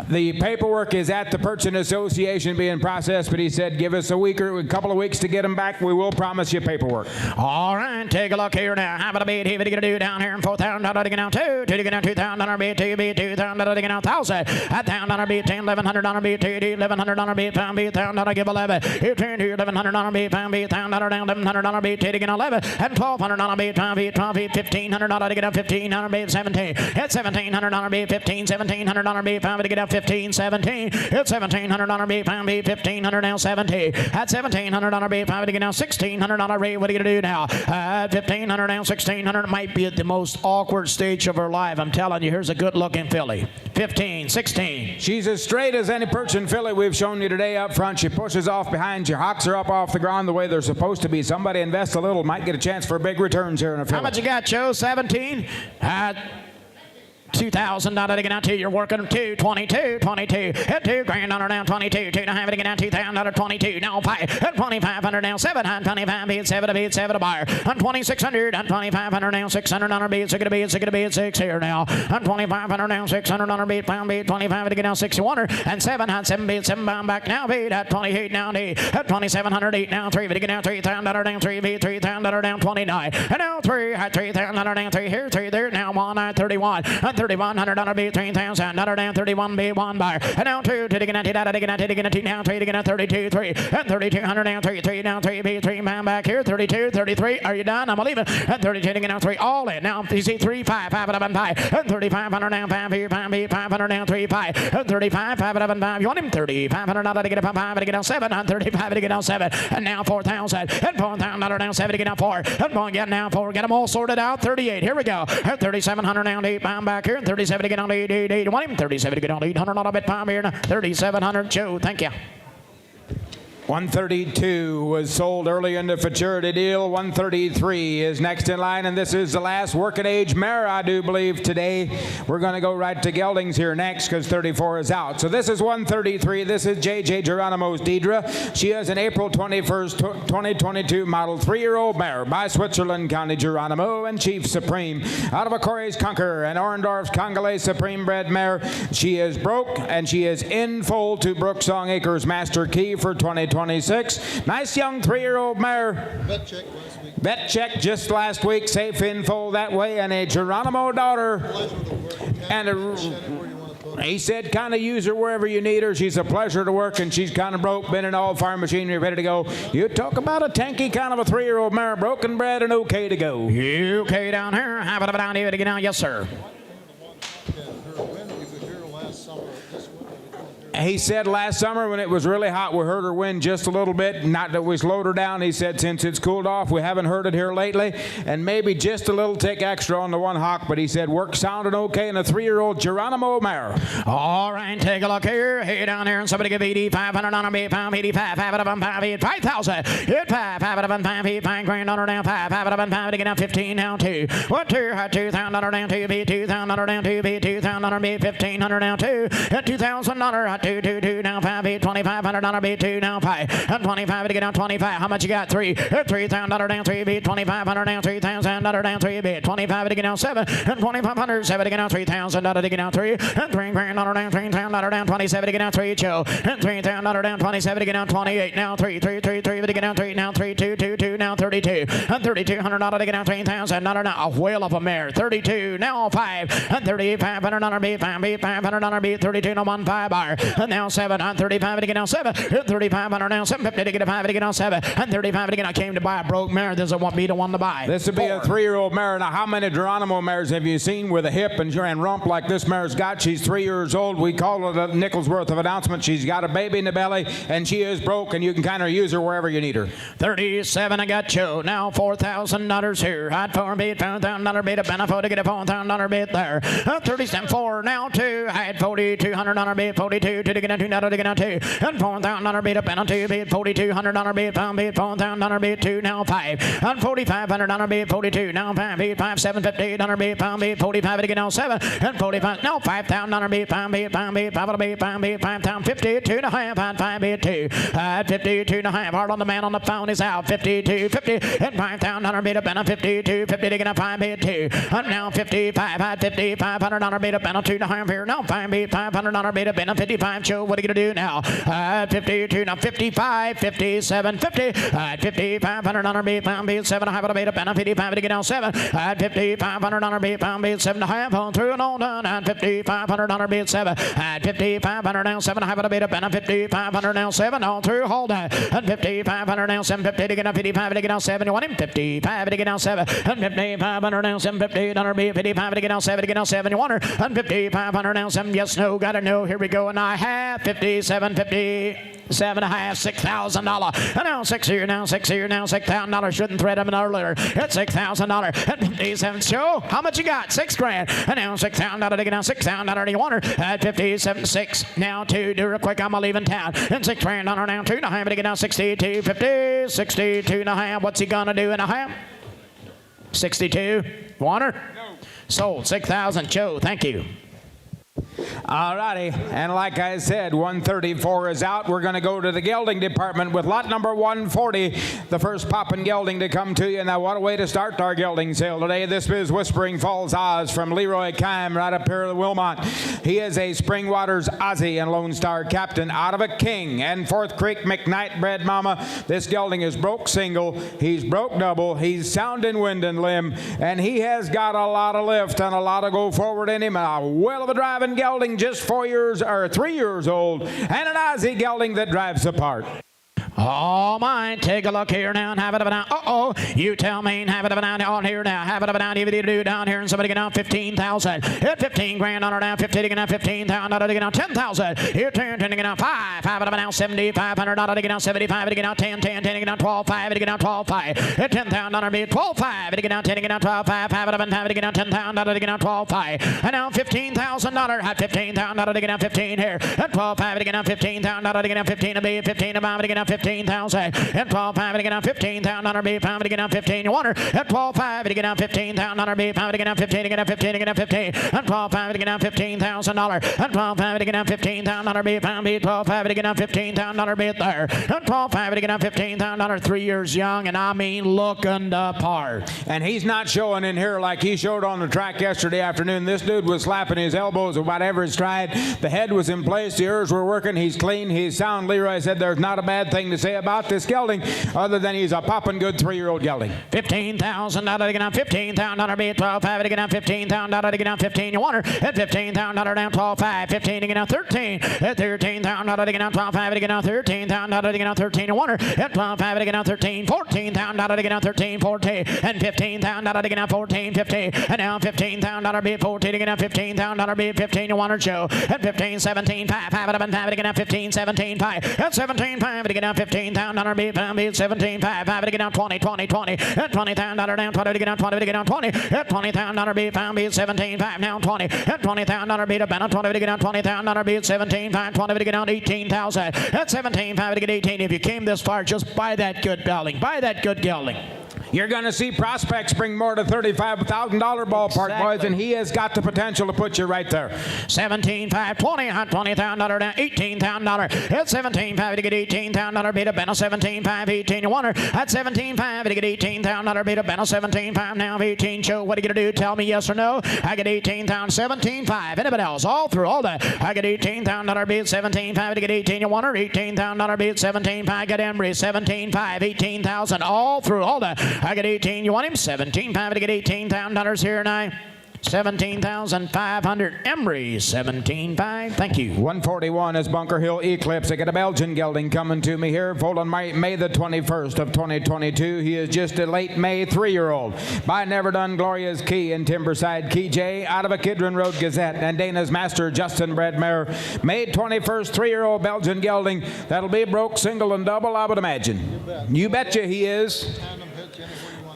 S2: The paperwork is at the Perchin Association being processed, but he said give us a couple of weeks to get them back. We will promise you paperwork.
S3: All right, take a look here now. How about a bid here? What are you going to do down here? $4,000 to get down 2. 2 to get down $2,000 bid, 2 bid, $2,000 to get down 1,000. At $1,000 bid, 10, $1,100 bid, 2, $1,100 bid, pound bid, $1,000 give 11. Here, 10, $1,100 bid, pound bid, $1,000 down, $1,100 bid, 2 to get 11. At $1,200 bid, pound bid, 12 bid, $1,500 to get up, $1,500 bid, 17. At $1,700 bid, 15, $1,700 bid, pound bid to get up, 15, 17. At $1,700 bid, pound bid, 1,500 down, 70. At $1,700 bid, pound bid to get down, $1,600 rate. What are you going to do now? At $1,500 down, $1,600 might be at the most awkward stage of her life. I'm telling you, here's a good looking filly. 15, 16.
S2: She's as straight as any Perchin filly we've shown you today up front. She pushes off behind you. Hocks are up off the ground the way they're supposed to be. Somebody invest a little, might get a chance for big returns here in a filly.
S3: How much you got, Joe? 17? At $2,000 to get down 2. You're working 2, 22, 22. Hit $2,000 down 22. 2 to have it to get down $2,000 22. Now 5. At 2,500 down 7. On 25 bid 7 to bid 7 to buyer. On 2,600 on 2,500 down $600 bid 6 to bid 6 to bid 6 here now. On 2,500 down $600 bid pound bid 25 to get down 6,100 and 7 on 7 bid 7 bound back now bid at 28 down 8. At 2,700 8 now 3 to get down $3,000 down 3 bid $3,000 down 29. And now 3 at $3,000 down 3 here 3 there now 1 at 31. On 30 $3,100 bid, $3,000 $31 bid, one buyer. And now two to the now 2 now 3 to 32 3 and 3,200 now 3 now 3 bid, 3 man back here 32 33. Are you done? I'm leaving. And 32 to now 3 all in. Now you see 3 5 5 11 5 and 3,500 now 5 here 5 bid, 500 now 3 5 and 35 5 11 5. You want him $3,500 to get up 5 to get down 7 and 35 to get down 7 and now 4,000 and $4,000 down 7 to get down 4 and 1 get now 4. Get them all sorted out. 38. Here we go. And 3,700 now 8 pound back here and 37 to get on 8. You want him 37 to get on 800 on a bit pound here. 3,700. Joe, thank you.
S2: 132 was sold early in the Fraternity deal. 133 is next in line, and this is the last working age mare, I do believe, today. We're going to go right to geldings here next because 34 is out. So this is 133. This is J.J. Geronimo's Deidre. She is an April 21st, 2022 model 3-year-old mare by Switzerland County Geronimo and Chief Supreme. Out of a Corey's Conquer and Orendorf's Congolese Supreme bred mare. She is broke, and she is in full to Brooksong Acres Master Key for 2026. Nice young 3-year-old mare.
S13: Bet check last week.
S2: Bet check just last week. Safe in full that way. And a Geronimo daughter. And he said kind of use her wherever you need her. She's a pleasure to work, and she's kind of broke, been in all farm machinery, ready to go. You talk about a tanky kind of a 3-year-old mare, broken bred and okay to go.
S3: Okay down here. How about down here to get down? Yes, sir.
S2: He said last summer when it was really hot, we heard her wind just a little bit. Not that we slowed her down. He said since it's cooled off, we haven't heard it here lately. And maybe just a little tick extra on the one hawk. But he said work sounded okay in a 3-year-old Geronimo mare.
S3: All right, take a look here. Hey, down here, and somebody give 8,500 on a big pound. 85, 5 out of 5, 5,000. Hit 5, 5 out of 5, 5 grand on her down 5, 5 out of 5 to get down 15 down 2. 1, 2, 2,000 on her down 2, be 2,000 on her down 2, be 2,000 on her be 1,500 down 2. And 2,000 on her 2 now 5 8 2,500 on her be 2 now 5 and 25 to get down 25. How much you got? 3 3,000 on her down 3 be 2,500 down 3,000 on her down 3 be 25 to get down 7 and 2,500 7 to get down 3,000 to get down 3 and 3 grand on her down 3,000 on her down 27 to get down 3 Joe and 3,000 on her down 27 to get down 28 now 3 3 3 3 to get down 3 now 3 2 2 2 now 32 and 3,200 on her to get down 3,000 on her now a whale of a mare 32 now 5 and 3,500 on her be 500 on her be 32 no 1 5 bar and now 7 on 35 to get down 7 35 on her now 750 to get a 5 to get down 7 and 35 to get I came to buy a broke mare. This won't be the one to buy.
S2: This would be a 3-year-old mare. Now, how many Geronimo mares have you seen with a hip and rump like this mare's got? She's 3 years old. We call it a nickel's worth of announcement. She's got a baby in the belly, and she is broke, and you can kind of use her wherever you need her.
S3: 37, I got you. Now $4,000 here. I'd for a bid, $4,000 bid, a benefit to get a $4,000 bid there. 37, 4, now 2. I had $4,200 bid, 42 to get a $2 to get a 2. And $4,000 bid, a penalty bid, $4,200 bid, pound bid, $4,000 bid, 2, now 5. And $4,500 bid, 42, now 5 bid, 5, $750 bid, pound bid, 45 to get on 7. And 45, now $5,000 bid, pound bid, 5 bid, 5, 50, 2 and a half, and 5 bid, 2. At 52 and a half, hard on the man on the phone is out, 52, 50, and $5,000 bid, up and a 52, 50 to get a 5 bid, 2. And now 55, at 50, $500 bid, up and a 2 and a half here, now 5 bid, $500 bid, up and a 55, show what are you going to do now? At 52, now 55, 57, 50, at 50, $500 bid, pound bid, 7 and a half, bid, up and a 55 to get down 7, at 50, $500 bid, pound bid, 7 and a half, on through and all done, at 50, $500 bid, 7, at 50, $500 now, 7 and a half, bid, up and a 50, $500 now, 7, on through, hold on, and 50, $500 now, 750 to get down 55 to get down 7, you want him 55 to get down 7, and 50, $500 now, 750, $100 bid, 55 to get down 7 to get down 7, you want her, and 50, $500 now, 7, yes, no, gotta know, here we go, and I have 57.50. 7 and a half, $6,000. And now 6 here, now 6 here, now $6,000. Shouldn't thread them earlier. It's $6,000. And 57. Show how much you got? $6,000. And now $6,000 to get down $6,000. Do you want her? At 57, 6. Now 2. Do real quick. I'm leaving town. And $6,000 on her now 2 and a half to get down 62, 50, 62 and a half. What's he gonna do in a half? 62. Want her? No. Sold. 6,000. Joe, thank you.
S2: All righty, and like I said, 134 is out. We're going to go to the gelding department with lot number 140, the first poppin' gelding to come to you. Now, what a way to start our gelding sale today. This is Whispering Falls Oz from Leroy Kime right up here at Wilmot. He is a Springwaters Aussie and Lone Star captain out of a King and Fourth Creek McKnight bred mama. This gelding is broke single, he's broke double, he's sound in wind and limb, and he has got a lot of lift and a lot of go forward in him, and a well of a driving gelding, just 3 years old, and an Aussie gelding that drives the part.
S3: Oh, mine. Take a look here now and have it up and down. Uh-oh. You tell me and have it up and down on here now. Have it up and down. Do down here and somebody get down 15,000. Hit 15 grand on her down. 50 to get down 15,000. Not to get down 10,000. Here 10 to get down 5. Have it up and down 7,500. Not to get down 75 to get down 10 to get down 12 5 to get down 12 5. Hit 10,000 on her be 12 5 to get down 10 to get down 12 5. Have it up and have it to get down 10,000. Not to get down 12 5. And now $15,000. At 15,000. Not to get down 15 here. At 12 5 to get down 15,000. Not to get down 15 to be 15 about to get down 15,000. At 12 5 to get down 15,000 on her B 5 to get down 15. You want her at 12 5 to get down 15,000 on her B 5 to get down 15 to get down 15 to get down 15. At 12 5 to get down $15,000. At 12 5 to get down 15,000 on her B 5 12 5 to get down 15,000 on her B there. At 12 5 to get down 15,000 on her 3 years young, and I mean looking the part.
S2: And he's not showing in here like he showed on the track yesterday afternoon. This dude was slapping his elbows at whatever his stride. The head was in place. The ears were working. He's clean. He's sound. Leroy said there's not a bad thing to say about this gelding other than he's a poppin' good 3-year-old gelding.
S3: 15,000 out of the get down 15,000 on her be 12 5 to get down 15,000 out of the get down 15. You want her at 15,000 out of down 12 5. 15 to get down 13. At 13,000 out of the get down 12 5 to get down 13,000 out of the get down 13. You want her at 12 5 to get down 13. 14,000 out of the get down 13 14 and 15,000 out of the get down 14 50 and now 15,000 out of be 14 to get down 15,000 out of be 15. You want her show at 15 17 5 5 out of 5 to get down 15 17 5 at 17 5 to get down 15,000 on her be 17 5 5 to get down 20 20 20 at 20,000 down 20 to get down 20 to get down 20 at 20,000 on her be 17 5 now 20 at 20,000 on her be to 20 to get down 20,000 on her be 17 5 20 to get down 18,000 at 17 5 to get 18. If you came this far, just buy that good gelding. Buy that good gelding.
S2: You're going to see prospects bring more to $35,000 ballpark, boys, and he has got the potential to put you right there.
S3: 17 5 20 at 20,000 down 18,000 at 17 5 to get 18,000 beat a Benno 17 5 18. You want her at 17 5 to get 18,000 beat a Benno 17 5 now 18. Show what are you going to do? Tell me yes or no. I get 18,000 17 5. Anybody else? All through all that. I get 18,000 beat 17 5 to get 18. You want her 18,000 beat 17 5. Get Embry 17 5 18,000 all through all that. I get 18. You want him? 17 5 to get $18,000 here now. 17,500. Embry 17 5. Thank you.
S2: 141 is Bunker Hill Eclipse. I got a Belgian gelding coming to me here. Foaled on May the 21st of 2022. He is just a late May 3-year-old. By Never Done Gloria's Key in Timberside. Key J out of a Kidron Road Gazette. And Dana's Master Justin Broodmare. May 21st, 3-year-old Belgian gelding. That'll be broke, single, and double, I would imagine. You betcha he is.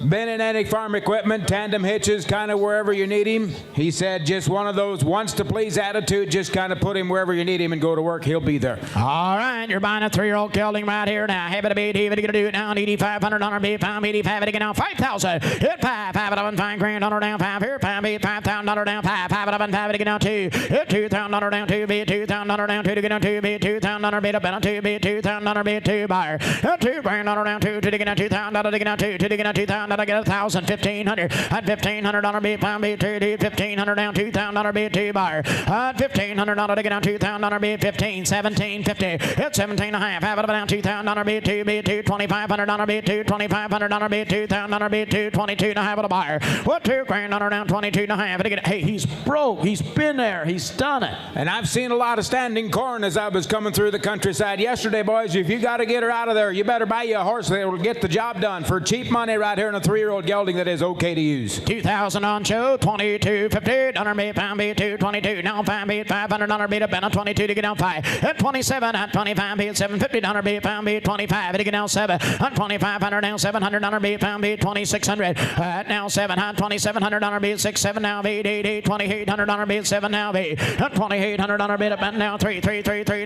S2: Been in any farm equipment, tandem hitches, kind of wherever you need him. He said just one of those wants-to-please attitude, just kind of put him wherever you need him and go to work. He'll be there.
S3: All right, you're buying a 3-year-old gelding right here now. Have it a beat, even to do it now. $8,500 beat, 85 to get down 5,000. Hit 5 it up and $5,000 down 5 here. 5 beat, $5,000 down 5 it up and 5 to get down 2. Hit $2,000 down 2 beat, $2,000 down 2 to get down 2 beat, $2,000 beat up down 2 beat, $2,000 beat 2 buyer. Hit $2,000 down 2 to get down $2,000 to get down 2 to get down $2,000 to get 1,000, 1,500 at $1,500 beat, pound beat 2, 1,500 down $2,000 beat 2 buyer at $1,500 to get down $2,000 beat 15, 17, 50 hit 17 and a half, have it down $2,000 beat 2 beat 2, $2,500 beat 2, $2,500 beat 2,000 beat 2, 22 and a half at a buyer. What $2,000 down 22 and a half to get. Hey, he's broke. He's been there. He's done it.
S2: And I've seen a lot of standing corn as I was coming through the countryside yesterday, boys. If you got to get her out of there, you better buy you a horse that will get the job done for cheap money right here in a 3-year-old gelding that is okay to use.
S3: 2,000 on show, 22.50, $100 beat, pound beat 222. Now 5 beat, $500 beat up and a 22 to get down 5. At 27, at 25 beat, $750 beat, pound beat 25 to get down 7. At 2,500 now $700 beat, pound beat 2,600. At now 7, at $2,700 beat 6, 7 now beat 8, $2,800 beat 7 now beat. At $2,800 beat up and now 3,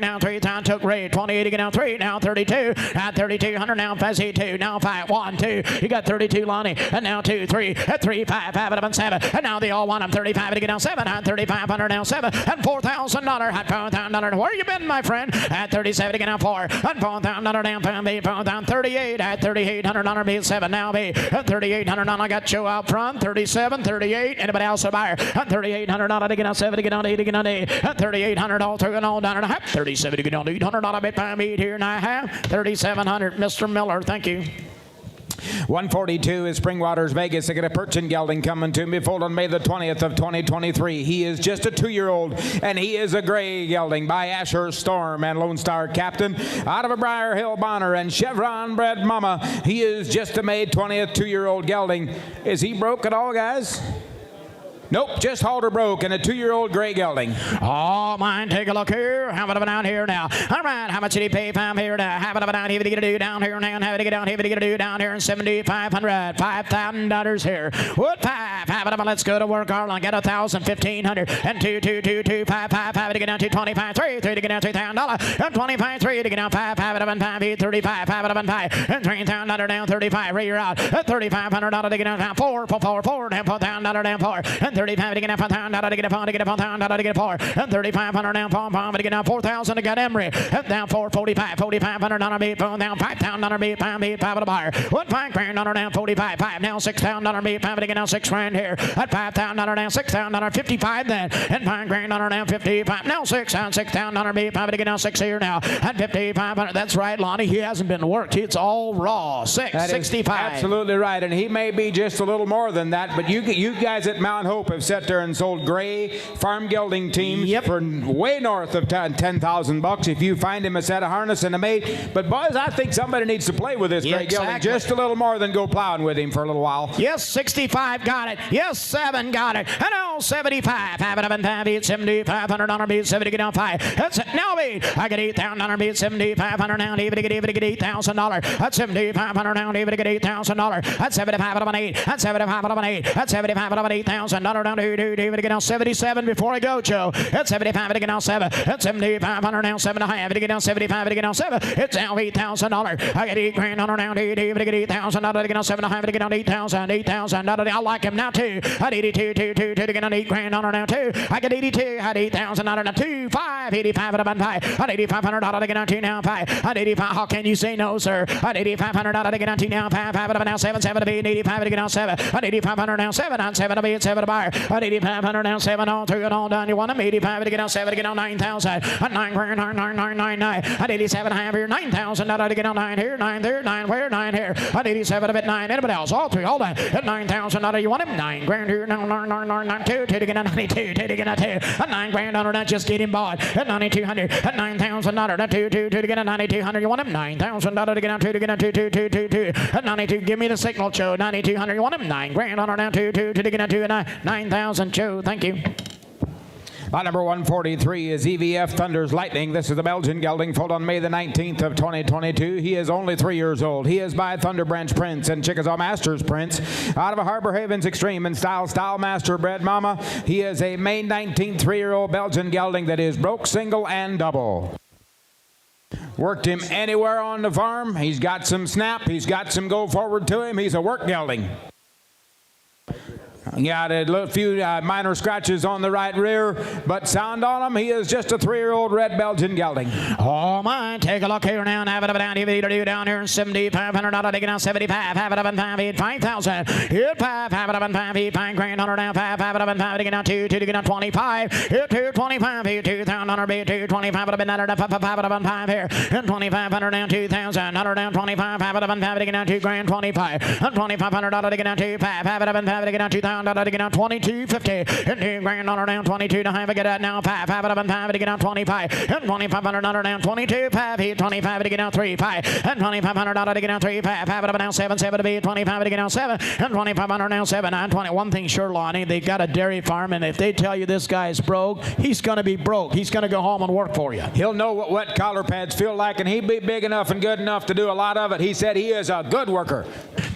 S3: now 3 time took rate 28 to get down 3 now 32. At 3,200 now Fuzzy 2 now 5 1 2 You got 32, Lonnie. And now 2, 3, at 3, 5, 5, and 7. And now they all want them 35 to get down 7. At 3,500 now 7. And $4,000. At $4,000. Where you been, my friend? At 37 to get down 4. And $4,000 down 5. Down 38. At $3,800 be 7. Now be at $3,800. I got Joe out front. 37, 38. Anybody else a buyer? At $3,800 to get down 7 to get down 8 to get down 8. At $3,800 all through and all down and a half. 37 to get down $800 bit by meat here and I have. 3,700. Mr. Miller, thank you.
S2: 142 is Springwater's Vegas. I get a Perchin gelding coming to me, foaled on May the 20th of 2023. He is just a 2-year-old, and he is a gray gelding by Asher Storm and Lone Star Captain out of a Briar Hill Bonner and Chevron bred mama. He is just a May 20th 2-year-old gelding. Is he broke at all, guys? Nope, just halter broke and a 2-year-old gray gelding.
S3: Oh, mine, take a look here. How about down here now? All right, how much did he pay from here now? How about down here to get a do down here now? How to get down here to get a do down here? And $7,500, $5,000 here. What 5? How about let's go to work, Arlen. Get 1,000, 1,500, and 2, 2, 2, 2, 5, 5, 5 to get down to 25, 3, 3 to get down $3,000, and 25, 3 to get down 5, 5 to 5, 35, 5 to 5, and $3,000 down 35. Right, you're out. At $3,500 to get down 4, 4, 4, down $4,000 down 4, and 35 to get down $4,000 to get down 4 to get down $4,000 to get 4, and 3,500 down 4 to get down 4,000 to get Emery, and down 445, $4,500 beat, down $5,000 beat, 5 to buyer. What $5,000 down 45, 5 now $6,000 beat, 5 to get down $6,000 here. At $5,000 down $6,000, 55 then, and $5,000 down 55. Now $6,000 beat, 5 to get down 6 here now. At 5,500, that's right, Lonnie. He hasn't been worked. It's all raw. 65.
S2: Absolutely right, and he may be just a little more than that. But you guys at Mount Hope have sat there and sold gray farm gelding teams for way north of $10,000 if you find him a set of harness and a mate. But boys, I think somebody needs to play with this gray gelding just a little more than go plowing with him for a little while.
S3: Yes, 65 got it. Yes, 7 got it. And now 75. Have it up and 5 beat $7,500 beat 70 get down 5. That's it. Now beat. I get $8,000 beat $7,500 now. Even to get $8,000. That's $7,500 now. Even to get $8,000. That's 75 up and 8. That's 75 up and 8. That's 75 up and $8,000 down to David to get down 77 before I go, Joe. That's 75 to get down 7. That's 7,500 now 7.5 to get down 75 to get down 7. It's now $8,000. I get $8,000 now. David to get $8,000 to get down 7.5 to get down 8,000. $8,000. I like him now too. At 82, 2, 2, 2 to get down $8,000 now too. I get 82. At $8,000 now 2, 5, 85 at about 5. At $8,500 to get down 2 now 5. At 85. How can you say no, sir? At $8,500 to get down 2 now 5. 5 at about now 7, 7 to be 85 to get down 7. At $8,500 now 7. On 7 to be 7 to buyer. At $8,500 now 7 all through and all done. You want them 85 to get down 7 to get down 9,000. At 9,999. At 87 half here 9,000 to get down 9 here 9 there 9 where 9 here. At 87 a bit 9. Anybody else? All three all done. At 9,000 you want him 9 grand here now 2 to get down 92 2 to get down 2. At 9 grand that just get him bought. At 9,200. At $9,000 at 2 to get down 9,200. You want him $9,000 to get down 2 to get down 2. At 92 give me the signal, Joe. 9,200. You want him 9 grand down 2 to get down 2 and 9,000, Joe. Thank you.
S2: Lot number 143 is EVF Thunder's Lightning. This is the Belgian gelding, foaled on May the 19th of 2022. He is only 3 years old. He is by Thunder Branch Prince and Chickasaw Masters Prince out of a Harbor Havens Extreme and Style Master bred mama. He is a May 19th 3-year-old Belgian gelding that is broke, single, and double. Worked him anywhere on the farm. He's got some snap. He's got some go forward to him. He's a work gelding. Got a few minor scratches on the right rear, but sound on him. He is just a 3-year-old red Belgian gelding.
S3: Oh, my. Take a look here now. Have it up and down. Down here. $7,500 to get down 75. Have it up and 5, 5,000. Hit 5. Have it up and 5, 5 grand. Down 5. Have it up and 5 to get down 2 to get down 25. Hit 2, 25. Hit $2,000. 2, 25 up and down 5 up and 5 here. And 2,500 down 2,000. Down 25. Have it up and 5 to get down 2 grand 25. And $2,500 to get down 2 5. Have it up and 5 to get down 2,000. To get down 22.50 and $2 grand down 22 to have it get out now 5 have it up and 5 to get down 25 and $2,500 down 22 5 hit 25 to get down 3 5 and $2,500 to get down 3 5 have it up and down 7 7 to be 25 to get down 7 and $2,500 down 7 9 20. One thing sure, Lonnie, they got a dairy farm, and if they tell you this guy's broke, he's going to be broke. He's going to go home and work for you.
S2: He'll know what wet collar pads feel like, and he'll be big enough and good enough to do a lot of it. He said he is a good worker.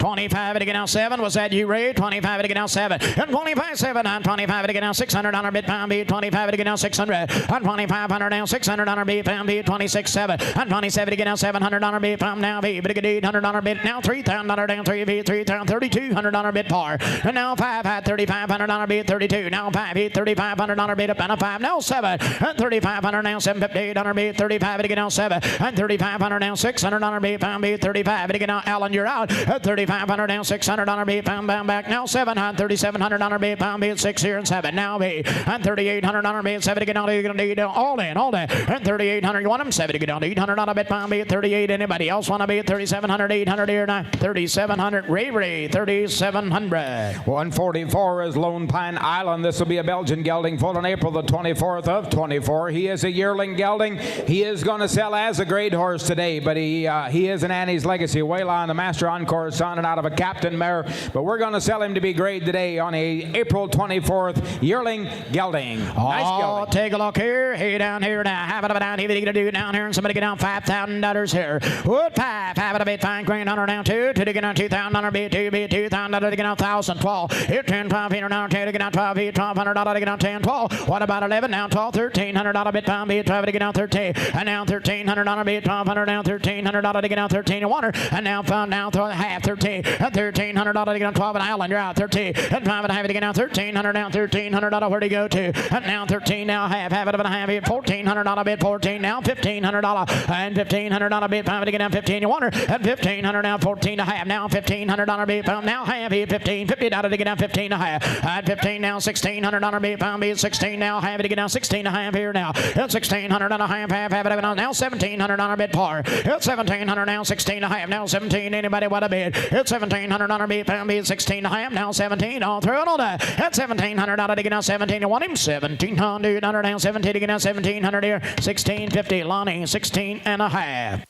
S3: 25 to get out 7. Was that you, Ray? 25 to get out 7. And 25 7 on 25 to get out $600 bid pound beat. 25 to get out 600. On 2500 now $600 bid pound beat. 26 7. On 27 to get out $700 bid pound now beat. But get $800 bid now $3,000 down 3 beat. $3,200 bid par. And now 5 had $3,500 bid 32. Now 5 hit $3,500 bid up and a 5. Now 7. And $3,500 now $758 bid 35 to get out 7. And $3,500 now $600 bid pound beat 35 to get out. Alan, you're out. At $3,500 now $600 bid pound bound back. Now 7 on $3,700 bid pound bid 6 here and 7. Now B. And $3,800 bid 7 to get out. You're going to need all in. And $3,800. You want them 7 to get out. $800 bid pound bid 38. Anybody else want to be at $3,700? $800 here now. $3,700. Ray. $3,700.
S2: 144 is Lone Pine Island. This will be a Belgian gelding full on April the 24th of 24. He is a yearling gelding. He is going to sell as a grade horse today, but he is an Annie's Legacy. Waylon, the Master Encore, son and out of a Captain mare, but we're going to sell him to be grade today on a April 24th yearling gelding. Nice gelding.
S3: Take a look here. Hey, down here now. Have it up down here. What are you going to do down here? And somebody get down $5,000 here. Wood 5. Have it a bit $5 grand down 2. 2 to get down $2,000 bid 2 bid $2,000 to get down 1,000 12. Here 10 12 here now 10 to get down 12 here $1,200 to get down 10 12. What about 11 now 12 $1,300 bid pound bid 12 to get down 13. And now $1,300 bid 1,200 now $1,300 to get down 13 1. And now found now half 13. And $1,300 to get down 12 and Island you're out 13. And 5 and a half to get down 1,300 down $1,300 where to go to. And now 13 now half it and a half here $1,400 bid 14 now $1,500 and $1,500 bid 5 to get down 15 1. And $1,500 now 14 and a half now $1,500 bid pound now half here $50 to get down 15 and a half. At 15 now $1,600 bid pound bid 16 now half to get down 16 and a half here now. At 1,600 and a half have it now $1,700 bid par. At 1,700 now 16 and a half now 17. Anybody want a bid? At $1,700 bid pound bid 16 and a half now 17 all through it all that. At $1,700 to get down 17 and want him $1,700 now 17 to get down 1,700 here $1,650. Lonnie 16 and a half.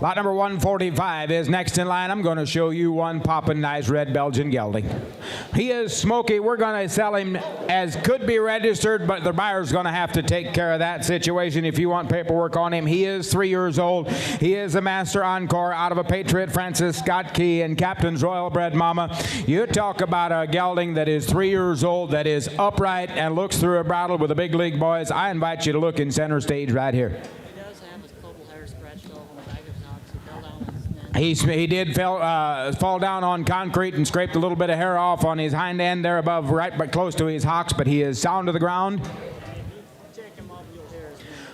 S2: Lot number 145 is next in line. I'm going to show you one poppin' nice red Belgian gelding. He is smoky. We're going to sell him as could be registered, but the buyer's going to have to take care of that situation if you want paperwork on him. He is 3 years old. He is a Master Encore out of a Patriot Francis Scott Key and Captain's Royal Bred Mama. You talk about a gelding that is 3 years old, that is upright and looks through a bridle with the big league boys. I invite you to look in center stage right here. He did fall down on concrete and scraped a little bit of hair off on his hind end there above, right but close to his hocks, but he is sound to the ground.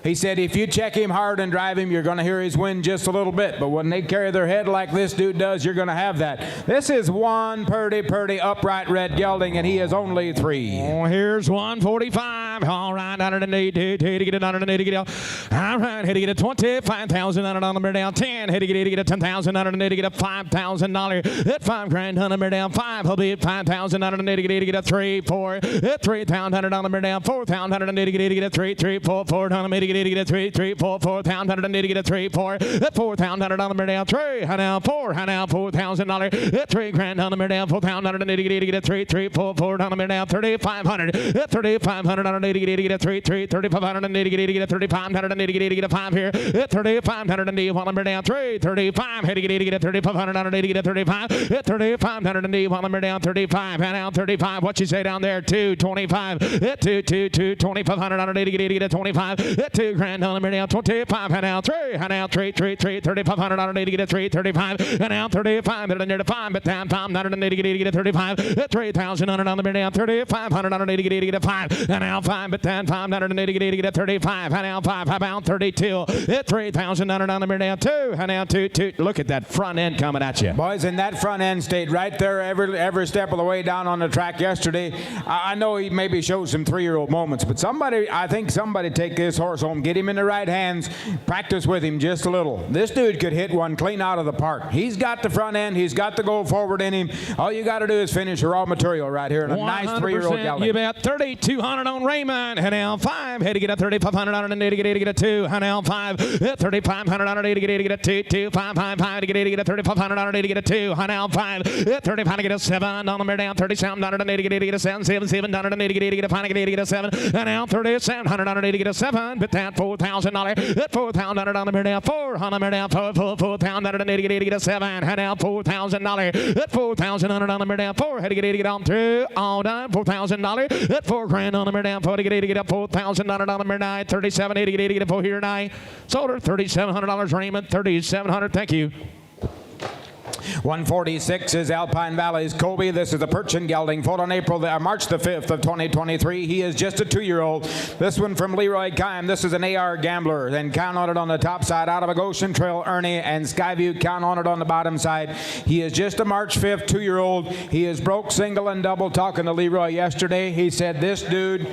S2: He said if you check him hard and drive him, you're going to hear his wind just a little bit. But when they carry their head like this dude does, you're going to have that. This is one pretty upright red gelding, and he is only 3.
S4: Oh, here's 145. All right, $180 to get it $180 to get out. All right, had to get a $25,000 down 10. Had to get a $10,000 to get a $5,000 at $5 grand $100 down 5. He'll be at $5,000 to get a 3 4 at $3,000 down 4,000 to get a 3 3 4 4 to get a 3 3 4 4,000 to get a 3 4 at $4,000 down 3. Now 4 now $4,000 at $3 grand down 4,000 to get a 3 3 4 4 down 3,500 at $3,500 to get a 3 3 3,500 to get a 3,500 to get a 5 here at $3,500 and while I'm down 3 35 had to get a 3,500 to get a 35 at $3,500 and while I'm down 35 and now 35. What you say down there? 225 at 2,500 to get a 25 at $2 grand down 25 and now 3 and now 3 3,500 to get a 335 and now 35 and near the 5 but down 500 to get a 35 at 3,000 on down 3,500 to get a 5 and now 5 but down 500 to get a 35 and now 5 about 32 at 3,000 on down 2 and now 2 look at that front end coming at you.
S2: Boys, and that front end stayed right there every step of the way down on the track yesterday. I know he maybe showed some 3-year-old moments, but I think somebody take this horse home, get him in the right hands, practice with him just a little. This dude could hit one clean out of the park. He's got the front end, he's got the go forward in him. All you got to do is finish your raw material right here in a nice 3-year-old gelding.
S4: You bet. 3,200 on Raymond. And now 5 had to get a 3,500 on and to get a 2. And now 5 at 3,500 on and to get a 2 2 5 5 5 to get a 3,500 on and to get a 2. And now 5 at 35 to get a 7 on the down 3700 and to get a 7 7 7 on and to get a 5 to get a 7. And now 3,700 on and to get a 7. But that $4,000. At $4,000 on the mare down, $400 down, $4,000 7, head down $4,000. At $4,000 on the mare down, 4, head to get on through, all done, $4,000. At $4,000 on the mare down, 4 to get up, $4,000 on the mare down, 37, 80, get up, 4 here tonight. Sold her $3,700, Raymond, $3,700, thank you.
S2: 146 is Alpine Valley's Colby. This is a Perchin gelding, foaled on March the 5th of 2023. He is just a 2-year-old. This one from Leroy Kime. This is an AR Gambler. Then count on it on the top side. Out of a Goshen Trail, Ernie and Skyview. Count on it on the bottom side. He is just a March 5th 2-year-old. He is broke, single, and double. Talking to Leroy yesterday, he said this dude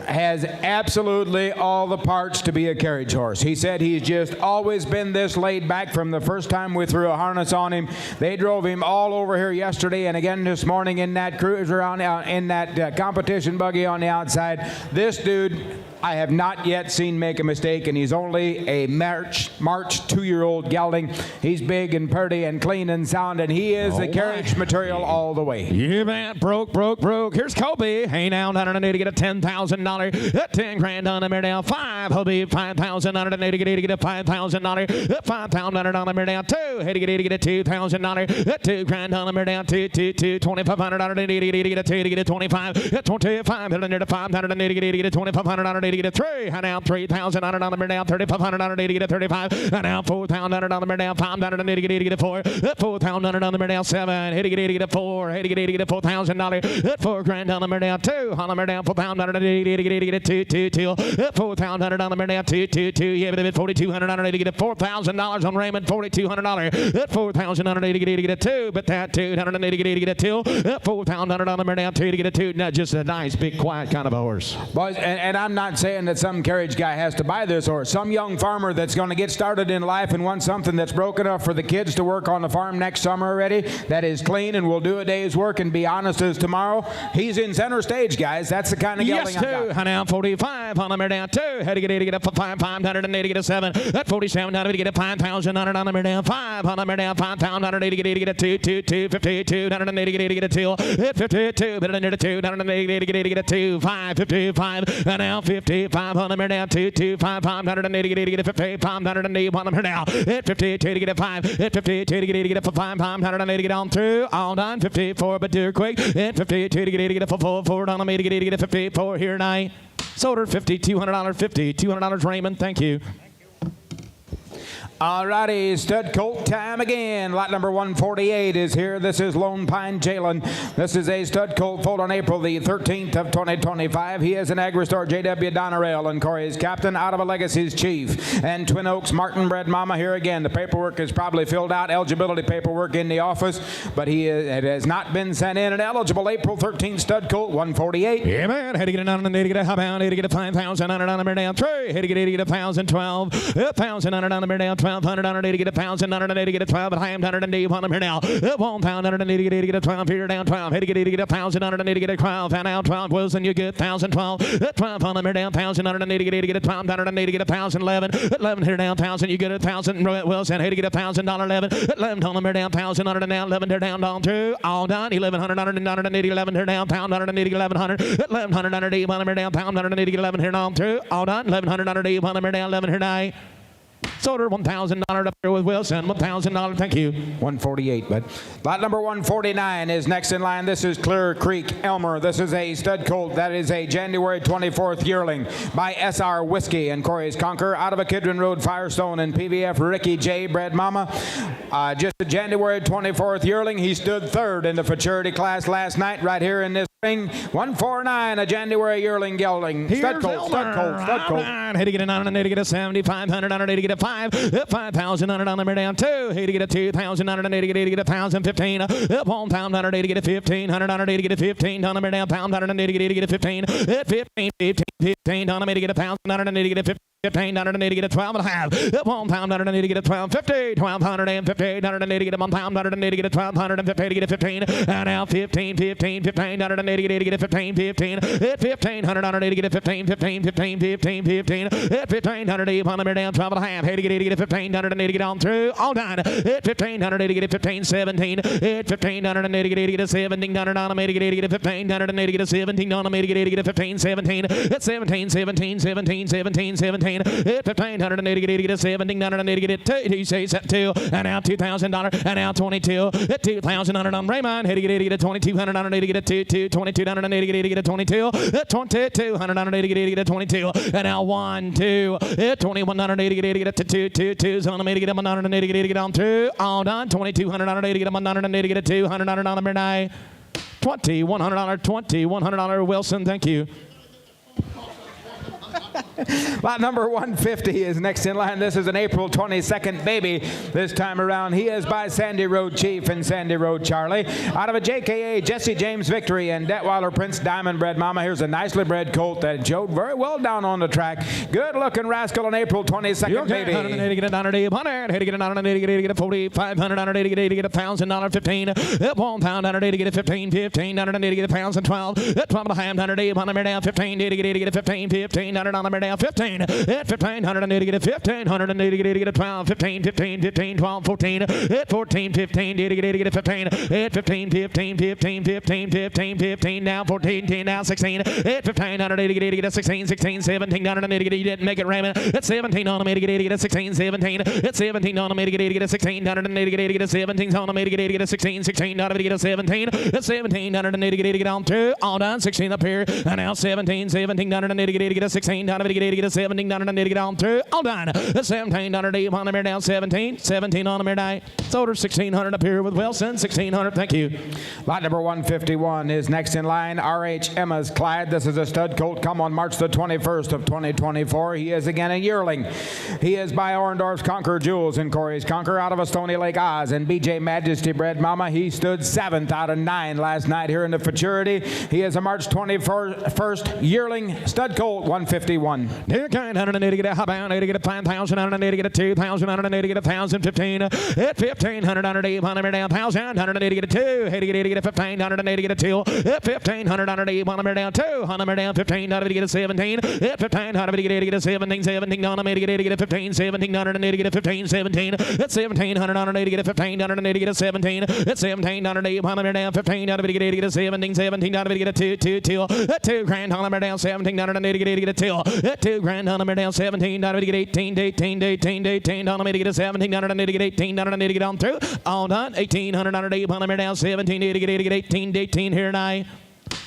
S2: has absolutely all the parts to be a carriage horse. He said he's just always been this laid back from the first time we threw a harness on him. They drove him all over here yesterday and again this morning in that cruiser in that competition buggy on the outside. This dude I have not yet seen make a mistake, and he's only a March 2-year-old gelding. He's big and pretty and clean and sound, and he is the carriage material all the way.
S4: You bet, broke. Here's Kobe. Hey now, $180 to get a $10,000. At 10 grand on the mare down, 5. He'll be $5,000 to get a $5,000. At $5,000 on the mare down, 2. Hey to get a $2,000. At 2 grand on the mare down, 2, $2,500 to get a 2 to get a 25. At 25, he'll under the $500 to get a $2,500 to get a 3. And now $3,000 on the mare down, $3,500 to get a 35. And now $4,000 on the mare down, $500 to get a 4. At $4,000 on the mare down, 7. Hey to get a 4. Hey to get a $4,000. At 4 grand on the mare down, 2. On the mare down, $4,000 to get a 2. At $4,000 on the mare down, 2. Yeah, but $4,200 to get a $4,000 on Raymond, $4,200. At $4,000 to get a 2. But that $200 to get a 2. At $4,000 on the mare down, 2 to get a 2. Not just a nice, big, quiet kind of a horse.
S2: Boys, and I'm not saying that some carriage guy has to buy this horse. Some young farmer that's going to get started in life and wants something that's broke enough for the kids to work on the farm next summer already, that is clean and will do a day's work and be honest as tomorrow. He's in center stage, guys. That's the kind of gelding I got.
S4: Yes, now 45 on the mare down, 2. Had to get up for 500 to get a 7. At 4700 to get a 5,000 on the mare down, 5 on the mare down, 5,000 to get a 2, 52 to get a 2. At 52, but under the 2 to get a 2, 5, 55, and now 55 on the mare down, 2, 500 to get a 500 on the mare down. At 52 to get a 5, at 52 to get a 500 to get on through, all done, 54, but do quick. At 52 to get a 4 on the mare to get a 54 here tonight. Sold her $200, Raymond. Thank you.
S2: All righty, stud colt time again. Lot number 148 is here. This is Lone Pine Jalen. This is a stud colt foaled on April the 13th of 2025. He is an Agristar J.W. Donnerell and Corey's captain, out of a Legacy's chief. And Twin Oaks Martin bred mama here again. The paperwork is probably filled out, eligibility paperwork in the office, but it has not been sent in. An eligible April 13th stud colt, 148.
S4: Yeah, man. Had to get it on the get a hub had to get a 5,000 on the mare down, 3. Had to get 1,012. 1,000 on the mare down, 1,200 on it to get 1,000 on it to get 12, but I am 100 on the mare now. 1,000 on it to get 12 here down 12. Had to get 1,000 on it to get 12. And now 12 Wilson, you get 1,012. 12 on the mare down, 1,000 on it to get 12. On it to get 1,011. 11 here down 1,000, you get 1,000. Wilson, had to get $1,000. 11. 11 on the mare down, 1,000 on it now. 11 here down down through, all done. 1,100 on it to get 11 here down, pound on it to get 1,100. 1,100 on it on the mare down, pound on it to get 11 here down through, all done. 1,100 on it on the mare down, 11 here now. Sold her $1,000 up here with Wilson. $1,000, thank you.
S2: 148, but lot number 149 is next in line. This is Clear Creek Elmer. This is a stud colt that is a January 24th yearling by SR Whiskey and Corey's Conquer, out of a Kidron Road Firestone and PVF Ricky J. bred mama. Just a January 24th yearling. He stood third in the Fraternity class last night right here in this ring. 149, a January yearling gelding. Stud colt.
S4: Had to get it on and to get a 7,500 on it to get a 5. 5,000 on it on the mare down 2. Had to get a 2,000 on it to get 1,015. 1,000 on it to get a 1,500 on it to get a 15 on the mare down, pound on it to get a 15. At 15 on the mare to get 1,000 on it to get a 15.
S3: 1,580, get a 12 and a half. 1,180, get a 12.50. 1,250, 180, get a 1,180, get a 1,250, get a 15. And now 15, 15, 1,580, get a 15, 15. At 1,580, get a 15, 15, 15, 15, 15. At 1,580, upon the down 12 and a half. 80, get a 1,580, get on through. All done. At 1,580, get a 15, 17. At 1,580, get a 17. Get a 1,580, get a 17. Get a 15, 17. At 17, 17, 17, 17, 17. At 1,580, get a 17,980, get it 2. You say set 2. And now $2,000. And now 22. At 2,100 on Raymond. Hit get a 2,280, get a 2, 2, 2,280, get a 22. At 2,280, get a 22. And now 1, 2. At 2,180, get a 2, 2, 2. So I'm going to get a 180, get on through. All done. 2,280, get a 180, get a 200 on number 9. $2,100, Wilson. Thank you.
S2: Lot number 150 is next in line. This is an April 22nd baby this time around. He is by Sandy Road Chief and Sandy Road Charlie. Out of a JKA, Jesse James Victory and Detweiler Prince Diamond Bred Mama. Here's a nicely bred colt that showed very well down on the track. Good looking rascal, an April 22nd baby.
S3: 180, get a 180, 100, get a 180, get a 40, 500, 180, get a $1,000, 15. At 1,180, get a 15, 15, 180, get a 1,012. At 12 and a half, 180, 100 down, 15, get a 15, 15, 100 on the down, 15. At 1,580, get a 1,580, get a 12, 15, 15, 15, 12, 14. At 14, 15, get a 15. At 15, 15, 15, 15, 15, 15, now 14, 10, now 16. At 1,580, get a 16, 16, 17, 180, you didn't make it ramming. At 17 on the get a 16, 17. At 17 on the get a 16, 180, get a 17 on the get a 16, 16, get a 17. At 17, 180, get on through. All done, 16 up here. And now 17, 17, 180, get a 16, get a 17, 180, get on through. All done. At 17, 180 on the mirror down, 17, 17 on the mirror die. So order 1,600 up here with Wilson, 1,600. Thank you.
S2: Lot number 151 is next in line. R.H. Emma's Clyde. This is a stud colt come on March the 21st of 2024. He is again a yearling. He is by Orendorf's Conquer Jewels and Corey's Conquer out of a Stony Lake Oz and B.J. Majesty Bred Mama. He stood 7th out of 9 last night here in the Fraternity. He is a March 21st yearling stud colt, 151.
S3: Dear kind, 180, get a hop out, 80, get a 5,000, 180, get a 2,000, 180, get a 1,015. At 1,500, 180, 100 down, 1,000, 180, get a 2, 80, get a 15, 180, get a 2. At 1,500, 180, 100 down, 2, 100 down, 15, 180, get a 17. At 1,500, get a 17, 17, 180, get a 15, 17, 180, get a 15, 17. At 1,700, 180, get a 15, 180, get a 17. At 1,780, 100 down, 15, 180, get a 17, 17, 180, get a 2, 2, 2. At 2 grand, 100 down, 17, 180, get a 2. At 2 grand, 100 down, 17, 180, get 18, 18, 18, 18, 180, get a 17, 180, get 18, 180, get on through. All done. 1,800, 180, down, 17, 80, get 18, 18 here tonight.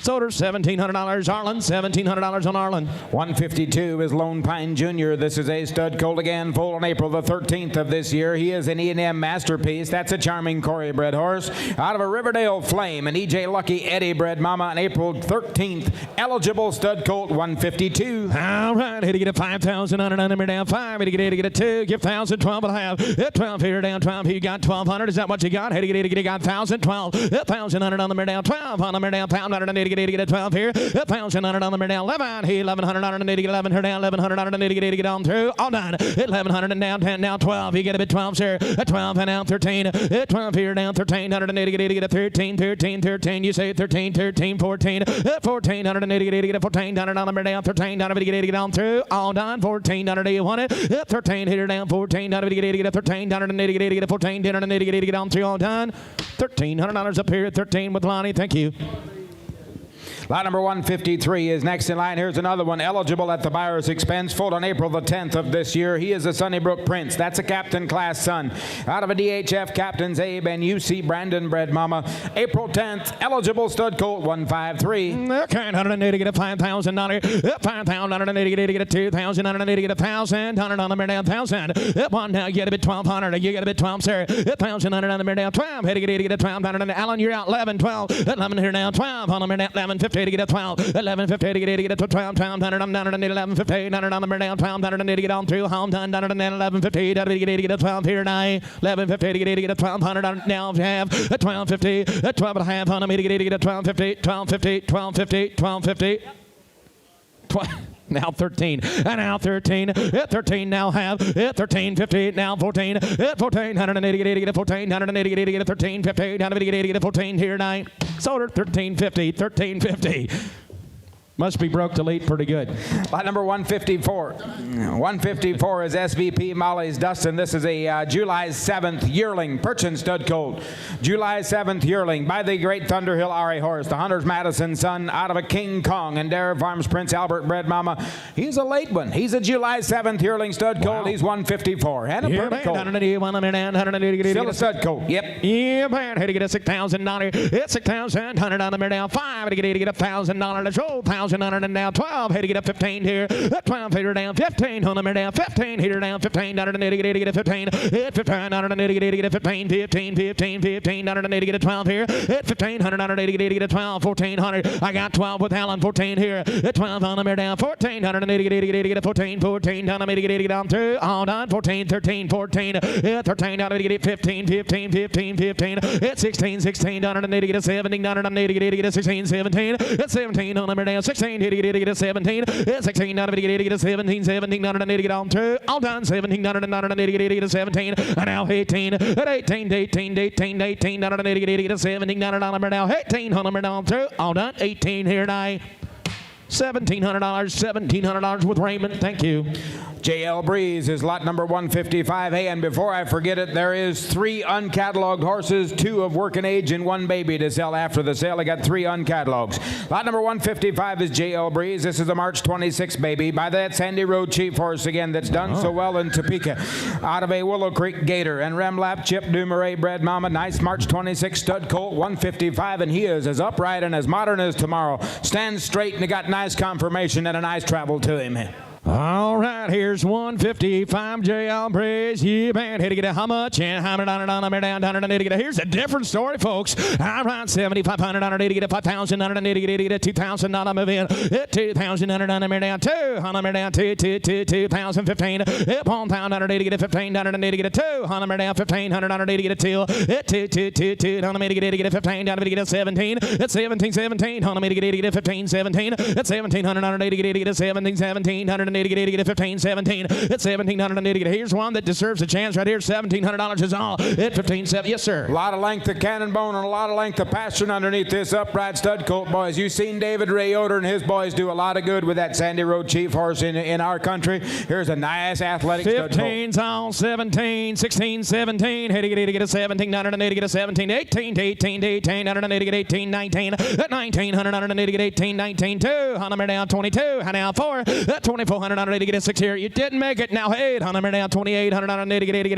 S3: So there's $1,700, Arlen. $1,700 on Arlen.
S2: 152 is Lone Pine Jr. This is a stud colt again, full on April the 13th of this year. He is an E&M masterpiece. That's a charming Corey bred horse. Out of a Riverdale Flame, an E.J. Lucky Eddie bred mama on April 13th. Eligible stud colt, 152.
S3: All right, here to get a 5,000 on a number down 5. Here to get a 2, give 1,000, 12 and a half. At 12 here down 12, he got 1,200. Is that what you got? Here to get 1,000, 12. 1,000 on the number down 12. On the number down 1,180, get a 12 here. 1,000 on the number down 11. He 1,100 on the 11 here down 1,100 on the get on through. All done. 1,100 and down 10 now 12. You get a bit 12 sir. At 12 and down 13. At 12 here down 1,380 get a 13, 13, 13. You say 13, 13, 14. At 1,480 get a 1,400 on the down 1,300 get on through. All done. 1,400 you want it. At 13 here down 1,400 get a 1,380 get a 1,480 get on through. All done. $1,300 up here at 13 with Lonnie. Thank you.
S2: Lot number 153 is next in line. Here's another one eligible at the buyer's expense, full on April the 10th of this year. He is a Sunnybrook Prince. That's a captain class son. Out of a DHF Captain's Abe and UC Brandon bred mama. April 10th, eligible stud colt, 153.
S3: Okay, 180 get a $5,000. 5,080 get a 2,000. 180 get a 1,000. 100 on the mirror down 1,000. One now you get a bit 1,200. You get a bit 12, sir. 1,000 on the mirror down 12. Head to get a 1,200. Alan, you're out 11, 12. 11 here now 12. On the mirror down 11, 50 to get a 12. 11, 50 to get a 12. 1,200. I'm down to 11, 50. 100 on the mirror down 1,200 to get on through. Home done. Down to 11, 50. To get a 12 here now. 11, 50 to get a 1,200. Now if you have a 12.50, a 12 and a half on me to get a 12.50, 12.50, 12.50, 12.50.
S4: now 13, and now 13, at 13 now have, at 13, 50, now 14, at 14, 180, 14, 180, 13, 50, 180, 14, here 9, sold her 1350, 1350. Must be broke to lead pretty good.
S2: Lot number 154. 154 is SVP Molly's Dustin. This is a July 7th yearling, Perchin stud colt. July 7th yearling by the great Thunderhill RA horse, the Hunter's Madison son, out of a King Kong and Dare Farms Prince Albert bred mama. He's a late one. He's a July 7th yearling stud colt. He's 154. And a pretty colt. Still a stud colt. Yep.
S4: Yeah, man. Had to get a $6,000. It's $6,100 on the mirror now. 5 to get $1,000. Let's roll. 1,000 and now 12. Had to get up 15 here. 12 here down 15 on the mirror down 15 here down 15 $100 get a 15. Hit 15 $100 get a 15 15 15 15 $100 get a 12 here. Hit 15 $100 get a 12 1400. I got 12 with Allen 14 here. Hit 12 on the mirror down 14 $100 get a 14 14 $100 get on through. All done 14 13 14. Hit 13 $100 get 15 15 15 15. Hit 16 16 $100 get a 17 $100 get a 16 17. Hit 17 on the mirror down 16 hit get a 17. Hit 16 $100 get a 17 17 $100 get on through. All done 17 $100 get a 17. And now 18 at 18 18 18 18 $100 get a 17 $100 now 18 $100 on through. All done 18 here now. $1,700 with Raymond. Thank you.
S2: JL Breeze is lot number 155A, and before I forget it, there is 3 uncatalogued horses, 2 of working age and 1 baby to sell after the sale. I got 3 uncatalogues. Lot number 155 is JL Breeze. This is a March 26 baby by that Sandy Road Chief horse again that's done so well in Topeka. Out of a Willow Creek Gator and Remlap Chip Dumouriez bred mama. Nice March 26 stud colt, 155, and he is as upright and as modern as tomorrow. Stands straight and he got nice confirmation and a nice travel to him.
S4: All right, here's 155 JL Breeze. Yeah, man, had to get a how much? And $100 on the down, $100 to get a. Here's a different story, folks. All right, $7,500 to get a $5,000 to get a $2,000 move in. $2,000 on the down, $200 down, $2,015. $1,000 to get a $1,500 to get a $200 down, $1,500 to get a $2. $2 on the to get a $15 to get a 17. It's 17 17 on the to get a 15 17. It's $1,700 to get a 17 17 $1,700 to get a 15 17. It's $1,700 to get a. Here's one that deserves a chance right here. $1,700 is all. At 15 7. Yes, sir.
S2: A lot of length of cannon bone and a lot of length of passion underneath this upright stud colt, boys. You've seen David Ray Yoder and his boys do a lot of good with that Sandy Road Chief horse in our country. Here's a nice athletic stud colt.
S4: 15's all. 17 16 17. Had to get a 1700 to get a 17 18 18 18 100 to get 18 19 at 1900 to get 18 19 2 100 down 22 now 4 at 2400 to get a 6 here. You didn't make it. Now 800 down 2800 to get 80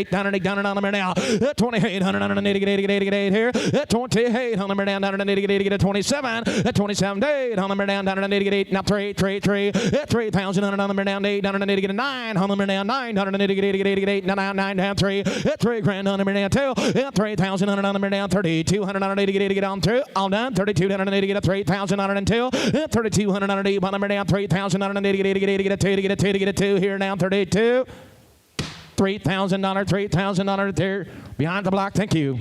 S4: down on the now 2800 to get 8 here at 2800 down to get a 27 at 27 to 800 down to get 8 now 3 at 3,000 on the down 800 to get a 900 down 900 to get 8 now 9 down 3 at 3 grand on the down 2 at 3,000 on the down 3,200 to get on through all done 3,200 to get a 3,000 on and 2 at 3,200 on the down 3,000 on to get a 2 to get a 2 to get a 2 here now 32 $3,000 there behind the block. Thank you.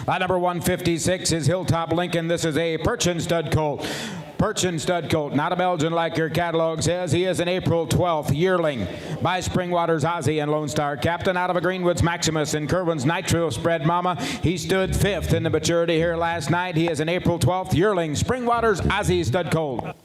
S2: Lot number 156 is Hilltop Lincoln. This is a Perchin stud colt. Perchin stud colt, not a Belgian like your catalog says. He is an April 12th yearling by Springwater's Ozzie and Lone Star Captain out of a Greenwood's Maximus and Kerwin's Nitro spread mama. He stood 5th in the maturity here last night. He is an April 12th yearling, Springwater's Ozzie stud colt.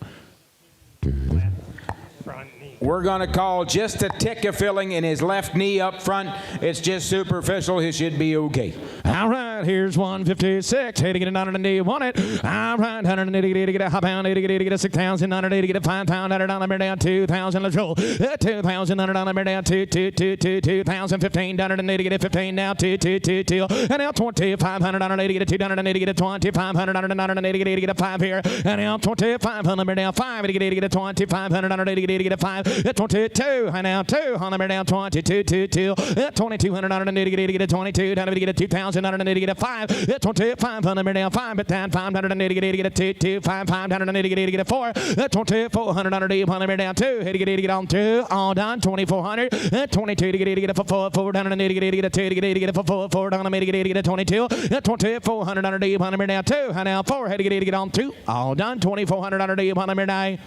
S2: We're going to call just a tick of filling in his left knee up front. It's just superficial. He should be okay.
S4: All right, here's 156. Had to get a 900 won it. All right, 180 to get a half pound, 80 to get a 6,000, 980 to get a 5 pound, $100 down, 2,000. Let's roll. 2,000, $100 down, 2,015, $180 to get a 15 now, 2, and now 2,500 to get a 200 to get a 2,500, $180 to get a 5 here, and now 2,500 down, 5 to get a 2,500 to get a 5. 22, and now 200 down 22, 2,200 to get a 22, down to get a 2,000 to get a 5, 2,500 down 5, but then 500 to get a 2, 500 to get a 4, 2,400 down 2, to get on 2, all done 2,400, 22 to get a 4, down to get a 2 to get a 4, down to get a 22, 2,400 down 2, and now 4 had to get on 2, all done 2,400 down.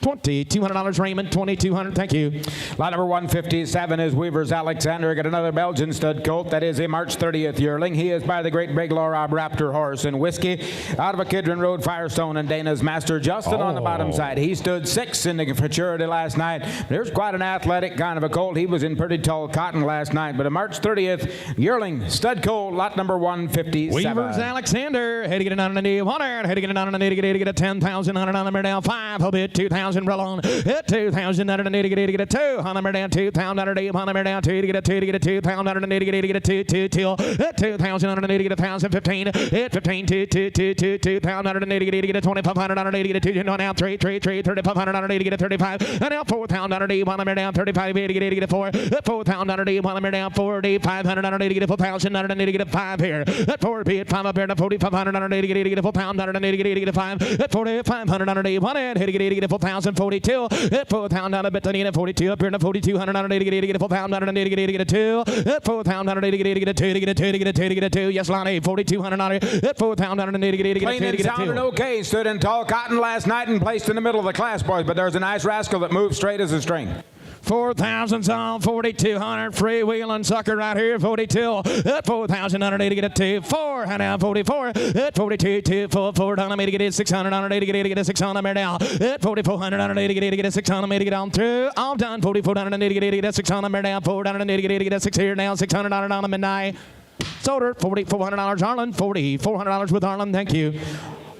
S4: $2,200. Raymond, $2,200. Thank you.
S2: Lot number 157 is Weaver's Alexander. Got another Belgian stud colt. That is a March 30th yearling. He is by the great Big Laura Raptor Horse and Whiskey out of a Kidron Road Firestone and Dana's Master. Justin on the bottom side. He stood 6th in the Fraternity last night. There's quite an athletic kind of a colt. He was in pretty tall cotton last night, but a March 30th yearling stud colt, lot number 157.
S4: Weaver's Alexander. Head to get it on the knee. 100. Head to get it on the knee to get a 10,000 on the down. 5. I'll bid 2,000. Roll on. Hit 2,000 on the knee to get a 2. On the down. 2,000 on the knee. On the down. 2 to get a 2 to get a 2,000 on the knee to get a 2 till. Hit 2,000 on the knee to get a 1,000. 15. Hit 15. 2,000 on the knee to get a 2,500 on the knee to get a 2. Now 3. 3,500 on the knee to get a 35. And now 4,000 on the knee. On the down. 35. Hit to get a 4. 4,000 on the knee. On the down. 4,500 on the knee to get a 4,000 on the knee to get a 5 here. At 4 be it 5 up here to 4,500 on the knee to get a 4,000 on the knee to get a 5. At 4,500 on the knee. 1 hit to get a 4,000. 42. At 4,000 on the bit to 42 up here to 4,200 on the knee to get a 4,000 on the knee to get a 2. At 4,000 on the knee to get a 2 to get a 2 to get a 2 to get a 2. Yes, Lonnie. 4,200 on it. At 4,000 on the knee to get a 2
S2: Clean
S4: to
S2: and
S4: get a 2.
S2: sounded okay. Stood in tall cotton last night and placed in the middle of the class, boys. But there's a nice rascal that moves straight as a string.
S4: 4,000's on 4,200. Freewheeling sucker right here. 42. At 4,000 on the to get a 2. 4. And now 44. At 42. 2. 4. 4 on me to get it. 600 on the to get a 600 on me now. At 4,400 on the to get a 600 on me to get on through. All done. 44 on the to get a 600 on me now. 4 on the to get a 6 here now. 600 on the midnight. Sold her. $4,400 Arlen. $4,400 with Arlen. Thank you.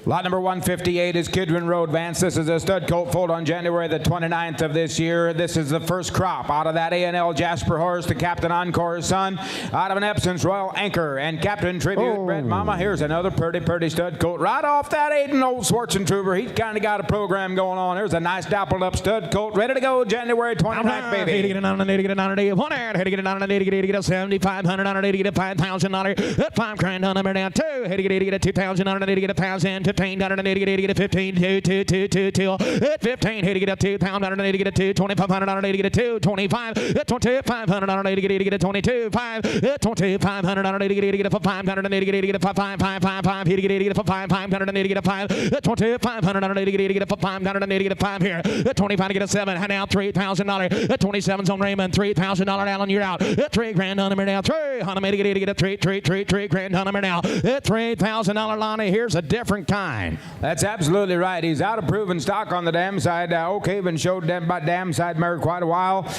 S2: Lot number 158 is Kidron Road, Vance. This is a stud colt foaled on January the 29th of this year. This is the first crop out of that A&L Jasper horse to Captain Encore's son. Out of an Epson's Royal Anchor and Captain Tribute Bred Mama. Here's another pretty stud colt. Right off that Aiden Old Schwarzentrooper. He's kind of got a program going on. Here's a nice dappled up stud colt. Ready to go January 29th, baby.
S4: Hey to get it on the knee to get it on the knee. 1 hand. Hey to get it on the knee to get a 7,500 on the knee to get a $5,000. At 5 grand on the knee down 2. Hey to get a 2,000 on the knee to get a 1,000. 15 on the knee to get a 15. 2. At 15. Hey to get a 2,000 on the knee to get a 2. 2,500 on the knee to get a 2. 25. At 2,500 on the knee to get a 22. 5. At 2,500 on the knee to get a 500 on the knee to get a 5. 5. Here to get a 5. 500 on the knee to get a 5. At 2,500 on the knee to get a 500 on the knee to get a 5 here. At 25 to get a 7. And now $3,000. At 27's on Raymond. $3,000 Allen. You're out. At 3 grand on him now. 3 on the to get a 3 grand on him now. At $3,000 Lonnie. Here's a different kind.
S2: That's absolutely right. He's out of proven stock on the dam side. Oak Haven showed them about dam side mare quite a while.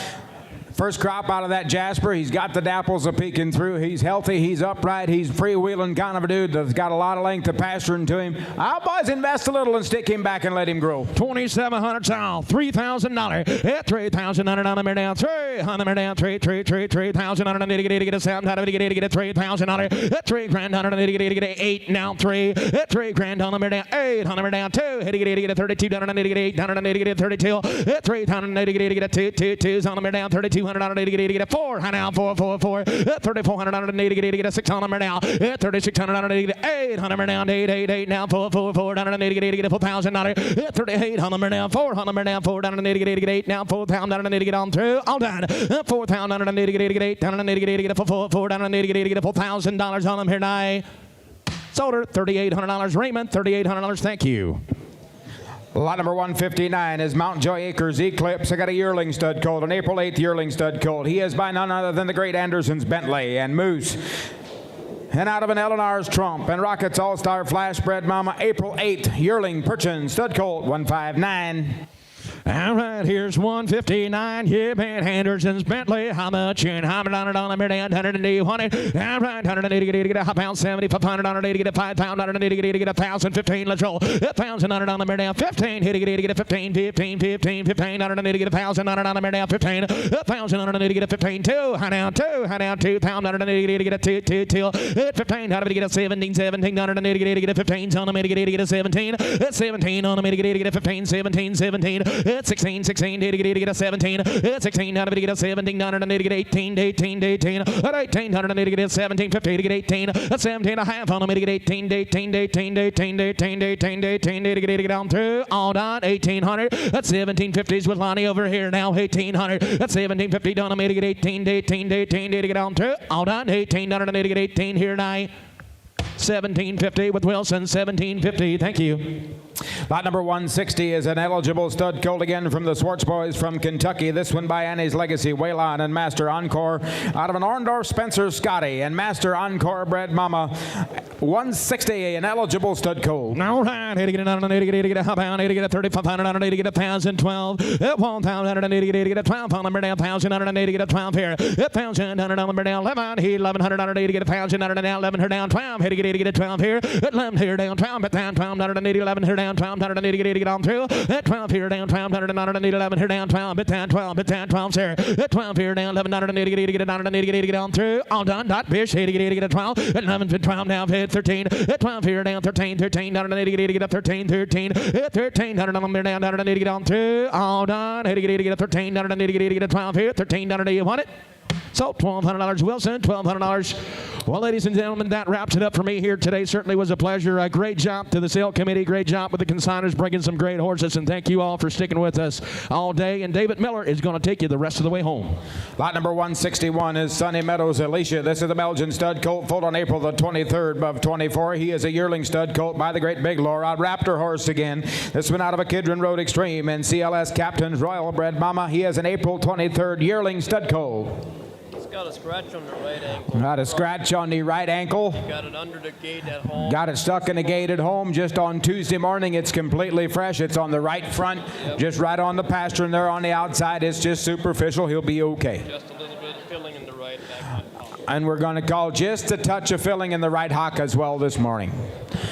S2: First crop out of that Jasper. He's got the dapples a peeking through. He's healthy. He's upright. He's freewheeling kind of a dude that's got a lot of length of pasturing to him. I'll boys invest a little and stick him back and let him grow.
S4: 2,700 sal. $3,000. At 3,000 on the down. 3 on the down. 3,000 on the to get a 7 out of it to get a $3,000. At 3 grand on the to get a 8 now 3. At 3 grand on the down. 8 on the down 2. Hit to get a 32 down on the to get 8 down on the to get a 32. At 3,000 to get a 2's on the down 32. $200 to get a 4. Now 4. At $3,400 to get a 600 now. At $3,600 to get 800 now. 8 now 4 down to get a $4,000. At $3,800 now 400 now 4 down to get 8 now 4,000 down to get on through. All done. 4,000 down to get 8 down to get a 4 down to get a $4,000 on them here now. Sold her $3,800 Raymond. $3,800. Thank you.
S2: Lot number 159 is Mount Joy Acres Eclipse. I got a yearling stud colt, an April 8th yearling stud colt. He is by none other than the great Anderson's Bentley and Moose. And out of an Eleanor's Trump and Rockets All-Star Flash Bred Mama, April 8th yearling Perchin stud colt 159.
S4: All right, here's 159. Yeah, man, Anderson's Bentley. How much in? How much on it on the mid end? 180. All right, 180 to get a £1, 7,500 on it to get a £5 on it to get a 1,000, 15. Let's roll. 1,000 on it on the mid end. 15. Hit to get a 15, 15 on it to get a 1,000 on it on the mid end. 15. 1,000 on it to get a 15. 2. High down 2 pound on it to get a 2 till. Hit 15 out of it to get a 17 on it to get a 15 on the mid to get a 17. 17 on the mid to get a 15, 17. It's 16 to get a 17. It's 16 out of it to get a 17 on it to get 18. At 18 on it to get a 17, 50 to get 18. At 17 and a half on it to get 18 to get on through. All done. 1,800. That's 1750s with Lonnie over here now. 1,800. That's 1750 done on me to get 18 to get on through. All done. 18 on it to get 18 here now. 1750 with Wilson. 1750. Thank you.
S2: Lot number 160 is an eligible stud colt again from the Swartz boys from Kentucky. This one by Annie's Legacy, Waylon and Master Encore out of an Orndorff Spencer Scotty and Master Encore bred mama. 160, an eligible stud colt.
S4: All right, here to get it on an 80, get a half pound, 80, get a 3,500, on an 80, get a 1,012, 1,080, get a 12, on number down, 1,080, get a 12 here, 1,000, on number down, 11, he 1,100, on an 80, get a 1,000, on down, 11 her down, 12, here to get 80, get a 12 here, 11 here down, 12, but down, 12, on an 80, 11 here down, 12, on an 80, get on through, 12 here down, 12, on an 80, 11 here down, 12, but down, 12, but down, 12 here, 12 here down, 11, on an 80, get it on an 80, get on through, all done, dot, fish, 80, get a 12, 11, 12 now, 13, 12 here down, 13, 13, on an 80, get a 13, 13, 13, on an down, on an 80, get on through, all done, 80, get a 13, on an 80, get a 12 here, 13, on an 80, you want it? So $1,200 Wilson, $1,200. Well, ladies and gentlemen, that wraps it up for me here today. Certainly was a pleasure. A great job to the sale committee. Great job with the consigners bringing some great horses. And thank you all for sticking with us all day. And David Miller is going to take you the rest of the way home.
S2: Lot number 161 is Sunny Meadows Alicia. This is a Belgian stud colt, foaled on April the 23rd of 24. He is a yearling stud colt by the great Big Laura. Raptor horse again. This one out of a Kidron Road Extreme and CLS Captain's Royal Bred Mama. He is an April 23rd yearling stud colt.
S10: Got a scratch on the right ankle.
S2: Got a scratch on the right ankle.
S10: Got it under the gate at home.
S2: Got it stuck in the gate at home just on Tuesday morning. It's completely fresh. It's on the right front, just right on the pasture, and there on the outside. It's just superficial. He'll be okay.
S10: Just a little bit of filling in the right back.
S2: And we're going to call just a touch of filling in the right hock as well this morning.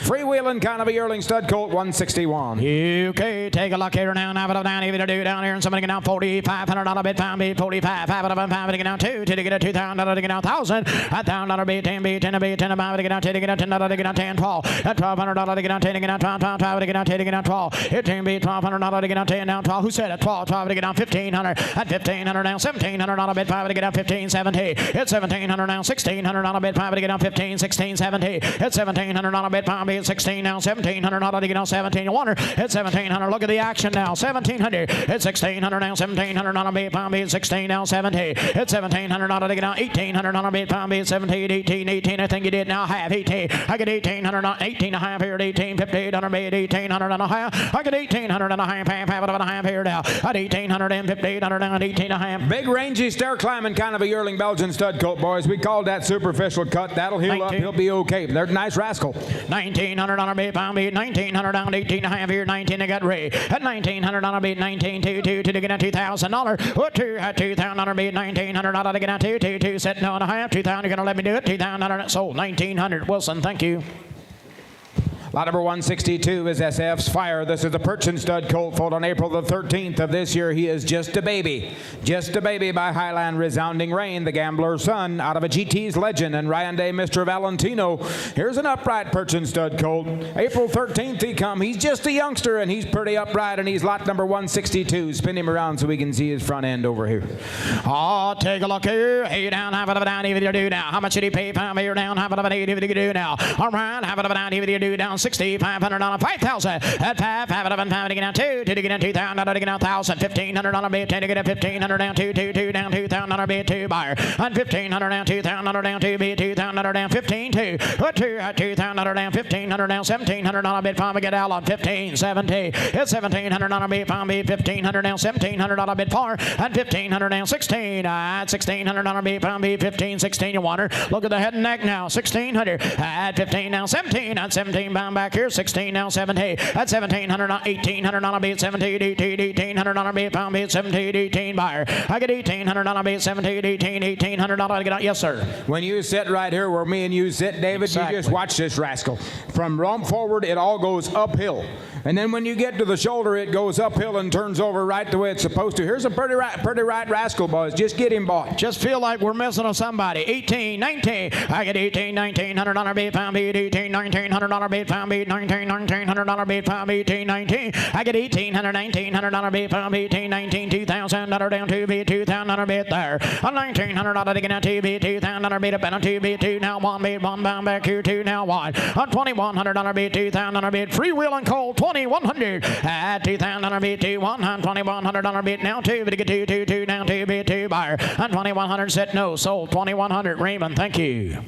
S2: Freewheeling kind of a yearling stud colt, 161.
S3: Okay, take a look here now. Now, down, even to do down here, and somebody get down $4,500 bid, pound beat, 45, 5 to get down 2 to get a $2,000 to get down 1,000, $1,000 beat, 10 beat, 10 beat, 10 to get down 10 to get down $10 to get down 10, 12, $1,200 to get down 10 to get down 12, 12 to get down 10 to get down 12, 15 beat, $1,200 to get down 10 down 12. Who said it? 12, 12 to get down 1,500, at 1,500 down $1,700 bid, 5 to get down 15, 70. It's 1,700 down $1,600 bid, 5 to get down 15, 16, 70. It's $1,700 bid, 5 beat, 16 now, $1,700 to get down 17. Wonder, it's 1,700. Look at the action now. 1,700. It's 1,600 now. 1,700 on a pound beat. 16 now. 70. It's 1,700 to get down 1,800 on a pound beat. 17, 18, 18. I think you did now. Half 18. I get 1,800 on 18 and a half here at 18. 1,500 beat. 1,800 and a half. I get 1,800 and a half. Half of a half here now. At 1,800 and 1,500 down 18 and a half.
S2: Big rangy stair climbing kind of a yearling Belgian stud coat, boys. We called that superficial cut. That'll heal 19. Up. He'll be okay. They're a nice rascal.
S3: 1,900 on a pound beat, 1,900 down 18 and a half here, 19 I got Ray. At 1,900 on a beat, 19, 2, 2 to get a $2,000. What 2 at 2,000 on a beat, 1,900 to get a 2, 2, 2 set no and a half, 2,000 you're gonna let me do it, 2,000 sold, 1,900. Wilson, thank you.
S2: Lot number 162 is SF's Fire. This is a Perchin stud colt, foaled on April the 13th of this year. He is just a baby. Just a baby by Highland Resounding Rain, the gambler's son, out of a GT's Legend, and Ryan Day, Mr. Valentino. Here's an upright Perchin stud colt. April 13th he come. He's just a youngster, and he's pretty upright, and he's lot number 162. Spin him around so we can see his front end over here.
S3: Oh, take a look here. Hey, down, half of it down, even you do now. How much did he pay? $5 here down, half of it, even you do now. All right, half of it down, even you do down. 6,500 on a 5,000. At 5, 5 to get down 2 to get down 2,000 to get down 1,000. 1,500 on a bid, 10 to get a 1,500 down 2, 2, 2 down 2,000 on a bid, 2 buyer. And 1,500 down 2,000 down 2 bid, 2,000 down 15 2. What 2 at 2,000 down 1,500 down 1,700 on a bid, 5 get out on 15 70. It's 1,700 on a bid, 5 bid 1,500 down 1,700 on a bid 4 and 1,500 down 16. At 1,600 on a bid, 5 bid 15 16 you want her. Look at the head and neck now. 1,600 at 15 down 17 at 17 bound back here. 16 now 70 at 1,700 on 1,800 on a beat 17 18 1,800 on a beat pound beat 17 18 buyer. I get 1,800 on a beat 17 18 1,800 on a get out. Yes sir.
S2: When you sit right here where me and you sit, David, exactly. You just watch this rascal. From rump forward, it all goes uphill. And then when you get to the shoulder, it goes uphill and turns over right the way it's supposed to. Here's a pretty right rascal, boys. Just get him bought.
S3: Just feel like we're missing on somebody. 18, 19. I get 18, 1,900 on a beat pound beat 18, 1,900 on a beat pound beat 19, 1,900 on a beat pound beat 18, 19. I get 1,800, 1,900 on a beat pound beat 18, 19, 2,000 down 2 beat 2,000 on a beat there. On 1,900 on a get down 2 beat 2,000 on a beat up and a 2 beat 2 now 1 beat 1 bound back here 2 now 1. On 2,100 on a beat 2,000 on a beat freewheeling cold 2,100 at 2,000 on a beat 2 1 on 2,100 on a beat now 2 but get 2 2 2 down 2 beat 2 buyer. On 2,100 set no sold 2,100 Raymond. Thank you.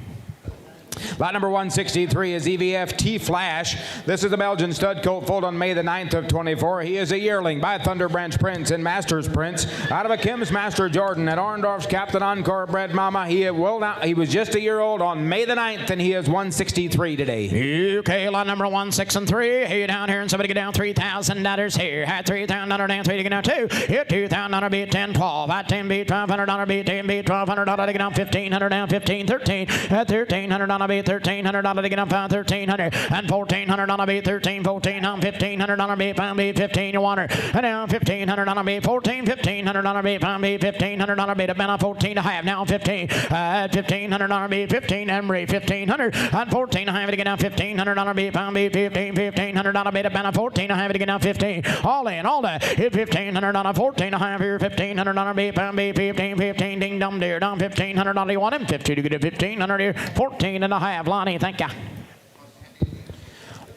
S2: Lot number 163 is EVF T-Flash. This is a Belgian stud colt foaled on May the 9th of 24. He is a yearling by Thunder Branch Prince and Masters Prince out of a Kim's Master Jordan at Orndorff's Captain Encore bred mama. He was just a year old on May the 9th, and he is 163 today.
S3: Okay, lot number 1, 6, and 3. Hey, down here, and somebody get down $3,000 here. Had $3,000 down 3 to get down 2. Hit $2,000 beat 10, 12. At 10 beat $1,200 beat 10 beat $1,200 to get down 1,500 down 15, 13. At $1,300 beat $1,300 to get up 1,300 and $1,400 beat 13, 14 on $1,500 beat 5 beat 15 you want her and now $1,500 beat 14, $1,500 beat 5 beat $1,500 beat about 14 to half now 15 at $1,500 beat 15 and rate 1,500 and 14 to half to get down $1,500 beat 5 beat 15, $1,500 beat about 14 to half to get down 15 all in all that hit $1,500 14 to half here $1,500 beat 5 beat 15, 15 ding dum dear down $1,500 you want him 50 to get a $1,500 here 14 and a half. Lonnie, thank you.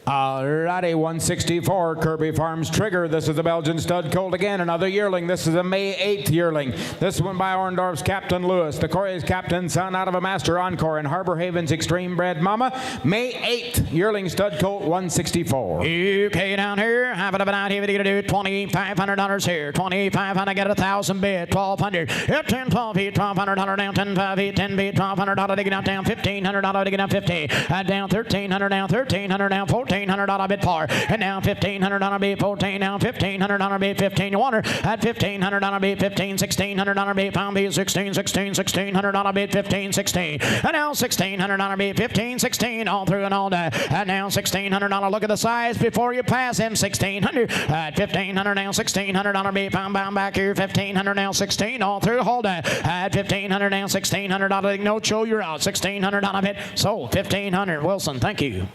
S2: Alrighty, 164, Kirby Farms Trigger. This is a Belgian stud colt again, another yearling. This is a May 8th yearling. This one by Orndorff's Captain Lewis, the Corey's Captain son out of a Master Encore and Harbor Haven's Extreme Bred Mama. May 8th, yearling stud colt, 164.
S3: Okay, down here, have it about here, we're going to do $2,500 here. $2,500, get 1,000 bid, $1,200. Hit 10, 12 feet, $1,200 down, 10, 5 feet, 10 feet, $1,200 to get down, $1,500 to get down 50. Down $1,300, down $1,300, down $1,400 bid par. And now $1,500 bid 14, now $1,500 bid 15. You want her at $1,500 bid 15, $1,600 bid pound bid 16, $1,600 bid 15, 16. And now $1,600 bid 15, 16 all through and all day. And now $1,600. Look at the size before you pass him. 1,600 at $1,500 now $1,600 bid pound bound back here. 1,500 now 16 all through the whole day. At $1,500 now $1,600. No show you're out. $1,600 bid sold. 1,500. Wilson, thank you.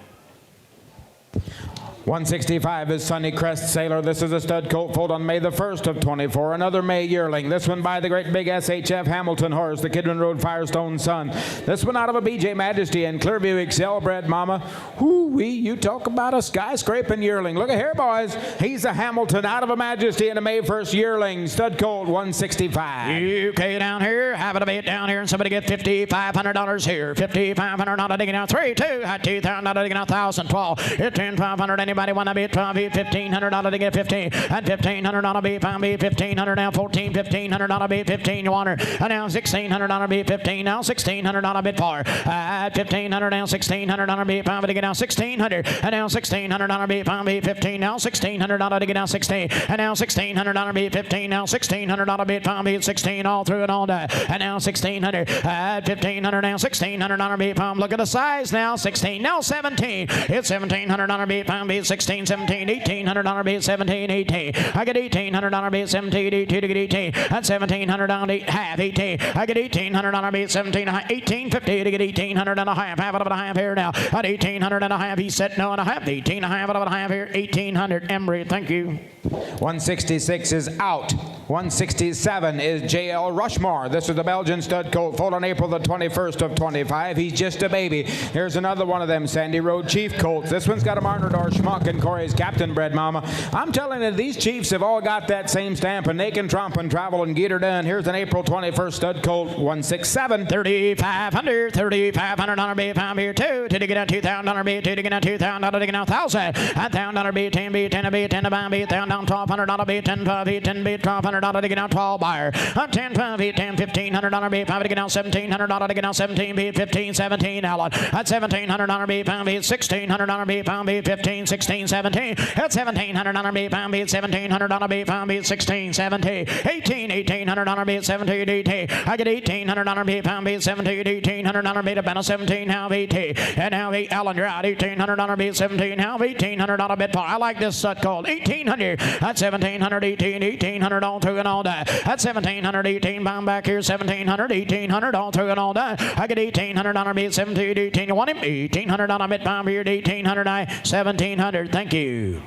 S2: 165 is Sunny Crest Sailor. This is a stud colt foaled on May the 1st of 24. Another May yearling. This one by the great big SHF Hamilton horse, the Kidman Road Firestone son. This one out of a BJ Majesty and Clearview Excel bred mama. Whoo-wee, you talk about a skyscraping yearling. Look at here, boys. He's a Hamilton out of a Majesty and a May 1st yearling. Stud colt 165.
S3: Okay, down here, have it a bit down here, and somebody get $5,500 here. $5,500 digging out 3, 2, at $2,000 digging out 1,000, 12, hit 10, 500. Anybody want to bid 12, $1,500 to get 15, and $1,500 bid 5, bid 1,500 now 14, $1,500 bid 15. You want her, and now $1,600 bid 15, now $1,600 bid 4, at $1,500 now $1,600 bid 5 to get now 1,600, and now $1,600 bid 5, bid 15, now $1,600 to get now 16, and now $1,600 bid 15, now $1,600 bid 5, bid 16 all through and all day, and now 1,600 at 1,500 now $1,600 bid 5. Look at the size now 16, now 17. It's $1,700 bid 5, bid 16, 17, $1,800 bid 17, 18. I get $1,800 bid 17, 18 to get 18. That's $1,700 half 18. I get $1,800 bid 17, 1850 to get 1,800 and a half. Half of it a half here now. At 1,800 and a half, he said no and a half. 18 and a half of it a half here. 1,800. Embry, thank you.
S2: 166 is out. 167 is JL Rushmore. This is the Belgian stud colt foaled on April the 21st of 25. He's just a baby. Here's another one of them Sandy Road Chief colts. This one's got a Marnardor Schmuck and Corey's Captain bred mama. I'm telling you, these Chiefs have all got that same stamp, and they can tromp and travel and get her done. Here's an April 21st stud colt, 167.
S3: $3,500 bid 5 here 2 to get out $2,000 bid 2 to get out $2,000 to get out 1,000. $1,000 bid 10 bid 10 bid 10 bid 10 down $1,200 bid 10 5 bid 10 bid $1,200 to get out 12 buyer. 10 5 bid 10 $1,500 bid 5 to get out $1,700 to get out 17 bid 15 17 Allen. At $1,700 bid 5 bid $1,600 bid 5 bid 15 16 17. At $1,700 bid 5 bid $1,700 bid 5 bid 16 17 18 $1,800 bid 17 18. I get $1,800 bid 5 bid 17 $1,800 bid about a 17 now 18. And now Allen, you're out. $1,800 bid 17 now $1,800 bid 4. I like this set called 1,800. That's 1,700 18 1,800 all through and all day. That's 1,700 18 bound back here 1,700 1,800 all through and all day. I get $1,800 bid 17 18. You want him? $1,800 bid 5 here 1,800 1,700. Thank you.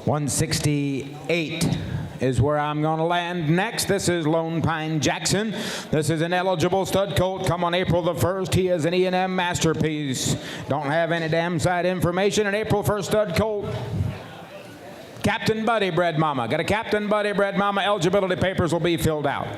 S2: 168 is where I'm going to land next. This is Lone Pine Jackson. This is an eligible stud colt. Come on April the 1st. He is an E&M masterpiece. Don't have any damn side information. An April 1st stud colt. Captain Buddy bred mama. Got a Captain Buddy bred mama. Eligibility papers will be filled out.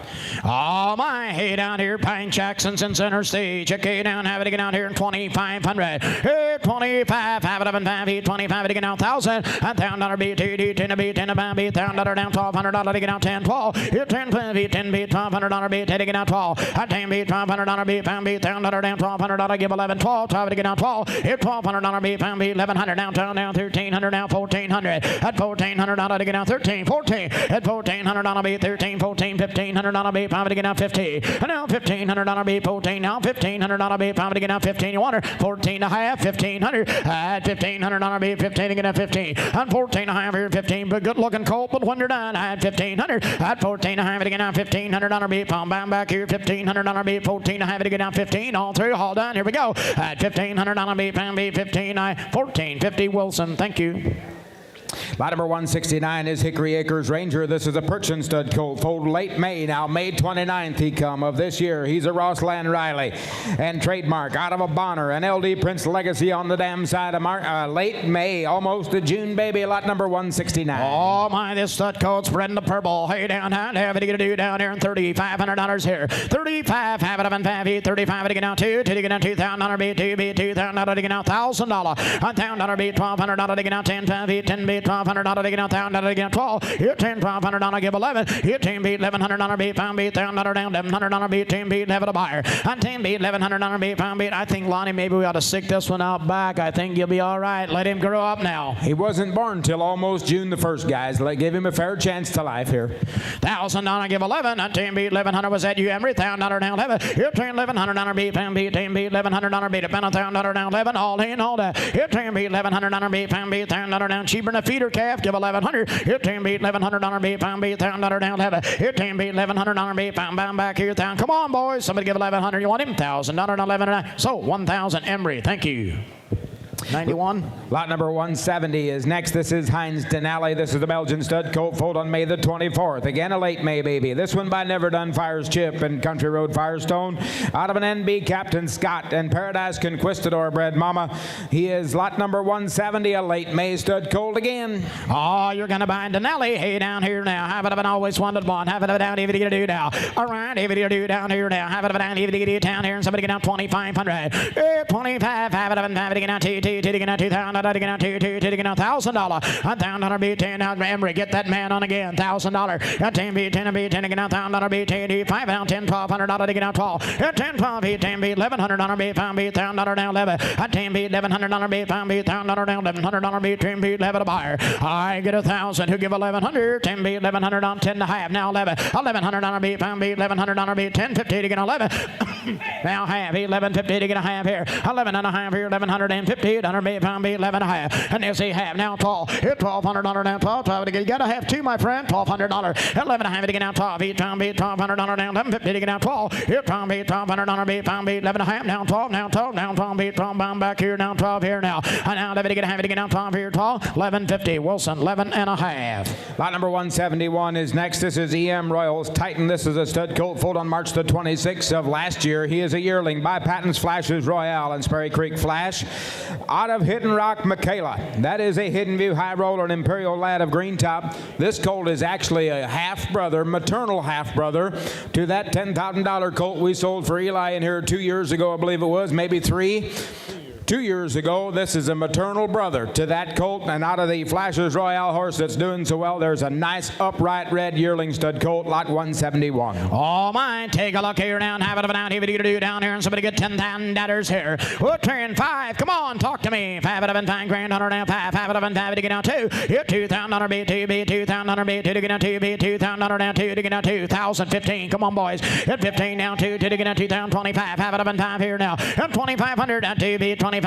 S3: Oh my, hey down here, Pine Jackson's in center stage. Okay, down, have it again out here in 2,500. Hey, 25, have it up in 5, 25 it again out 1,000. And $1,000 beat, 2, 10 to beat, 10 to 5 beat, $1,000 down, $1,200 to get out 10, 12. Here 10, 5 beat, 10 beat, $1,200 beat, 10 to get out 12. At 10 beat, $1,200 beat, 5 beat, $1,000 down, $1,200 give 11, 12, 12 to get out 12. Here $1,200 beat, 5 beat, 1,100 down, down, 1,300 down, 1,400. At $1,400 to get out 13, 14. At $1,400 beat, 13, 14, $1,500 beat, 5 to get out 50. And now $1,500 beat, 14. Now $1,500 beat, 5 to get out 15. You want her 14 and a half, 1,500. At $1,500 beat, 15 to get out 15. And 14 and a half here, 15. But good looking colt, but when you're done, at 1,500. At 14 and a half to get out 1,500 beat, palm back here, $1,500 beat, 14 and a half to get out 15. All through, all done. Here we go. At $1,500 beat, pound beat, 15, 14, 50 Wilson. Thank you.
S2: Lot number 169 is Hickory Acres Ranger. This is a Perchin stud colt, foaled late May. Now May 29th he come of this year. He's a Rossland Riley. And trademark out of a Bonner, an LD Prince Legacy on the dam side of late May, almost a June baby. Lot number 169.
S3: Oh my, this stud coat's red in the purple. Hey down, have it to do down here, and $3,500 here. 35, have it up in 5, 35 to get out 2, to get out $2,000 beat, 2 beat, $2,000 to get out $1,000. $1,000 beat, $1,200 to get out 10, 5 beat, 10 beat, $1,200 to get out $1,000 to get out 12. Here 10, $1,200 give 11. Here 10 beat, $1,100 beat, pound beat, $1,000 down, $1,100 beat, 10 beat, 11 a buyer. And 10 beat, $1,100 beat, pound beat. I think Lonnie, maybe we ought to stick this one out back. I think you'll be all right. Let him grow up now.
S2: He wasn't born till almost June the 1st, guys. Give him a fair chance to life here.
S3: $1,000 give 11. And 10 beat, $1,100 was that you, Emery. $1,000 down 11. Here 10, $1,100 beat, pound beat, 10 beat, $1,100 beat, $1,000 down 11. All in, all that. Here 10 beat, $1,100 beat, pound beat, $1,000 down. Cheaper than a feeder calf. Give 1,100. Here 10 beat, $1,100 beat, pound beat, $1,000 down 11. Here 10 beat, $1,100 beat, pound back here. Come on, boys. Somebody give 1,100. You want him? $1,000, 11. So 1,000, Emery. Thank you. 91.
S2: Lot number 170 is next. This is Heinz Denali. This is the Belgian stud colt, foaled on May the 24th. Again, a late May baby. This one by Never Done Fires Chip and Country Road Firestone. Out of an NB, Captain Scott and Paradise Conquistador bred mama. He is lot number 170, a late May stud colt again.
S3: Oh, you're going to buy Denali. Hey, down here now. Have it up and always wanted one. Have it up down, even to do now. All right, even to do down here now. Have it up down, even to get down here. And somebody get down 2,500. 25. Have it up and have it get down 2, to get out $2,000, to get out 2, to get out $1,000. $1,000 beat 10 out. Emery, get that man on again. $1,000. Got 10 beat 10 beat 10 to get out $1,000 beat 10 5 out 10 $1,200 to get out 12. 10 12 beat 10 beat $1,100 beat 5 beat $1,000 down 11. 10 beat $1,100 beat 5 beat $1,000 down $1,100 beat 10 beat 11 a buyer. I get 1,000. Who give 1,100? 10 beat 1,100 on 10 and a half. Now 11. $1,100 beat 5 beat $1,100 beat 10 50 to get 11. Now half. 1150 to get a half here. 11 and a half here. 1,150. 100 beat 5 beat 11 and a half. And there's a half. Now 12. Here $1,200 down 12. 12 to get. You got a half too, my friend. $1,200. 11 and a half to get out 12. Beat 12 beat $1,200 down 1150 to get out 12. Here 12 beat $1,200 beat 5 beat 11 and a half. Now 12. Now 12. Now 12 beat 12 bound back here. Now 12 here now. And now 11 to get a half to get out 12 here 12. 1150. Wilson 11 and a half.
S2: Lot number 171 is next. This is EM Royals Titan. This is a stud colt foaled on March the 26th of last year. He is a yearling by Patton's Flashes Royale and Sperry Creek Flash. Out of Hidden Rock, Michaela. That is a Hidden View High Roller, an Imperial Lad of Green Top. This colt is actually a half-brother, maternal half-brother, to that $10,000 colt we sold for Eli in here 2 years ago, I believe it was, maybe 3. 2 years ago, this is a maternal brother to that colt, and out of the Flashes Royale horse that's doing so well, there's a nice upright red yearling stud colt, lot 171.
S3: Oh my, take a look here now and have it down here, do down here, and somebody get $10,000 here. We'll turn 5. Come on, talk to me. 5 out of 10 grand, 100 now 5. 5 out of 5 to get out 2. Here $2,000 beat 2 beat 2,000 beat 2 to get out 2 beat 2,000 down 2 to get out 2,015. Come on, boys. Hit 15 down 2 to get out 2,025. 5 out of 5 here now. And 2,500 down 2 beat 2,500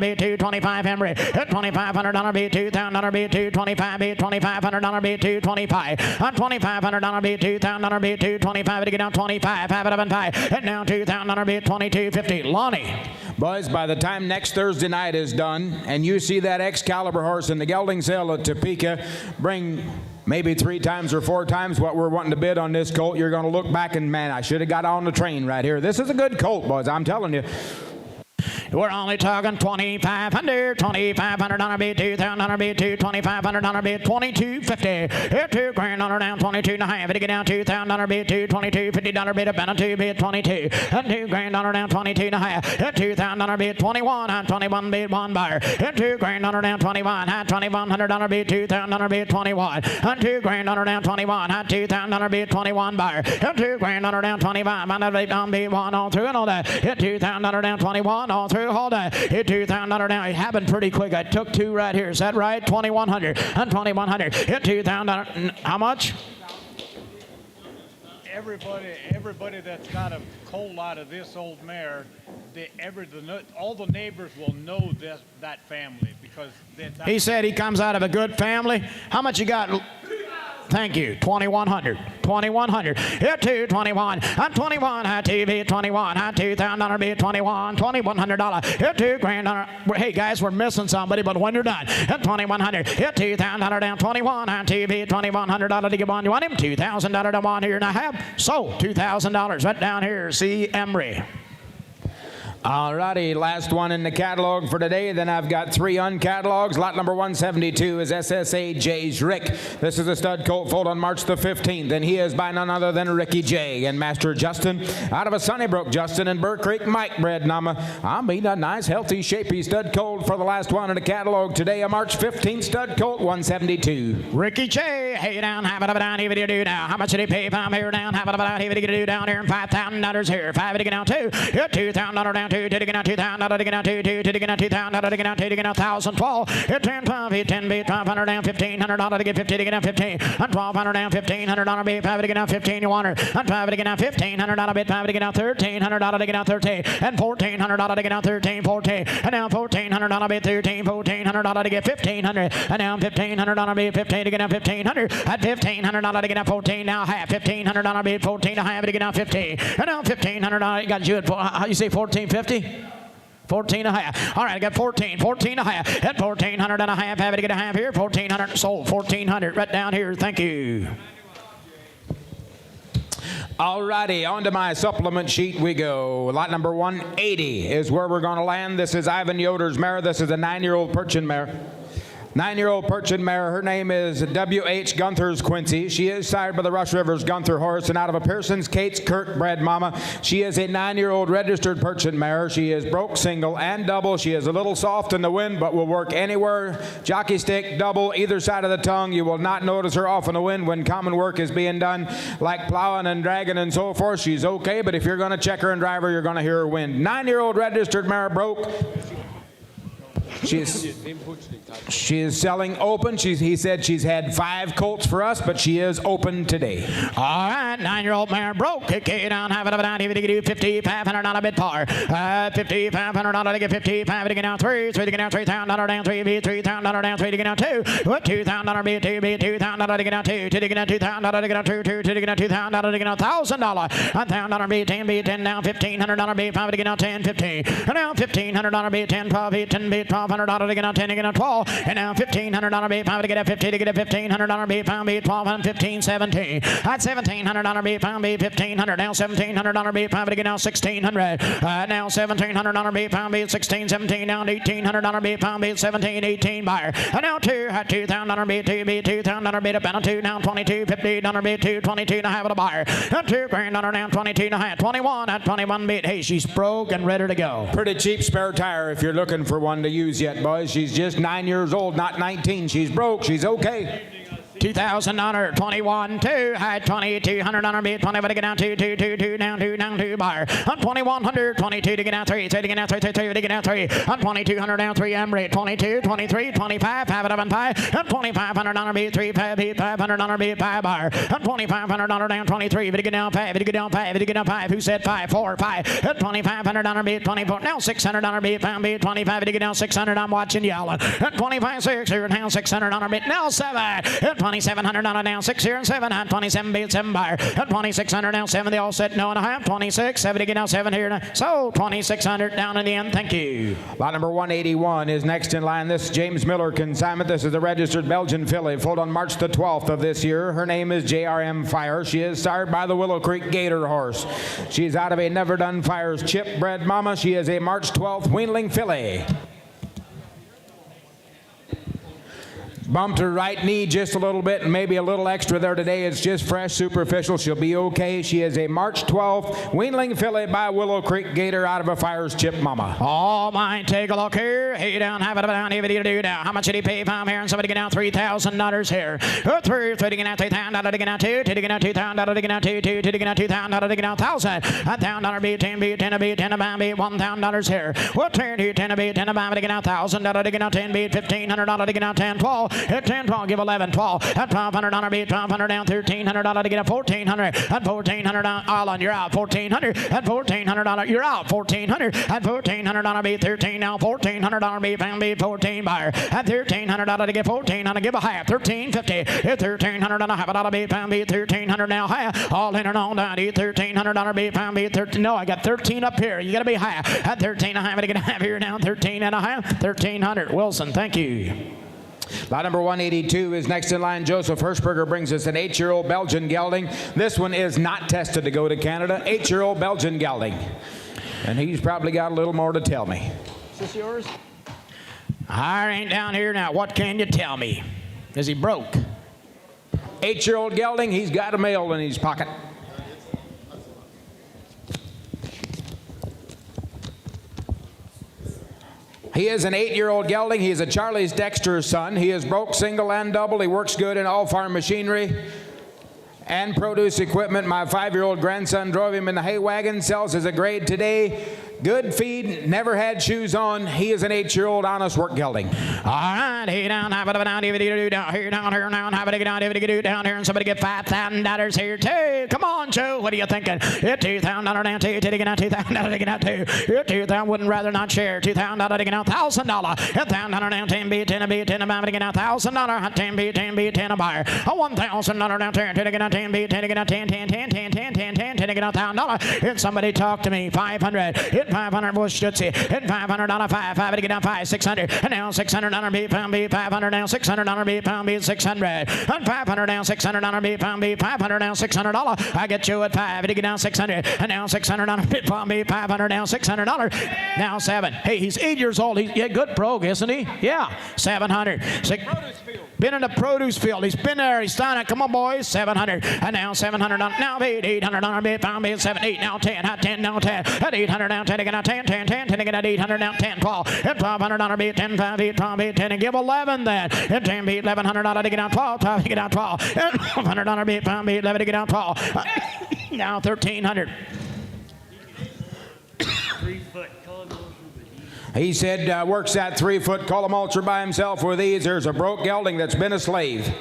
S3: beat 225 Emery. Hit $2,500 beat 2,000 beat 225 beat $2,500 beat 225. On $2,500 beat 2,000 beat 225 to get out 25. 5 out of 5. And now 2,000 beat 2250. Lonnie.
S2: Boys, by the time next Thursday night is done and you see that Excalibur horse in the gelding sale at Topeka bring maybe 3 times or 4 times what we're wanting to bid on this colt, you're going to look back and, man, I should have got on the train right here. This is a good colt, boys, I'm telling you.
S3: We're only talking $2,500, $2,500 bid, $2,000 bid, $2,500 bid, $2,250. Hit $2,000 down, 22 and a half. It get down $2,000 bid, $2,250 bid, about a 2 bid, 22. And $2,000 down, 22 and a half. Hit $2,000 bid, 21 and 21 bid, one buyer. Hit $2,000 down, 21. Had $2,100 bid, $2,000 bid, 21. And $2,000 down, 21. Had $2,000 bid, 21 buyer. Hit $2,000 down, 25. And that down bid, one all through and all that. Hit $2,000 down, 21 all through, hold that. Hit $2,000 down. It happened pretty quick. I took two right here. Is that right? 2,100 and 2,100. Hit $2,000. How much?
S13: Everybody that's got a colt out of this old mare, all the neighbors will know that family because
S3: he said he comes out of a good family. How much you got? Thank you. 2,100. 2,100. Hit 221. And 21. High TV 21. High $2,000 bid 21. $2,100. Hit $2,000. Hey guys, we're missing somebody, but when you're done, hit 2,100. Hit $2,000 down 21. High TV $2,100 to get one. You want him? $2,000 to one here and a half. So $2,000 right down here. See Emery.
S2: All righty, last one in the catalog for today. Then I've got three uncatalogs. Lot number 172 is SSA J's Rick. This is a stud colt foaled on March the 15th, and he is by none other than Ricky J. And Master Justin out of a Sunnybrook. Justin and Burr Creek Mike bred. I mean, a nice, healthy, shapy stud colt for the last one in the catalog today. A March 15th stud colt 172.
S3: Ricky J. Hey down, have it down, here do now. How much did he pay from here down? Have it down, here do down here, and $5,000 here. $5 to get down two. Hit $2,000 down. $2 to get out $2,000 to get out $2 to get out $2,000 to get out $2 to get out $1,012. Hit 10 12 hit 10 bid $1,200 down $1,500 to get 50 to get out 15 and $1,200 down $1,500 bid 5 to get out 15 you want her and 5 to get out $1,500 bid 5 to get out $1,300 to get out 13 and $1,400 to get out 13 14 and now $1,400 bid 13 $1,400 to get 1,500 and now $1,500 bid 15 to get out 1,500 at $1,500 to get out 14 now half $1,500 bid 14 to half to get out 15 and now $1,500 you got you at how you say 1450 14 and a half. All right, I got 14 and a half. At 1,400 and a half, have it to get a half here. 1,400 sold. 1,400 right down here. Thank you.
S2: All righty, on to my supplement sheet we go. Lot number 180 is where we're going to land. This is Ivan Yoder's mare. This is a 9-year-old Perchin mare. 9-year-old Perchin mare. Her name is W.H. Gunther's Quincy. She is sired by the Rush Rivers Gunther horse and out of a Pearson's Kate's Kurt bred mama. She is a 9-year-old registered Perchin mare. She is broke single and double. She is a little soft in the wind, but will work anywhere. Jockey stick, double, either side of the tongue. You will not notice her off in the wind when common work is being done, like plowing and dragging and so forth. She's okay, but if you're going to check her and drive her, you're going to hear her wind. 9-year-old registered mare broke. She is selling open. He said she's had 5 colts for us, but she is open today.
S3: All right, 9-year-old mare broke. Kick it down, have it up down, $5,500 bid par. $5,500 to get 55 to get down 3 to get down $3,000 down 3 bid $3,000 down 3 to get down 2. What $2,000 bid 2 bid $2,000 to get down 2 to get down $2,000 to get down 2 to get down $2,000 to get down $1,000. $1,000 bid 10 bid 10 down $1,500 bid 5 to get down 10 15 and now $1,500 bid 10 12 bid 10 bid $1,200 to get on 10 to get on 12 and now $1,500 bid 5 to get a 50 to get a $1,500 bid 5 bid 12 and 15 17 at $1,700 bid 5 bid 1,500 now $1,700 bid 5 to get now 1,600 now $1,700 bid 5 bid 16 17 now $1,800 bid 5 bid 17 18 buyer and now 2 at $2,000 bid 2 bid $2,000 bid up and 2 now 22 $50 bid 2 22 and a half of the buyer and $2,000 now 22 and a half 21 at 21 bid. Hey, she's broke and ready to go.
S2: Pretty cheap spare tire if you're looking for one to use yet, boys. She's just 9 years old, not 19. She's broke. She's okay.
S3: $2,000, 21, 2, high $2,200 bid, 20 to get down 2, 2, 2, 2, down 2 buyer. On 2,100, 22 to get down 3, 3 to get down 3, 3 to get down 3. On 2,200 down 3, Emery, 22, 23, 25, have it up and 5. On $2,500 bid 3, 5 bid, $500 bid 5 buyer. On $2,500 down 23, to get down 5, to get down 5, to get down 5. Who said 5? 4, 5. At $2,500 bid 24, now $600 bid 5 bid 25 to get down 600. I'm watching yelling. At 25, 6 here now $600 bid now 7. At $2,700 down 6 here and 7 at 27 beat 7 buyer. At 2,600 down 7, they all set no and a half. 26, 70 get down 7 here. So 2,600 down in the end. Thank you.
S2: Lot number 181 is next in line. This is James Miller consignment. This is a registered Belgian filly, foaled on March the 12th of this year. Her name is JRM Fire. She is sired by the Willow Creek Gator horse. She is out of a Never Done Fire's chip bred mama. She is a March 12th weanling filly. Bumped her right knee just a little bit and maybe a little extra there today. It's just fresh, superficial. She'll be okay. She is a March 12th weanling filly by Willow Creek Gator out of a Fire's chip mama.
S3: All mine, take a look here. Hey, down, have it down, do down. How much did he pay if I'm here? And somebody get down $3,000 here. $3 to get out $3,000 to get out $2 to get out $2,000 to get out $2 to get out $2,000 to get out $1,000. $1,000 beat 10 beat 10 beat 10 beat $1,000 here. What 10 beat 10 beat 10 to get out $1,000 to get out 10 beat $1,500 to get out 10 12. At 10 12 give 11 12. At $1,200 beat 1,200 down $1,300 to get a 1,400. At 1,400 all on you're out 1,400. At $1,400 you're out 1,400. At $1,400 beat 13 now $1,400 beat fan beat 14 buyer. At $1,300 to get 1,400 give a half 1,350. At $1,300 have it beat fan beat 1,300 now half. All in and on down to $1,300 beat fan beat 13. No, I got 13 up here. You got to be half. At 13 I have it to get a half here now 13 and a half 1,300. Wilson, thank you.
S2: Lot number 182 is next in line. Joseph Hirschberger brings us an 8-year-old Belgian gelding. This one is not tested to go to Canada. 8-year-old Belgian gelding. And he's probably got a little more to tell me.
S3: Is this yours? I ain't down here now. What can you tell me? Is he broke?
S2: 8-year-old gelding. He's got a mail in his pocket. He is an 8-year-old gelding. He is a Charlie's Dexter's son. He is broke single and double. He works good in all farm machinery and produce equipment. My 5-year-old grandson drove him in the hay wagon. Sells as a grade today. Good feed, never had shoes on. He is an 8-year-old honest work gelding.
S3: All right, hey down, have it down, down here, down here, down, have it down here, and somebody get $5,000 here too. Come on, Joe, what are you thinking? Hit $2,000 down too, to get out $2,000 to get out too. Hit $2,000, wouldn't rather not share. $2,000 to get out $1,000. Hit $1,000 down 10 beat 10 beat 10 to get out $1,000. 10 beat 10 beat 10 a buyer. A $1,000 down 10 to get out 10 beat 10 to get out 10 10 10 10 10 10 10 10 to get out $1,000. Hit somebody talk to me. 500. Hit 500 was Stutzy. Hit $500 5 to get down 5 600. And now $600 beat pound beat 500 down $600 beat pound beat 600. And 500 down $600 beat pound beat 500 down $600. I get you at 5 to get down 600. And now $600 beat pound beat 500 down $600. Now 7. Hey, he's 8 years old. He's a good brogue, isn't he? Yeah. 700. Been in the produce field. He's been there. He's done it. Come on, boys. 700. And now $700. Now beat $800 beat pound beat 7 8. Now 10. At 10 now 10. At 800 now 10 to get out 10 10 10 10 to get out 800 now 10 12. At $1,200 beat 10 5 beat 12 beat 10 and give 11 then. At 10 beat $1,100 to get out 12 12 to get out 12. At $100 beat pound beat 11 to get out 12. Now 1,300.
S7: 3-foot column.
S2: He said works that 3-foot column ultra by himself with these. There's a broke gelding that's been a slave.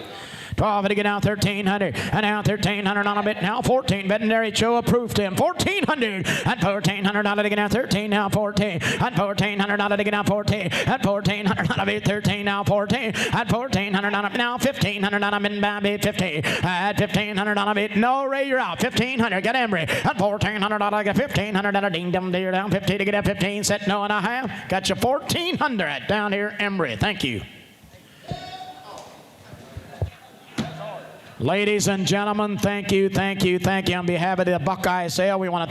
S3: 12 to get out 1,300. And now 1,300 on a bit. Now 14. Veterinary Joe approved him. 1,400. At $1,400 to get out 13. Now 14. At $1,400 to get out 14. At $1,400 on a bit 13. Now 14. At $1,400 on a bit. Now 1,500 on a bit. By bit 50. At 1,500 on a bit. No, Ray, you're out. 1,500. Get Embry. At $1,400 get 1,500 on a ding dum deer down 50 to get out 15. Set no and a half. Got you 1,400 down here, Embry. Thank you. Ladies and gentlemen, thank you, thank you, thank you. On behalf of the Buckeye sale, we want to